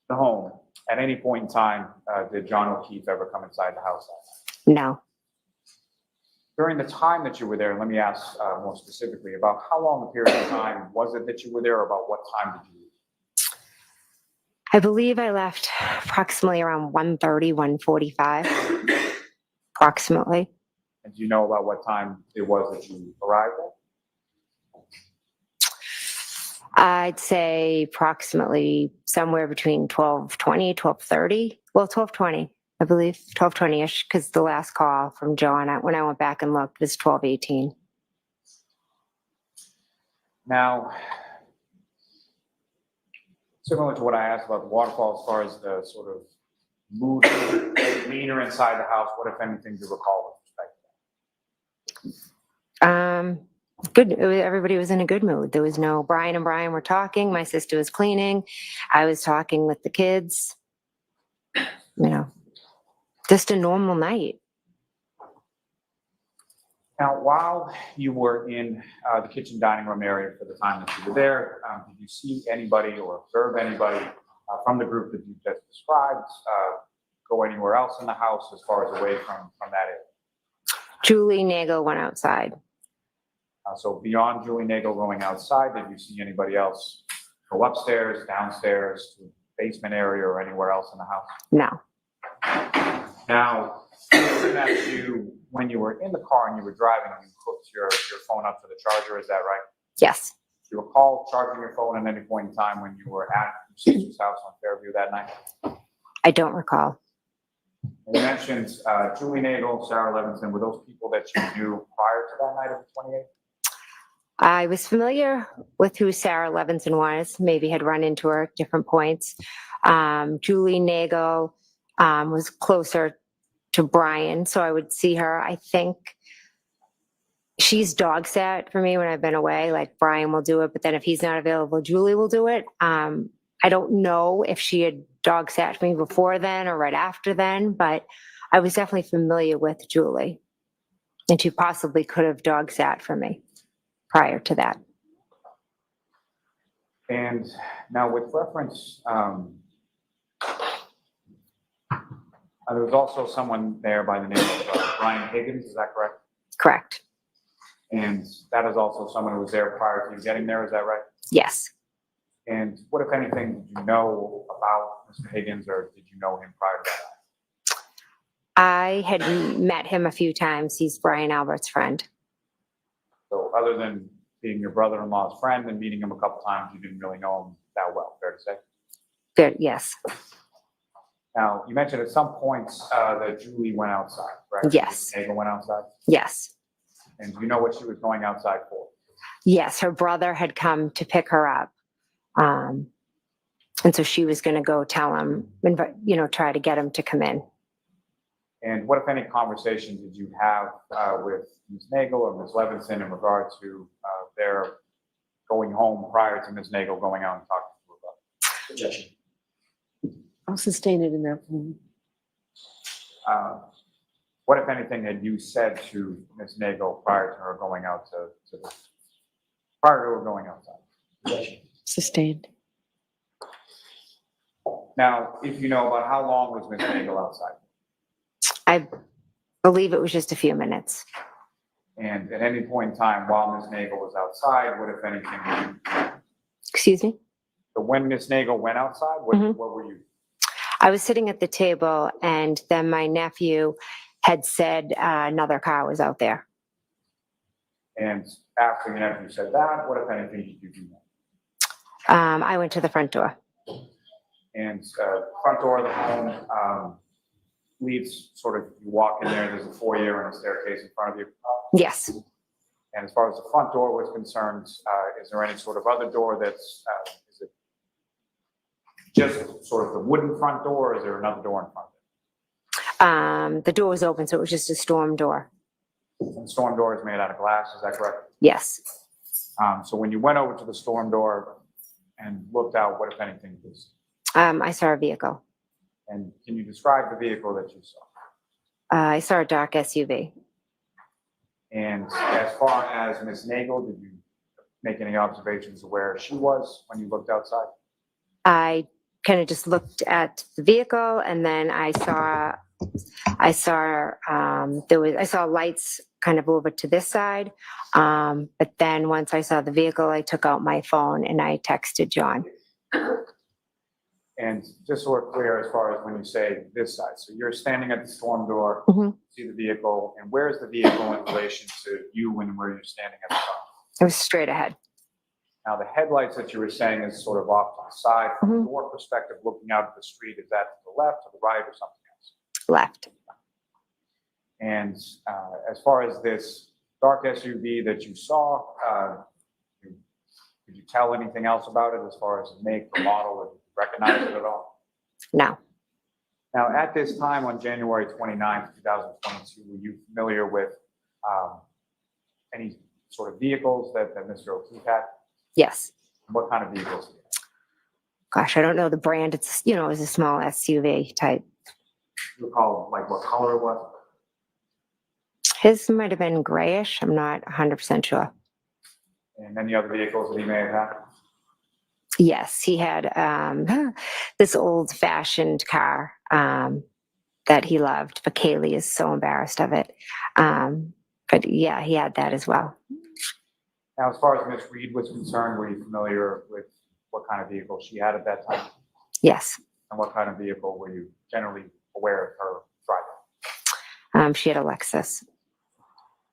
the home, at any point in time, did John O'Keefe ever come inside the house? No. During the time that you were there, let me ask more specifically, about how long a period of time was it that you were there, or about what time did you leave? I believe I left approximately around 1:30, 1:45, approximately. And do you know about what time it was that you arrived there? I'd say approximately somewhere between 12:20, 12:30. Well, 12:20, I believe, 12:20-ish, because the last call from John, when I went back and looked, was 12:18. Now, similar to what I asked about the waterfall, as far as the sort of mood, leader inside the house, what, if anything, do you recall with respect to that? Good. Everybody was in a good mood. There was no Brian and Brian were talking. My sister was cleaning. I was talking with the kids. Just a normal night. Now, while you were in the kitchen dining room area for the time that you were there, did you see anybody or observe anybody from the group that you just described go anywhere else in the house as far as away from that area? Julie Nagel went outside. So beyond Julie Nagel going outside, did you see anybody else go upstairs, downstairs, to the basement area, or anywhere else in the house? No. Now, when you were in the car and you were driving, you hooked your phone up to the charger, is that right? Yes. Do you recall charging your phone at any point in time when you were at your sister's house on Fairview that night? I don't recall. You mentioned Julie Nagel, Sarah Levinson. Were those people that you knew prior to that night of the 28th? I was familiar with who Sarah Levinson was, maybe had run into her at different points. Julie Nagel was closer to Brian, so I would see her. I think she's dog sat for me when I've been away. Like, Brian will do it, but then if he's not available, Julie will do it. I don't know if she had dog sat for me before then or right after then, but I was definitely familiar with Julie, and she possibly could have dog sat for me prior to that. And now, with reference, there was also someone there by the name of Brian Higgins, is that correct? Correct. And that is also someone who was there prior to you getting there, is that right? Yes. And what, if anything, did you know about Mr. Higgins, or did you know him prior to that? I had met him a few times. He's Brian Albert's friend. So other than being your brother-in-law's friend and meeting him a couple times, you didn't really know him that well, fair to say? Good, yes. Now, you mentioned at some points that Julie went outside, right? Yes. Nagel went outside? Yes. And do you know what she was going outside for? Yes, her brother had come to pick her up. And so she was going to go tell him, try to get him to come in. And what, if any, conversation did you have with Ms. Nagel or Ms. Levinson in regard to their going home prior to Ms. Nagel going out and talking to her brother? I'll sustain it in that form. What, if anything, had you said to Ms. Nagel prior to her going out prior to her going outside? Sustained. Now, if you know, about how long was Ms. Nagel outside? I believe it was just a few minutes. And at any point in time while Ms. Nagel was outside, what, if anything, were you? Excuse me? So when Ms. Nagel went outside, what, Mhm. what were you? I was sitting at the table, and then my nephew had said another car was out there. And after your nephew said that, what, if anything, did you do? I went to the front door. And front door of the home leads sort of, you walk in there, there's a foyer and a staircase in front of you. Yes. And as far as the front door was concerned, is there any sort of other door that's, is it just sort of the wooden front door, or is there another door in front of it? The door was open, so it was just a storm door. And the storm door is made out of glass, is that correct? Yes. So when you went over to the storm door and looked out, what, if anything, was? I saw a vehicle. And can you describe the vehicle that you saw? I saw a dark SUV. And as far as Ms. Nagel, did you make any observations of where she was when you looked outside? I kind of just looked at the vehicle, and then I saw lights kind of over to this side. But then once I saw the vehicle, I took out my phone and I texted John. And just so we're clear, as far as when you say this side, so you're standing at the storm door, Mhm. see the vehicle, and where's the vehicle in relation to you and where you're standing at the front? It was straight ahead. Now, the headlights that you were saying is sort of off to the side. From Mhm. your perspective, looking out at the street, is that to the left, to the right, or something else? Left. And as far as this dark SUV that you saw, could you tell anything else about it as far as the make, the model, or recognize it at all? No. Now, at this time on January 29th, 2022, were you familiar with any sort of vehicles that Mr. O'Keefe had? Yes. What kind of vehicles? Did he have? Gosh, I don't know the brand. It's, it was a small SUV type. Do you recall like what color it was? His might have been grayish. I'm not 100% sure. And any other vehicles that he may have had? Yes, he had this old fashioned car that he loved, but Kaylee is so embarrassed of it. But yeah, he had that as well. Now, as far as Ms. Reed was concerned, were you familiar with what kind of vehicle she had at that time? Yes. And what kind of vehicle were you generally aware of her driving? She had a Lexus.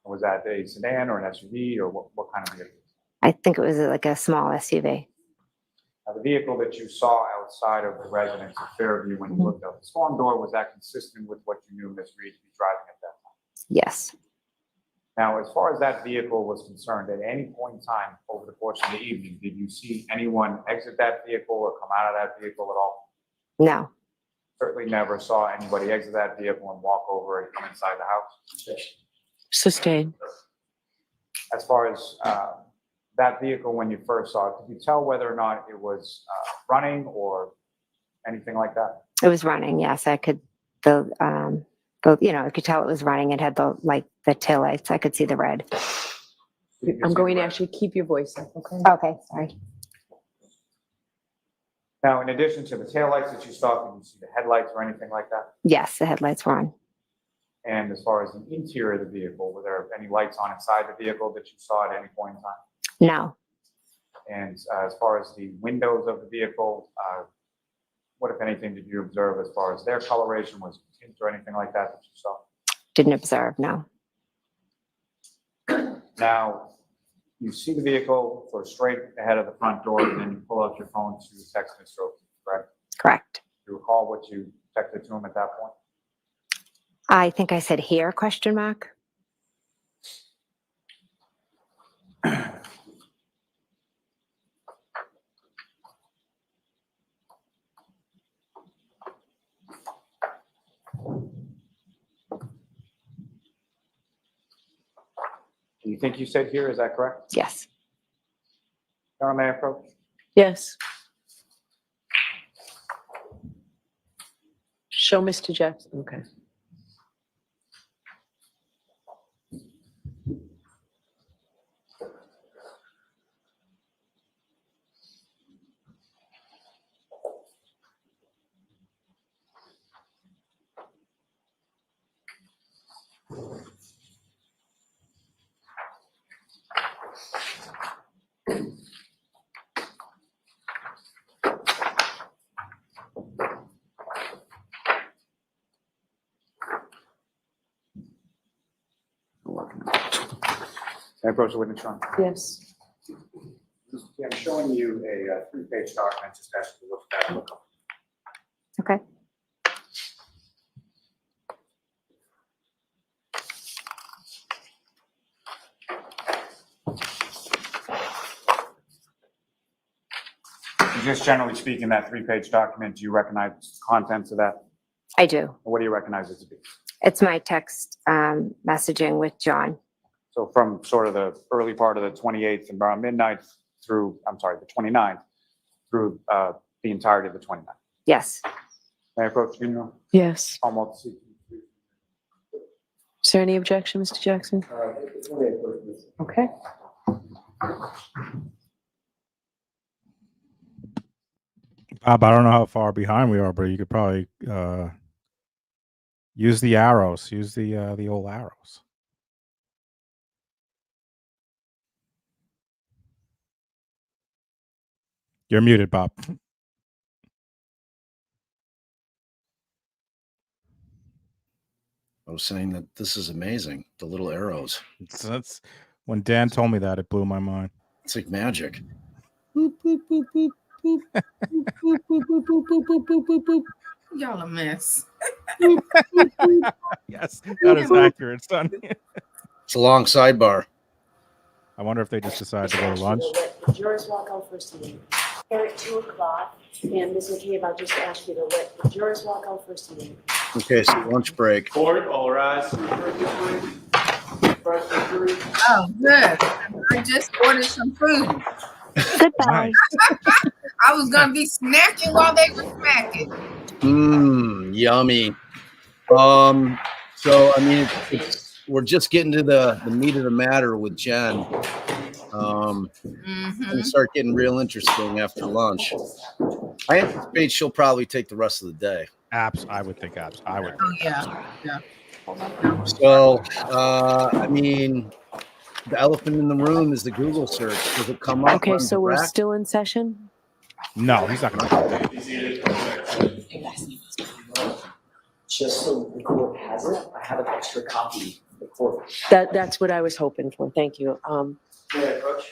Was that a sedan or an SUV, or what kind of vehicle? I think it was like a small SUV. Now, the vehicle that you saw outside of the residence of Fairview when you looked out the storm door, was that consistent with what you knew Ms. Reed to be driving at that time? Yes. Now, as far as that vehicle was concerned, at any point in time over the course of the evening, did you see anyone exit that vehicle or come out of that vehicle at all? No. Certainly never saw anybody exit that vehicle and walk over and come inside the house. Sustained. As far as that vehicle, when you first saw it, could you tell whether or not it was running or anything like that? It was running. Yes, I could. I could tell it was running. It had the taillights. I could see the red. I'm going to actually keep your voice up, okay? Okay, sorry. Now, in addition to the taillights that you saw, could you see the headlights or anything like that? Yes, the headlights were on. And as far as the interior of the vehicle, were there any lights on inside the vehicle that you saw at any point in time? No. And as far as the windows of the vehicle, what, if anything, did you observe as far as their coloration? Was it tint or anything like that you saw? Didn't observe, no. Now, you see the vehicle sort of straight ahead of the front door, and then you pull out your phone to text Mr. O'Keefe, correct? Correct. Do you recall what you texted to him at that point? I think I said here, question mark. Do you think you said here, is that correct? Yes. Karen, may I approach? Yes. Show Mr. Jackson, okay. May I approach the witness, Your Honor? Yes. I'm showing you a 3-page document, just ask you to look at that. Okay. Just generally speaking, that 3-page document, do you recognize the contents of that? I do. What do you recognize it to be? It's my text messaging with John. So from sort of the early part of the 28th and around midnight through, I'm sorry, the 29th through the entirety of the 29th. Yes. May I approach you? Yes. Almost. Is there any objection, Mr. Jackson? Okay. Bob, I don't know how far behind we are, but you could probably use the arrows. Use the old arrows. You're muted, Bob. I was saying that this is amazing. The little arrows. That's when Dan told me that, it blew my mind. It's like magic. Boop, boop, boop, boop, boop. Boop, boop, boop, boop, boop, boop, boop, boop, boop, boop. Y'all a mess. Yes, that is accurate, son. It's a long sidebar. I wonder if they just decided to go to lunch. The jurors walk out first meeting. Here at 2:00, and Ms. McCabe, I'll just ask you to let the jurors walk out first meeting. Okay, so lunch break. Court, all rise. Oh, good. I just ordered some food. Goodbye. I was gonna be snacking while they were smacking. Yummy. So I mean, we're just getting to the meat of the matter with Jen. It's gonna start getting real interesting after lunch. I anticipate she'll probably take the rest of the day. Apps, I would think apps. I would. Oh yeah, yeah. So I mean, the elephant in the room is the Google search. Does it come up? Okay, on so we're direct? still in session? No, he's not going to. Just so the court has it, I have an extra copy of the court. That's what I was hoping for. Thank you.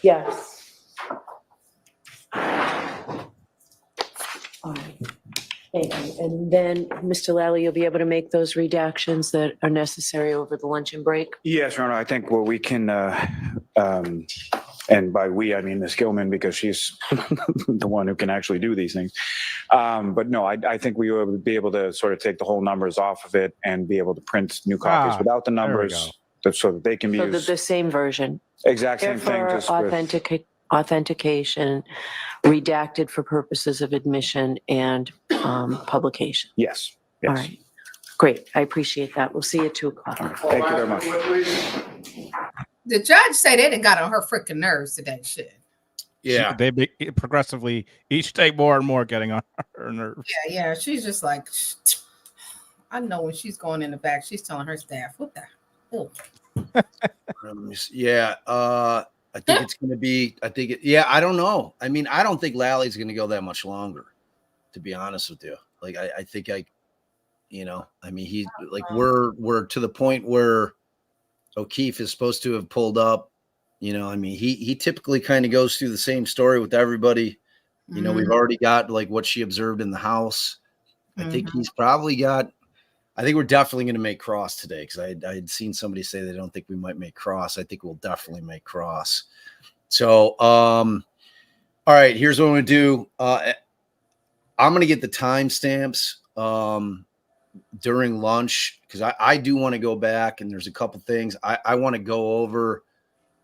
Yes. All right. Thank you. And then, Mr. Lally, you'll be able to make those redactions that are necessary over the luncheon break? Yes, Your Honor, I think what we can, and by we, I mean Ms. Gilman, because she's the one who can actually do these things. But no, I think we would be able to sort of take the whole numbers off of it and be able to print new copies without the numbers so that they can be So used. the same version? Exact same thing, Therefore, just with. authentication, redacted for purposes of admission and publication. Yes. All right. Great. I appreciate that. We'll see you at 2:00. Thank you very much. The judge said it got on her freaking nerves today. Shit. Yeah, They be progressively each day more and more getting on her nerves. Yeah. She's just like, I know when she's going in the back, she's telling her staff, "What the? Oh. Yeah. I think it's going to be. I don't know. I mean, I don't think Lally's going to go that much longer. To be honest with you, like I think I mean, he's like we're to the point where O'Keefe is supposed to have pulled up. I mean, he typically kind of goes through the same story with everybody. We've already got like what she observed in the house. I think he's probably got. I think we're definitely going to make cross today because I had seen somebody say they don't think we might make cross. I think we'll definitely make cross. So, all right, here's what I'm going to do. I'm going to get the timestamps during lunch because I do want to go back and there's a couple things. I want to go over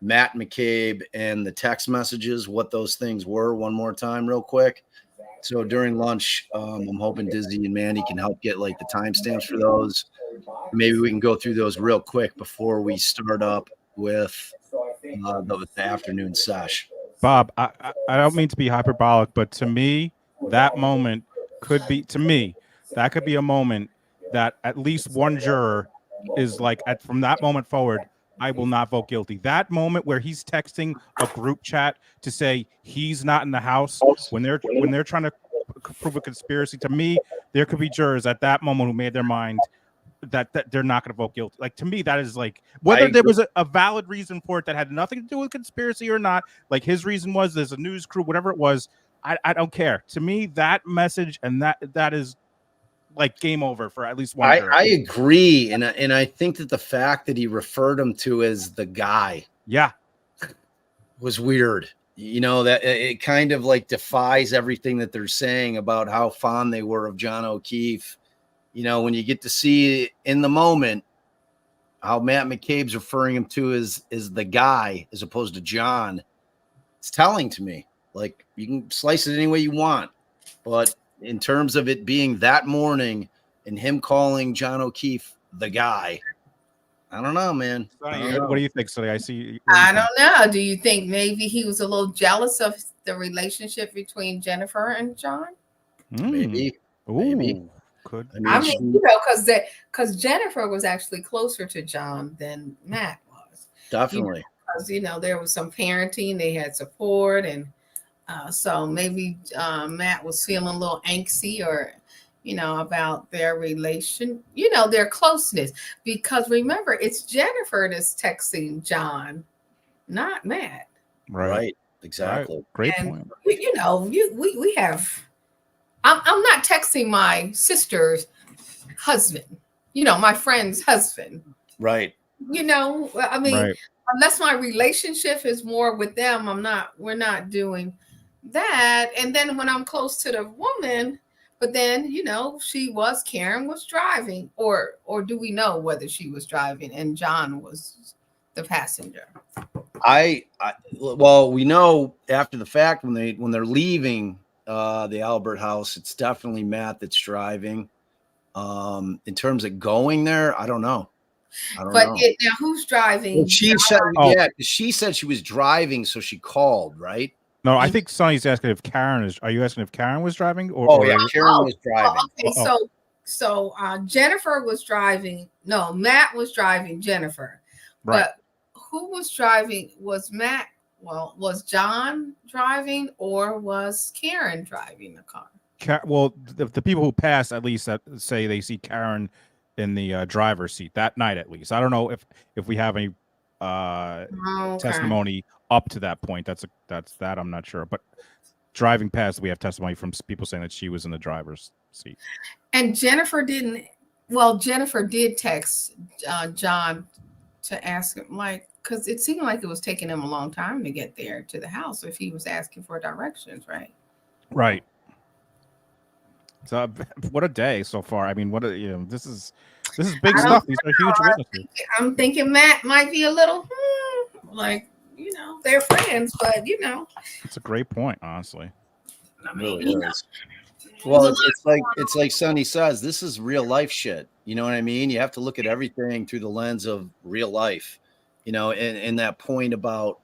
Matt McCabe and the text messages, what those things were one more time real quick. So during lunch, I'm hoping Dizzy and Mandy can help get like the timestamps for those. Maybe we can go through those real quick before we start up with the afternoon sesh. Bob, I don't mean to be hyperbolic, but to me, that moment could be a moment that at least one juror is like, from that moment forward, I will not vote guilty. That moment where he's texting a group chat to say he's not in the house when they're trying to prove a conspiracy, to me, there could be jurors at that moment who made their mind that they're not going to vote guilty. Like, to me, that is like, whether there was a valid reason for it that had nothing to do with conspiracy or not, like his reason was there's a news crew, whatever it was, I don't care. To me, that message and that is like game over for at least one. I agree, and I think that the fact that he referred him to as the guy, was weird. You know, that it kind of like defies everything that they're saying about how fond they were of John O'Keefe. You know, when you get to see in the moment how Matt McCabe's referring him to as the guy as opposed to John, it's telling to me. Like, you can slice it any way you want, but in terms of it being that morning and him calling John O'Keefe the guy, I don't know, man. What do you think, Sonny? I see. I don't know. Do you think maybe he was a little jealous of the relationship between Jennifer and John? Maybe. Maybe. Could. I mean, you know, because Jennifer was actually closer to John than Matt was. Definitely. Because, you know, there was some parenting, they had support, and so maybe Matt was feeling a little angsty or, you know, about their relation, you know, their closeness. Because remember, it's Jennifer that's texting John, not Matt. Right. Exactly. Right. Great And, point. you know, we have. I'm not texting my sister's husband, you know, my friend's husband. Right. You know, I mean, unless my relationship is more with them, we're not doing that. And then when I'm close to the woman, but then, you know, Karen was driving, or do we know whether she was driving and John was the passenger? Well, we know after the fact when they're leaving the Albert house, it's definitely Matt that's driving. In terms of going there, I don't know. Now who's driving? Well, she said she was driving, so she called, right? No, I think Sonny's asking if Karen is. Are you asking if Karen was driving? Or yeah, Karen was driving. Okay, so Jennifer was driving. No, Matt was driving Jennifer. Right. But who was driving? Was Matt? Well, was John driving or was Karen driving the car? Well, the people who pass at least say they see Karen in the driver's seat that night, at least. I don't know if we have any testimony up to that point. That's that I'm not sure. But driving past, we have testimony from people saying that she was in the driver's seat. And Jennifer didn't. Well, Jennifer did text John to ask him, like, because it seemed like it was taking him a long time to get there to the house if he was asking for directions, right? Right. So what a day so far. I mean, this is big stuff. These are huge witnesses. I'm thinking Matt might be a little like, you know, they're friends, but you know. It's a great point, honestly. It really is. Well, it's like Sonny says, this is real life shit. You know what I mean? You have to look at everything through the lens of real life. You know, and that point about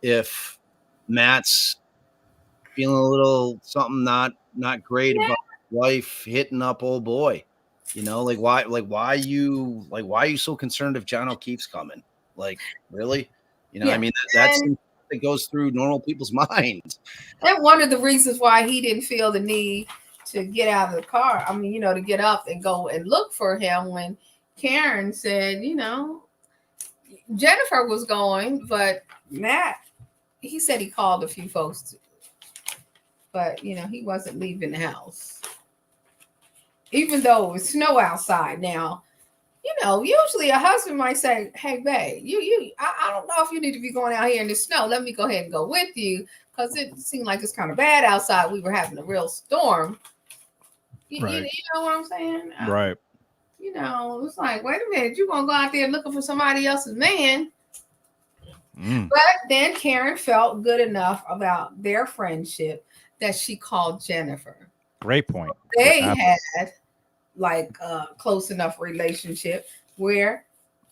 if Matt's feeling a little something not great about wife hitting up old boy, you know, why are you so concerned if John O'Keefe's coming? Like, really? You know, I mean, that's that goes through normal people's minds. And one of the reasons why he didn't feel the need to get out of the car, I mean, you know, to get up and go and look for him when Karen said, you know, Jennifer was going, but Matt, he said he called a few folks, but, you know, he wasn't leaving the house. Even though it was snow outside. Now, you know, usually a husband might say, hey, babe, I don't know if you need to be going out here in the snow. Let me go ahead and go with you, because it seemed like it's kind of bad outside. We were having a real storm. You know what I'm saying? Right. You know, it's like, wait a minute, you're going to go out there looking for somebody else's man. But then Karen felt good enough about their friendship that she called Jennifer. Great point. They had like a close enough relationship where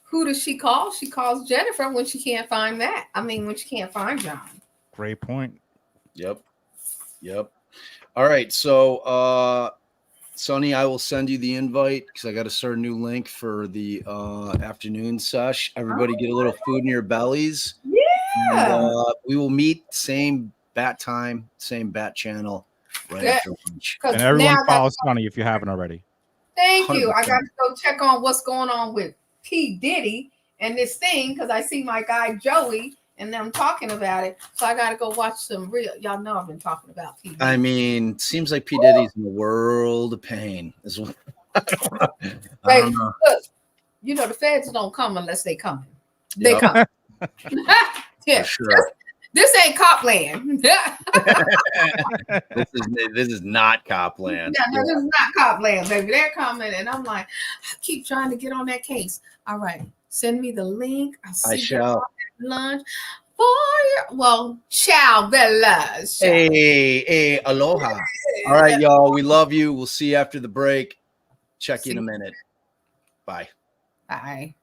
who does she call? She calls Jennifer when she can't find Matt. I mean, when she can't find John. Great point. Yep. All right. So, Sonny, I will send you the invite because I got to start a new link for the afternoon sesh. Everybody get a little food in your bellies. Yeah. And, we will meet same bat time, same bat channel right after lunch. And everyone follow Sonny if you haven't already. Thank you. I 100%. got to go check on what's going on with P. Diddy and this thing because I see my guy Joey and them talking about it. So I got to go watch some real. Y'all know I've been talking about P. Diddy. I mean, seems like P. Diddy's in a world of pain. I don't know. Look, you know the feds don't come unless they come. They Yep. come. Yeah, For sure. This ain't Copland. This is not Copland. Yeah, no, this is not Copland, baby. They're coming, and I'm like, I keep trying to get on that case. All right, send me the link. I shall. Lunch. Well, ciao, bellas. Hey, aloha. All right, y'all. We love you. We'll see you after the break. Check you in a minute. Bye. Bye.